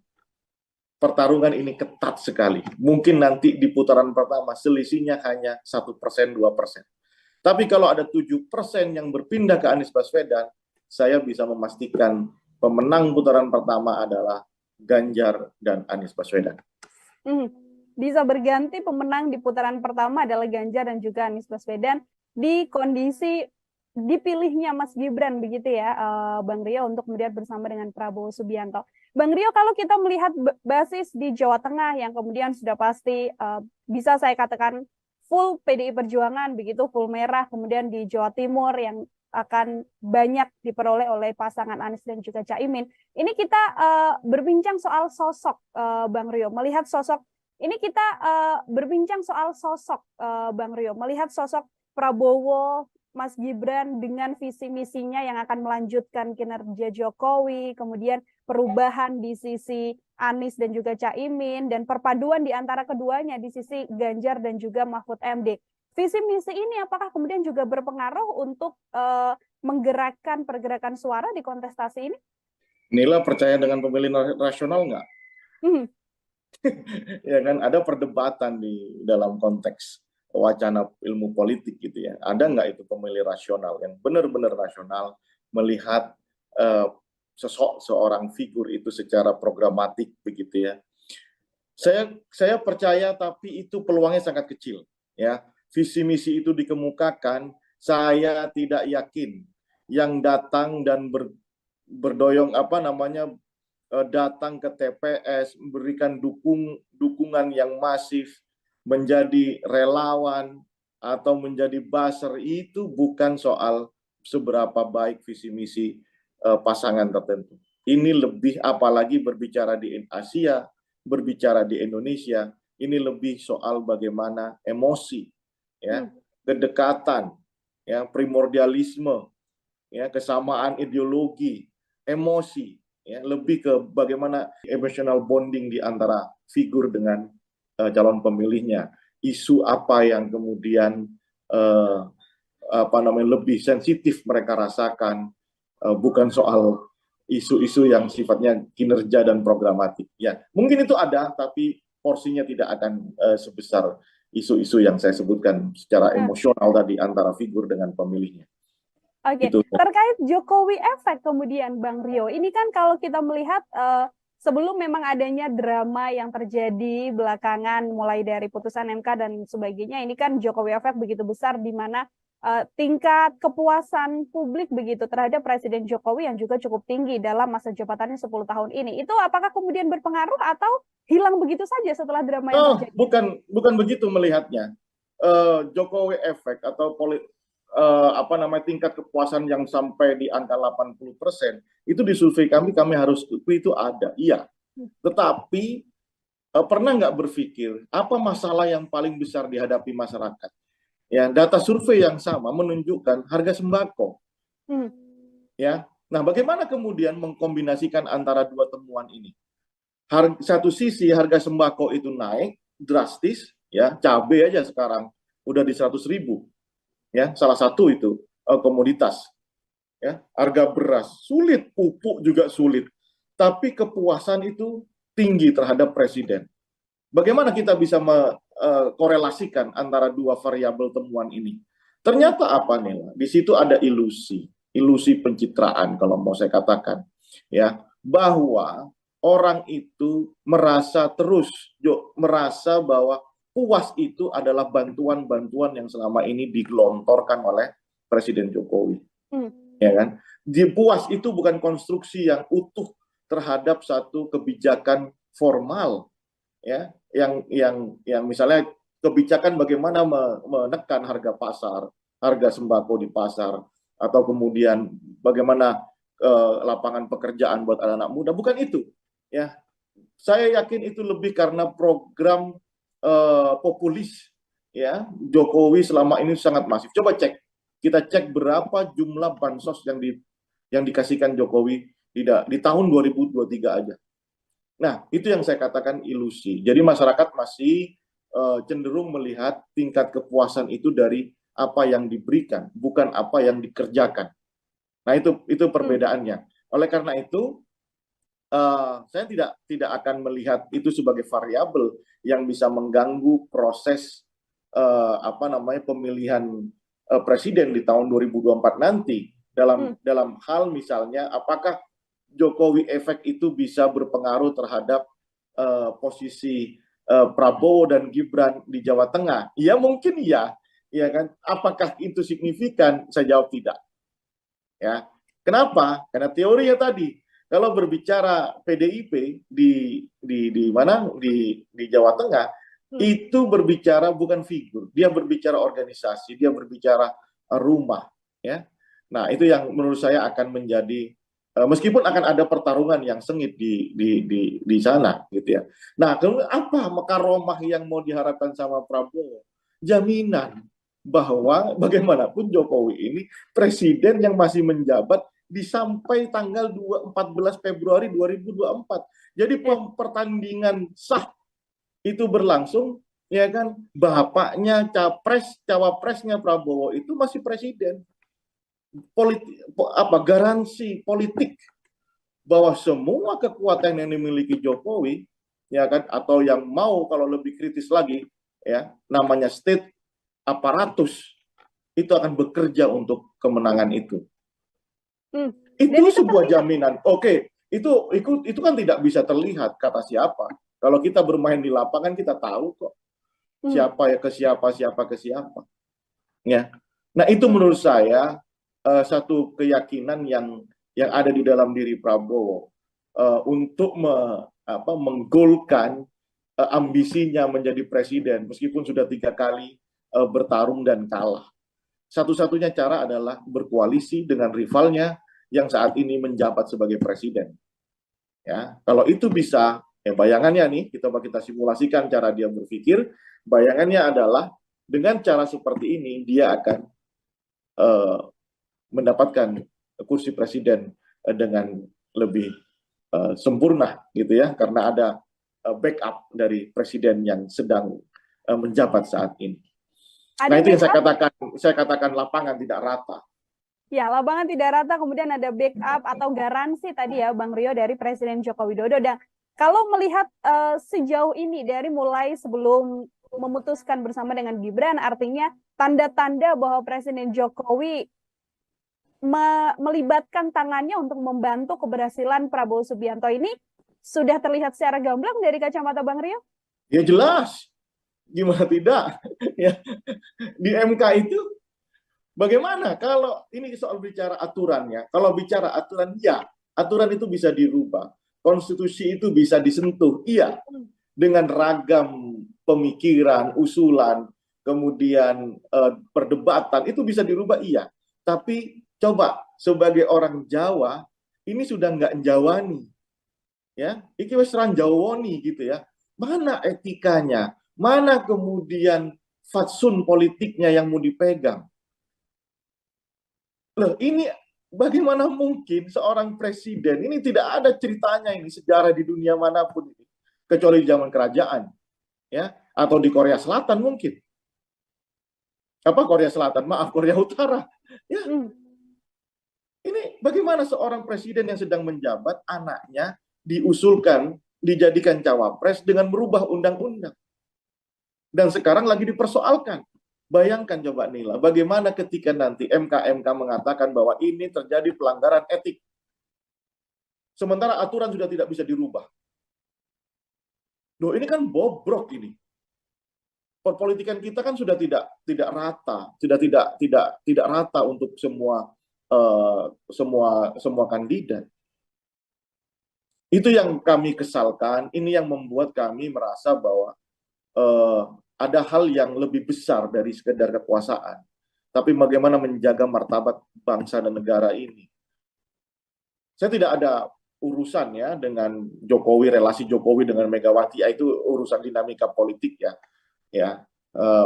pertarungan ini ketat sekali. Mungkin nanti di putaran pertama selisihnya hanya 1%, 2%. Tapi kalau ada 7% yang berpindah ke Anies Baswedan, saya bisa memastikan pemenang putaran pertama adalah Ganjar dan Anies Baswedan. Bisa berganti pemenang di putaran pertama adalah Ganjar dan juga Anies Baswedan di kondisi dipilihnya Mas Gibran, begitu ya, Bang Rio, untuk kemudian bersama dengan Prabowo Subianto. Bang Rio, kalau kita melihat basis di Jawa Tengah yang kemudian sudah pasti bisa saya katakan full PDI Perjuangan, begitu, full merah, kemudian di Jawa Timur yang akan banyak diperoleh oleh pasangan Anies dan juga Caimin. Ini kita berbincang soal sosok, Bang Rio, melihat sosok, ini kita berbincang soal sosok, Bang Rio, melihat sosok Prabowo, Mas Gibran dengan visi misinya yang akan melanjutkan kinerja Jokowi, kemudian perubahan di sisi Anies dan juga Caimin, dan perpaduan di antara keduanya di sisi Ganjar dan juga Mahfud MD. Visi misi ini apakah kemudian juga berpengaruh untuk menggerakkan pergerakan suara di kontestasi ini? Nila percaya dengan pemilih rasional nggak? Ya kan, ada perdebatan di dalam konteks wacana ilmu politik gitu ya. Ada nggak itu pemilih rasional yang benar-benar rasional melihat seorang figur itu secara programatik begitu ya. Saya percaya, tapi itu peluangnya sangat kecil ya. Visi misi itu dikemukakan, saya tidak yakin yang datang dan berdoyong datang ke TPS memberikan dukungan yang masif, menjadi relawan atau menjadi buzzer, itu bukan soal seberapa baik visi misi pasangan tertentu. Ini lebih, apalagi berbicara di Asia, berbicara di Indonesia, ini lebih soal bagaimana emosi, ya, kedekatan, ya, primordialisme, ya, kesamaan ideologi, emosi, ya, lebih ke bagaimana emotional bonding di antara figur dengan calon pemilihnya. Isu apa yang kemudian lebih sensitif mereka rasakan, bukan soal isu-isu yang sifatnya kinerja dan programatik. Ya, mungkin itu ada, tapi porsinya tidak akan sebesar isu-isu yang saya sebutkan secara emosional tadi antara figur dengan pemilihnya. Oke, terkait Jokowi efek kemudian, Bang Rio, ini kan kalau kita melihat sebelum memang adanya drama yang terjadi belakangan, mulai dari putusan MK dan sebagainya, ini kan Jokowi efek begitu besar, di mana tingkat kepuasan publik begitu terhadap Presiden Jokowi yang juga cukup tinggi dalam masa jabatannya 10 tahun ini. Itu apakah kemudian berpengaruh atau hilang begitu saja setelah drama yang terjadi? Bukan begitu melihatnya. Jokowi efek atau tingkat kepuasan yang sampai di angka 80%, itu di survei kami harus akui itu ada, iya. Tetapi pernah nggak berpikir apa masalah yang paling besar dihadapi masyarakat? Ya, data survei yang sama menunjukkan harga sembako. Ya, nah bagaimana kemudian mengkombinasikan antara dua temuan ini? Satu sisi harga sembako itu naik drastis, ya, cabai aja sekarang udah di 100.000, ya, salah satu itu komoditas, ya, harga beras sulit, pupuk juga sulit, tapi kepuasan itu tinggi terhadap presiden. Bagaimana kita bisa korelasikan antara dua variabel temuan ini? Ternyata apa nih? Di situ ada ilusi pencitraan kalau mau saya katakan, ya, bahwa orang itu merasa bahwa puas itu adalah bantuan-bantuan yang selama ini digelontorkan oleh Presiden Jokowi, ya kan? Puas itu bukan konstruksi yang utuh terhadap satu kebijakan formal, ya, yang misalnya kebijakan bagaimana menekan harga pasar, harga sembako di pasar, atau kemudian bagaimana lapangan pekerjaan buat anak-anak muda, bukan itu. Ya, saya yakin itu lebih karena program populis, ya, Jokowi selama ini sangat masif. Coba kita cek berapa jumlah bansos yang dikasihkan Jokowi di tahun 2023 aja. Nah, itu yang saya katakan ilusi. Jadi masyarakat masih cenderung melihat tingkat kepuasan itu dari apa yang diberikan, bukan apa yang dikerjakan. Nah, itu perbedaannya. Oleh karena itu, saya tidak akan melihat itu sebagai variabel yang bisa mengganggu proses pemilihan presiden di tahun 2024 nanti. Dalam hal misalnya, apakah Jokowi efek itu bisa berpengaruh terhadap posisi Prabowo dan Gibran di Jawa Tengah? Ya mungkin ya kan. Apakah itu signifikan? Saya jawab tidak. Ya, kenapa? Karena teorinya tadi, kalau berbicara PDIP di Jawa Tengah, itu berbicara bukan figur, dia berbicara organisasi, dia berbicara rumah, ya. Nah, itu yang menurut saya akan menjadi meskipun akan ada pertarungan yang sengit di sana, gitu ya. Nah, kemudian apa makaromah yang mau diharapkan sama Prabowo? Jaminan bahwa bagaimanapun Jokowi ini presiden yang masih menjabat sampai tanggal 14 Februari 2024. Jadi pertandingan sah itu berlangsung, ya kan? Bapaknya cawapresnya Prabowo itu masih presiden. Garansi politik bahwa semua kekuatan yang dimiliki Jokowi, ya kan, atau yang mau kalau lebih kritis lagi, ya, namanya state aparatus, itu akan bekerja untuk kemenangan itu. Itu sebuah jaminan. Oke, itu kan tidak bisa terlihat kata siapa. Kalau kita bermain di lapangan kita tahu kok siapa ya ke siapa. Ya. Nah, itu menurut saya satu keyakinan yang ada di dalam diri Prabowo untuk menggolkan ambisinya menjadi presiden meskipun sudah 3 kali bertarung dan kalah. Satu-satunya cara adalah berkoalisi dengan rivalnya yang saat ini menjabat sebagai presiden. Ya, kalau itu bisa, ya bayangannya nih, kita simulasikan cara dia berpikir, bayangannya adalah dengan cara seperti ini dia akan mendapatkan kursi presiden dengan lebih sempurna, gitu ya, karena ada backup dari presiden yang sedang menjabat saat ini. Nah, itu yang saya katakan lapangan tidak rata. Ya, lapangan tidak rata, kemudian ada backup atau garansi tadi ya Bang Rio dari Presiden Joko Widodo. Dan kalau melihat sejauh ini dari mulai sebelum memutuskan bersama dengan Gibran, artinya tanda-tanda bahwa Presiden Jokowi melibatkan tangannya untuk membantu keberhasilan Prabowo Subianto ini sudah terlihat secara gamblang dari kacamata Bang Rio? Ya jelas. Gimana tidak? Ya. Di MK itu bagaimana kalau ini soal bicara aturannya? Kalau bicara aturan, ya, aturan itu bisa dirubah. Konstitusi itu bisa disentuh, iya. Dengan ragam pemikiran, usulan, kemudian perdebatan itu bisa dirubah, iya. Tapi coba sebagai orang Jawa ini sudah nggak Jawani, ya. Iki wis ranjawoni gitu ya. Mana etikanya? Mana kemudian fatsun politiknya yang mau dipegang? Loh, ini bagaimana mungkin seorang presiden ini tidak ada ceritanya ini sejarah di dunia manapun ini kecuali zaman kerajaan, ya, atau di Korea Selatan mungkin. Apa Korea Selatan? Maaf, Korea Utara. Ya. Ini bagaimana seorang presiden yang sedang menjabat anaknya diusulkan dijadikan cawapres dengan merubah undang-undang. Dan sekarang lagi dipersoalkan. Bayangkan coba Nila, bagaimana ketika nanti MK mengatakan bahwa ini terjadi pelanggaran etik. Sementara aturan sudah tidak bisa dirubah. Loh, ini kan bobrok ini. Perpolitikan kita kan sudah tidak rata, sudah tidak rata untuk semua kandidat. Itu yang kami kesalkan, ini yang membuat kami merasa bahwa ada hal yang lebih besar dari sekedar kekuasaan. Tapi bagaimana menjaga martabat bangsa dan negara ini. Saya tidak ada urusan ya dengan Jokowi, relasi Jokowi dengan Megawati, itu urusan dinamika politik ya.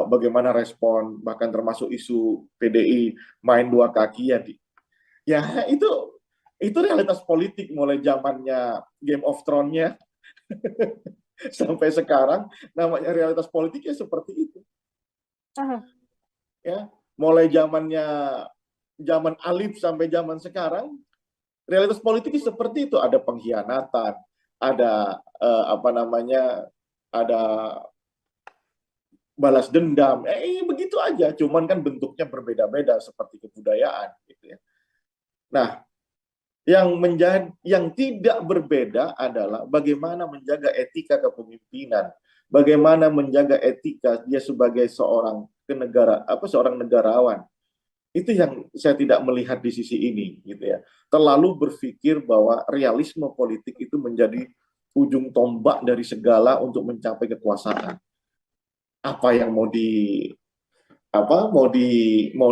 Bagaimana respon, bahkan termasuk isu PDI main dua kaki ya. Ya itu realitas politik mulai zamannya Game of Thrones-nya sampai sekarang, namanya realitas politiknya seperti itu. Ya, mulai zaman Alif sampai zaman sekarang, realitas politiknya seperti itu. Ada pengkhianatan, ada ada balas dendam, begitu aja. Cuman kan bentuknya berbeda-beda seperti kebudayaan, gitu ya. Nah, yang tidak berbeda adalah bagaimana menjaga etika kepemimpinan, bagaimana menjaga etika dia sebagai seorang negarawan. Itu yang saya tidak melihat di sisi ini, gitu ya. Terlalu berpikir bahwa realisme politik itu menjadi ujung tombak dari segala untuk mencapai kekuasaan. Apa yang mau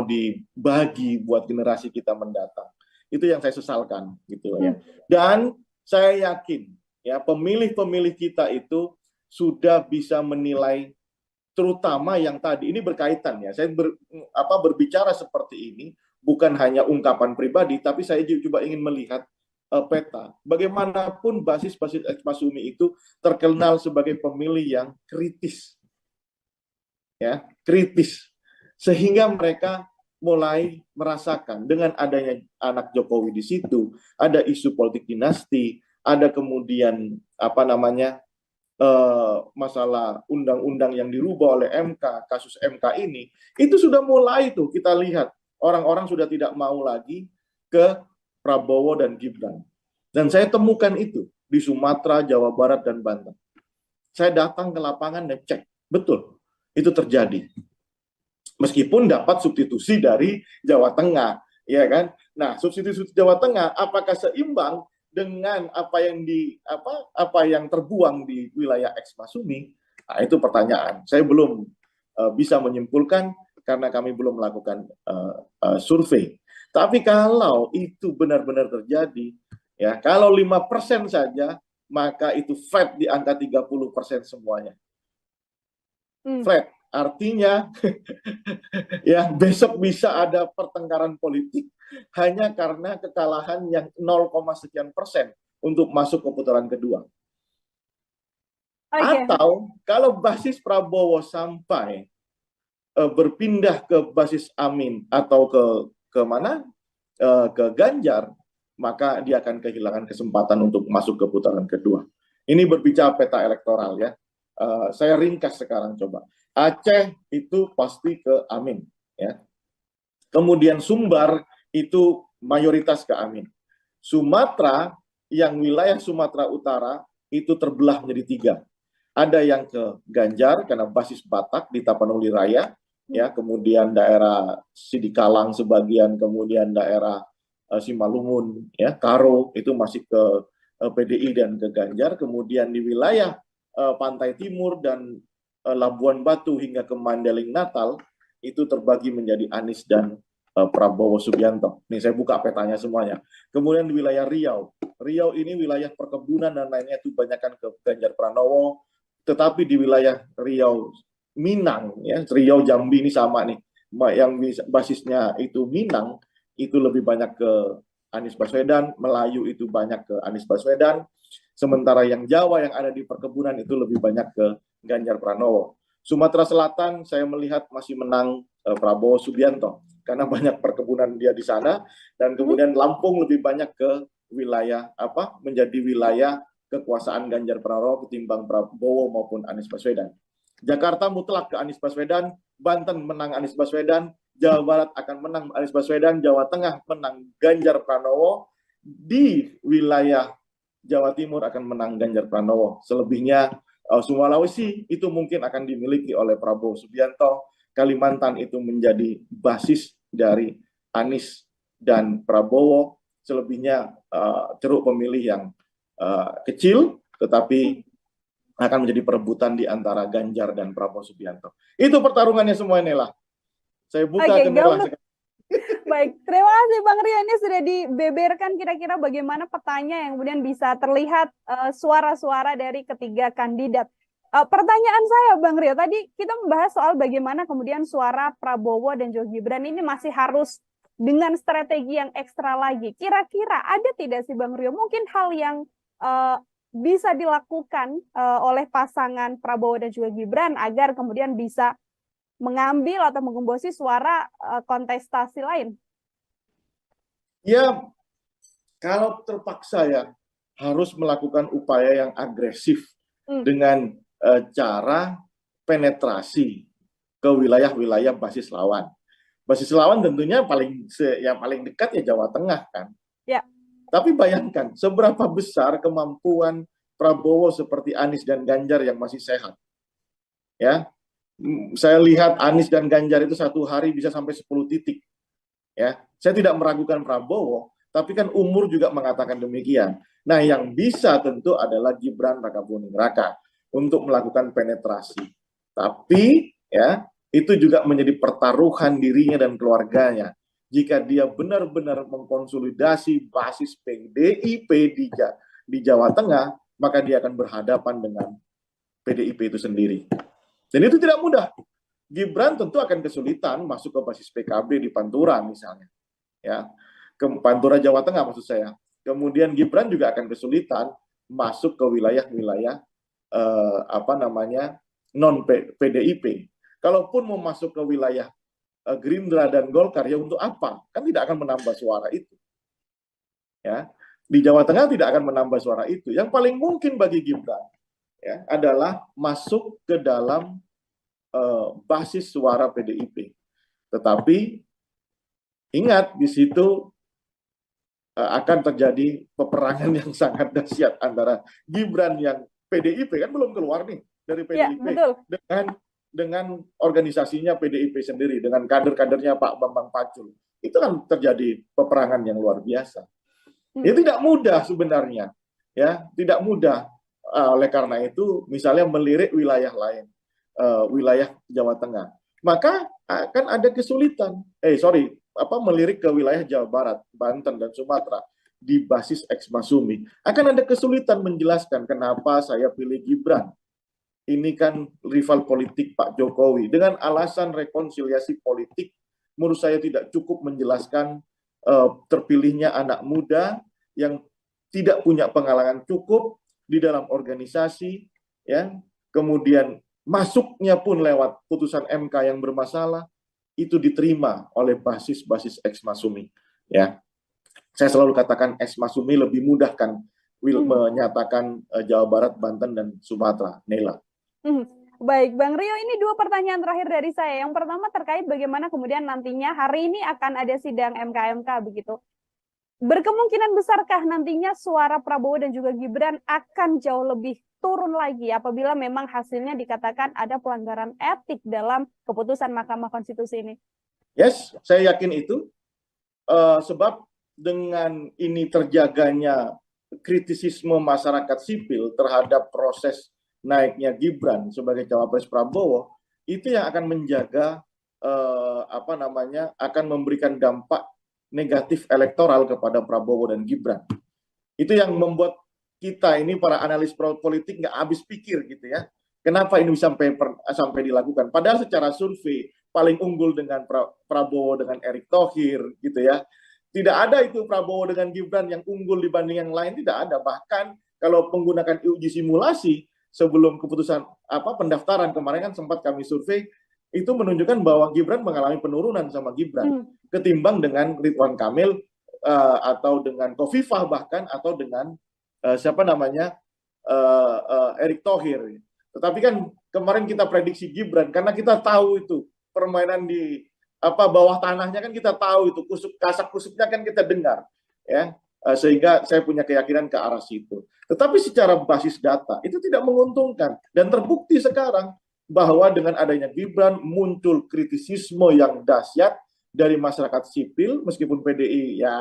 dibagi buat generasi kita mendatang. Itu yang saya sesalkan gitu ya. Dan saya yakin ya pemilih-pemilih kita itu sudah bisa menilai, terutama yang tadi ini berkaitan ya. Saya berbicara seperti ini bukan hanya ungkapan pribadi, tapi saya juga ingin melihat peta. Bagaimanapun basis-basis Ekmasumi itu terkenal sebagai pemilih yang kritis. Ya, kritis. Sehingga mereka mulai merasakan dengan adanya anak Jokowi di situ, ada isu politik dinasti, ada kemudian masalah undang-undang yang dirubah oleh MK, kasus MK ini, itu sudah mulai tuh kita lihat orang-orang sudah tidak mau lagi ke Prabowo dan Gibran. Dan saya temukan itu di Sumatera, Jawa Barat dan Banten. Saya datang ke lapangan dan cek, betul itu terjadi. Meskipun dapat substitusi dari Jawa Tengah, ya kan? Nah, substitusi Jawa Tengah apakah seimbang dengan apa yang terbuang di wilayah Ekmasumi? Nah, itu pertanyaan. Saya belum bisa menyimpulkan karena kami belum melakukan survei. Tapi kalau itu benar-benar terjadi, ya, kalau 5% saja, maka itu flat di angka 30% semuanya. Flat. Artinya ya besok bisa ada pertengkaran politik hanya karena kekalahan yang 0, sekian persen untuk masuk ke putaran kedua. Atau kalau basis Prabowo sampai berpindah ke basis Amin atau ke mana? Ke Ganjar, maka dia akan kehilangan kesempatan untuk masuk ke putaran kedua. Ini berbicara peta elektoral ya. Saya ringkas sekarang coba. Aceh itu pasti ke Amin, ya. Kemudian Sumbar itu mayoritas ke Amin. Sumatera, yang wilayah Sumatera Utara itu terbelah menjadi 3. Ada yang ke Ganjar karena basis Batak di Tapanuli Raya, ya. Kemudian daerah Sidikalang sebagian, kemudian daerah Simalungun, ya, Karo itu masih ke PDI dan ke Ganjar. Kemudian di wilayah Pantai Timur dan Labuan Batu hingga ke Mandailing Natal itu terbagi menjadi Anies dan Prabowo Subianto. Nih saya buka petanya semuanya. Kemudian di wilayah Riau. Riau ini wilayah perkebunan dan lainnya itu banyakkan ke Ganjar Pranowo. Tetapi di wilayah Riau Minang, ya Riau Jambi ini sama nih. Yang basisnya itu Minang itu lebih banyak ke Anies Baswedan, Melayu itu banyak ke Anies Baswedan. Sementara yang Jawa yang ada di perkebunan itu lebih banyak ke Ganjar Pranowo. Sumatera Selatan saya melihat masih menang Prabowo Subianto karena banyak perkebunan dia di sana, dan kemudian Lampung lebih banyak ke wilayah menjadi wilayah kekuasaan Ganjar Pranowo ketimbang Prabowo maupun Anies Baswedan. Jakarta mutlak ke Anies Baswedan, Banten menang Anies Baswedan, Jawa Barat akan menang Anies Baswedan, Jawa Tengah menang Ganjar Pranowo, di wilayah Jawa Timur akan menang Ganjar Pranowo. Selebihnya Sulawesi itu mungkin akan dimiliki oleh Prabowo Subianto. Kalimantan itu menjadi basis dari Anies dan Prabowo. Selebihnya ceruk pemilih yang kecil, tetapi akan menjadi perebutan di antara Ganjar dan Prabowo Subianto. Itu pertarungannya semua inilah. Saya buka ke Nela. Baik, terima kasih Bang Rio. Ini sudah dibeberkan kira-kira bagaimana petanya yang kemudian bisa terlihat suara-suara dari ketiga kandidat. Pertanyaan saya Bang Rio, tadi kita membahas soal bagaimana kemudian suara Prabowo dan juga Gibran ini masih harus dengan strategi yang ekstra lagi. Kira-kira ada tidak sih Bang Rio mungkin hal yang bisa dilakukan oleh pasangan Prabowo dan juga Gibran agar kemudian bisa mengambil atau menggembosi suara kontestasi lain? Ya, kalau terpaksa ya harus melakukan upaya yang agresif dengan cara penetrasi ke wilayah-wilayah basis lawan. Basis lawan tentunya yang paling dekat ya Jawa Tengah kan. Ya. Tapi bayangkan seberapa besar kemampuan Prabowo seperti Anies dan Ganjar yang masih sehat. Ya. Saya lihat Anies dan Ganjar itu satu hari bisa sampai 10 titik. Ya, saya tidak meragukan Prabowo, tapi kan umur juga mengatakan demikian. Nah, yang bisa tentu adalah Gibran Rakabuming Raka untuk melakukan penetrasi. Tapi ya, itu juga menjadi pertaruhan dirinya dan keluarganya. Jika dia benar-benar mengkonsolidasi basis PDIP di Jawa Tengah, maka dia akan berhadapan dengan PDIP itu sendiri. Dan itu tidak mudah. Gibran tentu akan kesulitan masuk ke basis PKB di Pantura misalnya. Ya, ke Pantura Jawa Tengah maksud saya. Kemudian Gibran juga akan kesulitan masuk ke wilayah-wilayah non PDIP. Kalaupun mau masuk ke wilayah Gerindra dan Golkar, ya untuk apa? Kan tidak akan menambah suara itu. Ya, di Jawa Tengah tidak akan menambah suara itu. Yang paling mungkin bagi Gibran ya adalah masuk ke dalam basis suara PDIP. Tetapi ingat di situ akan terjadi peperangan yang sangat dahsyat antara Gibran yang PDIP kan belum keluar nih dari PDIP ya, dengan organisasinya PDIP sendiri, dengan kader-kadernya Pak Bambang Pacul. Itu kan terjadi peperangan yang luar biasa. Ini tidak mudah sebenarnya, ya tidak mudah. Oleh karena itu, misalnya melirik wilayah lain, wilayah Jawa Tengah, maka akan ada kesulitan. Melirik ke wilayah Jawa Barat, Banten dan Sumatera di basis X Masumi, akan ada kesulitan menjelaskan kenapa saya pilih Gibran. Ini kan rival politik Pak Jokowi. Dengan alasan rekonsiliasi politik, menurut saya tidak cukup menjelaskan terpilihnya anak muda yang tidak punya pengalaman cukup di dalam organisasi, ya, kemudian masuknya pun lewat putusan MK yang bermasalah, itu diterima oleh basis-basis X Masumi. Ya, saya selalu katakan X Masumi lebih mudah kan menyatakan Jawa Barat, Banten dan Sumatera. Nela. Baik, Bang Rio, ini dua pertanyaan terakhir dari saya. Yang pertama terkait bagaimana kemudian nantinya hari ini akan ada sidang MK begitu. Berkemungkinan besarkah nantinya suara Prabowo dan juga Gibran akan jauh lebih turun lagi apabila memang hasilnya dikatakan ada pelanggaran etik dalam keputusan Mahkamah Konstitusi ini? Yes, saya yakin itu. Sebab dengan ini terjaganya kritisisme masyarakat sipil terhadap proses naiknya Gibran sebagai cawapres Prabowo itu yang akan menjaga akan memberikan dampak negatif elektoral kepada Prabowo dan Gibran. Itu yang membuat kita ini para analis politik nggak habis pikir gitu ya. Kenapa ini sampai dilakukan? Padahal secara survei paling unggul dengan Prabowo dengan Erick Thohir gitu ya. Tidak ada itu Prabowo dengan Gibran yang unggul dibanding yang lain, tidak ada. Bahkan kalau menggunakan uji simulasi sebelum keputusan pendaftaran kemarin kan sempat kami survei, itu menunjukkan bahwa Gibran mengalami penurunan sama Gibran ketimbang dengan Ridwan Kamil atau dengan Khofifah bahkan atau dengan Erick Thohir. Tetapi kan kemarin kita prediksi Gibran karena kita tahu itu permainan di bawah tanahnya kan kita tahu itu kasak-kusuknya kan kita dengar ya, sehingga saya punya keyakinan ke arah situ. Tetapi secara basis data itu tidak menguntungkan dan terbukti sekarang bahwa dengan adanya Gibran muncul kritisisme yang dahsyat dari masyarakat sipil, meskipun PDI ya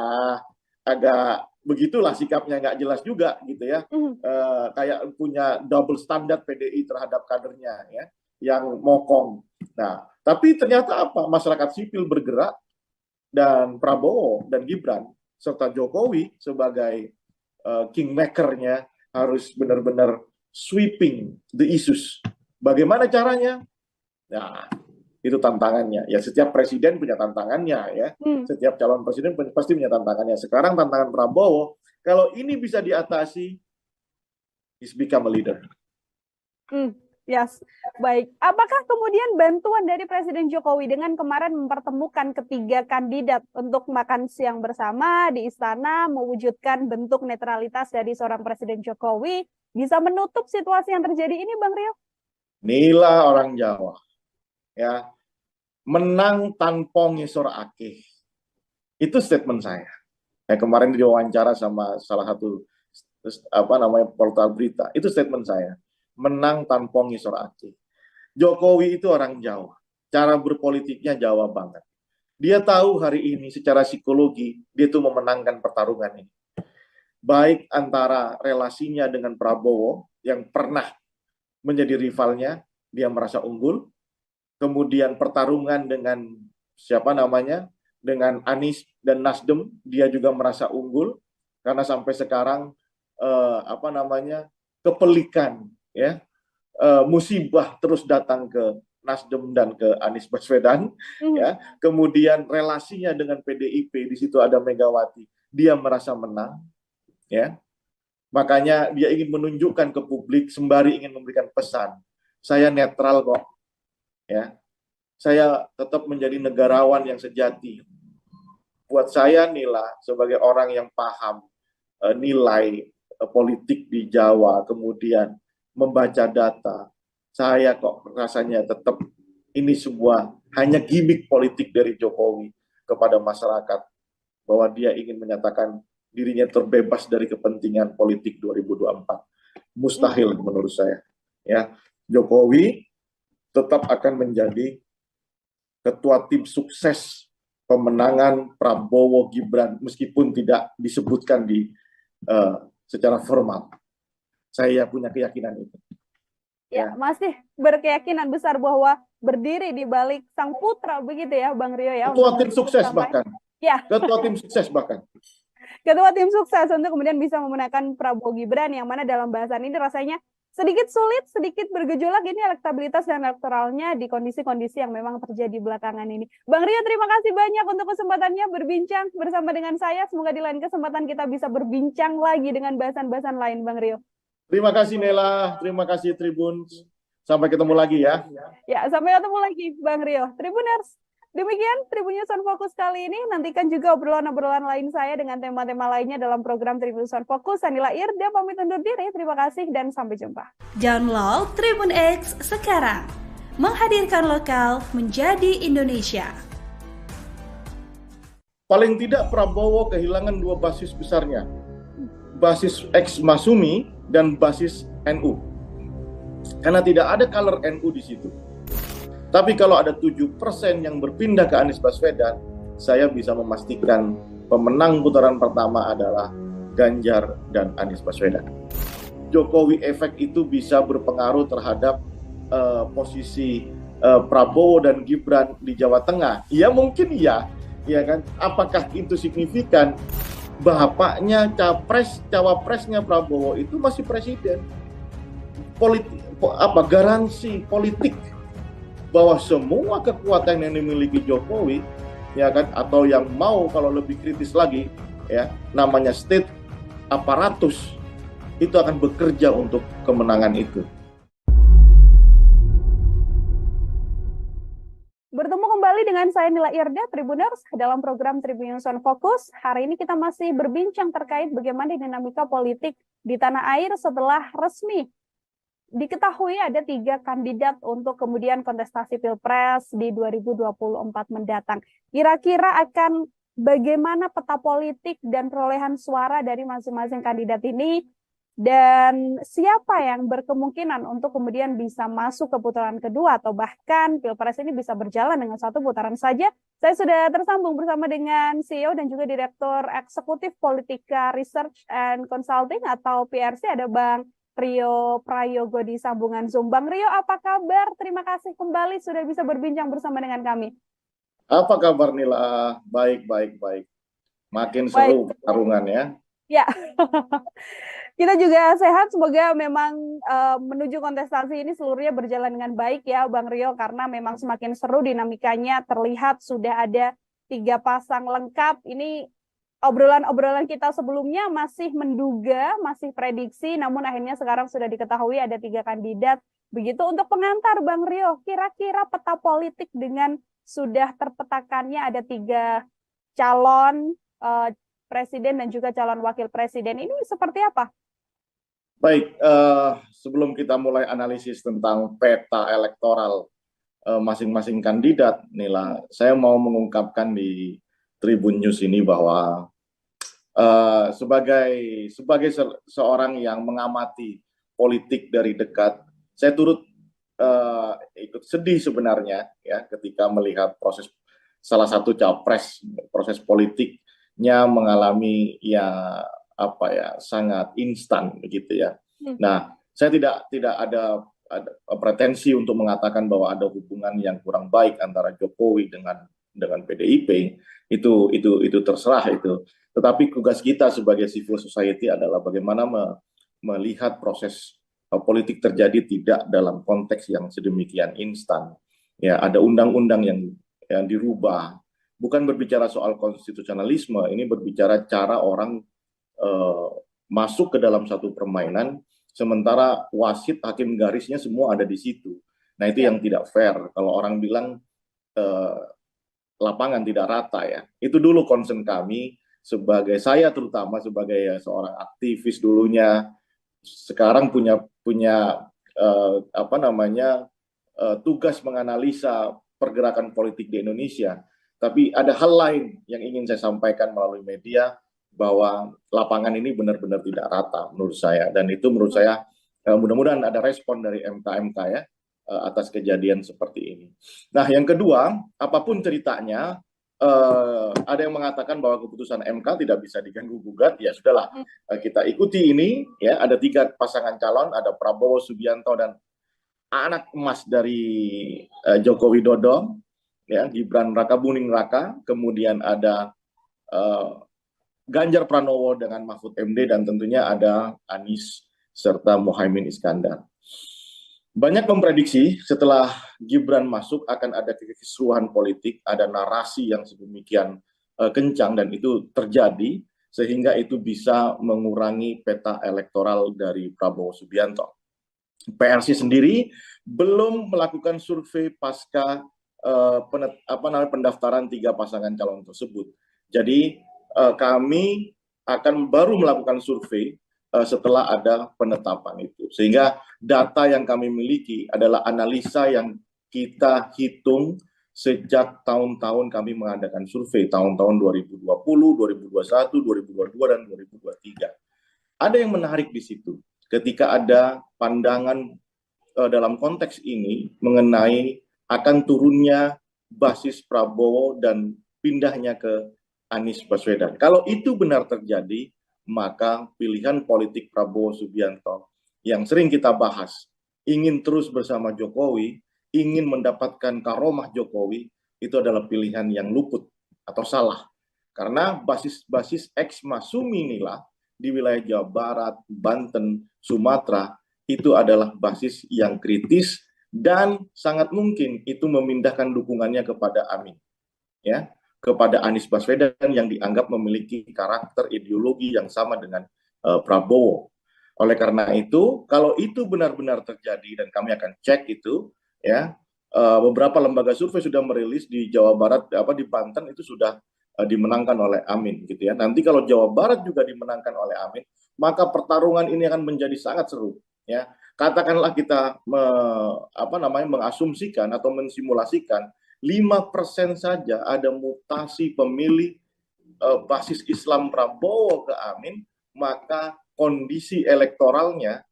agak begitulah sikapnya, nggak jelas juga gitu ya, kayak punya double standard PDI terhadap kadernya ya, yang mokong. Nah, tapi ternyata masyarakat sipil bergerak dan Prabowo dan Gibran serta Jokowi sebagai kingmaker-nya harus benar-benar sweeping the issues. Bagaimana caranya? Nah, itu tantangannya. Ya, setiap presiden punya tantangannya ya. Setiap calon presiden pasti punya tantangannya. Sekarang tantangan Prabowo, kalau ini bisa diatasi, he's become a leader. Yes, baik. Apakah kemudian bantuan dari Presiden Jokowi dengan kemarin mempertemukan ketiga kandidat untuk makan siang bersama di istana, mewujudkan bentuk netralitas dari seorang Presiden Jokowi, bisa menutup situasi yang terjadi ini, Bang Rio? Inilah orang Jawa, ya, menang tanpa ngisor akeh. Itu statement saya. Ya, kemarin diwawancara sama salah satu portal berita. Itu statement saya. Menang tanpa ngisor akeh. Jokowi itu orang Jawa. Cara berpolitiknya Jawa banget. Dia tahu hari ini secara psikologi dia tuh memenangkan pertarungan ini. Baik antara relasinya dengan Prabowo yang pernah menjadi rivalnya, dia merasa unggul. Kemudian pertarungan dengan dengan Anies dan Nasdem, dia juga merasa unggul karena sampai sekarang kepelikan ya, musibah terus datang ke Nasdem dan ke Anies Baswedan ya. Kemudian relasinya dengan PDIP, di situ ada Megawati, dia merasa menang ya. Makanya dia ingin menunjukkan ke publik sembari ingin memberikan pesan, saya netral kok, ya. Saya tetap menjadi negarawan yang sejati. Buat saya Nila sebagai orang yang paham nilai politik di Jawa, kemudian membaca data, saya kok rasanya tetap ini sebuah hanya gimmick politik dari Jokowi kepada masyarakat, bahwa dia ingin menyatakan dirinya terbebas dari kepentingan politik 2024. Mustahil menurut saya. Ya, Jokowi tetap akan menjadi ketua tim sukses pemenangan Prabowo Gibran meskipun tidak disebutkan di secara formal. Saya punya keyakinan itu. Ya, masih berkeyakinan besar bahwa berdiri di balik sang putra begitu ya, Bang Rio ya. Ketua tim sukses bahkan. Ya. Ketua tim sukses bahkan. Ketua tim sukses untuk kemudian bisa memenangkan Prabowo Gibran, yang mana dalam bahasan ini rasanya sedikit sulit, sedikit bergejolak ini elektabilitas dan elektoralnya di kondisi-kondisi yang memang terjadi belakangan ini. Bang Rio, terima kasih banyak untuk kesempatannya berbincang bersama dengan saya. Semoga di lain kesempatan kita bisa berbincang lagi dengan bahasan-bahasan lain, Bang Rio. Terima kasih Nela, terima kasih Tribun. Sampai ketemu lagi ya. Ya, sampai ketemu lagi Bang Rio. Tribuners, demikian Tribun News on Focus kali ini. Nantikan juga obrolan-obrolan lain saya dengan tema-tema lainnya dalam program Tribun News on Focus. Saya Nila Irda pamit undur diri. Terima kasih dan sampai jumpa. Download Tribun X sekarang. Menghadirkan lokal menjadi Indonesia. Paling tidak Prabowo kehilangan dua basis besarnya. Basis ex-Masumi dan basis NU. Karena tidak ada color NU di situ. Tapi kalau ada 7% yang berpindah ke Anies Baswedan, saya bisa memastikan pemenang putaran pertama adalah Ganjar dan Anies Baswedan. Jokowi efek itu bisa berpengaruh terhadap posisi Prabowo dan Gibran di Jawa Tengah? Ya mungkin ya kan. Apakah itu signifikan? Bapaknya cawapresnya Prabowo itu masih presiden. Garansi politik bahwa semua kekuatan yang dimiliki Jokowi, ya kan, atau yang mau kalau lebih kritis lagi, ya, namanya state aparatus, itu akan bekerja untuk kemenangan itu. Bertemu kembali dengan saya Nila Irda, Tribuners, dalam program Tribun News on Focus. Hari ini kita masih berbincang terkait bagaimana dinamika politik di tanah air setelah resmi diketahui ada 3 kandidat untuk kemudian kontestasi Pilpres di 2024 mendatang. Kira-kira akan bagaimana peta politik dan perolehan suara dari masing-masing kandidat ini? Dan siapa yang berkemungkinan untuk kemudian bisa masuk ke putaran kedua atau bahkan Pilpres ini bisa berjalan dengan 1 putaran saja? Saya sudah tersambung bersama dengan CEO dan juga Direktur Eksekutif Politika Research and Consulting atau PRC, ada Bang Rio Prayogo di sambungan Zoom. Bang Rio, apa kabar? Terima kasih kembali sudah bisa berbincang bersama dengan kami. Apa kabar Nila? Baik. Makin seru pertarungannya. Ya. Kita juga sehat, semoga memang menuju kontestasi ini seluruhnya berjalan dengan baik ya Bang Rio, karena memang semakin seru dinamikanya, terlihat sudah ada 3 pasang lengkap. Ini obrolan kita sebelumnya masih menduga, masih prediksi, namun akhirnya sekarang sudah diketahui ada 3 kandidat. Begitu untuk pengantar Bang Rio, kira-kira peta politik dengan sudah terpetakannya ada 3 calon presiden dan juga calon wakil presiden ini seperti apa? Baik, sebelum kita mulai analisis tentang peta elektoral masing-masing kandidat, Nila, saya mau mengungkapkan di Tribun News ini bahwa sebagai seorang yang mengamati politik dari dekat, saya turut ikut sedih sebenarnya ya ketika melihat salah satu capres, proses politiknya mengalami sangat instan begitu ya. Nah, saya tidak ada pretensi untuk mengatakan bahwa ada hubungan yang kurang baik antara Jokowi dengan PDIP. Itu terserah itu. Tetapi tugas kita sebagai civil society adalah bagaimana melihat proses politik terjadi tidak dalam konteks yang sedemikian instan. Ya, ada undang-undang yang dirubah. Bukan berbicara soal konstitusionalisme, ini berbicara cara orang masuk ke dalam satu permainan, sementara wasit, hakim garisnya semua ada di situ. Nah, itu yang tidak fair. Kalau orang bilang lapangan tidak rata ya. Itu dulu concern kami, saya terutama sebagai seorang aktivis dulunya, sekarang punya tugas menganalisa pergerakan politik di Indonesia. Tapi ada hal lain yang ingin saya sampaikan melalui media, bahwa lapangan ini benar-benar tidak rata menurut saya, dan itu menurut saya mudah-mudahan ada respon dari MK ya atas kejadian seperti ini. Nah, yang kedua, apapun ceritanya, ada yang mengatakan bahwa keputusan MK tidak bisa diganggu-gugat, ya sudahlah, kita ikuti ini ya. Ada 3 pasangan calon, ada Prabowo Subianto dan anak emas dari Joko Widodo ya, Gibran Rakabuming Raka, kemudian ada Ganjar Pranowo dengan Mahfud MD, dan tentunya ada Anies serta Muhaimin Iskandar. Banyak memprediksi setelah Gibran masuk akan ada kekisruhan politik, ada narasi yang sedemikian kencang, dan itu terjadi sehingga itu bisa mengurangi peta elektoral dari Prabowo Subianto. PRC sendiri belum melakukan survei pasca pendaftaran 3 pasangan calon tersebut. Jadi kami akan baru melakukan survei setelah ada penetapan itu. Sehingga data yang kami miliki adalah analisa yang kita hitung sejak tahun-tahun kami mengadakan survei, tahun-tahun 2020, 2021, 2022, dan 2023. Ada yang menarik di situ ketika ada pandangan dalam konteks ini mengenai akan turunnya basis Prabowo dan pindahnya ke Anies Baswedan. Kalau itu benar terjadi, maka pilihan politik Prabowo Subianto yang sering kita bahas, ingin terus bersama Jokowi, ingin mendapatkan karomah Jokowi, itu adalah pilihan yang luput atau salah. Karena basis ex Masumi inilah di wilayah Jawa Barat, Banten, Sumatera, itu adalah basis yang kritis dan sangat mungkin itu memindahkan dukungannya kepada Amin, ya, kepada Anies Baswedan yang dianggap memiliki karakter ideologi yang sama dengan Prabowo. Oleh karena itu, kalau itu benar-benar terjadi dan kami akan cek itu, ya, beberapa lembaga survei sudah merilis di Jawa Barat, di Banten itu sudah dimenangkan oleh Amin, gitu ya. Nanti kalau Jawa Barat juga dimenangkan oleh Amin, maka pertarungan ini akan menjadi sangat seru, ya. Katakanlah kita mengasumsikan atau mensimulasikan 5% saja ada mutasi pemilih basis Islam Prabowo ke Amin, maka kondisi elektoralnya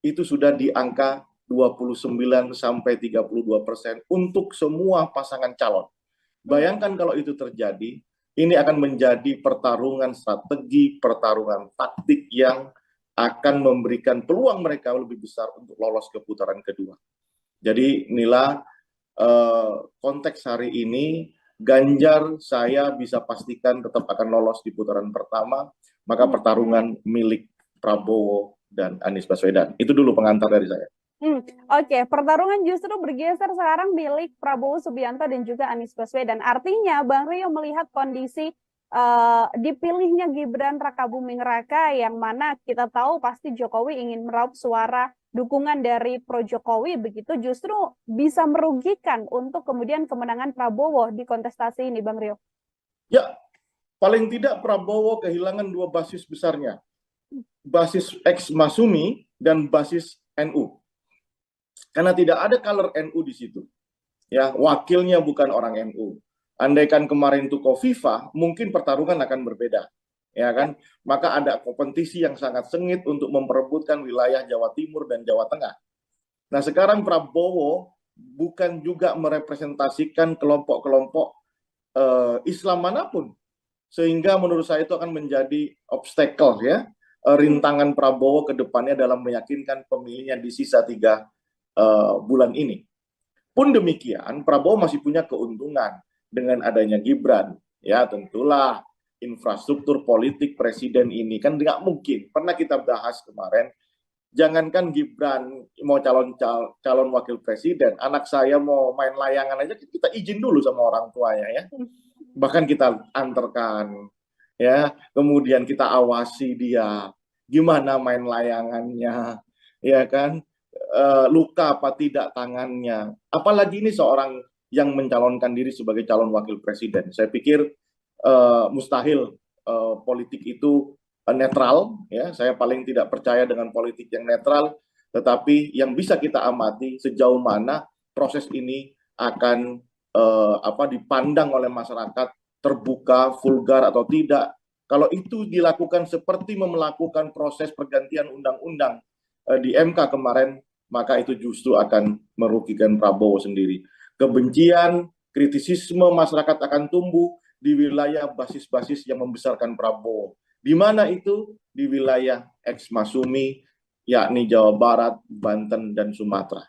itu sudah di angka 29 sampai 32% untuk semua pasangan calon. Bayangkan kalau itu terjadi, ini akan menjadi pertarungan strategi, pertarungan taktik yang akan memberikan peluang mereka lebih besar untuk lolos ke putaran kedua. Jadi inilah konteks hari ini, Ganjar saya bisa pastikan tetap akan lolos di putaran pertama, maka pertarungan milik Prabowo dan Anies Baswedan. Itu dulu pengantar dari saya. Oke, pertarungan justru bergeser sekarang milik Prabowo Subianto dan juga Anies Baswedan. Artinya Bang Rio melihat kondisi dipilihnya Gibran Rakabuming Raka yang mana kita tahu pasti Jokowi ingin meraup suara dukungan dari pro Jokowi, begitu justru bisa merugikan untuk kemudian kemenangan Prabowo di kontestasi ini, Bang Rio. Ya, paling tidak Prabowo kehilangan dua basis besarnya. Basis ex Masumi dan basis NU. Karena tidak ada color NU di situ. Ya, wakilnya bukan orang NU. Andaikan kemarin itu Kofifa, mungkin pertarungan akan berbeda. Ya kan? Maka ada kompetisi yang sangat sengit untuk memperebutkan wilayah Jawa Timur dan Jawa Tengah. Nah, sekarang Prabowo bukan juga merepresentasikan kelompok-kelompok Islam manapun. Sehingga menurut saya itu akan menjadi obstacle, ya, rintangan Prabowo ke depannya dalam meyakinkan pemilihnya di sisa 3 bulan ini. Pun demikian, Prabowo masih punya keuntungan dengan adanya Gibran. Ya, tentulah infrastruktur politik presiden ini kan nggak mungkin. Pernah kita bahas kemarin, jangankan Gibran mau calon wakil presiden, anak saya mau main layangan aja kita izin dulu sama orang tuanya, ya. Bahkan kita antarkan, ya, kemudian kita awasi dia gimana main layangannya, ya kan, luka apa tidak tangannya, apalagi ini seorang yang mencalonkan diri sebagai calon wakil presiden. Saya pikir mustahil politik itu netral, ya. Saya paling tidak percaya dengan politik yang netral, tetapi yang bisa kita amati sejauh mana proses ini akan dipandang oleh masyarakat, terbuka, vulgar atau tidak. Kalau itu dilakukan seperti melakukan proses pergantian undang-undang di MK kemarin, maka itu justru akan merugikan Prabowo sendiri. Kebencian, kritisisme masyarakat akan tumbuh di wilayah basis-basis yang membesarkan Prabowo. Di mana itu? Di wilayah ex Masumi, yakni Jawa Barat, Banten, dan Sumatera.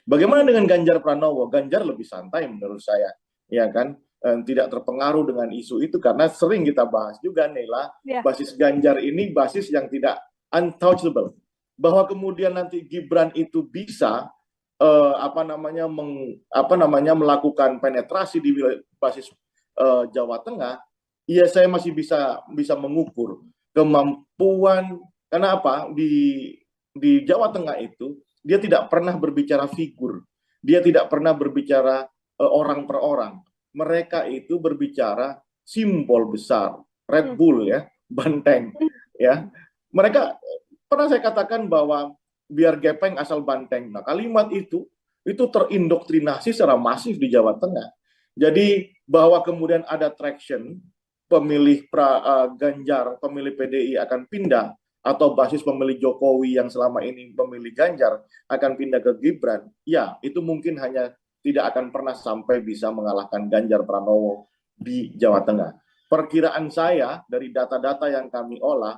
Bagaimana dengan Ganjar Pranowo? Ganjar lebih santai menurut saya, ya kan, tidak terpengaruh dengan isu itu karena sering kita bahas juga, Nela, basis Ganjar ini basis yang tidak untouchable. Bahwa kemudian nanti Gibran itu bisa melakukan penetrasi di basis Jawa Tengah, ya saya masih bisa mengukur kemampuan. Karena apa? Di Jawa Tengah itu dia tidak pernah berbicara figur, dia tidak pernah berbicara orang per orang. Mereka itu berbicara simbol besar, Red Bull, ya, banteng, ya. Mereka pernah saya katakan bahwa biar gepeng asal banteng. Nah, kalimat itu terindoktrinasi secara masif di Jawa Tengah. Jadi bahwa kemudian ada traction pemilih Ganjar, pemilih PDI akan pindah, atau basis pemilih Jokowi yang selama ini memilih Ganjar akan pindah ke Gibran, ya itu mungkin hanya tidak akan pernah sampai bisa mengalahkan Ganjar Pranowo di Jawa Tengah. Perkiraan saya dari data-data yang kami olah,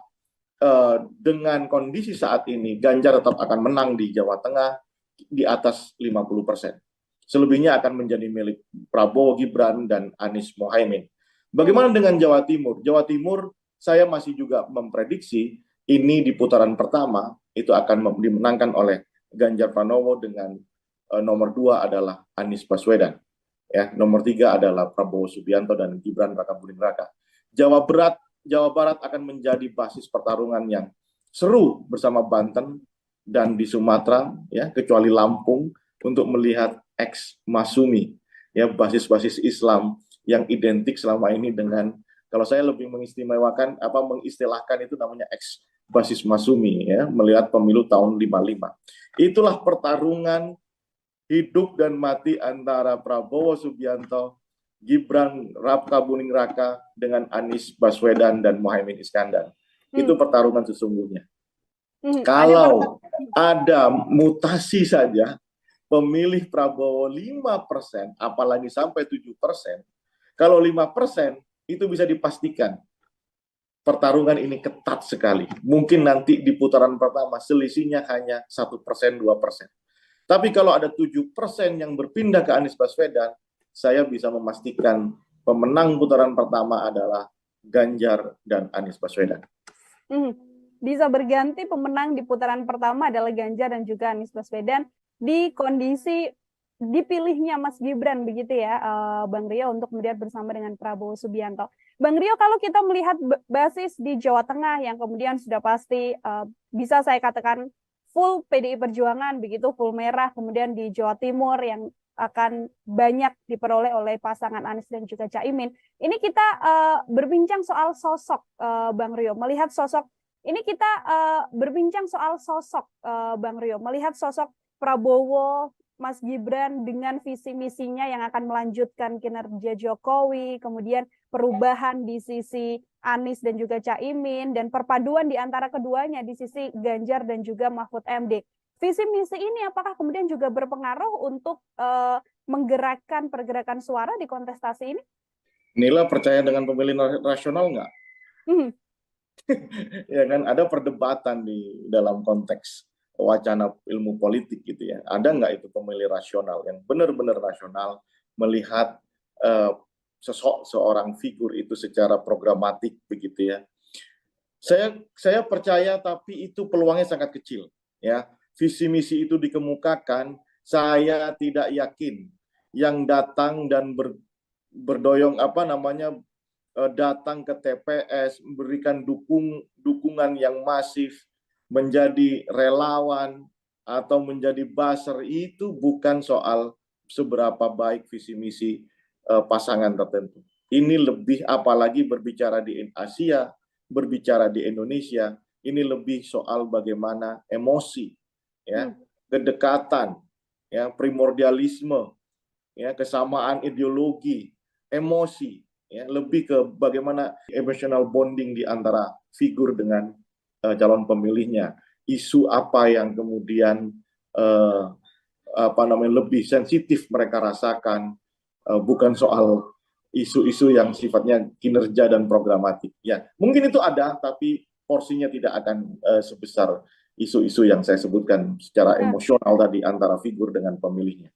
dengan kondisi saat ini Ganjar tetap akan menang di Jawa Tengah di atas 50%. Selebihnya akan menjadi milik Prabowo Gibran dan Anies Mohaimin. Bagaimana dengan Jawa Timur? Jawa Timur saya masih juga memprediksi ini di putaran pertama itu akan dimenangkan oleh Ganjar Pranowo dengan nomor 2 adalah Anies Baswedan. Ya, nomor 3 adalah Prabowo Subianto dan Gibran Rakabuming Raka. Jawa Barat akan menjadi basis pertarungan yang seru bersama Banten dan di Sumatera, ya, kecuali Lampung, untuk melihat ex Masumi, ya, basis-basis Islam yang identik selama ini dengan, kalau saya lebih mengistilahkan itu namanya ex basis Masumi, ya, melihat pemilu tahun 55. Itulah pertarungan hidup dan mati antara Prabowo Subianto, Gibran Rakabuming Raka dengan Anies Baswedan dan Mohaimin Iskandar. Itu pertarungan sesungguhnya. Kalau ada mutasi saja, pemilih Prabowo 5%, apalagi sampai 7%, kalau 5% itu bisa dipastikan pertarungan ini ketat sekali. Mungkin nanti di putaran pertama selisihnya hanya 1%, 2%. Tapi kalau ada 7% yang berpindah ke Anies Baswedan, saya bisa memastikan pemenang putaran pertama adalah Ganjar dan Anies Baswedan. Bisa berganti pemenang di putaran pertama adalah Ganjar dan juga Anies Baswedan di kondisi dipilihnya Mas Gibran, begitu ya, Bang Rio, untuk kemudian bersama dengan Prabowo Subianto. Bang Rio, kalau kita melihat basis di Jawa Tengah yang kemudian sudah pasti bisa saya katakan full PDI Perjuangan, begitu, full merah, kemudian di Jawa Timur yang akan banyak diperoleh oleh pasangan Anies dan juga Caimin. Ini kita berbincang soal sosok, Bang Rio, melihat sosok, ini kita berbincang soal sosok, Bang Rio, melihat sosok Prabowo, Mas Gibran dengan visi misinya yang akan melanjutkan kinerja Jokowi, kemudian perubahan di sisi Anies dan juga Caimin, dan perpaduan di antara keduanya di sisi Ganjar dan juga Mahfud MD. Visi misi ini apakah kemudian juga berpengaruh untuk menggerakkan pergerakan suara di kontestasi ini? Nila percaya dengan pemilih rasional nggak? Ya kan, ada perdebatan di dalam konteks wacana ilmu politik gitu ya. Ada nggak itu pemilih rasional yang benar-benar rasional melihat seorang figur itu secara programatik begitu ya. Saya percaya, tapi itu peluangnya sangat kecil ya. Visi misi itu dikemukakan, saya tidak yakin yang datang dan berdoyong datang ke TPS memberikan dukungan yang masif, menjadi relawan atau menjadi buzzer, itu bukan soal seberapa baik visi misi pasangan tertentu. Ini lebih, apalagi berbicara di Asia, berbicara di Indonesia, ini lebih soal bagaimana emosi, ya, kedekatan, ya, primordialisme, ya, kesamaan ideologi, emosi, ya, lebih ke bagaimana emotional bonding di antara figur dengan calon pemilihnya. Isu apa yang kemudian lebih sensitif mereka rasakan, bukan soal isu-isu yang sifatnya kinerja dan programatik. Ya, mungkin itu ada, tapi porsinya tidak akan sebesar isu-isu yang saya sebutkan secara emosional tadi antara figur dengan pemilihnya.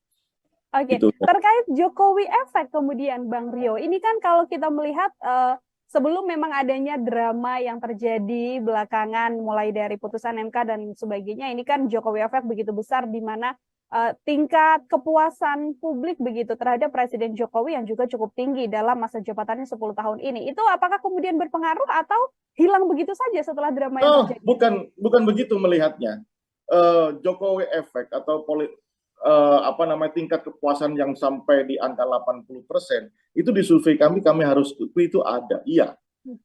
Oke, terkait Jokowi efek kemudian, Bang Rio, ini kan kalau kita melihat sebelum memang adanya drama yang terjadi belakangan, mulai dari putusan MK dan sebagainya, ini kan Jokowi efek begitu besar, di mana tingkat kepuasan publik begitu terhadap Presiden Jokowi yang juga cukup tinggi dalam masa jabatannya 10 tahun ini. Itu apakah kemudian berpengaruh atau hilang begitu saja setelah drama yang terjadi? Bukan begitu melihatnya. Jokowi efek atau tingkat kepuasan yang sampai di angka 80%, itu di survei kami harus akui itu ada, iya.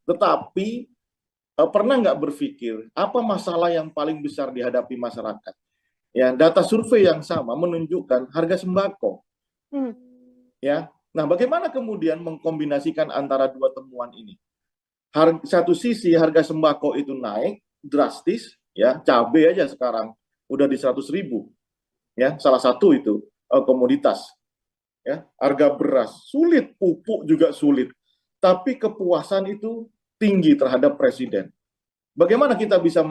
Tetapi pernah nggak berpikir apa masalah yang paling besar dihadapi masyarakat? Ya, data survei yang sama menunjukkan harga sembako. Ya, nah bagaimana kemudian mengkombinasikan antara dua temuan ini? Satu sisi harga sembako itu naik drastis, ya, cabai aja sekarang udah di 100.000, ya, salah satu itu komoditas. Ya, harga beras sulit, pupuk juga sulit, tapi kepuasan itu tinggi terhadap presiden. Bagaimana kita bisa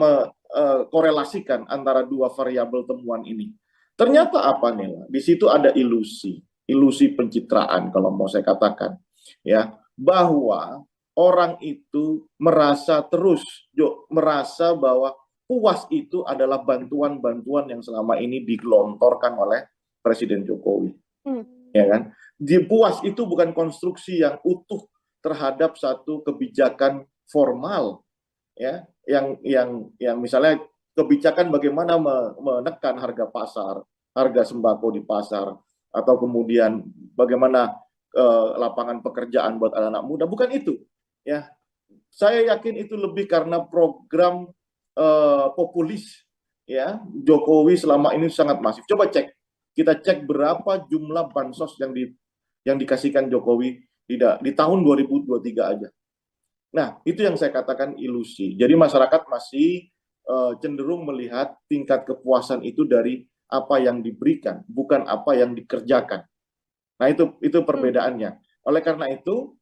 korelasikan antara dua variabel temuan ini? Ternyata apa nih? Di situ ada ilusi pencitraan kalau mau saya katakan, ya, bahwa orang itu merasa bahwa puas itu adalah bantuan-bantuan yang selama ini digelontorkan oleh Presiden Jokowi, ya kan? Di puas itu bukan konstruksi yang utuh terhadap satu kebijakan formal, ya, yang misalnya kebijakan bagaimana menekan harga pasar, harga sembako di pasar, atau kemudian bagaimana lapangan pekerjaan buat anak-anak muda, bukan itu, ya. Saya yakin itu lebih karena program populis, ya, Jokowi selama ini sangat masif. Coba kita cek berapa jumlah bansos yang dikasihkan Jokowi di tahun 2023 aja. Nah, itu yang saya katakan ilusi. Jadi masyarakat masih cenderung melihat tingkat kepuasan itu dari apa yang diberikan, bukan apa yang dikerjakan. Nah, itu perbedaannya. Oleh karena itu,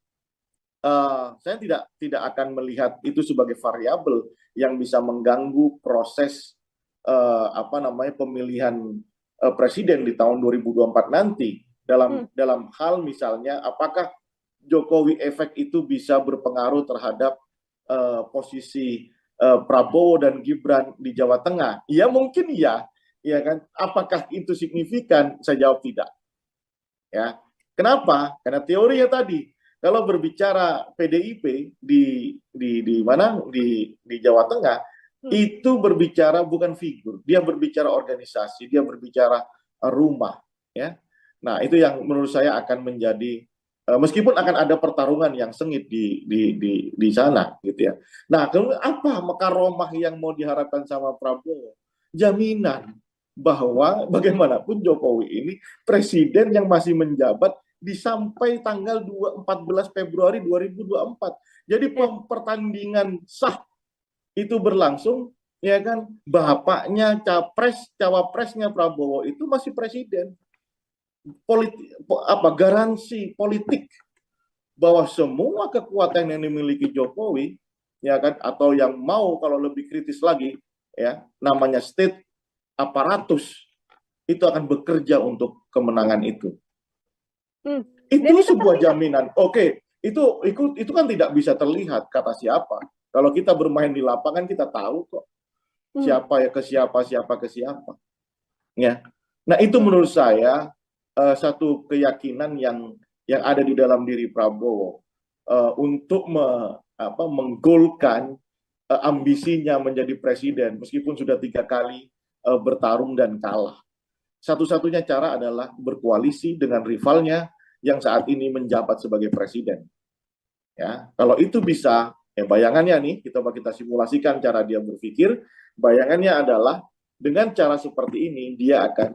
saya tidak akan melihat itu sebagai variabel yang bisa mengganggu proses pemilihan presiden di tahun 2024 nanti. Dalam hal misalnya, apakah Jokowi efek itu bisa berpengaruh terhadap posisi Prabowo dan Gibran di Jawa Tengah? Ya mungkin ya kan. Apakah itu signifikan? Saya jawab tidak. Ya, kenapa? Karena teorinya tadi, kalau berbicara PDIP di Jawa Tengah, itu berbicara bukan figur, dia berbicara organisasi, dia berbicara rumah, ya. Nah, itu yang menurut saya akan menjadi meskipun akan ada pertarungan yang sengit di sana, gitu ya. Nah, apa makaromah yang mau diharapkan sama Prabowo? Jaminan bahwa bagaimanapun Jokowi ini presiden yang masih menjabat sampai tanggal 14 Februari 2024. Jadi pertandingan sah itu berlangsung, ya kan? Bapaknya cawapresnya Prabowo itu masih presiden. Garansi politik bahwa semua kekuatan yang dimiliki Jokowi, ya kan, atau yang mau kalau lebih kritis lagi, ya, namanya state aparatus, itu akan bekerja untuk kemenangan itu. Itu sebuah jaminan. Oke, itu kan tidak bisa terlihat kata siapa. Kalau kita bermain di lapangan kita tahu kok siapa ya ke siapa. Ya. Nah, itu menurut saya satu keyakinan yang ada di dalam diri Prabowo untuk menggolkan ambisinya menjadi presiden meskipun sudah 3 kali bertarung dan kalah. Satu-satunya cara adalah berkoalisi dengan rivalnya yang saat ini menjabat sebagai presiden. Ya, kalau itu bisa, ya bayangannya nih, kita simulasikan cara dia berpikir, bayangannya adalah dengan cara seperti ini dia akan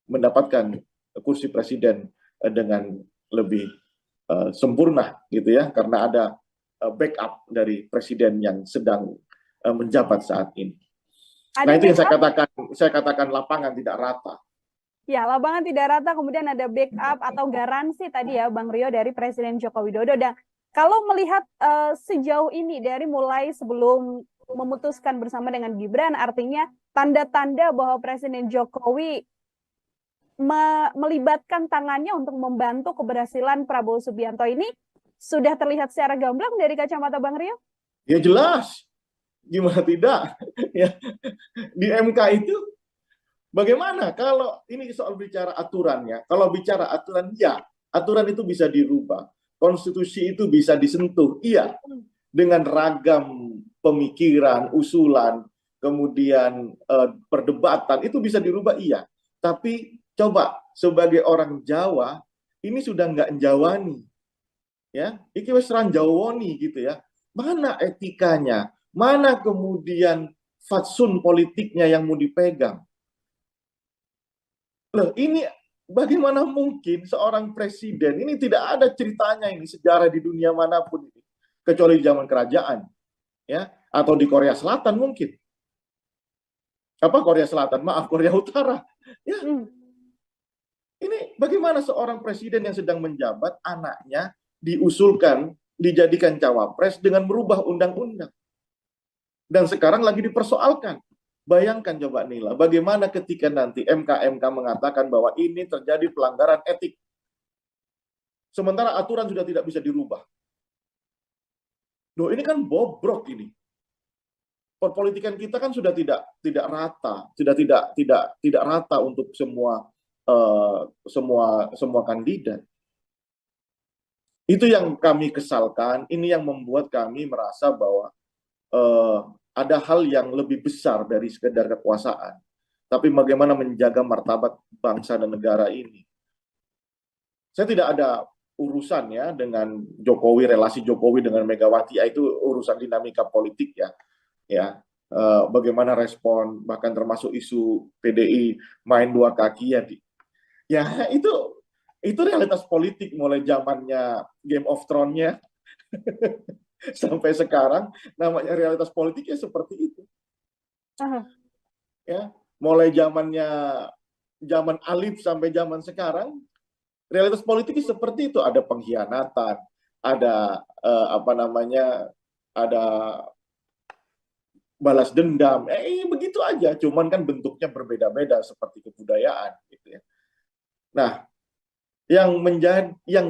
mendapatkan kursi presiden dengan lebih sempurna, gitu ya, karena ada backup dari presiden yang sedang menjabat saat ini. Nah, itu yang saya katakan lapangan tidak rata. Ya, lapangan tidak rata, kemudian ada backup atau garansi tadi ya, Bang Rio, dari Presiden Joko Widodo. Dan kalau melihat sejauh ini dari mulai sebelum memutuskan bersama dengan Gibran, artinya tanda-tanda bahwa Presiden Jokowi melibatkan tangannya untuk membantu keberhasilan Prabowo Subianto ini sudah terlihat secara gamblang dari kacamata Bang Rio? Ya jelas, gimana tidak? Ya, di MK itu bagaimana kalau ini soal bicara aturannya? Kalau bicara aturan, ya, aturan itu bisa dirubah. Konstitusi itu bisa disentuh, iya. Dengan ragam pemikiran, usulan, kemudian perdebatan, itu bisa dirubah, iya. Tapi coba, sebagai orang Jawa, ini sudah nggak njawani. Ya, iki wis ranjawoni gitu ya. Mana etikanya? Mana kemudian fatsun politiknya yang mau dipegang? Loh, ini bagaimana mungkin seorang presiden, ini tidak ada ceritanya ini, sejarah di dunia manapun ini, kecuali di zaman kerajaan, ya, atau di Korea Selatan mungkin. Korea Selatan? Maaf, Korea Utara. Ya. Ini bagaimana seorang presiden yang sedang menjabat, anaknya diusulkan dijadikan cawapres dengan merubah undang-undang. Dan sekarang lagi dipersoalkan. Bayangkan coba Nila, bagaimana ketika nanti MK mengatakan bahwa ini terjadi pelanggaran etik. Sementara aturan sudah tidak bisa dirubah. Loh, ini kan bobrok ini. Perpolitikan kita kan sudah tidak rata, sudah tidak rata untuk semua kandidat. Itu yang kami kesalkan, ini yang membuat kami merasa bahwa ada hal yang lebih besar dari sekedar kekuasaan. Tapi bagaimana menjaga martabat bangsa dan negara ini. Saya tidak ada urusan ya dengan Jokowi, relasi Jokowi dengan Megawati, itu urusan dinamika politik ya. Bagaimana respon, bahkan termasuk isu PDI main dua kaki ya itu realitas politik mulai zamannya Game of Thrones-nya sampai sekarang, namanya realitas politiknya seperti itu. Ya, mulai zaman Alif sampai zaman sekarang, realitas politiknya seperti itu. Ada pengkhianatan, ada ada balas dendam, begitu aja. Cuman kan bentuknya berbeda-beda seperti kebudayaan, gitu ya. Nah, yang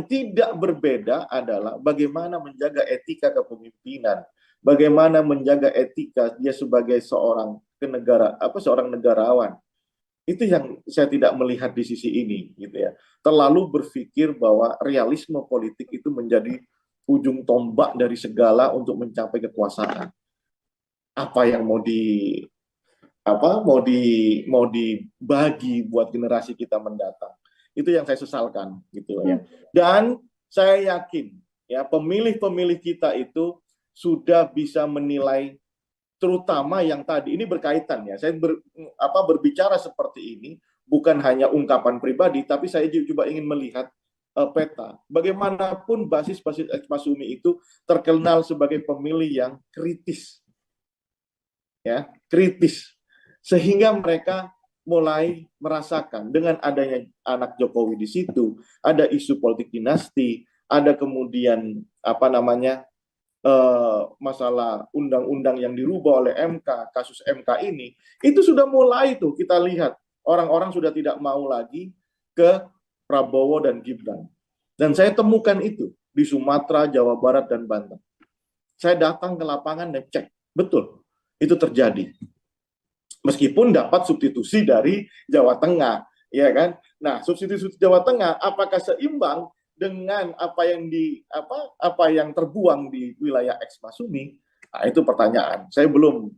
tidak berbeda adalah bagaimana menjaga etika kepemimpinan, bagaimana menjaga etika dia sebagai seorang negarawan. Itu yang saya tidak melihat di sisi ini, gitu ya. Terlalu berpikir bahwa realisme politik itu menjadi ujung tombak dari segala untuk mencapai kekuasaan. Apa yang mau dibagi buat generasi kita mendatang. Itu yang saya sesalkan, gitu ya. Dan saya yakin ya pemilih-pemilih kita itu sudah bisa menilai, terutama yang tadi ini berkaitan ya. Saya berbicara seperti ini bukan hanya ungkapan pribadi, tapi saya juga ingin melihat peta. Bagaimanapun basis Ekmasumi itu terkenal sebagai pemilih yang kritis, ya, kritis, sehingga mereka mulai merasakan dengan adanya anak Jokowi di situ, ada isu politik dinasti, ada kemudian masalah undang-undang yang dirubah oleh MK, kasus MK ini, itu sudah mulai tuh kita lihat orang-orang sudah tidak mau lagi ke Prabowo dan Gibran. Dan saya temukan itu di Sumatera, Jawa Barat, dan Banten. Saya datang ke lapangan dan cek, betul, itu terjadi. Meskipun dapat substitusi dari Jawa Tengah, ya kan? Nah, substitusi Jawa Tengah apakah seimbang dengan apa yang terbuang di wilayah Ekmasumi? Nah, itu pertanyaan. Saya belum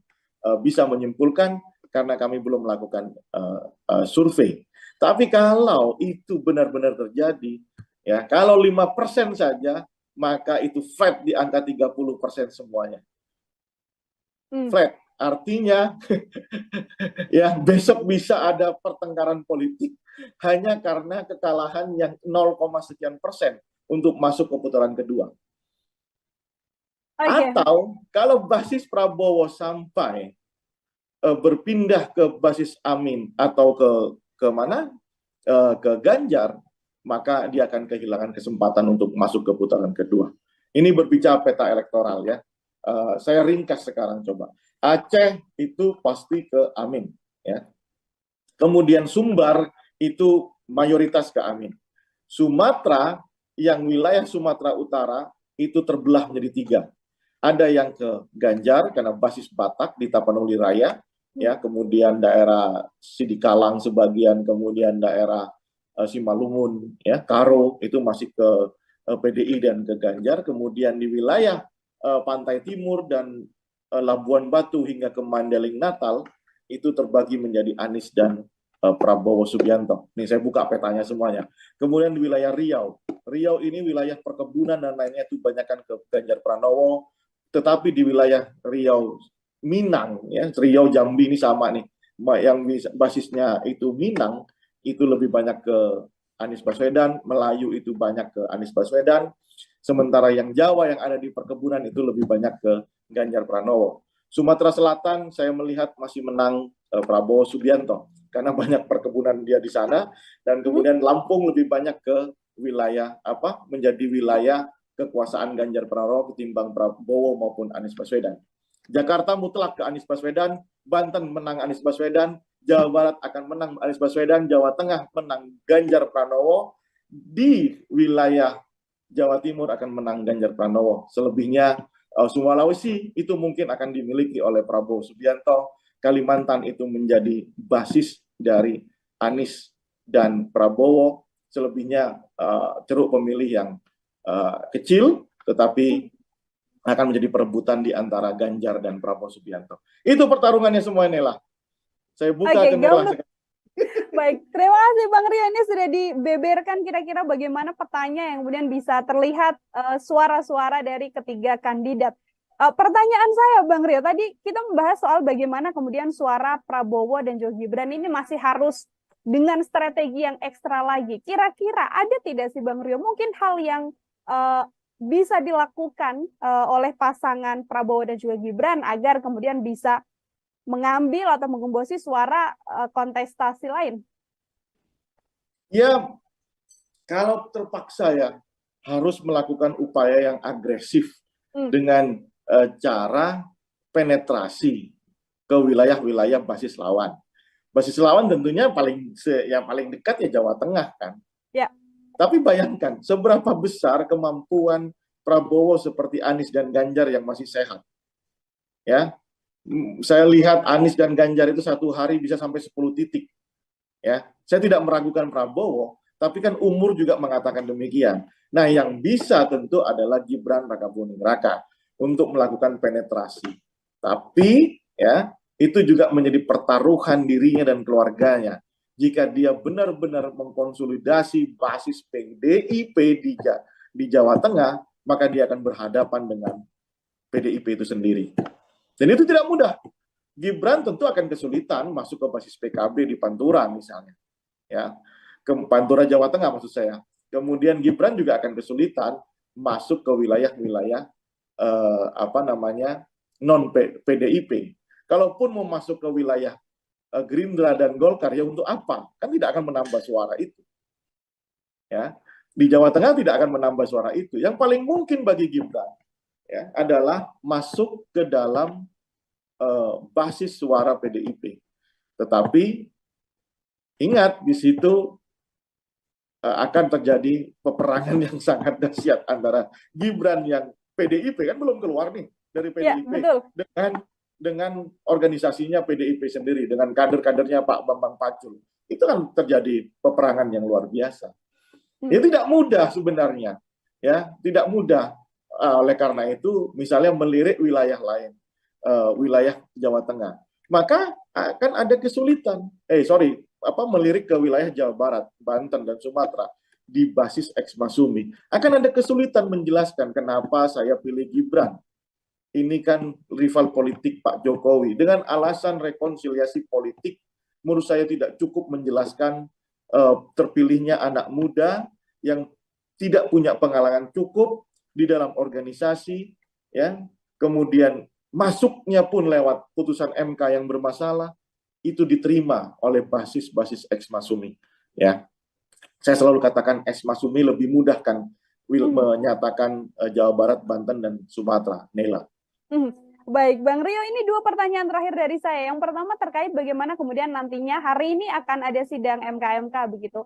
bisa menyimpulkan karena kami belum melakukan survei. Tapi kalau itu benar-benar terjadi, ya, kalau 5% saja, maka itu flat di angka 30% semuanya. Flat. Artinya ya besok bisa ada pertengkaran politik hanya karena kekalahan yang 0, sekian persen untuk masuk ke putaran kedua. Atau kalau basis Prabowo sampai berpindah ke basis Amin atau ke mana? Ke Ganjar, maka dia akan kehilangan kesempatan untuk masuk ke putaran kedua. Ini berbicara peta elektoral ya. Saya ringkas sekarang coba. Aceh itu pasti ke Amin, ya. Kemudian Sumbar itu mayoritas ke Amin. Sumatera, yang wilayah Sumatera Utara itu terbelah menjadi 3. Ada yang ke Ganjar karena basis Batak di Tapanuli Raya, ya. Kemudian daerah Sidikalang sebagian, kemudian daerah Simalungun, ya, Karo itu masih ke PDI dan ke Ganjar. Kemudian di wilayah Pantai Timur dan Labuan Batu hingga ke Mandailing Natal itu terbagi menjadi Anies dan Prabowo Subianto. Nih saya buka petanya semuanya. Kemudian di wilayah Riau ini wilayah perkebunan dan lainnya itu banyakkan ke Ganjar Pranowo. Tetapi di wilayah Riau Minang, ya, Riau Jambi ini sama nih, yang basisnya itu Minang itu lebih banyak ke Anies Baswedan, Melayu itu banyak ke Anies Baswedan. Sementara yang Jawa yang ada di perkebunan itu lebih banyak ke Ganjar Pranowo. Sumatera Selatan saya melihat masih menang Prabowo Subianto karena banyak perkebunan dia di sana, dan kemudian Lampung lebih banyak ke wilayah menjadi wilayah kekuasaan Ganjar Pranowo ketimbang Prabowo maupun Anies Baswedan. Jakarta mutlak ke Anies Baswedan, Banten menang Anies Baswedan, Jawa Barat akan menang Anies Baswedan, Jawa Tengah menang Ganjar Pranowo, di wilayah Jawa Timur akan menang Ganjar Pranowo. Selebihnya Sulawesi itu mungkin akan dimiliki oleh Prabowo Subianto, Kalimantan itu menjadi basis dari Anies dan Prabowo, selebihnya ceruk pemilih yang kecil, tetapi akan menjadi perebutan di antara Ganjar dan Prabowo Subianto. Itu pertarungannya semua, Nela. Saya buka ke Nela sekarang. Baik, terima kasih Bang Rio. Ini sudah dibeberkan kira-kira bagaimana petanya yang kemudian bisa terlihat suara-suara dari ketiga kandidat. Pertanyaan saya Bang Rio, tadi kita membahas soal bagaimana kemudian suara Prabowo dan juga Gibran ini masih harus dengan strategi yang ekstra lagi. Kira-kira ada tidak sih Bang Rio mungkin hal yang bisa dilakukan oleh pasangan Prabowo dan juga Gibran agar kemudian bisa mengambil atau menggembosi suara kontestasi lain? Ya, kalau terpaksa ya harus melakukan upaya yang agresif dengan cara penetrasi ke wilayah-wilayah basis lawan. Basis lawan tentunya yang paling dekat ya Jawa Tengah kan. Ya. Tapi bayangkan seberapa besar kemampuan Prabowo seperti Anies dan Ganjar yang masih sehat. Ya, saya lihat Anies dan Ganjar itu satu hari bisa sampai 10 titik. Ya, saya tidak meragukan Prabowo, tapi kan umur juga mengatakan demikian. Nah, yang bisa tentu adalah Gibran Rakabuming Raka untuk melakukan penetrasi. Tapi ya, itu juga menjadi pertaruhan dirinya dan keluarganya. Jika dia benar-benar mengkonsolidasi basis PDIP di Jawa Tengah, maka dia akan berhadapan dengan PDIP itu sendiri. Dan itu tidak mudah. Gibran tentu akan kesulitan masuk ke basis PKB di Pantura misalnya. Ya, ke Pantura Jawa Tengah maksud saya. Kemudian Gibran juga akan kesulitan masuk ke wilayah-wilayah non PDIP. Kalaupun mau masuk ke wilayah Gerindra dan Golkar, ya untuk apa? Kan tidak akan menambah suara itu. Ya, di Jawa Tengah tidak akan menambah suara itu. Yang paling mungkin bagi Gibran ya adalah masuk ke dalam basis suara PDIP. Tetapi ingat di situ akan terjadi peperangan yang sangat dahsyat antara Gibran yang PDIP kan belum keluar nih dari PDIP ya, dengan organisasinya PDIP sendiri, dengan kader-kadernya Pak Bambang Pacul. Itu kan terjadi peperangan yang luar biasa. Ya tidak mudah sebenarnya. Ya, tidak mudah. Oleh karena itu, misalnya melirik wilayah lain, wilayah Jawa Tengah, maka akan ada kesulitan. Melirik ke wilayah Jawa Barat, Banten, dan Sumatera di basis ex-Masumi. Akan ada kesulitan menjelaskan kenapa saya pilih Gibran. Ini kan rival politik Pak Jokowi. Dengan alasan rekonsiliasi politik, menurut saya tidak cukup menjelaskan terpilihnya anak muda yang tidak punya pengalaman cukup di dalam organisasi, ya. Kemudian masuknya pun lewat putusan MK yang bermasalah, itu diterima oleh basis-basis ex-Masumi. Ya, saya selalu katakan ex-Masumi lebih mudah kan menyatakan Jawa Barat, Banten, dan Sumatera. Nela. Baik, Bang Rio, ini dua pertanyaan terakhir dari saya. Yang pertama terkait bagaimana kemudian nantinya hari ini akan ada sidang MK begitu.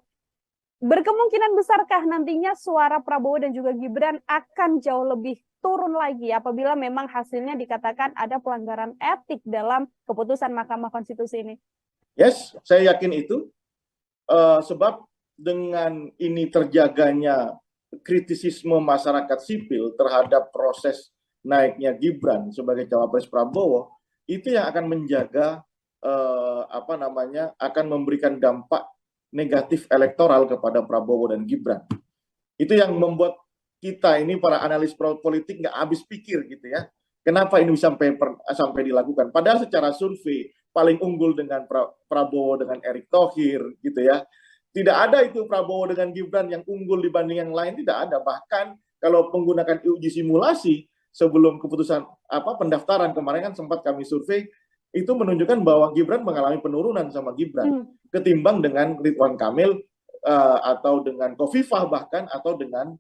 Berkemungkinan besarkah nantinya suara Prabowo dan juga Gibran akan jauh lebih turun lagi apabila memang hasilnya dikatakan ada pelanggaran etik dalam keputusan Mahkamah Konstitusi ini? Yes, saya yakin itu. Sebab dengan ini terjaganya kritisisme masyarakat sipil terhadap proses naiknya Gibran sebagai cawapres Prabowo, itu yang akan menjaga akan memberikan dampak negatif elektoral kepada Prabowo dan Gibran. Itu yang membuat kita ini para analis politik nggak habis pikir gitu ya. Kenapa ini sampai dilakukan? Padahal secara survei paling unggul dengan Prabowo dengan Erick Thohir gitu ya. Tidak ada itu Prabowo dengan Gibran yang unggul dibanding yang lain, tidak ada. Bahkan kalau menggunakan uji simulasi sebelum keputusan pendaftaran kemarin kan sempat kami survei, itu menunjukkan bahwa Gibran mengalami penurunan sama Gibran ketimbang dengan Ridwan Kamil atau dengan Khofifah bahkan atau dengan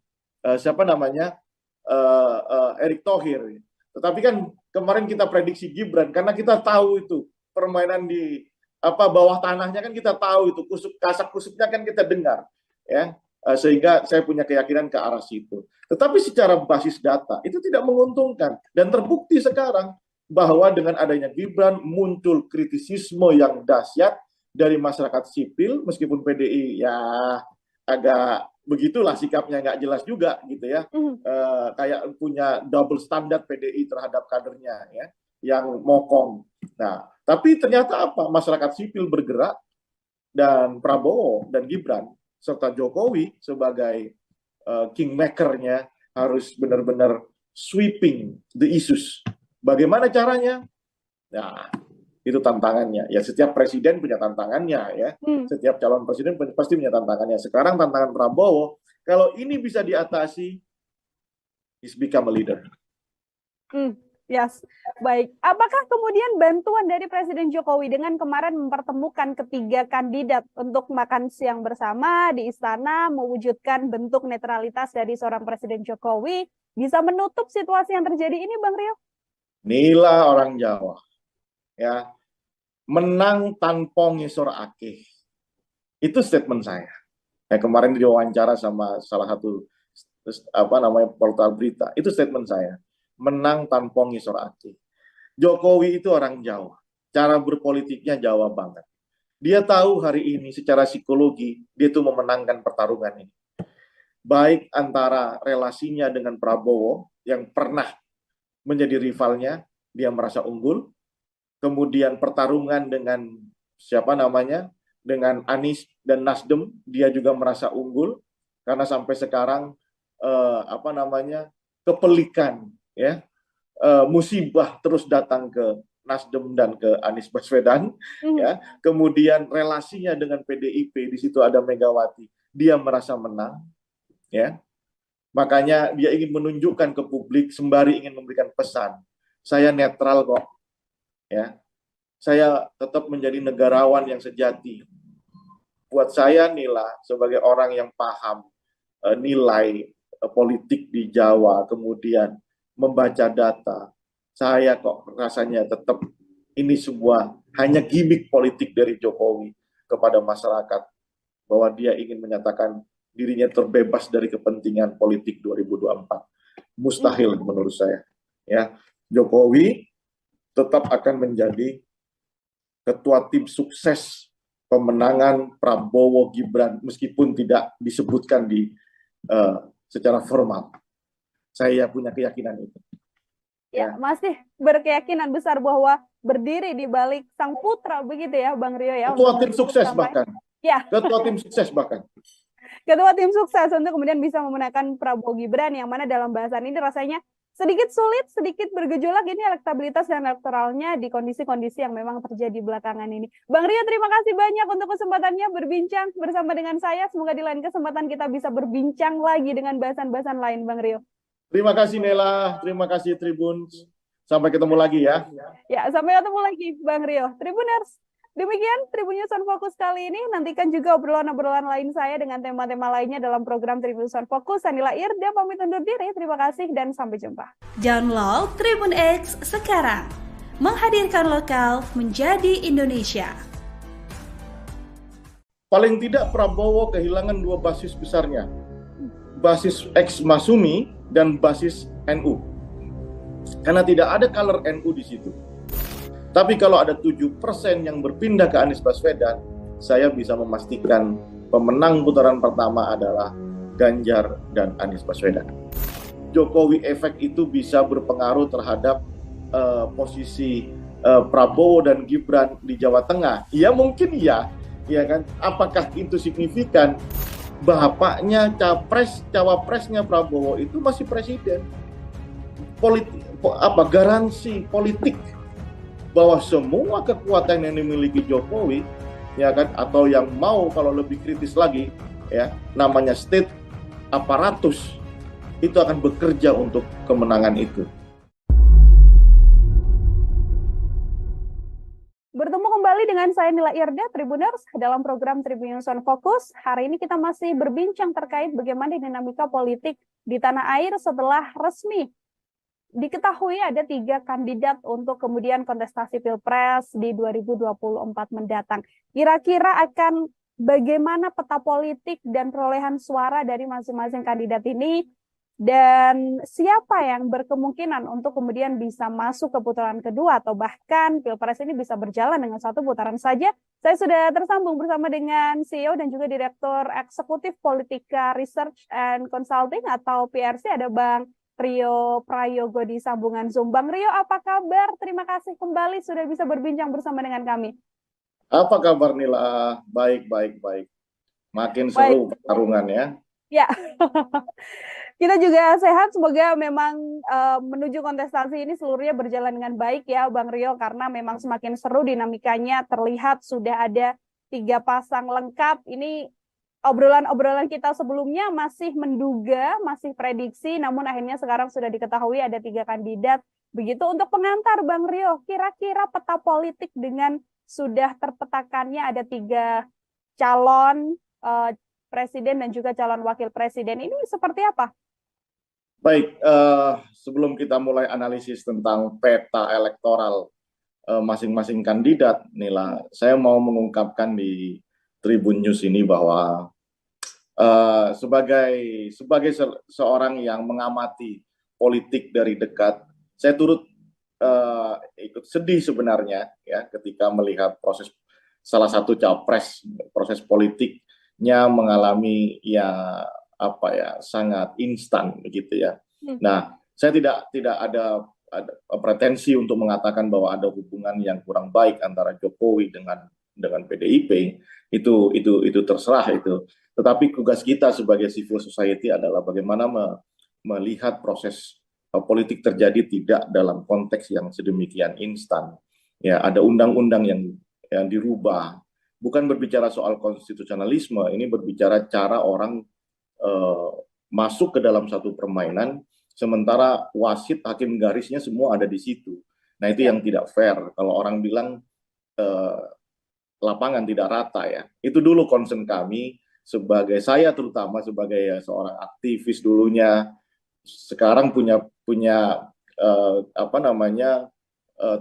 Erick Thohir. Tetapi kan kemarin kita prediksi Gibran karena kita tahu itu permainan di bawah tanahnya kan kita tahu itu kasak kusuknya kan kita dengar ya, sehingga saya punya keyakinan ke arah situ. Tetapi secara basis data itu tidak menguntungkan dan terbukti sekarang bahwa dengan adanya Gibran muncul kritisisme yang dahsyat dari masyarakat sipil, meskipun PDI ya agak begitulah sikapnya, nggak jelas juga gitu ya, kayak punya double standard PDI terhadap kadernya ya, yang mokong. Nah, tapi ternyata masyarakat sipil bergerak dan Prabowo dan Gibran serta Jokowi sebagai kingmaker-nya harus benar-benar sweeping the issues. Bagaimana caranya? Nah, itu tantangannya. Ya setiap presiden punya tantangannya ya. Setiap calon presiden pasti punya tantangannya. Sekarang tantangan Prabowo, kalau ini bisa diatasi, he's become a leader. Yes, baik. Apakah kemudian bantuan dari Presiden Jokowi dengan kemarin mempertemukan ketiga kandidat untuk makan siang bersama di istana, mewujudkan bentuk netralitas dari seorang Presiden Jokowi, bisa menutup situasi yang terjadi ini, Bang Rio? Inilah orang Jawa, ya, menang tanpa ngisor akeh. Itu statement saya. Kemarin diwawancara sama salah satu portal berita. Itu statement saya. Menang tanpa ngisor akeh. Jokowi itu orang Jawa. Cara berpolitiknya Jawa banget. Dia tahu hari ini secara psikologi dia tuh memenangkan pertarungan ini. Baik antara relasinya dengan Prabowo yang pernah menjadi rivalnya, dia merasa unggul. Kemudian pertarungan dengan dengan Anies dan Nasdem, dia juga merasa unggul karena sampai sekarang kepelikan ya, musibah terus datang ke Nasdem dan ke Anies Baswedan ya. Kemudian relasinya dengan PDIP, di situ ada Megawati, dia merasa menang ya. Makanya dia ingin menunjukkan ke publik sembari ingin memberikan pesan, saya netral kok ya. Saya tetap menjadi negarawan yang sejati. Buat saya Nila sebagai orang yang paham nilai politik di Jawa, kemudian membaca data, saya kok rasanya tetap ini sebuah hanya gimmick politik dari Jokowi kepada masyarakat, bahwa dia ingin menyatakan dirinya terbebas dari kepentingan politik 2024. Mustahil menurut saya. Ya, Jokowi tetap akan menjadi ketua tim sukses pemenangan Prabowo Gibran meskipun tidak disebutkan di secara formal. Saya punya keyakinan itu. Ya, masih berkeyakinan besar bahwa berdiri di balik sang putra begitu ya, Bang Rio ya. Ketua tim sukses bahkan. Ya. Ketua tim sukses bahkan. Ketua tim sukses untuk kemudian bisa memenangkan Prabowo Gibran, yang mana dalam bahasan ini rasanya sedikit sulit, sedikit bergejolak ini elektabilitas dan elektoralnya di kondisi-kondisi yang memang terjadi belakangan ini. Bang Rio, terima kasih banyak untuk kesempatannya berbincang bersama dengan saya. Semoga di lain kesempatan kita bisa berbincang lagi dengan bahasan-bahasan lain, Bang Rio. Terima kasih Nela, terima kasih Tribun. Sampai ketemu lagi ya. Ya, sampai ketemu lagi Bang Rio. Tribuners, demikian Tribun News on Focus kali ini. Nantikan juga obrolan-obrolan lain saya dengan tema-tema lainnya dalam program Tribun News on Focus. Saya Nila Irda pamit undur diri. Terima kasih dan sampai jumpa. Download Tribun X sekarang. Menghadirkan lokal menjadi Indonesia. Paling tidak Prabowo kehilangan dua basis besarnya. Basis ex-Masumi dan basis NU. Karena tidak ada color NU di situ. Tapi kalau ada 7% yang berpindah ke Anies Baswedan, saya bisa memastikan pemenang putaran pertama adalah Ganjar dan Anies Baswedan. Jokowi efek itu bisa berpengaruh terhadap posisi Prabowo dan Gibran di Jawa Tengah. Ya mungkin ya kan. Apakah itu signifikan? Bapaknya cawapresnya Prabowo itu masih presiden. Garansi politik bahwa semua kekuatan yang dimiliki Jokowi ya kan, atau yang mau kalau lebih kritis lagi ya, namanya state aparatus, itu akan bekerja untuk kemenangan itu. Bertemu kembali dengan dengan saya Nila Irda, Tribuners, dalam program Tribun News on Focus. Hari ini kita masih berbincang terkait bagaimana dinamika politik di tanah air setelah resmi diketahui ada 3 kandidat untuk kemudian kontestasi Pilpres di 2024 mendatang. Kira-kira akan bagaimana peta politik dan perolehan suara dari masing-masing kandidat ini? Dan siapa yang berkemungkinan untuk kemudian bisa masuk ke putaran kedua atau bahkan Pilpres ini bisa berjalan dengan 1 putaran saja? Saya sudah tersambung bersama dengan CEO dan juga Direktur Eksekutif Politika Research and Consulting atau PRC, ada Bang Rio Prayogo di sambungan Zoom. Bang Rio, apa kabar? Terima kasih kembali sudah bisa berbincang bersama dengan kami. Apa kabar Nila? Baik. Makin seru pertarungannya. Ya. Kita juga sehat, semoga memang menuju kontestasi ini seluruhnya berjalan dengan baik ya Bang Rio, karena memang semakin seru dinamikanya, terlihat sudah ada 3 pasang lengkap. Ini obrolan-obrolan kita sebelumnya masih menduga, masih prediksi, namun akhirnya sekarang sudah diketahui ada 3 kandidat. Begitu untuk pengantar Bang Rio, kira-kira peta politik dengan sudah terpetakannya ada 3 calon presiden dan juga calon wakil presiden ini seperti apa? Baik, sebelum kita mulai analisis tentang peta elektoral masing-masing kandidat, Nila, saya mau mengungkapkan di Tribun News ini bahwa sebagai seorang yang mengamati politik dari dekat, saya turut ikut sedih sebenarnya ya ketika melihat salah satu capres, proses politiknya mengalami sangat instan begitu ya. Nah, saya tidak ada pretensi untuk mengatakan bahwa ada hubungan yang kurang baik antara Jokowi dengan PDIP. Itu terserah itu. Tetapi tugas kita sebagai civil society adalah bagaimana melihat proses politik terjadi tidak dalam konteks yang sedemikian instan. Ya, ada undang-undang yang dirubah. Bukan berbicara soal konstitusionalisme, ini berbicara cara orang masuk ke dalam satu permainan, sementara wasit, hakim garisnya semua ada di situ. Nah, itu yang tidak fair. Kalau orang bilang lapangan tidak rata ya. Itu dulu concern kami, saya terutama sebagai seorang aktivis dulunya, sekarang punya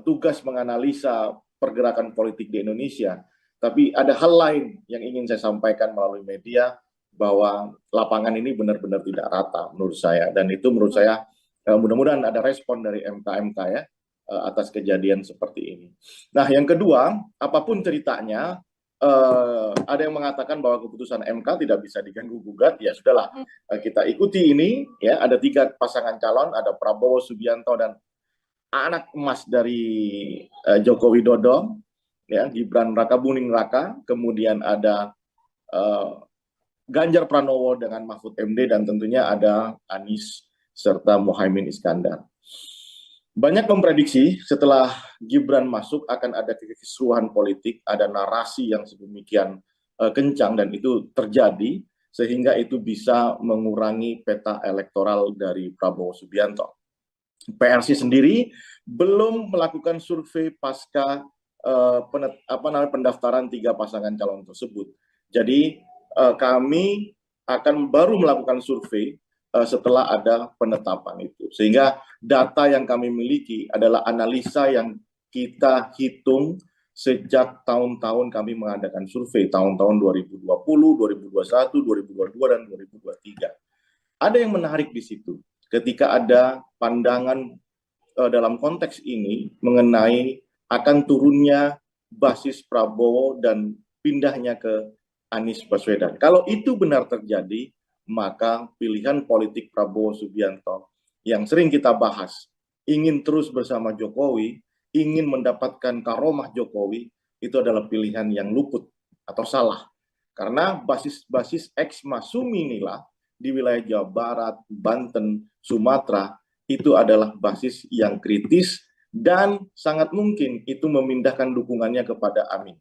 tugas menganalisa pergerakan politik di Indonesia. Tapi ada hal lain yang ingin saya sampaikan melalui media, bahwa lapangan ini benar-benar tidak rata menurut saya, dan itu menurut saya mudah-mudahan ada respon dari MK ya atas kejadian seperti ini. Nah, yang kedua, apapun ceritanya, ada yang mengatakan bahwa keputusan MK tidak bisa diganggu gugat, ya sudahlah, kita ikuti ini ya. Ada 3 pasangan calon, ada Prabowo Subianto dan anak emas dari Joko Widodo ya, Gibran Rakabuming Raka, kemudian ada Ganjar Pranowo dengan Mahfud MD, dan tentunya ada Anies serta Muhaimin Iskandar. Banyak memprediksi setelah Gibran masuk akan ada kekisruhan politik, ada narasi yang sedemikian kencang, dan itu terjadi sehingga itu bisa mengurangi peta elektoral dari Prabowo Subianto. PRC sendiri belum melakukan survei pasca pendaftaran 3 pasangan calon tersebut. Jadi kami akan baru melakukan survei setelah ada penetapan itu. Sehingga data yang kami miliki adalah analisa yang kita hitung sejak tahun-tahun kami mengadakan survei, tahun-tahun 2020, 2021, 2022, dan 2023. Ada yang menarik di situ, ketika ada pandangan dalam konteks ini mengenai akan turunnya basis Prabowo dan pindahnya ke Anies Baswedan. Kalau itu benar terjadi, maka pilihan politik Prabowo Subianto yang sering kita bahas, ingin terus bersama Jokowi, ingin mendapatkan karomah Jokowi, itu adalah pilihan yang luput atau salah. Karena basis ex-Masumi inilah di wilayah Jawa Barat, Banten, Sumatera, itu adalah basis yang kritis dan sangat mungkin itu memindahkan dukungannya kepada Amin.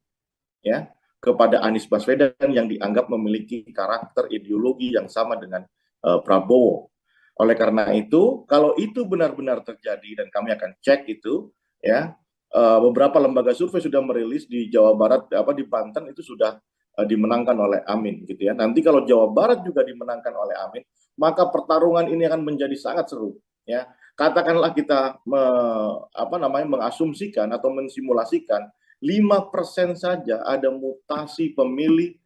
Ya, kepada Anies Baswedan yang dianggap memiliki karakter ideologi yang sama dengan Prabowo. Oleh karena itu, kalau itu benar-benar terjadi, dan kami akan cek itu, ya, beberapa lembaga survei sudah merilis di Jawa Barat, di Banten itu sudah dimenangkan oleh Amin gitu ya. Nanti kalau Jawa Barat juga dimenangkan oleh Amin, maka pertarungan ini akan menjadi sangat seru ya. Katakanlah kita mengasumsikan atau mensimulasikan 5% saja ada mutasi pemilih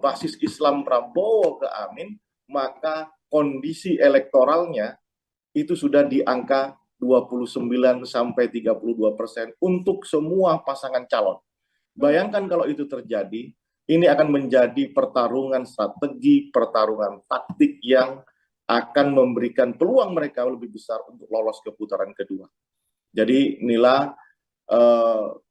basis Islam Prabowo ke Amin, maka kondisi elektoralnya itu sudah di angka 29 sampai 32% untuk semua pasangan calon. Bayangkan kalau itu terjadi, ini akan menjadi pertarungan strategi, pertarungan taktik yang akan memberikan peluang mereka lebih besar untuk lolos ke putaran kedua. Jadi inilah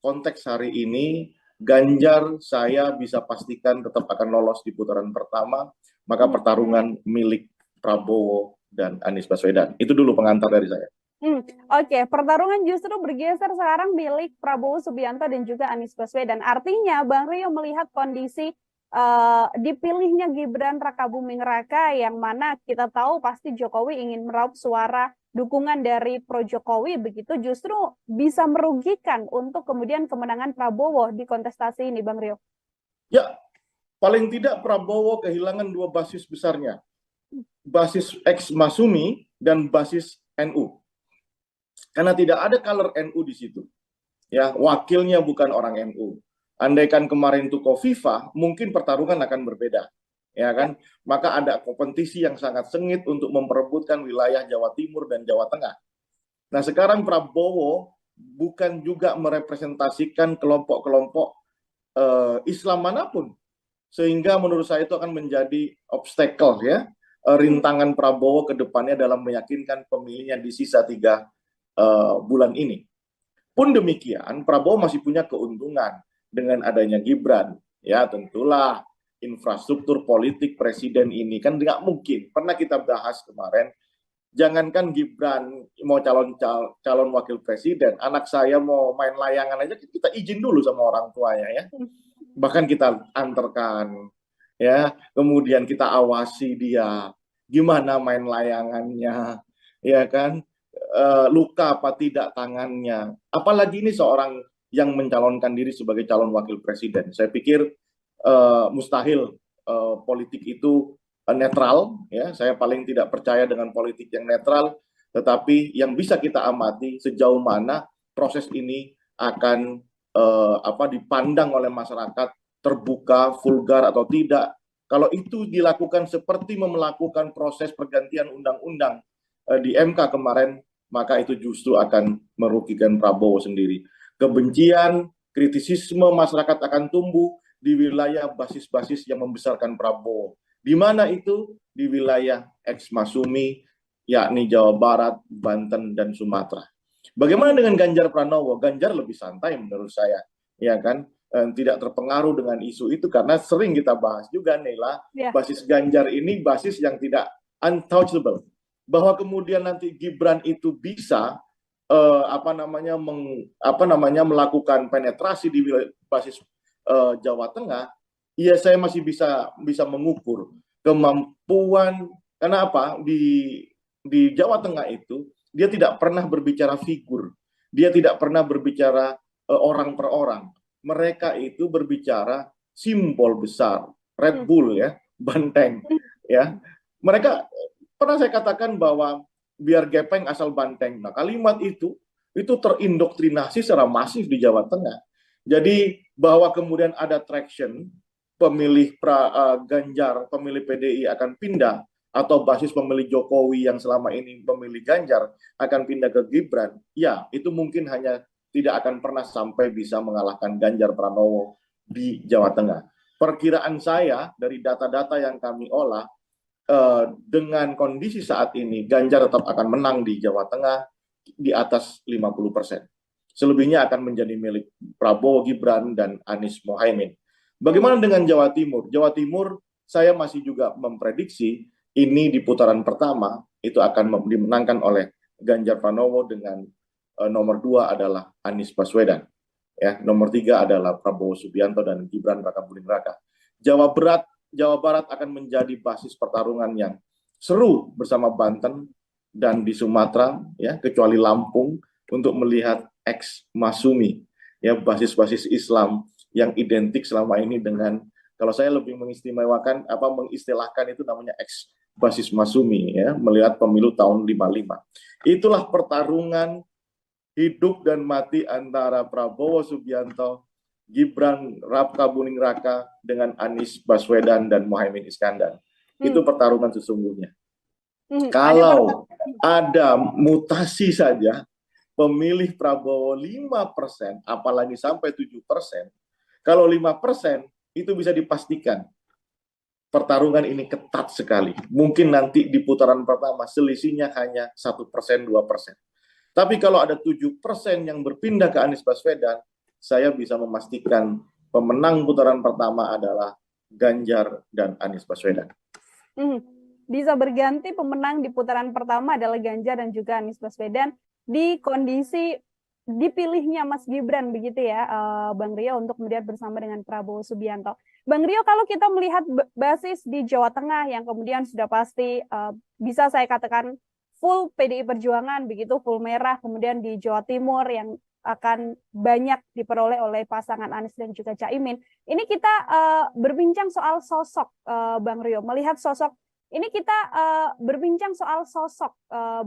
konteks hari ini, Ganjar saya bisa pastikan tetap akan lolos di putaran pertama, maka pertarungan milik Prabowo dan Anies Baswedan. Itu dulu pengantar dari saya. Oke, pertarungan justru bergeser sekarang milik Prabowo Subianto dan juga Anies Baswedan. Artinya Bang Rio melihat kondisi dipilihnya Gibran Rakabuming Raka yang mana kita tahu pasti Jokowi ingin meraup suara dukungan dari pro Jokowi, begitu justru bisa merugikan untuk kemudian kemenangan Prabowo di kontestasi ini, Bang Rio. Ya, paling tidak Prabowo kehilangan dua basis besarnya, basis ex Masumi dan basis NU. Karena tidak ada color NU di situ. Ya, wakilnya bukan orang NU. Andaikan kemarin itu Kofifa, mungkin pertarungan akan berbeda. Ya kan? Maka ada kompetisi yang sangat sengit untuk memperebutkan wilayah Jawa Timur dan Jawa Tengah. Nah, sekarang Prabowo bukan juga merepresentasikan kelompok-kelompok Islam manapun. Sehingga menurut saya itu akan menjadi obstacle ya, rintangan Prabowo ke depannya dalam meyakinkan pemilihnya di sisa 3 bulan ini. Pun demikian, Prabowo masih punya keuntungan dengan adanya Gibran. Ya, tentulah infrastruktur politik presiden ini kan nggak mungkin. Pernah kita bahas kemarin, jangankan Gibran mau calon wakil presiden, anak saya mau main layangan aja kita izin dulu sama orang tuanya ya. Bahkan kita antarkan ya, kemudian kita awasi dia gimana main layangannya, ya kan, luka apa tidak tangannya. Apalagi ini seorang yang mencalonkan diri sebagai calon wakil presiden. Saya pikir mustahil politik itu netral, ya. Saya paling tidak percaya dengan politik yang netral, tetapi yang bisa kita amati sejauh mana proses ini akan dipandang oleh masyarakat, terbuka, vulgar atau tidak. Kalau itu dilakukan seperti melakukan proses pergantian undang-undang di MK kemarin, maka itu justru akan merugikan Prabowo sendiri. Kebencian, kritisisme masyarakat akan tumbuh di wilayah basis-basis yang membesarkan Prabowo. Di mana itu? Di wilayah ex-Masumi, yakni Jawa Barat, Banten, dan Sumatera. Bagaimana dengan Ganjar Pranowo? Ganjar lebih santai menurut saya, ya kan? Tidak terpengaruh dengan isu itu karena sering kita bahas juga, Nela, basis Ganjar ini basis yang tidak untouchable. Bahwa kemudian nanti Gibran itu bisa melakukan penetrasi di basis Jawa Tengah, ya saya masih bisa mengukur kemampuan. Karena apa? Di Jawa Tengah itu dia tidak pernah berbicara figur, dia tidak pernah berbicara orang per orang. Mereka itu berbicara simbol besar, Red Bull ya, banteng ya. Mereka pernah saya katakan bahwa biar gepeng asal banteng. Nah, kalimat itu terindoktrinasi secara masif di Jawa Tengah. Jadi bahwa kemudian ada traction pemilih Ganjar, pemilih PDI akan pindah, atau basis pemilih Jokowi yang selama ini pemilih Ganjar akan pindah ke Gibran, ya itu mungkin hanya tidak akan pernah sampai bisa mengalahkan Ganjar Pranowo di Jawa Tengah. Perkiraan saya dari data-data yang kami olah, dengan kondisi saat ini Ganjar tetap akan menang di Jawa Tengah di atas 50%. Selebihnya akan menjadi milik Prabowo, Gibran, dan Anies Mohaimin. Bagaimana dengan Jawa Timur? Jawa Timur saya masih juga memprediksi ini di putaran pertama itu akan dimenangkan oleh Ganjar Pranowo dengan nomor 2 adalah Anies Baswedan. Ya, nomor 3 adalah Prabowo Subianto dan Gibran Rakabuming Raka. Jawa Barat akan menjadi basis pertarungan yang seru bersama Banten dan di Sumatera, ya, kecuali Lampung, untuk melihat ex Masumi, ya basis-basis Islam yang identik selama ini dengan, kalau saya lebih mengistimewakan mengistilahkan itu namanya ex basis Masumi, ya, melihat pemilu tahun 55. Itulah pertarungan hidup dan mati antara Prabowo Subianto, Gibran Rakabuming Raka dengan Anies Baswedan dan Muhaimin Iskandar. Itu pertarungan sesungguhnya. Kalau ada mutasi saja, pemilih Prabowo 5%, apalagi sampai 7%, kalau 5% itu bisa dipastikan pertarungan ini ketat sekali. Mungkin nanti di putaran pertama selisihnya hanya 1%, 2%. Tapi kalau ada 7% yang berpindah ke Anies Baswedan, saya bisa memastikan pemenang putaran pertama adalah Ganjar dan Anies Baswedan. Bisa berganti pemenang di putaran pertama adalah Ganjar dan juga Anies Baswedan di kondisi dipilihnya Mas Gibran, begitu ya, Bang Rio, untuk kemudian bersama dengan Prabowo Subianto. Bang Rio, kalau kita melihat basis di Jawa Tengah yang kemudian sudah pasti bisa saya katakan full PDI Perjuangan, begitu, full merah, kemudian di Jawa Timur yang akan banyak diperoleh oleh pasangan Anies dan juga Caimin. Ini kita berbincang soal sosok, Bang Rio, melihat sosok, ini kita berbincang soal sosok,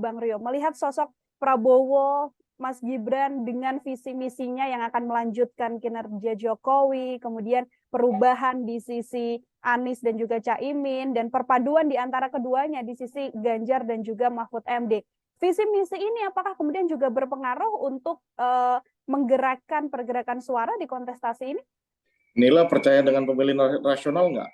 Bang Rio, melihat sosok Prabowo, Mas Gibran dengan visi misinya yang akan melanjutkan kinerja Jokowi, kemudian perubahan di sisi Anies dan juga Caimin, dan perpaduan di antara keduanya di sisi Ganjar dan juga Mahfud MD. Visi misi ini apakah kemudian juga berpengaruh untuk menggerakkan pergerakan suara di kontestasi ini? Nila percaya dengan pemilih rasional nggak?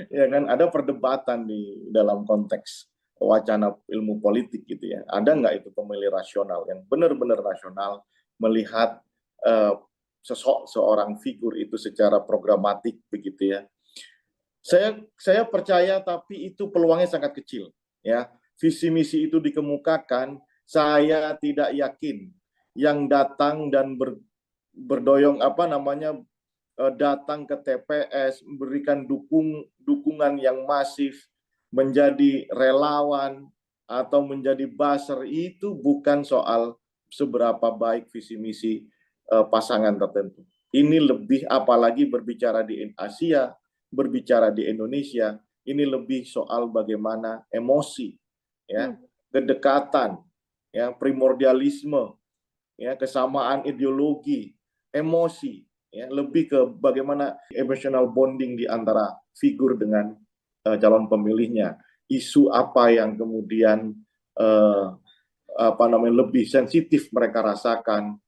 Ya kan, ada perdebatan di dalam konteks wacana ilmu politik gitu ya. Ada nggak itu pemilih rasional yang benar-benar rasional melihat seorang figur itu secara programatik begitu ya. Saya percaya, tapi itu peluangnya sangat kecil ya. Visi misi itu dikemukakan, saya tidak yakin yang datang dan berdoyong datang ke TPS, memberikan dukungan yang masif, menjadi relawan atau menjadi buzzer, itu bukan soal seberapa baik visi misi pasangan tertentu. Ini lebih, apalagi berbicara di Asia, berbicara di Indonesia, ini lebih soal bagaimana emosi, ya, kedekatan, ya, primordialisme, ya, kesamaan ideologi, emosi, ya, lebih ke bagaimana emotional bonding di antara figur dengan calon pemilihnya. Isu apa yang kemudian lebih sensitif mereka rasakan,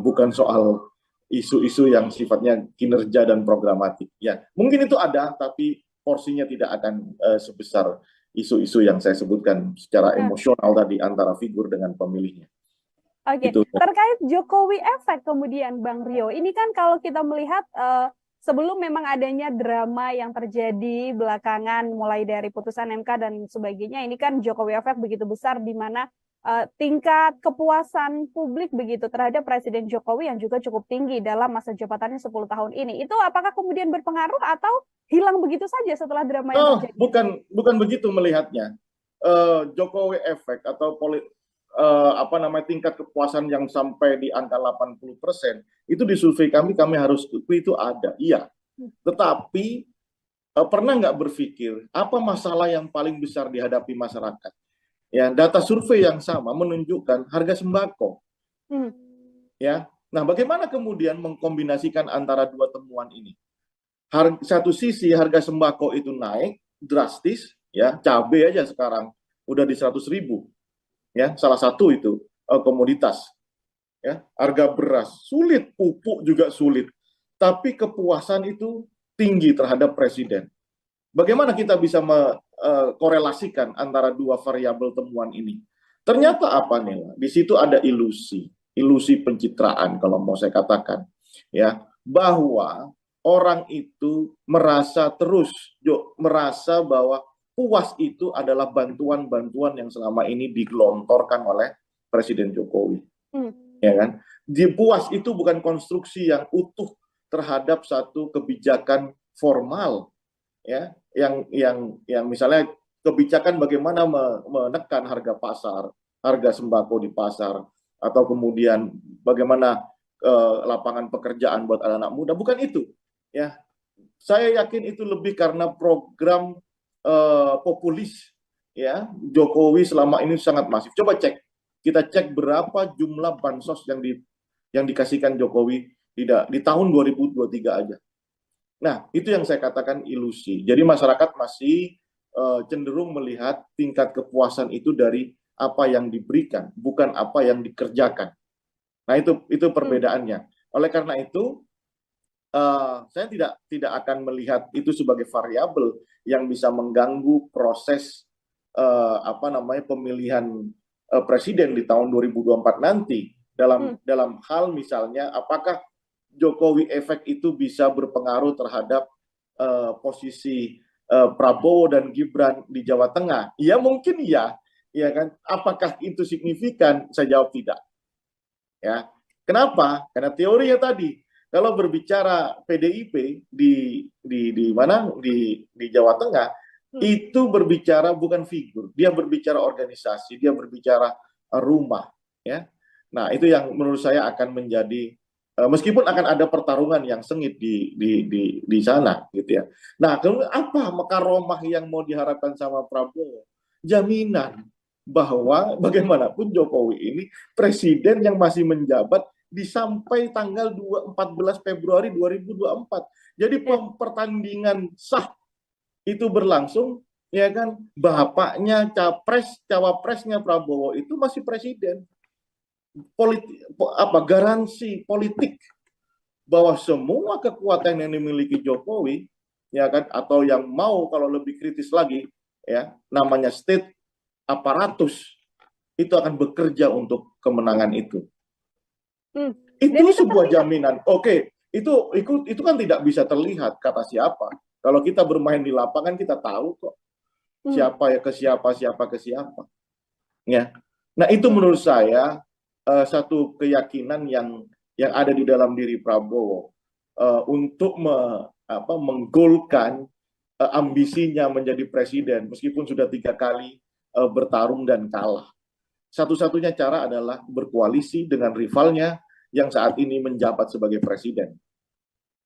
bukan soal isu-isu yang sifatnya kinerja dan programatik. Ya, mungkin itu ada, tapi porsinya tidak akan sebesar isu-isu yang saya sebutkan secara emosional tadi antara figur dengan pemilihnya. Oke, terkait Jokowi efek kemudian, Bang Rio, ini kan kalau kita melihat sebelum memang adanya drama yang terjadi belakangan, mulai dari putusan MK dan sebagainya, ini kan Jokowi efek begitu besar, di mana tingkat kepuasan publik begitu terhadap Presiden Jokowi yang juga cukup tinggi dalam masa jabatannya 10 tahun ini. Itu apakah kemudian berpengaruh atau hilang begitu saja setelah drama yang terjadi? Bukan begitu melihatnya. Jokowi efek atau tingkat kepuasan yang sampai di angka 80%, itu di survei kami harus akui itu ada, iya. Tetapi pernah nggak berpikir apa masalah yang paling besar dihadapi masyarakat? Ya, data survei yang sama menunjukkan harga sembako. Ya, nah bagaimana kemudian mengkombinasikan antara dua temuan ini? Satu sisi harga sembako itu naik drastis, ya, cabai aja sekarang udah di 100.000. Ya, salah satu itu komoditas. Ya, harga beras sulit, pupuk juga sulit. Tapi kepuasan itu tinggi terhadap presiden. Bagaimana kita bisa korelasikan antara dua variabel temuan ini? Ternyata apa nih? Di situ ada ilusi pencitraan kalau mau saya katakan, ya, bahwa orang itu merasa bahwa puas itu adalah bantuan-bantuan yang selama ini digelontorkan oleh Presiden Jokowi, ya kan? Puas itu bukan konstruksi yang utuh terhadap satu kebijakan formal, ya, yang misalnya kebijakan bagaimana menekan harga pasar, harga sembako di pasar, atau kemudian bagaimana lapangan pekerjaan buat anak-anak muda, bukan itu. Ya, saya yakin itu lebih karena program populis. Ya, Jokowi selama ini sangat masif. Coba kita cek berapa jumlah bansos yang dikasihkan Jokowi di tahun 2023 aja. Nah, itu yang saya katakan ilusi. Jadi masyarakat masih cenderung melihat tingkat kepuasan itu dari apa yang diberikan, bukan apa yang dikerjakan. Nah, itu perbedaannya. Oleh karena itu, saya tidak akan melihat itu sebagai variabel yang bisa mengganggu proses pemilihan presiden di tahun 2024 nanti. Dalam hal misalnya, apakah Jokowi efek itu bisa berpengaruh terhadap posisi Prabowo dan Gibran di Jawa Tengah? Ya mungkin ya kan. Apakah itu signifikan? Saya jawab tidak. Ya, kenapa? Karena teorinya tadi, kalau berbicara PDIP di Jawa Tengah, itu berbicara bukan figur, dia berbicara organisasi, dia berbicara rumah, ya. Nah, itu yang menurut saya akan menjadi meskipun akan ada pertarungan yang sengit di sana, gitu ya. Nah, kemudian apa makaromah yang mau diharapkan sama Prabowo? Jaminan bahwa bagaimanapun Jokowi ini presiden yang masih menjabat sampai tanggal 14 Februari 2024. Jadi pertandingan sah itu berlangsung, ya kan? Bapaknya cawapresnya Prabowo itu masih presiden. Garansi politik bahwa semua kekuatan yang dimiliki Jokowi, ya kan, atau yang mau kalau lebih kritis lagi, ya, namanya state aparatus, itu akan bekerja untuk kemenangan itu. Itu sebuah jaminan. Oke, itu kan tidak bisa terlihat kata siapa. Kalau kita bermain di lapangan kita tahu kok siapa ya ke siapa. Ya. Nah, itu menurut saya satu keyakinan yang ada di dalam diri Prabowo untuk menggolkan ambisinya menjadi presiden meskipun sudah 3 kali bertarung dan kalah. Satu-satunya cara adalah berkoalisi dengan rivalnya yang saat ini menjabat sebagai presiden.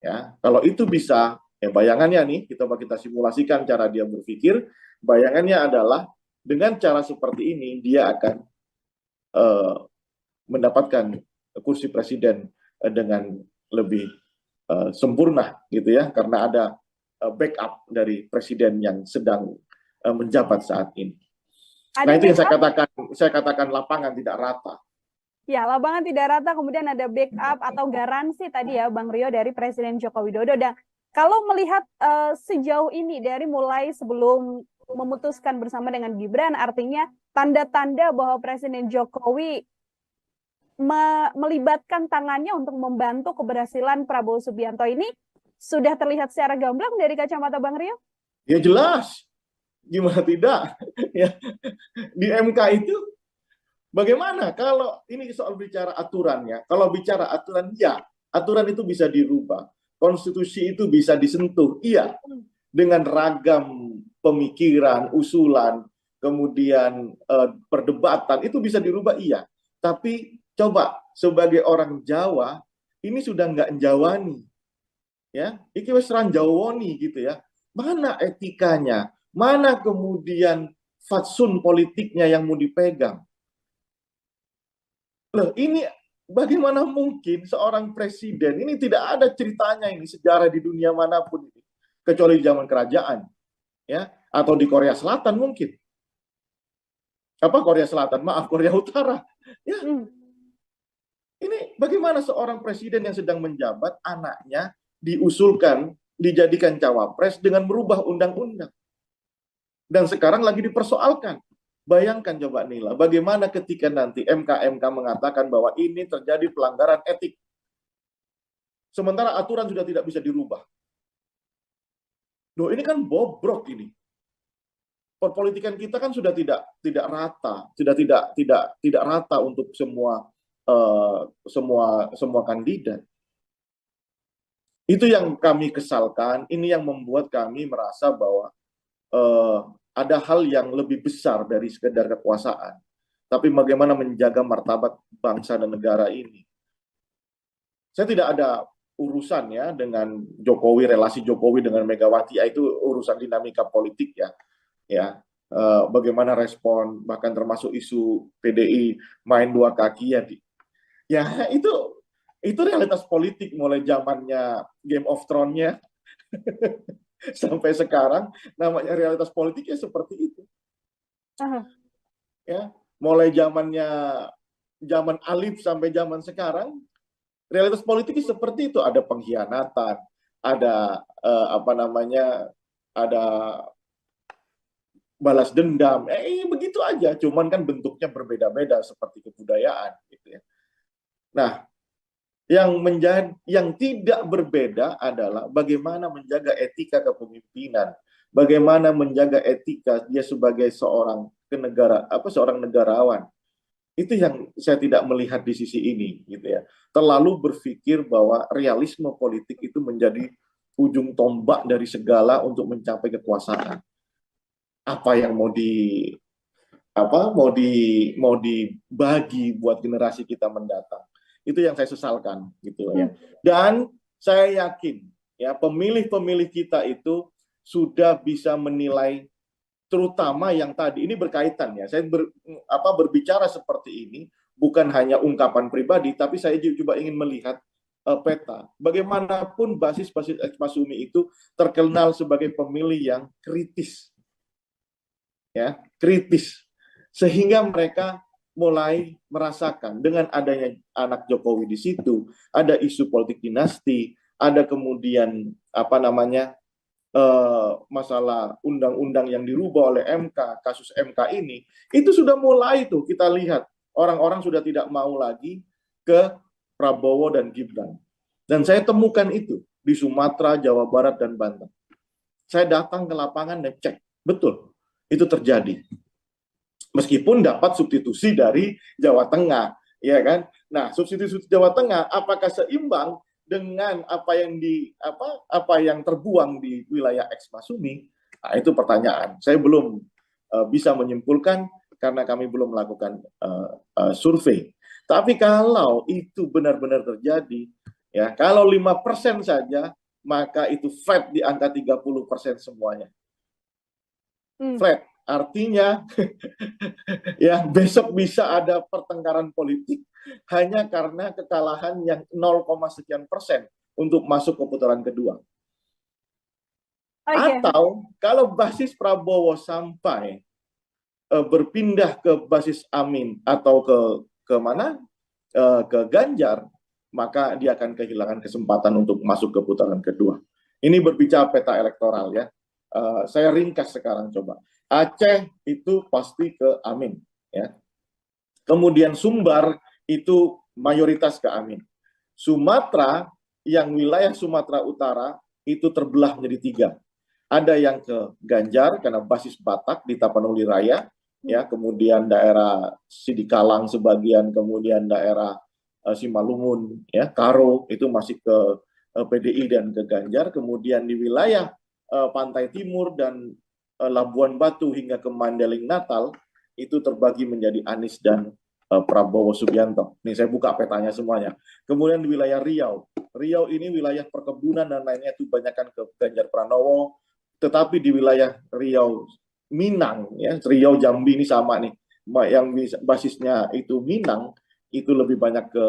Ya, kalau itu bisa, ya bayangannya nih, kita simulasikan cara dia berpikir, bayangannya adalah dengan cara seperti ini dia akan mendapatkan kursi presiden dengan lebih sempurna, gitu ya, karena ada backup dari presiden yang sedang menjabat saat ini. Nah, itu yang saya katakan lapangan tidak rata. Ya, lapangan tidak rata, kemudian ada backup atau garansi tadi ya, Bang Rio, dari Presiden Joko Widodo. Dan kalau melihat sejauh ini, dari mulai sebelum memutuskan bersama dengan Gibran, artinya tanda-tanda bahwa Presiden Jokowi melibatkan tangannya untuk membantu keberhasilan Prabowo Subianto ini sudah terlihat secara gamblang dari kacamata Bang Rio? Ya jelas. Gimana tidak? Ya. Di MK itu bagaimana kalau ini soal bicara aturannya? Kalau bicara aturan, ya, aturan itu bisa dirubah. Konstitusi itu bisa disentuh, iya. Dengan ragam pemikiran, usulan, kemudian perdebatan, itu bisa dirubah, iya. Tapi coba sebagai orang Jawa, ini sudah nggak Jawani. Ya, iki wis ran Jawoni gitu ya. Mana etikanya? Mana kemudian fatsun politiknya yang mau dipegang? Loh, ini bagaimana mungkin seorang presiden, ini tidak ada ceritanya ini, sejarah di dunia manapun ini, kecuali di zaman kerajaan, ya, atau di Korea Selatan mungkin. Korea Selatan? Maaf, Korea Utara. Ya. Ini bagaimana seorang presiden yang sedang menjabat, anaknya diusulkan, dijadikan cawapres dengan merubah undang-undang. Dan sekarang lagi dipersoalkan. Bayangkan coba Nila, bagaimana ketika nanti MK mengatakan bahwa ini terjadi pelanggaran etik. Sementara aturan sudah tidak bisa dirubah. Loh, ini kan bobrok ini. Perpolitikan kita kan sudah tidak rata, sudah tidak rata untuk semua kandidat. Itu yang kami kesalkan, ini yang membuat kami merasa bahwa ada hal yang lebih besar dari sekedar kekuasaan. tapi bagaimana menjaga martabat bangsa dan negara ini. Saya tidak ada urusan ya dengan Jokowi, relasi Jokowi dengan Megawati, itu urusan dinamika politik ya. Bagaimana respon, bahkan termasuk isu PDI main dua kaki ya itu realitas politik mulai zamannya Game of Thrones-nya sampai sekarang, namanya realitas politiknya seperti itu. Ya, mulai zaman Alif sampai zaman sekarang, realitas politiknya seperti itu. Ada pengkhianatan, ada ada balas dendam, begitu aja. Cuman kan bentuknya berbeda-beda seperti kebudayaan, gitu ya. Nah, yang tidak berbeda adalah bagaimana menjaga etika kepemimpinan, bagaimana menjaga etika dia sebagai seorang negarawan. Itu yang saya tidak melihat di sisi ini, gitu ya. Terlalu berpikir bahwa realisme politik itu menjadi ujung tombak dari segala untuk mencapai kekuasaan. Apa yang mau dibagi buat generasi kita mendatang. Itu yang saya sesalkan, gitu ya. Dan saya yakin ya pemilih-pemilih kita itu sudah bisa menilai, terutama yang tadi ini berkaitan ya. Saya berbicara seperti ini bukan hanya ungkapan pribadi, tapi saya juga ingin melihat peta. Bagaimanapun basis Ekmasumi itu terkenal sebagai pemilih yang kritis, ya, kritis, sehingga mereka mulai merasakan dengan adanya anak Jokowi di situ, ada isu politik dinasti, ada kemudian masalah undang-undang yang dirubah oleh MK, kasus MK ini, itu sudah mulai tuh kita lihat orang-orang sudah tidak mau lagi ke Prabowo dan Gibran. Dan saya temukan itu di Sumatera, Jawa Barat, dan Banten. Saya datang ke lapangan dan cek, betul, itu terjadi. Meskipun dapat substitusi dari Jawa Tengah, ya kan? Nah, substitusi Jawa Tengah apakah seimbang dengan apa yang terbuang di wilayah Ekmasumi? Nah, itu pertanyaan. Saya belum bisa menyimpulkan karena kami belum melakukan survei. Tapi kalau itu benar-benar terjadi, ya, kalau 5% saja, maka itu flat di angka 30% semuanya. Flat. Artinya ya besok bisa ada pertengkaran politik hanya karena kekalahan yang 0, sekian persen untuk masuk ke putaran kedua. Atau kalau basis Prabowo sampai berpindah ke basis Amin atau ke mana? Ke Ganjar, maka dia akan kehilangan kesempatan untuk masuk ke putaran kedua. Ini berbicara peta elektoral ya. Saya ringkas sekarang coba. Aceh itu pasti ke Amin, ya. Kemudian Sumbar itu mayoritas ke Amin. Sumatera, yang wilayah Sumatera Utara itu terbelah menjadi 3. Ada yang ke Ganjar karena basis Batak di Tapanuli Raya, ya. Kemudian daerah Sidikalang sebagian, kemudian daerah Simalungun, ya, Karo itu masih ke PDI dan ke Ganjar. Kemudian di wilayah Pantai Timur dan Labuan Batu hingga ke Mandailing Natal itu terbagi menjadi Anies dan Prabowo Subianto. Nih saya buka petanya semuanya. Kemudian di wilayah Riau ini wilayah perkebunan dan lainnya itu banyakkan ke Ganjar Pranowo. Tetapi di wilayah Riau Minang, ya, Riau Jambi ini sama nih, yang basisnya itu Minang itu lebih banyak ke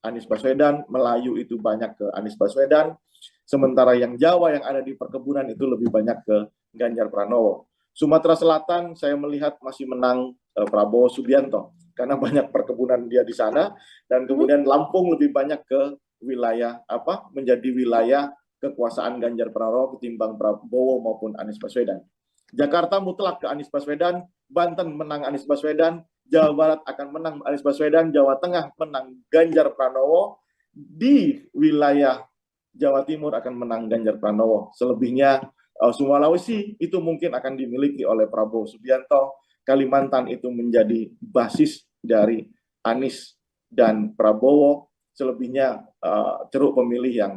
Anies Baswedan, Melayu itu banyak ke Anies Baswedan. Sementara yang Jawa yang ada di perkebunan itu lebih banyak ke Ganjar Pranowo. Sumatera Selatan saya melihat masih menang Prabowo Subianto karena banyak perkebunan dia di sana, dan kemudian Lampung lebih banyak ke wilayah menjadi wilayah kekuasaan Ganjar Pranowo ketimbang Prabowo maupun Anies Baswedan. Jakarta mutlak ke Anies Baswedan, Banten menang Anies Baswedan, Jawa Barat akan menang Anies Baswedan, Jawa Tengah menang Ganjar Pranowo, di wilayah Jawa Timur akan menang Ganjar Pranowo. Selebihnya Sulawesi itu mungkin akan dimiliki oleh Prabowo Subianto. Kalimantan itu menjadi basis dari Anies dan Prabowo. Selebihnya ceruk pemilih yang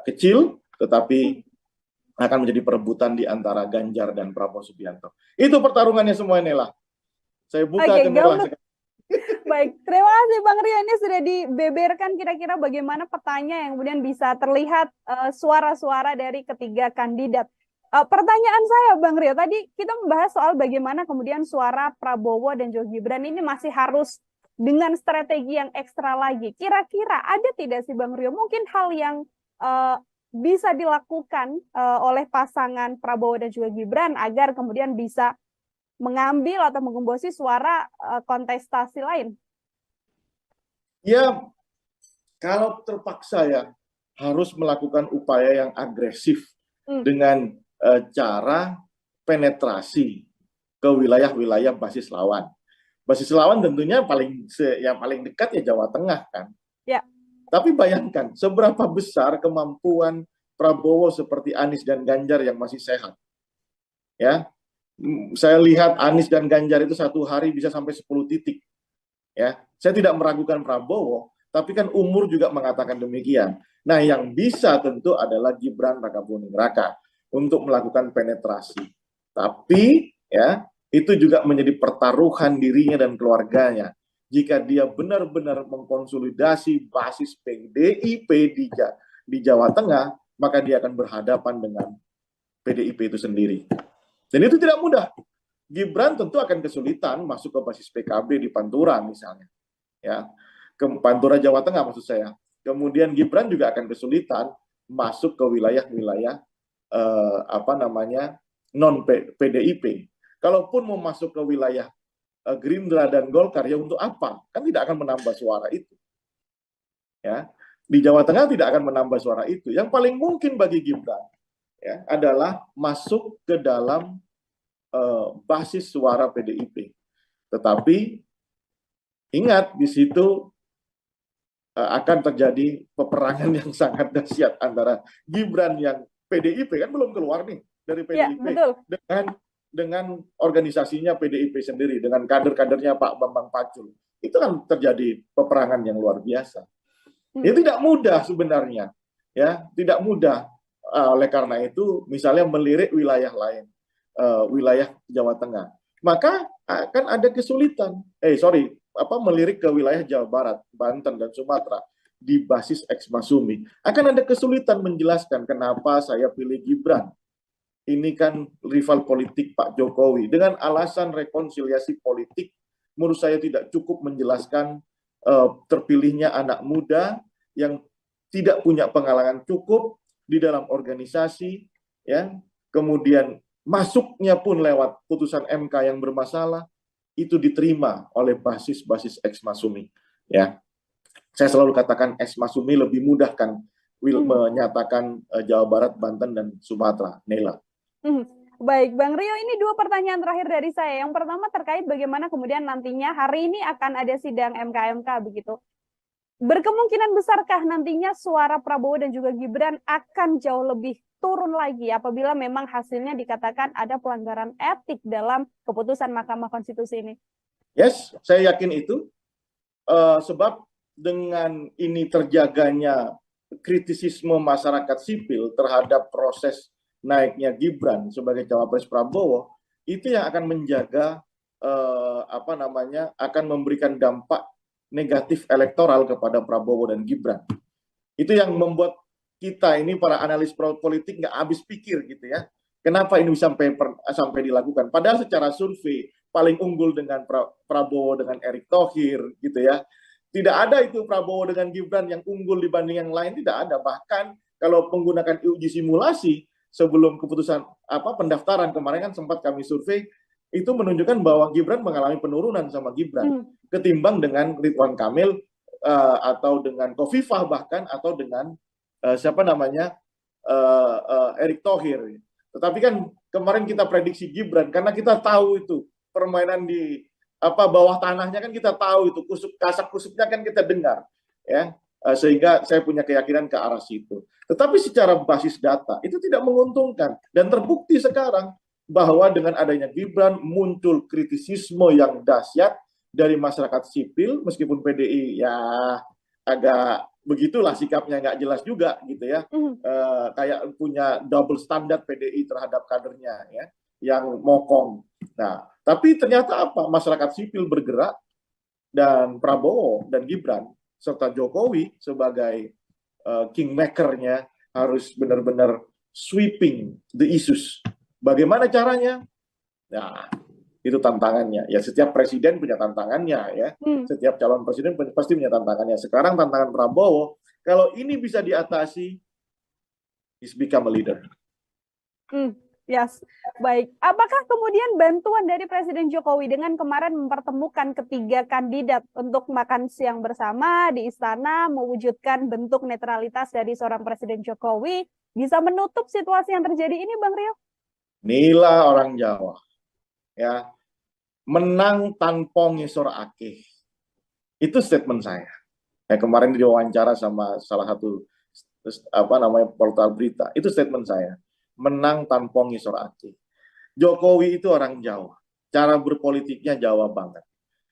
kecil, tetapi akan menjadi perebutan di antara Ganjar dan Prabowo Subianto. Itu pertarungannya semua inilah. Saya buka Oke, cemerlang Gambut. sekali. Baik, terima kasih Bang Rio. Ini sudah dibeberkan kira-kira bagaimana petanya yang kemudian bisa terlihat suara-suara dari ketiga kandidat. Pertanyaan saya Bang Rio, tadi kita membahas soal bagaimana kemudian suara Prabowo dan juga Gibran ini masih harus dengan strategi yang ekstra lagi. Kira-kira ada tidak sih Bang Rio mungkin hal yang bisa dilakukan oleh pasangan Prabowo dan juga Gibran agar kemudian bisa mengambil atau menggembosi suara kontestasi lain? Ya, kalau terpaksa ya harus melakukan upaya yang agresif dengan cara penetrasi ke wilayah-wilayah basis lawan. Basis lawan tentunya yang paling dekat ya Jawa Tengah kan. Ya. Tapi bayangkan seberapa besar kemampuan Prabowo seperti Anies dan Ganjar yang masih sehat. Ya, saya lihat Anies dan Ganjar itu satu hari bisa sampai 10 titik. Ya, saya tidak meragukan Prabowo, tapi kan umur juga mengatakan demikian. Nah, yang bisa tentu adalah Gibran Rakabuming Raka untuk melakukan penetrasi. Tapi ya, itu juga menjadi pertaruhan dirinya dan keluarganya. Jika dia benar-benar mengkonsolidasi basis PDIP di Jawa Tengah, maka dia akan berhadapan dengan PDIP itu sendiri. Dan itu tidak mudah. Gibran tentu akan kesulitan masuk ke basis PKB di Pantura misalnya, ya, ke Pantura Jawa Tengah maksud saya. Kemudian Gibran juga akan kesulitan masuk ke wilayah-wilayah non PDIP. Kalaupun mau masuk ke wilayah Gerindra dan Golkar, ya untuk apa? Kan tidak akan menambah suara itu. Ya, di Jawa Tengah tidak akan menambah suara itu. Yang paling mungkin bagi Gibran ya adalah masuk ke dalam basis suara PDIP. Tetapi ingat di situ akan terjadi peperangan yang sangat dahsyat antara Gibran yang PDIP kan belum keluar nih dari PDIP ya, dengan organisasinya PDIP sendiri dengan kader-kadernya Pak Bambang Pacul. Itu kan terjadi peperangan yang luar biasa. Ini tidak mudah sebenarnya, ya tidak mudah. Oleh karena itu, misalnya melirik wilayah lain, wilayah Jawa Tengah, maka akan ada kesulitan. Melirik ke wilayah Jawa Barat, Banten dan Sumatera di basis X Masumi, akan ada kesulitan menjelaskan kenapa saya pilih Gibran. Ini kan rival politik Pak Jokowi. Dengan alasan rekonsiliasi politik, menurut saya tidak cukup menjelaskan terpilihnya anak muda yang tidak punya pengalaman cukup di dalam organisasi, ya, kemudian masuknya pun lewat putusan MK yang bermasalah, itu diterima oleh basis-basis X Masumi. Ya, saya selalu katakan X Masumi lebih mudah kan menyatakan Jawa Barat, Banten dan Sumatera. Nela. Baik, Bang Rio, ini dua pertanyaan terakhir dari saya. Yang pertama terkait bagaimana kemudian nantinya hari ini akan ada sidang MK begitu. Berkemungkinan besarkah nantinya suara Prabowo dan juga Gibran akan jauh lebih turun lagi apabila memang hasilnya dikatakan ada pelanggaran etik dalam keputusan Mahkamah Konstitusi ini? Yes, saya yakin itu. Sebab dengan ini terjaganya kritisisme masyarakat sipil terhadap proses naiknya Gibran sebagai cawapres Prabowo, itu yang akan menjaga akan memberikan dampak negatif elektoral kepada Prabowo dan Gibran. Itu yang membuat kita ini para analis politik nggak habis pikir gitu ya. Kenapa ini sampai dilakukan? Padahal secara survei paling unggul dengan Prabowo dengan Erick Thohir gitu ya. Tidak ada itu Prabowo dengan Gibran yang unggul dibanding yang lain, tidak ada. Bahkan kalau menggunakan uji simulasi sebelum keputusan pendaftaran kemarin kan sempat kami survei, itu menunjukkan bahwa Gibran mengalami penurunan sama Gibran ketimbang dengan Ridwan Kamil atau dengan Khofifah bahkan atau dengan Erick Thohir. Tetapi kan kemarin kita prediksi Gibran karena kita tahu itu permainan di bawah tanahnya kan kita tahu itu kasak-kusuknya kan kita dengar ya, sehingga saya punya keyakinan ke arah situ. Tetapi secara basis data itu tidak menguntungkan dan terbukti sekarang bahwa dengan adanya Gibran muncul kritisisme yang dahsyat dari masyarakat sipil, meskipun PDI ya agak begitulah sikapnya, nggak jelas juga gitu ya, kayak punya double standar PDI terhadap kadernya ya. yang mokong. Nah, tapi ternyata apa? Masyarakat sipil bergerak dan Prabowo dan Gibran serta Jokowi sebagai kingmaker-nya harus benar-benar sweeping the issues. Bagaimana caranya? Nah, itu tantangannya. Ya, setiap presiden punya tantangannya ya. Setiap calon presiden pasti punya tantangannya. Sekarang tantangan Prabowo, kalau ini bisa diatasi, he's become a leader. Yes, baik. Apakah kemudian bantuan dari Presiden Jokowi dengan kemarin mempertemukan ketiga kandidat untuk makan siang bersama di istana, mewujudkan bentuk netralitas dari seorang Presiden Jokowi, bisa menutup situasi yang terjadi ini, Bang Rio? Inilah orang Jawa, ya, menang tanpa ngisor akeh. Itu statement saya. Kemarin diwawancara sama salah satu portal berita. Itu statement saya. Menang tanpa ngisor akeh. Jokowi itu orang Jawa. Cara berpolitiknya Jawa banget.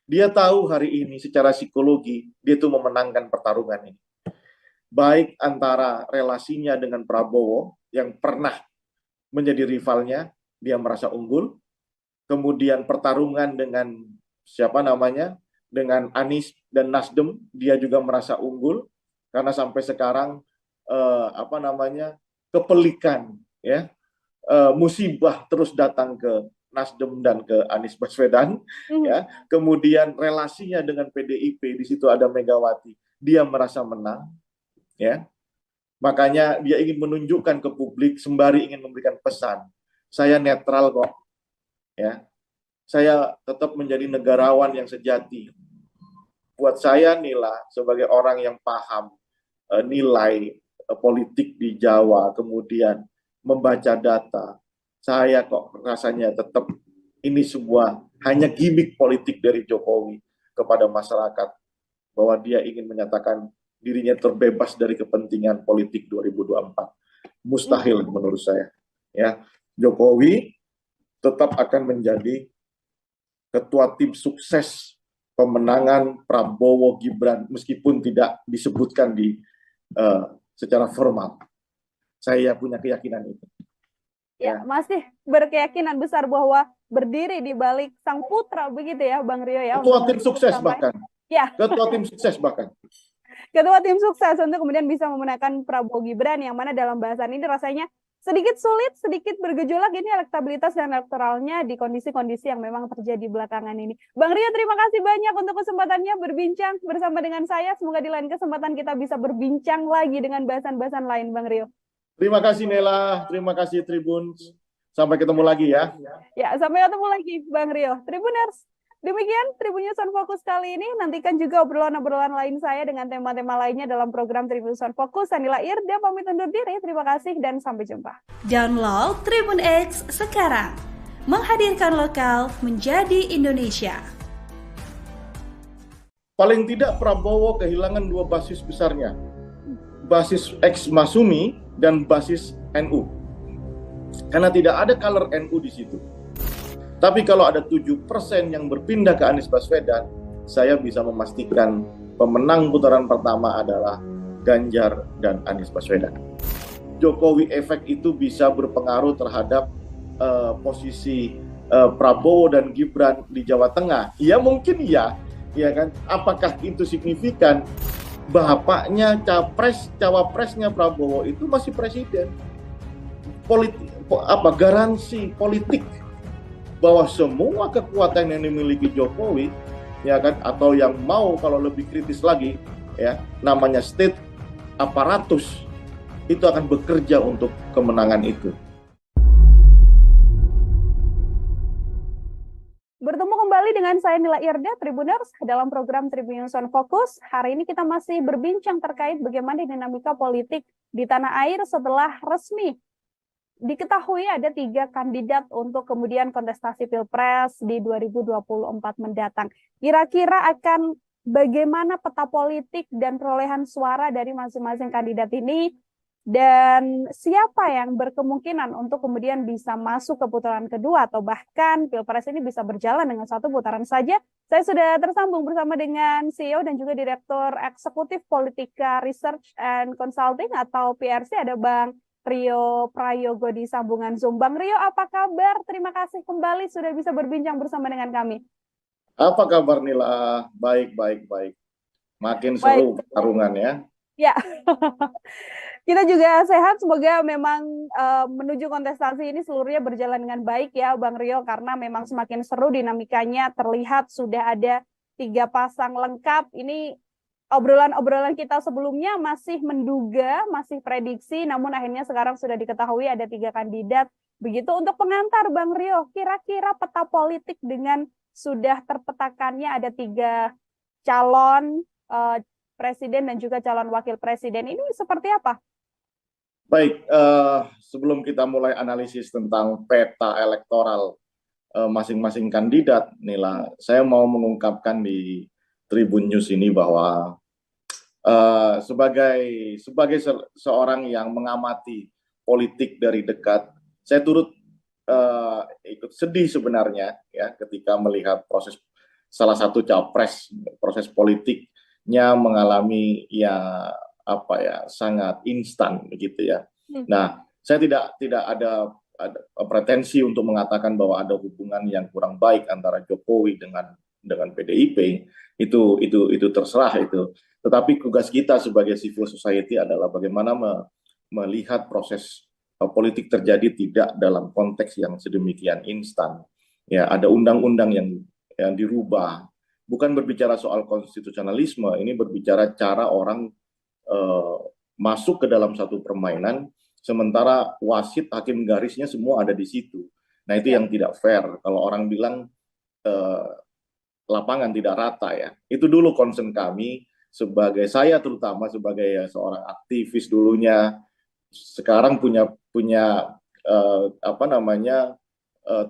Dia tahu hari ini secara psikologi dia tuh memenangkan pertarungan ini. Baik antara relasinya dengan Prabowo yang pernah menjadi rivalnya, dia merasa unggul. Kemudian pertarungan dengan dengan Anies dan Nasdem, dia juga merasa unggul karena sampai sekarang kepelikan ya, musibah terus datang ke Nasdem dan ke Anies Baswedan ya. Kemudian relasinya dengan PDIP, di situ ada Megawati, dia merasa menang ya. Makanya dia ingin menunjukkan ke publik sembari ingin memberikan pesan, saya netral kok ya. Saya tetap menjadi negarawan yang sejati. Buat saya Nila sebagai orang yang paham nilai politik di Jawa, kemudian membaca data, saya kok rasanya tetap ini sebuah hanya gimmick politik dari Jokowi kepada masyarakat, bahwa dia ingin menyatakan dirinya terbebas dari kepentingan politik 2024. Mustahil menurut saya. Ya, Jokowi tetap akan menjadi ketua tim sukses pemenangan Prabowo Gibran meskipun tidak disebutkan secara formal. Saya punya keyakinan itu. Ya, masih berkeyakinan besar bahwa berdiri di balik sang putra begitu ya, Bang Rio ya. Ketua tim sukses bahkan. Ya. Ketua tim sukses bahkan. Ketua tim sukses untuk kemudian bisa memenangkan Prabowo Gibran, yang mana dalam bahasan ini rasanya sedikit sulit, sedikit bergejolak ini elektabilitas dan elektoralnya di kondisi-kondisi yang memang terjadi belakangan ini. Bang Rio, terima kasih banyak untuk kesempatannya berbincang bersama dengan saya. Semoga di lain kesempatan kita bisa berbincang lagi dengan bahasan-bahasan lain, Bang Rio. Terima kasih Nela, terima kasih Tribun. Sampai ketemu lagi ya. Ya, sampai ketemu lagi Bang Rio. Tribuners, demikian Tribun News on Focus kali ini. Nantikan juga obrolan-obrolan lain saya dengan tema-tema lainnya dalam program Tribun News on Focus. Saya Nila Irda pamit undur diri. Terima kasih dan sampai jumpa. Download Tribun X sekarang. Menghadirkan lokal menjadi Indonesia. Paling tidak Prabowo kehilangan dua basis besarnya. Basis ex-Masumi dan basis NU. Karena tidak ada color NU di situ. Tapi kalau ada 7% yang berpindah ke Anies Baswedan, saya bisa memastikan pemenang putaran pertama adalah Ganjar dan Anies Baswedan. Jokowi efek itu bisa berpengaruh terhadap posisi Prabowo dan Gibran di Jawa Tengah. Ya mungkin ya kan. Apakah itu signifikan? Bapaknya cawapresnya Prabowo itu masih presiden. Garansi politik bahwa semua kekuatan yang dimiliki Jokowi ya kan, atau yang mau kalau lebih kritis lagi ya, namanya state aparatus, itu akan bekerja untuk kemenangan itu. Bertemu kembali dengan saya Nila Irda, Tribuners, dalam program Tribun News on Focus. Hari ini kita masih berbincang terkait bagaimana dinamika politik di tanah air setelah resmi diketahui ada 3 kandidat untuk kemudian kontestasi Pilpres di 2024 mendatang. Kira-kira akan bagaimana peta politik dan perolehan suara dari masing-masing kandidat ini, dan siapa yang berkemungkinan untuk kemudian bisa masuk ke putaran kedua, atau bahkan Pilpres ini bisa berjalan dengan 1 putaran saja. Saya sudah tersambung bersama dengan CEO dan juga Direktur Eksekutif Politika Research and Consulting atau PRC, ada Bang Rio Prayogo di sambungan Zoom. Bang Rio, apa kabar? Terima kasih kembali sudah bisa berbincang bersama dengan kami. Apa kabar Nila? Baik, baik, baik. Makin Baik, seru pertarungan ya. ya. Kita juga sehat, semoga memang menuju kontestasi ini seluruhnya berjalan dengan baik ya Bang Rio, karena memang semakin seru dinamikanya, terlihat sudah ada 3 pasang lengkap. Ini obrolan-obrolan kita sebelumnya masih menduga, masih prediksi, namun akhirnya sekarang sudah diketahui ada 3 kandidat. Begitu untuk pengantar Bang Rio, kira-kira peta politik dengan sudah terpetakannya ada 3 calon presiden dan juga calon wakil presiden ini seperti apa? Baik, sebelum kita mulai analisis tentang peta elektoral masing-masing kandidat, Nila, saya mau mengungkapkan di Tribun News ini bahwa sebagai seorang yang mengamati politik dari dekat, saya turut ikut sedih sebenarnya ya ketika melihat salah satu capres, proses politiknya mengalami sangat instan begitu ya. Nah, saya tidak ada pretensi untuk mengatakan bahwa ada hubungan yang kurang baik antara Jokowi dengan PDIP. Itu terserah itu. Tetapi tugas kita sebagai civil society adalah bagaimana melihat proses politik terjadi tidak dalam konteks yang sedemikian instan. Ya, ada undang-undang yang dirubah. Bukan berbicara soal konstitusionalisme, ini berbicara cara orang masuk ke dalam satu permainan, sementara wasit, hakim garisnya semua ada di situ. Nah, itu yang tidak fair. Kalau orang bilang lapangan tidak rata ya. Itu dulu concern kami, saya terutama sebagai seorang aktivis dulunya, sekarang punya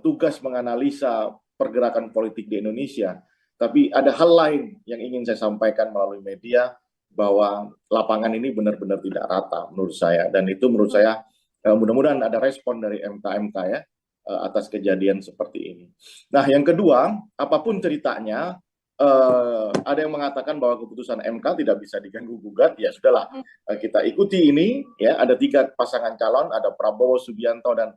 tugas menganalisa pergerakan politik di Indonesia. Tapi ada hal lain yang ingin saya sampaikan melalui media, bahwa lapangan ini benar-benar tidak rata menurut saya, dan itu menurut saya mudah-mudahan ada respon dari MK ya atas kejadian seperti ini. Nah, yang kedua, apapun ceritanya, ada yang mengatakan bahwa keputusan MK tidak bisa diganggu gugat, ya sudahlah, kita ikuti ini ya. Ada 3 pasangan calon, ada Prabowo Subianto dan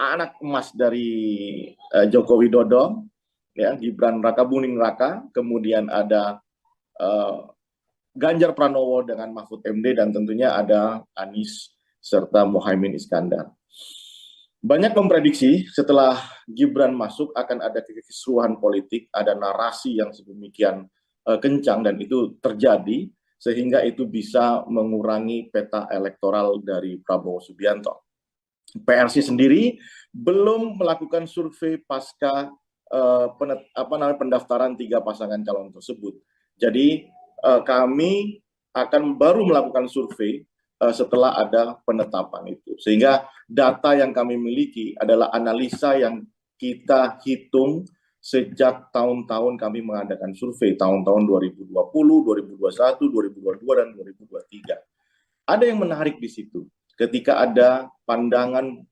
anak emas dari Joko Widodo ya, Gibran Rakabuming Raka, kemudian ada Ganjar Pranowo dengan Mahfud MD, dan tentunya ada Anies serta Muhaimin Iskandar. Banyak memprediksi setelah Gibran masuk akan ada kekisruhan politik, ada narasi yang sedemikian kencang, dan itu terjadi sehingga itu bisa mengurangi peta elektoral dari Prabowo Subianto. PRC sendiri belum melakukan survei pasca pendaftaran 3 pasangan calon tersebut. Jadi kami akan baru melakukan survei setelah ada penetapan itu. Sehingga data yang kami miliki adalah analisa yang kita hitung sejak tahun-tahun kami mengadakan survei, tahun-tahun 2020, 2021, 2022, dan 2023. Ada yang menarik di situ, ketika ada pandangan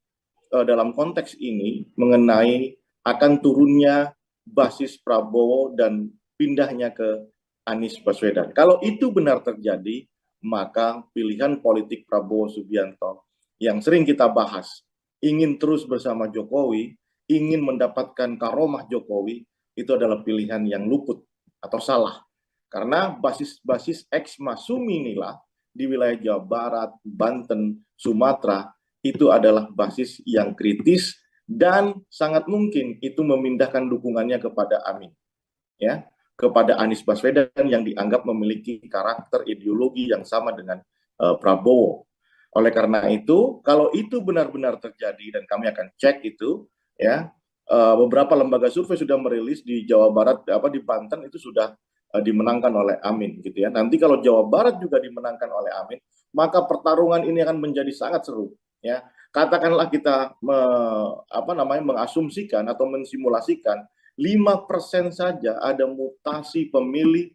dalam konteks ini mengenai akan turunnya basis Prabowo dan pindahnya ke Anies Baswedan. Kalau itu benar terjadi, maka pilihan politik Prabowo Subianto yang sering kita bahas, ingin terus bersama Jokowi, ingin mendapatkan karomah Jokowi, itu adalah pilihan yang luput atau salah. Karena basis ex-Masumi inilah di wilayah Jawa Barat, Banten, Sumatera, itu adalah basis yang kritis dan sangat mungkin itu memindahkan dukungannya kepada Amin. Ya, kepada Anies Baswedan yang dianggap memiliki karakter ideologi yang sama dengan Prabowo. Oleh karena itu, kalau itu benar-benar terjadi, dan kami akan cek itu, ya, beberapa lembaga survei sudah merilis di Jawa Barat, di Banten itu sudah dimenangkan oleh Amin, gitu ya. Nanti kalau Jawa Barat juga dimenangkan oleh Amin, maka pertarungan ini akan menjadi sangat seru, ya. Katakanlah kita mengasumsikan atau mensimulasikan 5% saja ada mutasi pemilih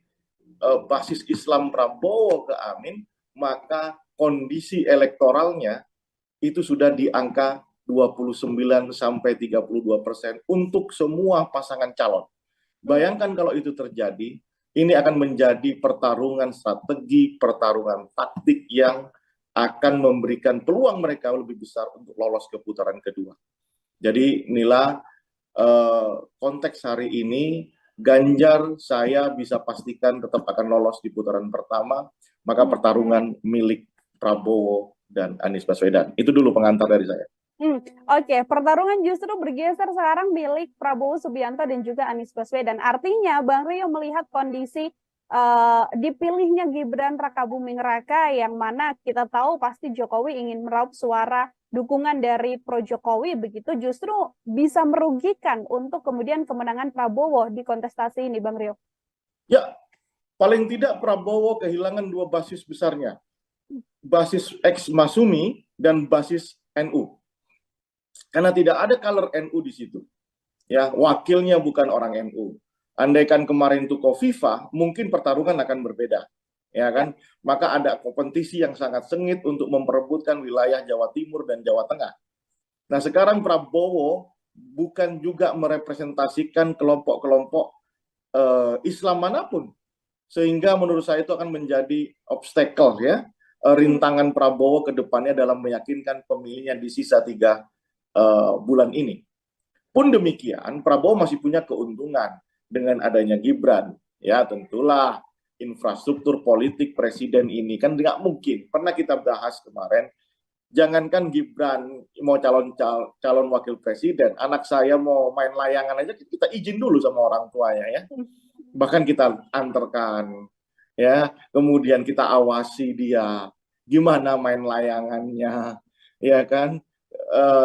basis Islam Prabowo ke Amin, maka kondisi elektoralnya itu sudah di angka 29 sampai 32% untuk semua pasangan calon. Bayangkan kalau itu terjadi, ini akan menjadi pertarungan strategi, pertarungan taktik yang akan memberikan peluang mereka lebih besar untuk lolos ke putaran kedua. Jadi inilah konteks hari ini, Ganjar saya bisa pastikan tetap akan lolos di putaran pertama, maka pertarungan milik Prabowo dan Anies Baswedan. Itu dulu pengantar dari saya. Oke, pertarungan justru bergeser sekarang milik Prabowo Subianto dan juga Anies Baswedan. Artinya Bang Rio melihat kondisi dipilihnya Gibran Rakabuming Raka yang mana kita tahu pasti Jokowi ingin meraup suara dukungan dari pro Jokowi, begitu justru bisa merugikan untuk kemudian kemenangan Prabowo di kontestasi ini, Bang Rio. Ya, paling tidak Prabowo kehilangan dua basis besarnya, basis ex Masumi dan basis NU, karena tidak ada color NU di situ. Ya, wakilnya bukan orang NU. Andaikan kemarin itu Kofifa, mungkin pertarungan akan berbeda, ya kan? Maka ada kompetisi yang sangat sengit untuk memperebutkan wilayah Jawa Timur dan Jawa Tengah. Nah, sekarang Prabowo bukan juga merepresentasikan kelompok-kelompok Islam manapun, sehingga menurut saya itu akan menjadi obstacle, ya, rintangan Prabowo ke depannya dalam meyakinkan pemilihnya di sisa 3 bulan ini. Pun demikian, Prabowo masih punya keuntungan dengan adanya Gibran. Ya, tentulah infrastruktur politik presiden ini kan nggak mungkin. Pernah kita bahas kemarin, jangankan Gibran mau calon wakil presiden, anak saya mau main layangan aja kita izin dulu sama orang tuanya, ya. Bahkan kita antarkan, ya, kemudian kita awasi dia gimana main layangannya, ya kan,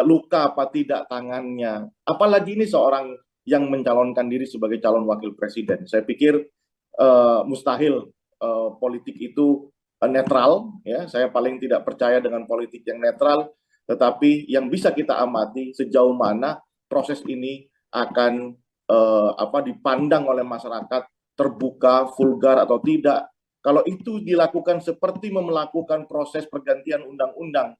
luka apa tidak tangannya. Apalagi ini seorang yang mencalonkan diri sebagai calon wakil presiden. Saya pikir mustahil politik itu netral, ya. Saya paling tidak percaya dengan politik yang netral, tetapi yang bisa kita amati sejauh mana proses ini akan dipandang oleh masyarakat, terbuka, vulgar atau tidak. Kalau itu dilakukan seperti melakukan proses pergantian undang-undang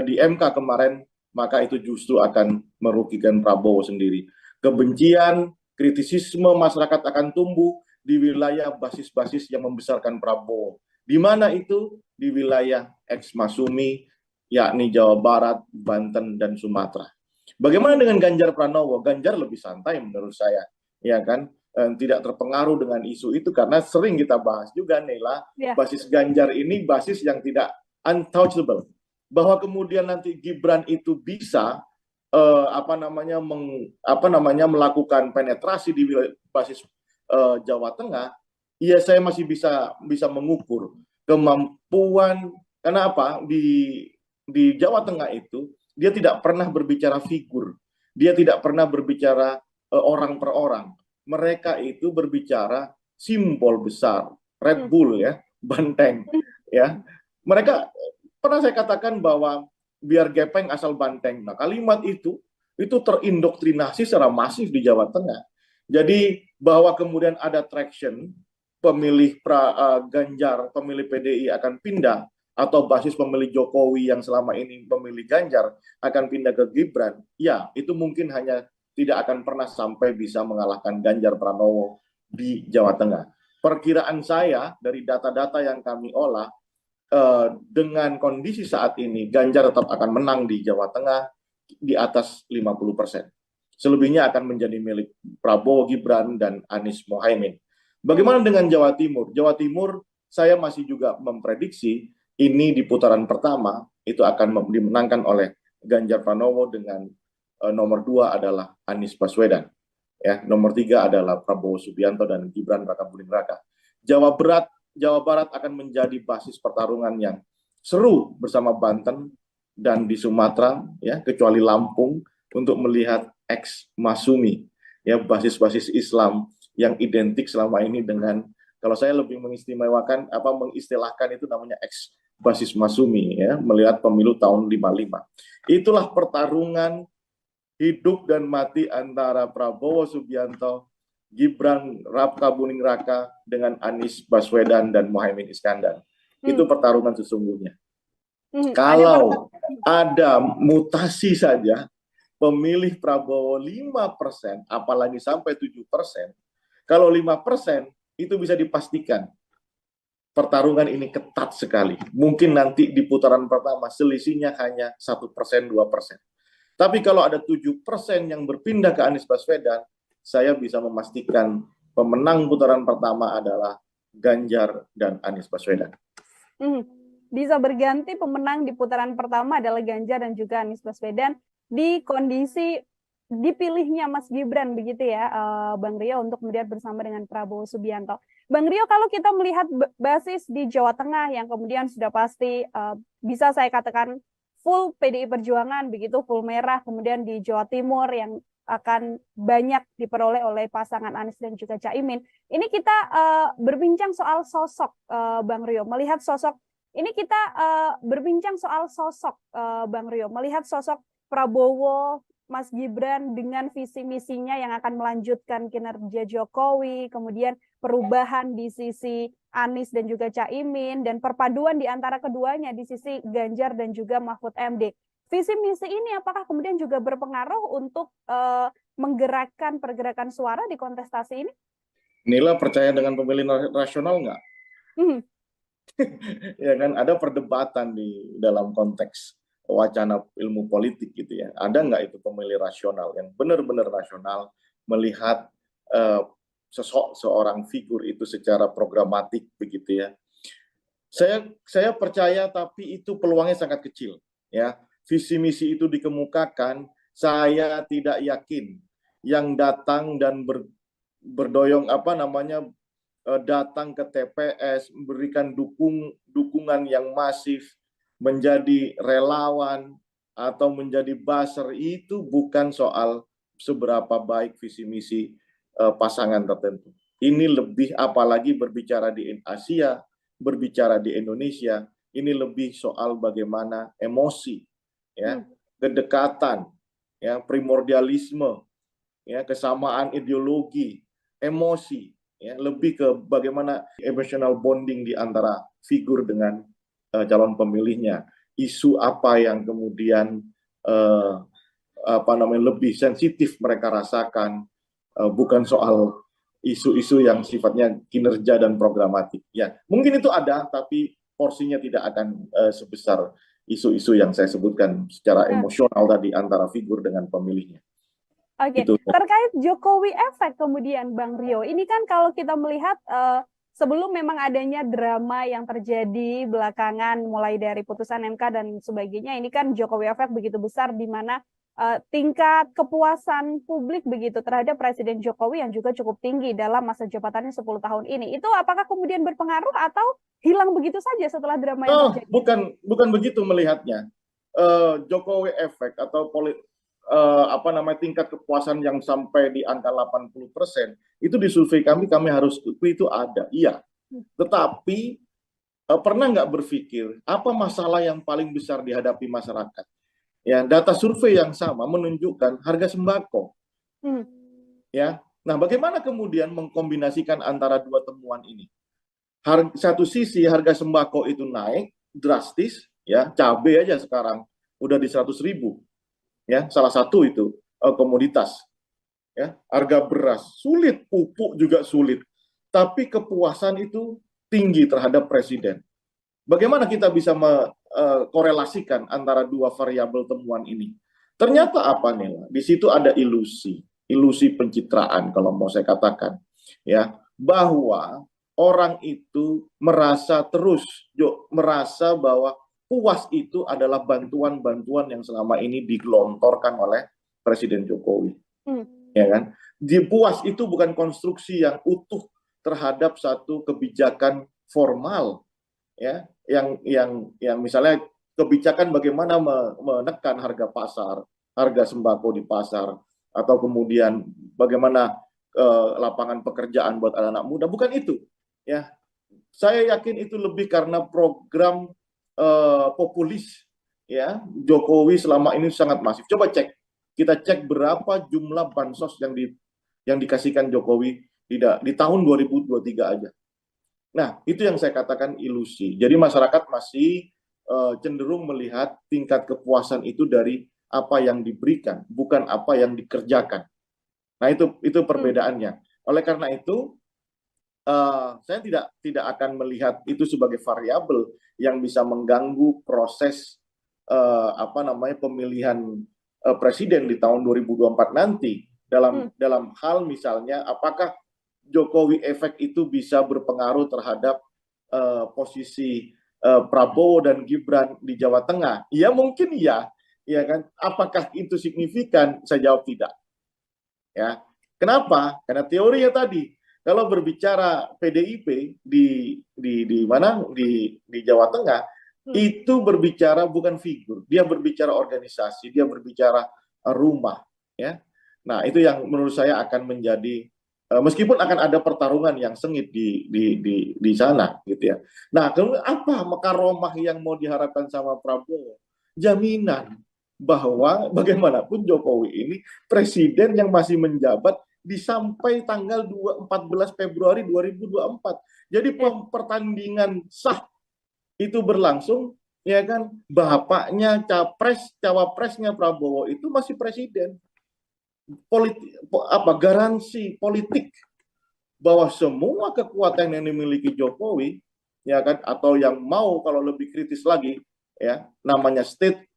di MK kemarin, maka itu justru akan merugikan Prabowo sendiri. Kebencian, kritisisme masyarakat akan tumbuh di wilayah basis-basis yang membesarkan Prabowo. Di mana itu? Di wilayah ex Masumi, yakni Jawa Barat, Banten, dan Sumatera. Bagaimana dengan Ganjar Pranowo? Ganjar lebih santai menurut saya, ya kan? Tidak terpengaruh dengan isu itu karena sering kita bahas juga, Nela, basis Ganjar ini basis yang tidak untouchable. Bahwa kemudian nanti Gibran itu bisa melakukan penetrasi di basis Jawa Tengah, ya saya masih bisa mengukur kemampuan. Karena apa? Di Jawa Tengah itu dia tidak pernah berbicara figur, dia tidak pernah berbicara orang per orang. Mereka itu berbicara simbol besar, Red Bull, ya, banteng, ya. Mereka pernah saya katakan bahwa biar gepeng asal banteng. Nah, kalimat itu terindoktrinasi secara masif di Jawa Tengah. Jadi bahwa kemudian ada traction pemilih Ganjar, pemilih PDI akan pindah, atau basis pemilih Jokowi yang selama ini pemilih Ganjar akan pindah ke Gibran, ya itu mungkin hanya tidak akan pernah sampai bisa mengalahkan Ganjar Pranowo di Jawa Tengah. Perkiraan saya dari data-data yang kami olah, dengan kondisi saat ini Ganjar tetap akan menang di Jawa Tengah di atas 50%. Selebihnya akan menjadi milik Prabowo, Gibran, dan Anies Mohaimin. Bagaimana dengan Jawa Timur? Jawa Timur saya masih juga memprediksi ini di putaran pertama itu akan dimenangkan oleh Ganjar Pranowo dengan nomor 2 adalah Anies Baswedan. Ya, nomor 3 adalah Prabowo Subianto dan Gibran Rakabuming Raka. Jawa Barat akan menjadi basis pertarungan yang seru bersama Banten dan di Sumatera, ya, kecuali Lampung, untuk melihat ex Masumi, ya, basis-basis Islam yang identik selama ini dengan, kalau saya lebih mengistilahkan itu namanya ex basis Masumi, ya, melihat pemilu tahun 55. Itulah pertarungan hidup dan mati antara Prabowo Subianto, Gibran Rakabuming Raka dengan Anies Baswedan dan Mohaimin Iskandar. Itu pertarungan sesungguhnya. Kalau ada mutasi saja, pemilih Prabowo 5%, apalagi sampai 7%, kalau 5% itu bisa dipastikan pertarungan ini ketat sekali. Mungkin nanti di putaran pertama selisihnya hanya 1%, 2%. Tapi kalau ada 7% yang berpindah ke Anies Baswedan, saya bisa memastikan pemenang putaran pertama adalah Ganjar dan Anies Baswedan. Bisa berganti pemenang di putaran pertama adalah Ganjar dan juga Anies Baswedan di kondisi dipilihnya Mas Gibran begitu ya, Bang Rio, untuk kemudian bersama dengan Prabowo Subianto. Bang Rio, kalau kita melihat basis di Jawa Tengah yang kemudian sudah pasti bisa saya katakan full PDI Perjuangan begitu, full merah, kemudian di Jawa Timur yang akan banyak diperoleh oleh pasangan Anies dan juga Caimin. Ini kita berbincang soal sosok, Bang Rio, melihat sosok. Ini kita berbincang soal sosok, Bang Rio, melihat sosok Prabowo, Mas Gibran dengan visi misinya yang akan melanjutkan kinerja Jokowi, kemudian perubahan di sisi Anies dan juga Caimin, dan perpaduan di antara keduanya di sisi Ganjar dan juga Mahfud MD. Visi misi ini apakah kemudian juga berpengaruh untuk menggerakkan pergerakan suara di kontestasi ini? Nila percaya dengan pemilih rasional nggak? Ya kan, ada perdebatan di dalam konteks wacana ilmu politik gitu ya. Ada nggak itu pemilih rasional yang benar-benar rasional melihat seorang figur itu secara programatik begitu ya. Saya percaya, tapi itu peluangnya sangat kecil ya. Visi misi itu dikemukakan, saya tidak yakin yang datang dan berdoyong datang ke TPS, memberikan dukungan yang masif, menjadi relawan atau menjadi buzzer, itu bukan soal seberapa baik visi misi pasangan tertentu. Ini lebih, apalagi berbicara di Asia, berbicara di Indonesia, ini lebih soal bagaimana emosi, ya, kedekatan, ya, primordialisme, ya, kesamaan ideologi, emosi, ya, lebih ke bagaimana emotional bonding di antara figur dengan calon pemilihnya. Isu apa yang kemudian lebih sensitif mereka rasakan, bukan soal isu-isu yang sifatnya kinerja dan programatik. Ya, mungkin itu ada, tapi porsinya tidak akan sebesar isu-isu yang saya sebutkan secara emosional tadi antara figur dengan pemilihnya. Oke, terkait Jokowi efek kemudian Bang Rio, ini kan kalau kita melihat sebelum memang adanya drama yang terjadi belakangan mulai dari putusan MK dan sebagainya, ini kan Jokowi efek begitu besar di mana tingkat kepuasan publik begitu terhadap Presiden Jokowi yang juga cukup tinggi dalam masa jabatannya 10 tahun ini. Itu apakah kemudian berpengaruh atau hilang begitu saja setelah drama yang terjadi? Bukan begitu melihatnya. Jokowi efek atau tingkat kepuasan yang sampai di angka 80%, itu di survei kami harus itu ada, iya. Tetapi pernah nggak berpikir apa masalah yang paling besar dihadapi masyarakat? Ya, data survei yang sama menunjukkan harga sembako. Ya, nah bagaimana kemudian mengkombinasikan antara dua temuan ini? Satu sisi harga sembako itu naik drastis, ya, cabai aja sekarang udah di 100.000. Ya, salah satu itu komoditas. Ya, harga beras sulit, pupuk juga sulit. Tapi kepuasan itu tinggi terhadap presiden. Bagaimana kita bisa korelasikan antara dua variabel temuan ini? Ternyata apa nih? Di situ ada ilusi pencitraan kalau mau saya katakan, ya, bahwa orang itu merasa bahwa puas itu adalah bantuan-bantuan yang selama ini digelontorkan oleh Presiden Jokowi. Ya kan? Puas itu bukan konstruksi yang utuh terhadap satu kebijakan formal, ya, yang misalnya kebijakan bagaimana menekan harga pasar, harga sembako di pasar, atau kemudian bagaimana lapangan pekerjaan buat anak-anak muda, bukan itu, ya. Saya yakin itu lebih karena program populis, ya. Jokowi selama ini sangat masif. Coba kita cek berapa jumlah bansos yang dikasihkan Jokowi di tahun 2023 aja. Nah, itu yang saya katakan ilusi. Jadi masyarakat masih cenderung melihat tingkat kepuasan itu dari apa yang diberikan, bukan apa yang dikerjakan. Nah, itu perbedaannya. Oleh karena itu, saya tidak akan melihat itu sebagai variabel yang bisa mengganggu proses pemilihan presiden di tahun 2024 nanti dalam hal misalnya apakah Jokowi efek itu bisa berpengaruh terhadap posisi Prabowo dan Gibran di Jawa Tengah. Ya mungkin ya kan. Apakah itu signifikan? Saya jawab tidak. Ya. Kenapa? Karena teorinya tadi kalau berbicara PDIP di mana di Jawa Tengah itu berbicara bukan figur, dia berbicara organisasi, dia berbicara rumah, ya. Nah, itu yang menurut saya akan menjadi meskipun akan ada pertarungan yang sengit di sana, gitu ya. Nah, kemudian apa makaromah yang mau diharapkan sama Prabowo? Jaminan bahwa bagaimanapun Jokowi ini presiden yang masih menjabat sampai tanggal 14 Februari 2024. Jadi pertandingan sah itu berlangsung, ya kan? Bapaknya cawapresnya Prabowo itu masih presiden. Garansi politik bahwa semua kekuatan yang dimiliki Jokowi, ya kan, atau yang mau kalau lebih kritis lagi, ya, namanya state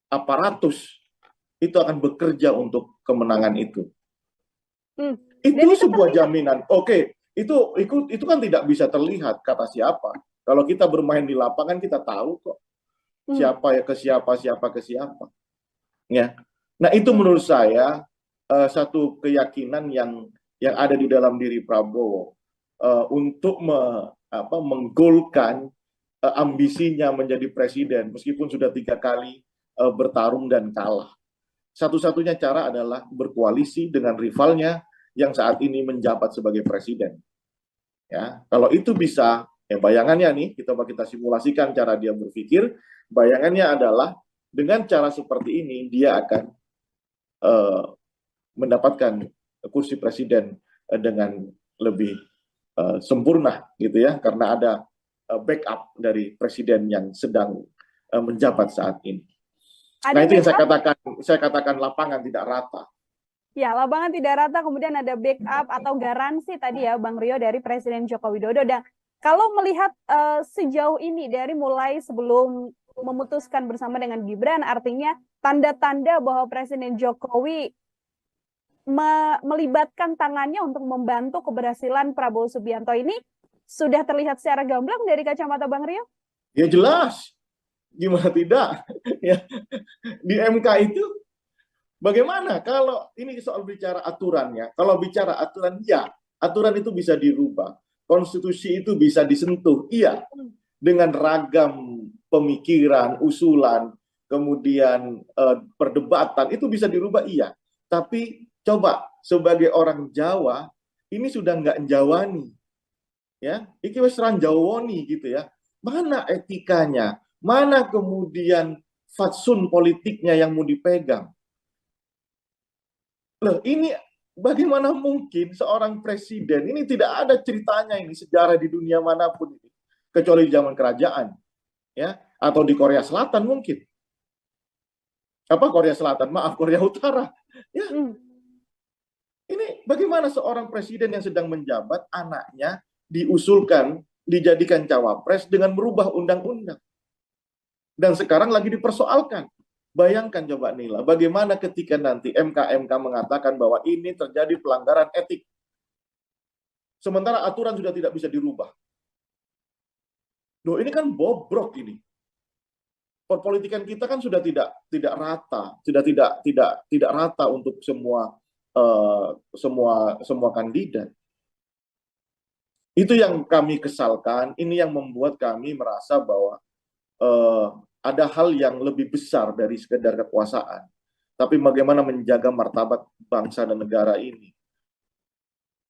aparatus itu akan bekerja untuk kemenangan itu. Itu sebuah jaminan. Oke, itu kan tidak bisa terlihat kata siapa. Kalau kita bermain di lapangan kita tahu kok siapa ya ke siapa, siapa ke siapa. Ya. Nah, itu menurut saya satu keyakinan yang ada di dalam diri Prabowo untuk menggolkan ambisinya menjadi presiden meskipun sudah 3 kali bertarung dan kalah. Satu-satunya cara adalah berkoalisi dengan rivalnya yang saat ini menjabat sebagai presiden. Ya, kalau itu bisa, ya bayangannya nih, kita simulasikan cara dia berpikir, bayangannya adalah dengan cara seperti ini dia akan mendapatkan kursi presiden dengan lebih sempurna gitu ya, karena ada backup dari presiden yang sedang menjabat saat ini. Nah, itu yang saya katakan lapangan tidak rata. Ya, lapangan tidak rata, kemudian ada backup atau garansi tadi ya Bang Rio dari Presiden Joko Widodo. Dan kalau melihat sejauh ini dari mulai sebelum memutuskan bersama dengan Gibran, artinya tanda-tanda bahwa Presiden Jokowi melibatkan tangannya untuk membantu keberhasilan Prabowo Subianto ini sudah terlihat secara gamblang dari kacamata Bang Rio? Ya jelas, gimana tidak? Ya, di MK itu bagaimana kalau ini soal bicara aturannya? Kalau bicara aturan, ya, aturan itu bisa dirubah. Konstitusi itu bisa disentuh, iya. Dengan ragam pemikiran, usulan, kemudian perdebatan, itu bisa dirubah, iya. Tapi coba, sebagai orang Jawa, ini sudah nggak njawani. Ya, iki wis ranjawoni gitu ya. Mana etikanya? Mana kemudian fatsun politiknya yang mau dipegang? Loh, ini bagaimana mungkin seorang presiden, ini tidak ada ceritanya ini, sejarah di dunia manapun ini, kecuali di zaman kerajaan, ya, atau di Korea Selatan mungkin. Korea Selatan? Maaf, Korea Utara. Ya. Ini bagaimana seorang presiden yang sedang menjabat, anaknya diusulkan, dijadikan cawapres dengan merubah undang-undang. Dan sekarang lagi dipersoalkan. Bayangkan coba Nila, bagaimana ketika nanti MK mengatakan bahwa ini terjadi pelanggaran etik. Sementara aturan sudah tidak bisa dirubah. Loh, ini kan bobrok ini. Perpolitikan kita kan sudah tidak rata, sudah tidak rata untuk semua kandidat. Itu yang kami kesalkan, ini yang membuat kami merasa bahwa ada hal yang lebih besar dari sekedar kekuasaan. Tapi bagaimana menjaga martabat bangsa dan negara ini.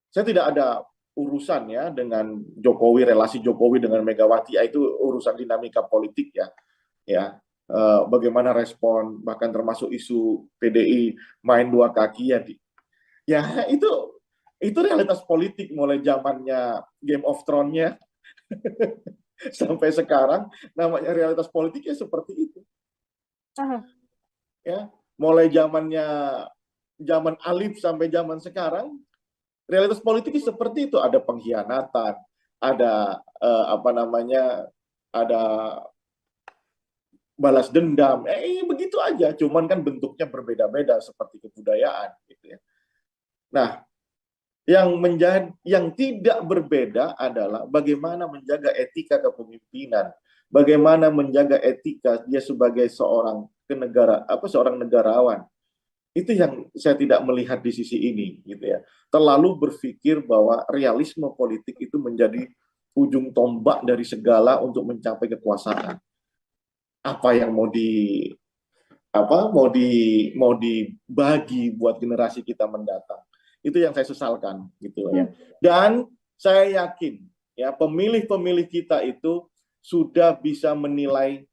Saya tidak ada urusan ya dengan Jokowi, relasi Jokowi dengan Megawati, itu urusan dinamika politik ya. Bagaimana respon, bahkan termasuk isu PDI main 2 kaki ya. Ya itu realitas politik mulai zamannya Game of Thrones-nya sampai sekarang, namanya realitas politiknya seperti itu. Ya, mulai zaman Alif sampai zaman sekarang, realitas politik seperti itu, ada pengkhianatan, ada ada balas dendam, begitu aja, cuman kan bentuknya berbeda-beda seperti kebudayaan gitu ya. Nah, yang tidak berbeda adalah bagaimana menjaga etika kepemimpinan, bagaimana menjaga etika dia sebagai seorang negarawan. Itu yang saya tidak melihat di sisi ini gitu ya. Terlalu berpikir bahwa realisme politik itu menjadi ujung tombak dari segala untuk mencapai kekuasaan. Apa yang mau dibagi buat generasi kita mendatang. Itu yang saya sesalkan gitu ya. Dan saya yakin ya pemilih-pemilih kita itu sudah bisa menilai,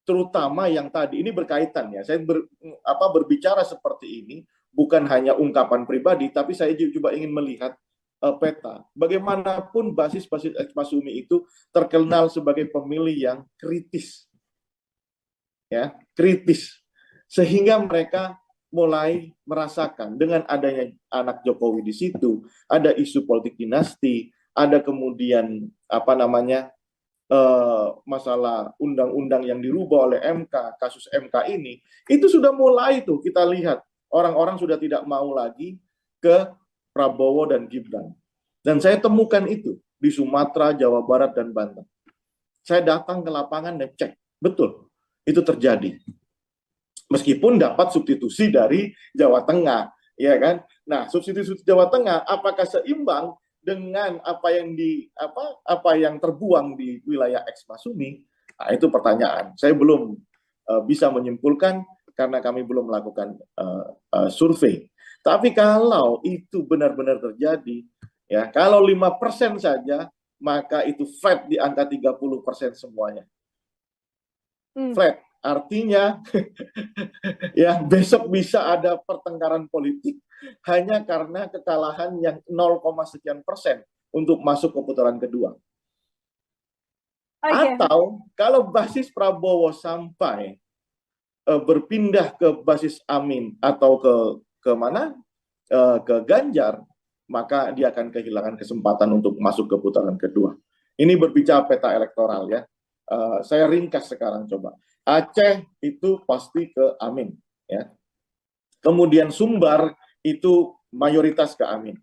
terutama yang tadi ini berkaitan ya. Saya berbicara seperti ini bukan hanya ungkapan pribadi, tapi saya juga ingin melihat peta. Bagaimanapun basis-basis Ekmasumi itu terkenal sebagai pemilih yang kritis, ya, kritis, sehingga mereka mulai merasakan dengan adanya anak Jokowi di situ, ada isu politik dinasti, ada kemudian masalah undang-undang yang dirubah oleh MK, kasus MK ini, itu sudah mulai tuh kita lihat orang-orang sudah tidak mau lagi ke Prabowo dan Gibran. Dan saya temukan itu di Sumatera, Jawa Barat, dan Banten. Saya datang ke lapangan dan cek, betul, itu terjadi. Meskipun dapat substitusi dari Jawa Tengah, ya kan? Nah, substitusi Jawa Tengah apakah seimbang dengan apa yang terbuang di wilayah Ekmasumi? Nah, itu pertanyaan. Saya belum bisa menyimpulkan karena kami belum melakukan survei. Tapi kalau itu benar-benar terjadi, ya, kalau 5% saja, maka itu flat di angka 30% semuanya. Flat. Artinya ya besok bisa ada pertengkaran politik hanya karena kekalahan yang 0, sekian persen untuk masuk ke putaran kedua. Atau kalau basis Prabowo sampai berpindah ke basis Amin atau ke mana? Ke Ganjar, maka dia akan kehilangan kesempatan untuk masuk ke putaran kedua. Ini berbicara peta elektoral ya. Saya ringkas sekarang coba. Aceh itu pasti ke Amin, ya. Kemudian Sumbar itu mayoritas ke Amin.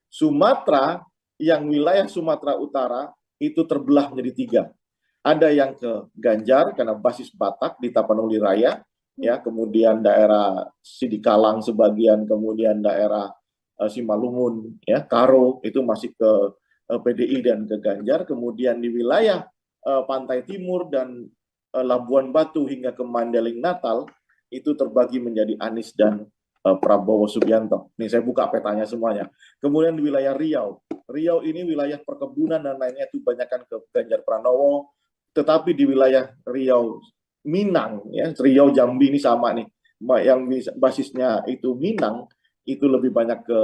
Sumatera, yang wilayah Sumatera Utara itu terbelah menjadi 3. Ada yang ke Ganjar karena basis Batak di Tapanuli Raya, ya. Kemudian daerah Sidikalang sebagian, kemudian daerah Simalungun, ya, Karo itu masih ke PDI dan ke Ganjar. Kemudian di wilayah Pantai Timur dan Labuan Batu hingga ke Mandailing Natal itu terbagi menjadi Anies dan Prabowo Subianto. Nih saya buka petanya semuanya. Kemudian di wilayah Riau ini wilayah perkebunan dan lainnya itu banyakkan ke Ganjar Pranowo. Tetapi di wilayah Riau Minang, ya, Riau Jambi ini sama nih, yang basisnya itu Minang itu lebih banyak ke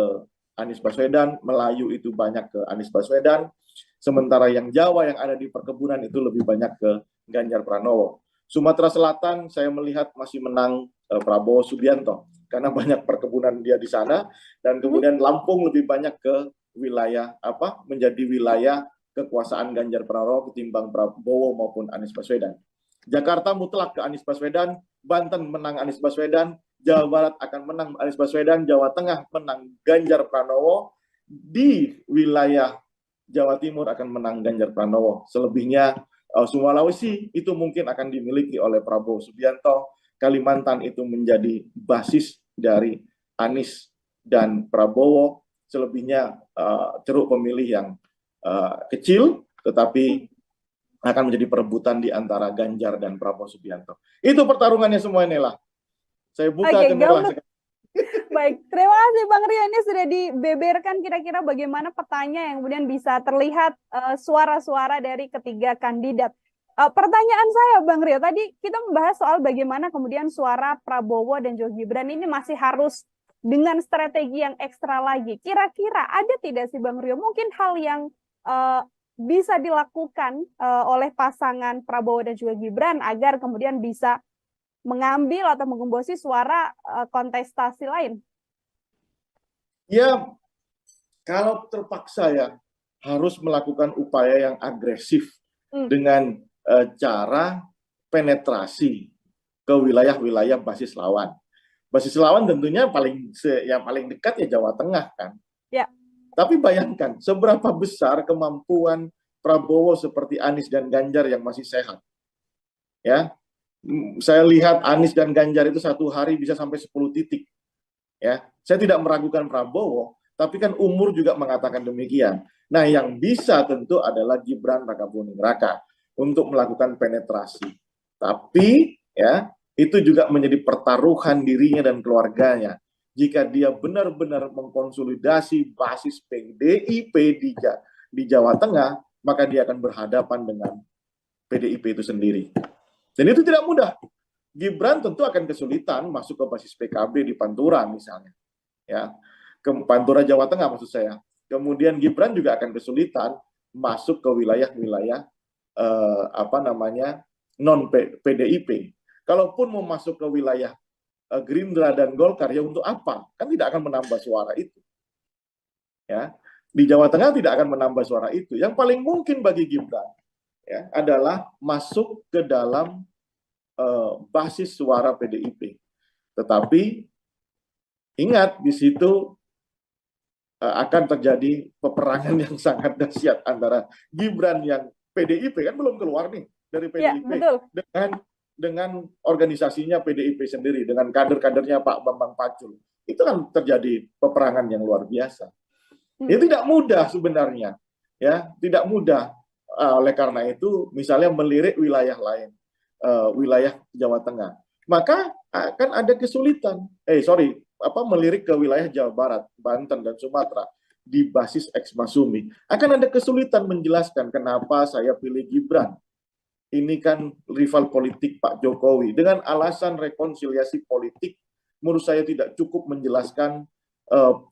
Anies Baswedan, Melayu itu banyak ke Anies Baswedan. Sementara yang Jawa yang ada di perkebunan itu lebih banyak ke Ganjar Pranowo. Sumatera Selatan saya melihat masih menang Prabowo Subianto karena banyak perkebunan dia di sana, dan kemudian Lampung lebih banyak ke wilayah menjadi wilayah kekuasaan Ganjar Pranowo ketimbang Prabowo maupun Anies Baswedan. Jakarta mutlak ke Anies Baswedan, Banten menang Anies Baswedan, Jawa Barat akan menang Anies Baswedan, Jawa Tengah menang Ganjar Pranowo, di wilayah Jawa Timur akan menang Ganjar Pranowo. Selebihnya Sulawesi itu mungkin akan dimiliki oleh Prabowo Subianto. Kalimantan itu menjadi basis dari Anies dan Prabowo. Selebihnya ceruk pemilih yang kecil, tetapi akan menjadi perebutan di antara Ganjar dan Prabowo Subianto. Itu pertarungannya semua inilah. Saya buka ke Nela. Baik, terima kasih Bang Rio. Ini sudah dibeberkan kira-kira bagaimana petanya yang kemudian bisa terlihat suara-suara dari ketiga kandidat. Pertanyaan saya Bang Rio, tadi kita membahas soal bagaimana kemudian suara Prabowo dan juga Gibran ini masih harus dengan strategi yang ekstra lagi. Kira-kira ada tidak sih Bang Rio mungkin hal yang bisa dilakukan oleh pasangan Prabowo dan juga Gibran agar kemudian bisa mengambil atau menggembosi suara kontestasi lain? Ya, kalau terpaksa ya harus melakukan upaya yang agresif dengan cara penetrasi ke wilayah-wilayah basis lawan. Basis lawan tentunya yang paling dekat ya Jawa Tengah kan. Ya. Tapi bayangkan seberapa besar kemampuan Prabowo seperti Anies dan Ganjar yang masih sehat. Ya, saya lihat Anies dan Ganjar itu satu hari bisa sampai 10 titik. Ya, saya tidak meragukan Prabowo, tapi kan umur juga mengatakan demikian. Nah, yang bisa tentu adalah Gibran Rakabuming Raka untuk melakukan penetrasi. Tapi ya, itu juga menjadi pertaruhan dirinya dan keluarganya. Jika dia benar-benar mengkonsolidasi basis PDIP di Jawa Tengah, maka dia akan berhadapan dengan PDIP itu sendiri. Dan itu tidak mudah. Gibran tentu akan kesulitan masuk ke basis PKB di Pantura misalnya. Ya, ke Pantura Jawa Tengah maksud saya. Kemudian Gibran juga akan kesulitan masuk ke wilayah-wilayah non PDIP. Kalaupun mau masuk ke wilayah Gerindra dan Golkar, ya untuk apa? Kan tidak akan menambah suara itu. Ya, di Jawa Tengah tidak akan menambah suara itu. Yang paling mungkin bagi Gibran ya adalah masuk ke dalam basis suara PDIP. Tetapi ingat di situ akan terjadi peperangan yang sangat dahsyat antara Gibran yang PDIP kan belum keluar nih dari PDIP ya, dengan organisasinya PDIP sendiri, dengan kader-kadernya Pak Bambang Pacul. Itu kan terjadi peperangan yang luar biasa. Ya tidak mudah sebenarnya. Ya, tidak mudah. Oleh karena itu, misalnya melirik wilayah lain, wilayah Jawa Tengah, maka akan ada kesulitan. Melirik ke wilayah Jawa Barat, Banten dan Sumatera di basis X Masumi, akan ada kesulitan menjelaskan kenapa saya pilih Gibran. Ini kan rival politik Pak Jokowi. Dengan alasan rekonsiliasi politik, menurut saya tidak cukup menjelaskan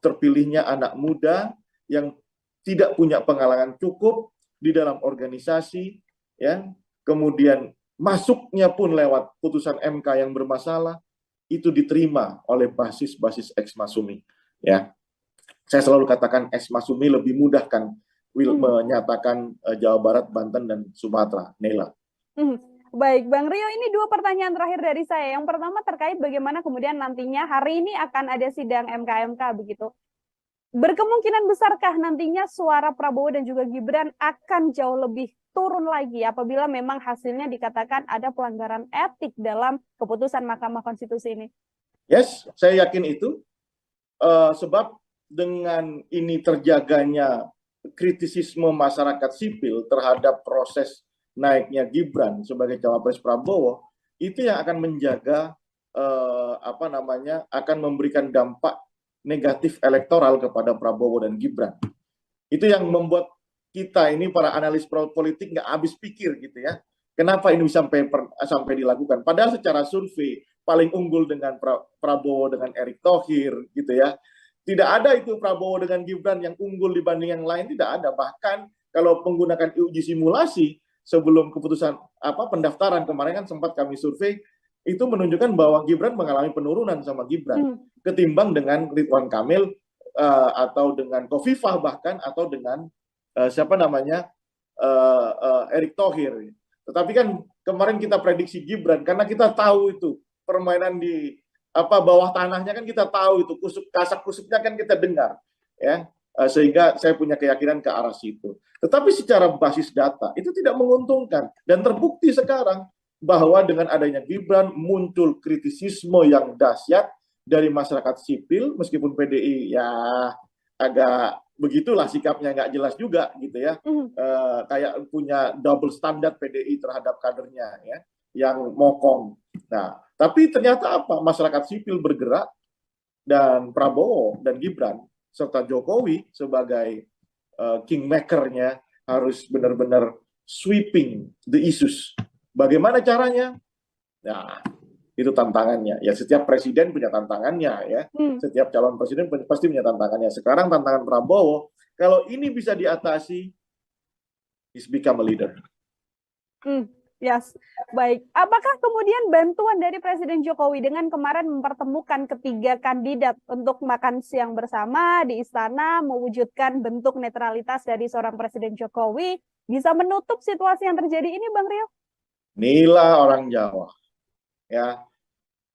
terpilihnya anak muda yang tidak punya pengalaman cukup di dalam organisasi, ya. Kemudian masuknya pun lewat putusan MK yang bermasalah, itu diterima oleh basis-basis X Masumi. Ya, saya selalu katakan X Masumi lebih mudah kan menyatakan Jawa Barat, Banten dan Sumatera. Nela. Baik, Bang Rio, ini dua pertanyaan terakhir dari saya. Yang pertama terkait bagaimana kemudian nantinya hari ini akan ada sidang MK begitu. Berkemungkinan besarkah nantinya suara Prabowo dan juga Gibran akan jauh lebih turun lagi apabila memang hasilnya dikatakan ada pelanggaran etik dalam keputusan Mahkamah Konstitusi ini? Yes, saya yakin itu. Sebab dengan ini terjaganya kritisisme masyarakat sipil terhadap proses naiknya Gibran sebagai cawapres Prabowo, itu yang akan menjaga akan memberikan dampak negatif elektoral kepada Prabowo dan Gibran. Itu yang membuat kita ini para analis politik nggak habis pikir gitu ya. Kenapa ini sampai dilakukan? Padahal secara survei paling unggul dengan Prabowo dengan Erick Thohir gitu ya. Tidak ada itu Prabowo dengan Gibran yang unggul dibanding yang lain, tidak ada. Bahkan kalau menggunakan uji simulasi sebelum keputusan pendaftaran kemarin kan sempat kami survei, itu menunjukkan bahwa Gibran mengalami penurunan sama Gibran ketimbang dengan Ridwan Kamil atau dengan Khofifah bahkan atau dengan Erick Thohir. Tetapi kan kemarin kita prediksi Gibran karena kita tahu itu permainan di bawah tanahnya kan kita tahu itu kasak-kusuknya kan kita dengar ya. Sehingga saya punya keyakinan ke arah situ. Tetapi secara basis data itu tidak menguntungkan dan terbukti sekarang bahwa dengan adanya Gibran muncul kritisisme yang dahsyat dari masyarakat sipil, meskipun PDI ya agak begitulah sikapnya, nggak jelas juga gitu ya. Kayak punya double standard PDI terhadap kadernya ya, yang mokong. Nah, tapi ternyata masyarakat sipil bergerak dan Prabowo dan Gibran serta Jokowi sebagai kingmaker-nya harus benar-benar sweeping the issues. Bagaimana caranya? Nah, itu tantangannya. Ya setiap presiden punya tantangannya ya. Setiap calon presiden pasti punya tantangannya. Sekarang tantangan Prabowo, kalau ini bisa diatasi, is become a leader. Yes, baik. Apakah kemudian bantuan dari Presiden Jokowi dengan kemarin mempertemukan ketiga kandidat untuk makan siang bersama di istana, mewujudkan bentuk netralitas dari seorang Presiden Jokowi, bisa menutup situasi yang terjadi ini, Bang Rio? Inilah orang Jawa, ya,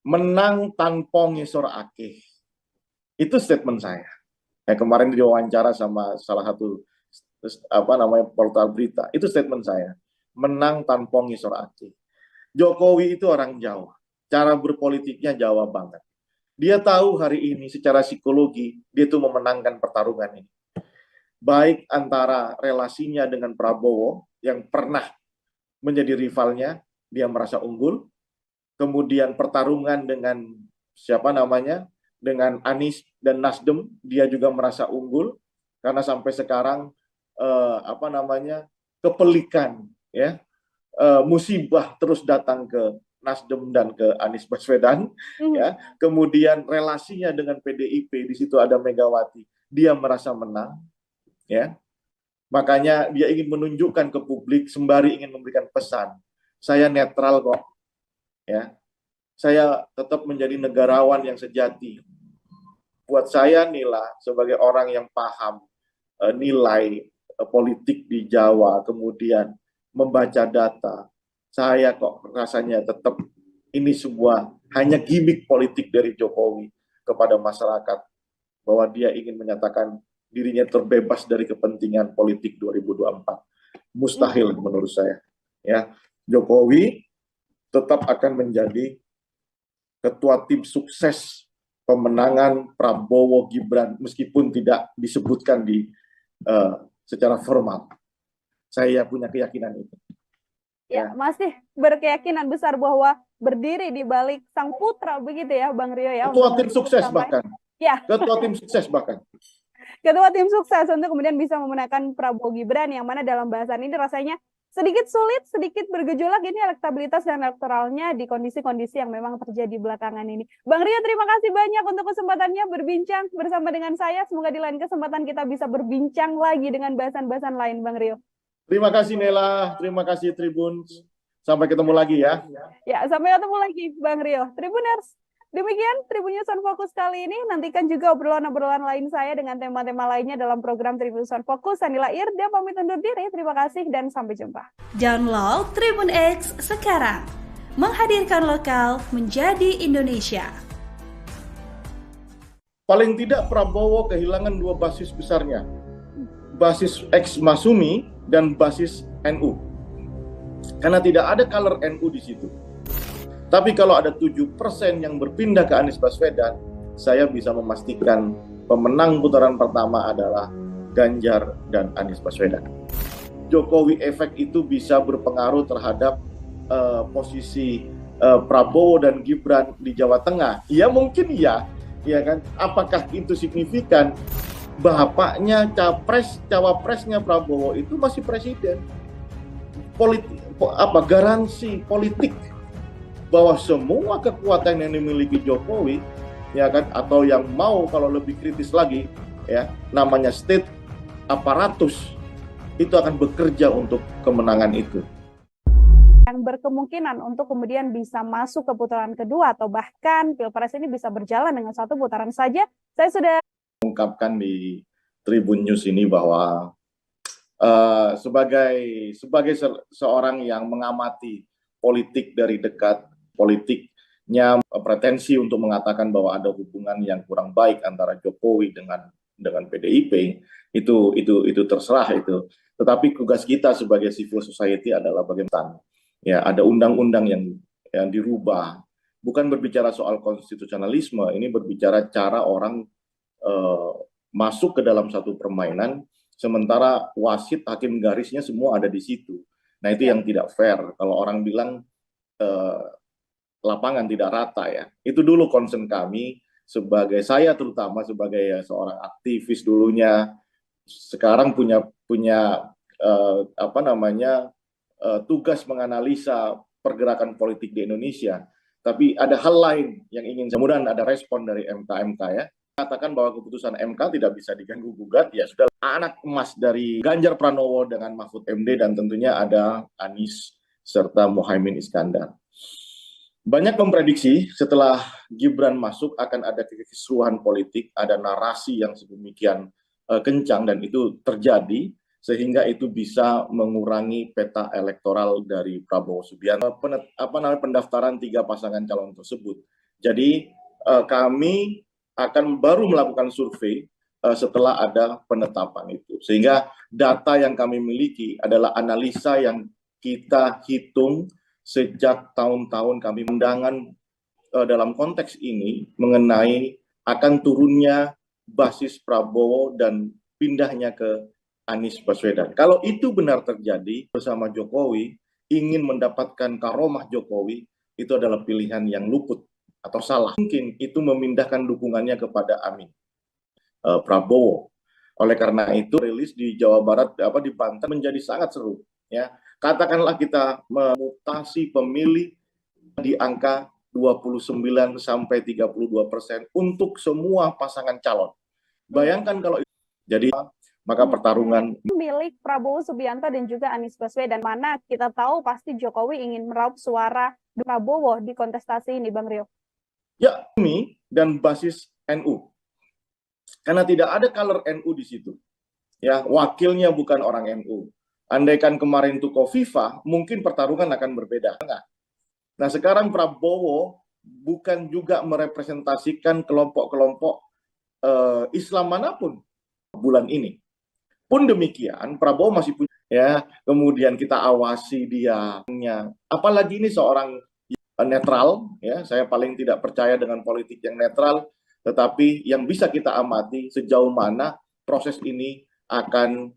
menang tanpa ngisor akeh. Itu statement saya. Kemarin diwawancara sama salah satu portal berita. Itu statement saya. Menang tanpa ngisor akeh. Jokowi itu orang Jawa. Cara berpolitiknya Jawa banget. Dia tahu hari ini secara psikologi dia tuh memenangkan pertarungan ini. Baik antara relasinya dengan Prabowo yang pernah menjadi rivalnya, dia merasa unggul. Kemudian pertarungan dengan dengan Anies dan Nasdem, dia juga merasa unggul karena sampai sekarang kepelikan, ya, musibah terus datang ke Nasdem dan ke Anies Baswedan, ya. Kemudian relasinya dengan PDIP, di situ ada Megawati, dia merasa menang, ya. Makanya dia ingin menunjukkan ke publik sembari ingin memberikan pesan, saya netral kok, ya. Saya tetap menjadi negarawan yang sejati. Buat saya Nila sebagai orang yang paham nilai politik di Jawa, kemudian membaca data, saya kok rasanya tetap ini sebuah hanya gimmick politik dari Jokowi kepada masyarakat, bahwa dia ingin menyatakan dirinya terbebas dari kepentingan politik 2024. Mustahil menurut saya. Ya, Jokowi tetap akan menjadi ketua tim sukses pemenangan Prabowo Gibran meskipun tidak disebutkan di secara formal. Saya punya keyakinan itu. Ya, masih berkeyakinan besar bahwa berdiri di balik sang putra begitu ya, Bang Rio ya. Ketua tim sukses bahkan. Ya. Ketua tim sukses bahkan. Ketua tim sukses untuk kemudian bisa memenangkan Prabowo Gibran, yang mana dalam bahasan ini rasanya sedikit sulit, sedikit bergejolak ini elektabilitas dan elektoralnya di kondisi-kondisi yang memang terjadi belakangan ini. Bang Rio, terima kasih banyak untuk kesempatannya berbincang bersama dengan saya. Semoga di lain kesempatan kita bisa berbincang lagi dengan bahasan-bahasan lain, Bang Rio. Terima kasih Nela, terima kasih Tribun. Sampai ketemu lagi ya. Ya, sampai ketemu lagi Bang Rio. Tribuners, demikian Tribun News on Focus kali ini. Nantikan juga obrolan-obrolan lain saya dengan tema-tema lainnya dalam program Tribun News on Focus. Saya Nila Irda pamit undur diri. Terima kasih dan sampai jumpa. Download Tribun X sekarang. Menghadirkan lokal menjadi Indonesia. Paling tidak Prabowo kehilangan dua basis besarnya. Basis ex-Masumi dan basis NU. Karena tidak ada color NU di situ. Tapi kalau ada 7% yang berpindah ke Anies Baswedan, saya bisa memastikan pemenang putaran pertama adalah Ganjar dan Anies Baswedan. Jokowi efek itu bisa berpengaruh terhadap posisi Prabowo dan Gibran di Jawa Tengah. Ya mungkin ya kan? Apakah itu signifikan? Bapaknya cawapresnya Prabowo itu masih presiden. Garansi politik bahwa semua kekuatan yang dimiliki Jokowi, ya kan, atau yang mau kalau lebih kritis lagi, ya, namanya state aparatus, itu akan bekerja untuk kemenangan itu. Yang berkemungkinan untuk kemudian bisa masuk ke putaran kedua atau bahkan Pilpres ini bisa berjalan dengan satu putaran saja. Saya sudah ungkapkan di Tribun News ini bahwa sebagai seorang yang mengamati politik dari dekat, politiknya pretensi untuk mengatakan bahwa ada hubungan yang kurang baik antara Jokowi dengan PDIP, itu terserah itu. Tetapi tugas kita sebagai civil society adalah bagaimana ya ada undang-undang yang dirubah. Bukan berbicara soal konstitusionalisme, ini berbicara cara orang masuk ke dalam satu permainan, sementara wasit, hakim garisnya semua ada di situ. Nah itu yang tidak fair. Kalau orang bilang lapangan tidak rata ya. Itu dulu concern kami saya terutama sebagai seorang aktivis dulunya, sekarang punya tugas menganalisa pergerakan politik di Indonesia. Tapi ada hal lain yang ingin mudah-mudahan ada respon dari MK ya. Katakan bahwa keputusan MK tidak bisa diganggu gugat, ya sudah, anak emas dari Ganjar Pranowo dengan Mahfud MD dan tentunya ada Anies serta Muhaimin Iskandar. Banyak memprediksi setelah Gibran masuk akan ada kekisruhan politik, ada narasi yang sedemikian kencang, dan itu terjadi sehingga itu bisa mengurangi peta elektoral dari Prabowo Subianto. Pendaftaran 3 pasangan calon tersebut. Jadi kami akan baru melakukan survei setelah ada penetapan itu. Sehingga data yang kami miliki adalah analisa yang kita hitung sejak tahun-tahun kami undangan dalam konteks ini mengenai akan turunnya basis Prabowo dan pindahnya ke Anies Baswedan. Kalau itu benar terjadi bersama Jokowi, ingin mendapatkan karomah Jokowi, itu adalah pilihan yang luput atau salah. Mungkin itu memindahkan dukungannya kepada Prabowo. Oleh karena itu, rilis di Jawa Barat, di Banten menjadi sangat seru. Ya, katakanlah kita memutasi pemilih di angka 29 sampai 32% untuk semua pasangan calon. Bayangkan kalau itu. Jadi maka pertarungan milik Prabowo Subianto dan juga Anies Baswedan, mana kita tahu pasti Jokowi ingin meraup suara Prabowo di kontestasi ini, Bang Rio. Ya, kami dan basis NU. Karena tidak ada color NU di situ. Ya, wakilnya bukan orang NU. Andaikan kemarin itu Kofifa, mungkin pertarungan akan berbeda. Nah, sekarang Prabowo bukan juga merepresentasikan kelompok-kelompok Islam manapun bulan ini. Pun demikian, Prabowo masih punya, ya, kemudian kita awasi dia. Apalagi ini seorang netral, ya, saya paling tidak percaya dengan politik yang netral, tetapi yang bisa kita amati sejauh mana proses ini akan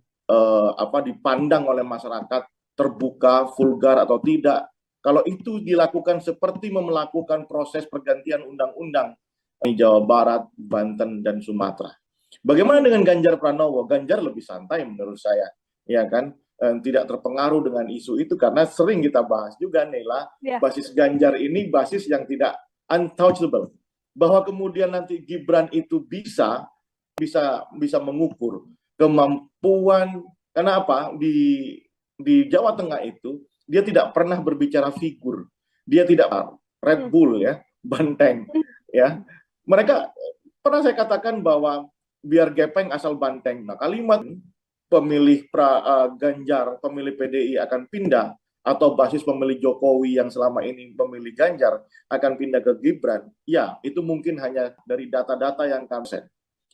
dipandang oleh masyarakat, terbuka, vulgar atau tidak. Kalau itu dilakukan seperti melakukan proses pergantian undang-undang di Jawa Barat, Banten, dan Sumatera. Bagaimana dengan Ganjar Pranowo? Ganjar lebih santai menurut saya, ya kan? Tidak terpengaruh dengan isu itu karena sering kita bahas juga, Nela, basis Ganjar ini basis yang tidak untouchable. Bahwa kemudian nanti Gibran itu bisa mengukur kemampuan, karena apa? Di Jawa Tengah itu dia tidak pernah berbicara figur, dia tidak Red Bull, ya, banteng, ya. Mereka pernah saya katakan bahwa biar gepeng asal banteng. Nah, kalimat pemilih Ganjar, pemilih PDI akan pindah, atau basis pemilih Jokowi yang selama ini pemilih Ganjar akan pindah ke Gibran, ya itu mungkin hanya dari data-data yang kami set.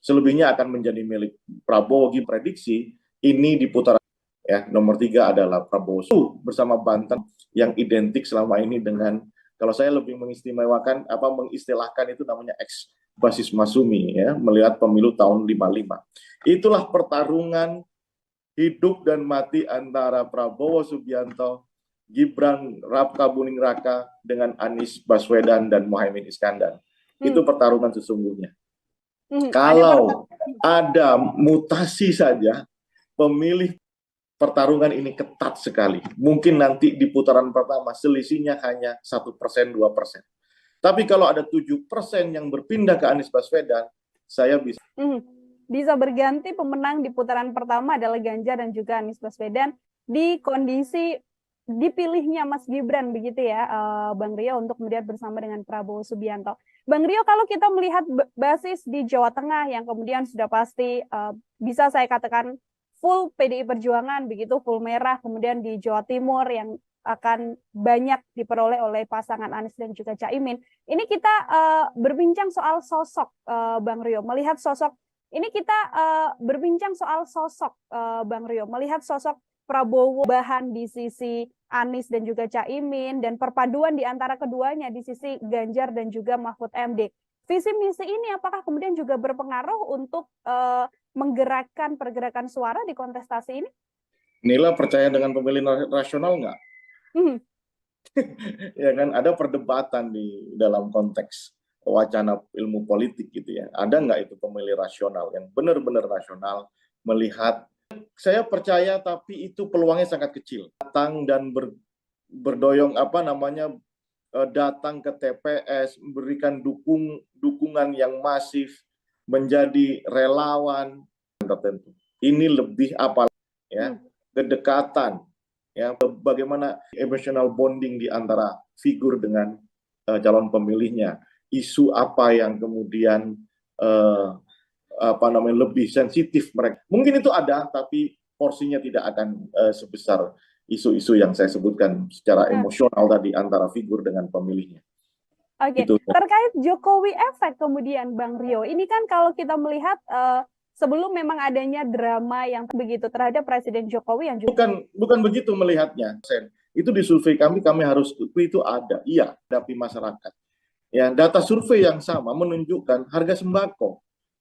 Selebihnya akan menjadi milik Prabowo. Prediksi ini di putaran, ya, nomor 3 adalah Prabowo bersama Banten yang identik selama ini dengan, kalau saya lebih mengistimewahkan mengistilahkan itu namanya ex basis Masumi, ya, melihat pemilu tahun 55. Itulah pertarungan hidup dan mati antara Prabowo Subianto, Gibran Rakabuming Raka dengan Anies Baswedan dan Muhaimin Iskandar. Itu pertarungan sesungguhnya. Kalau ada mutasi saja, pemilih pertarungan ini ketat sekali. Mungkin nanti di putaran pertama selisihnya hanya 1%, 2%. Tapi kalau ada 7% yang berpindah ke Anies Baswedan, saya bisa berganti pemenang di putaran pertama adalah Ganjar dan juga Anies Baswedan di kondisi dipilihnya Mas Gibran, begitu ya, Bang Rio, untuk kemudian bersama dengan Prabowo Subianto. Bang Rio, kalau kita melihat basis di Jawa Tengah yang kemudian sudah pasti bisa saya katakan full PDI Perjuangan, begitu, full merah, kemudian di Jawa Timur yang akan banyak diperoleh oleh pasangan Anies dan juga Caimin. Ini kita berbincang soal sosok, Bang Rio. Melihat sosok, ini kita berbincang soal sosok, Bang Rio. Melihat sosok Prabowo bahan di sisi Anies dan juga Caimin, dan perpaduan di antara keduanya di sisi Ganjar dan juga Mahfud MD. Visi misi ini apakah kemudian juga berpengaruh untuk menggerakkan pergerakan suara di kontestasi ini? Nila percaya dengan pemilih rasional nggak? Ya kan, ada perdebatan di dalam konteks wacana ilmu politik gitu ya. Ada nggak itu pemilih rasional yang benar-benar rasional melihat? Saya percaya, tapi itu peluangnya sangat kecil. Datang dan berdoyong datang ke TPS, memberikan dukungan yang masif, menjadi relawan tertentu. Ini lebih ya, kedekatan ya, bagaimana emotional bonding di antara figur dengan calon pemilihnya, isu apa yang kemudian lebih sensitif mereka. Mungkin itu ada, tapi porsinya tidak akan sebesar isu-isu yang saya sebutkan secara emosional tadi antara figur dengan pemilihnya. Oke, terkait Jokowi efek kemudian Bang Rio, ini kan kalau kita melihat sebelum memang adanya drama yang begitu terhadap Presiden Jokowi yang juga... Bukan begitu melihatnya, Sen. Itu di survei kami harus itu ada, iya, tapi masyarakat. Ya, data survei yang sama menunjukkan harga sembako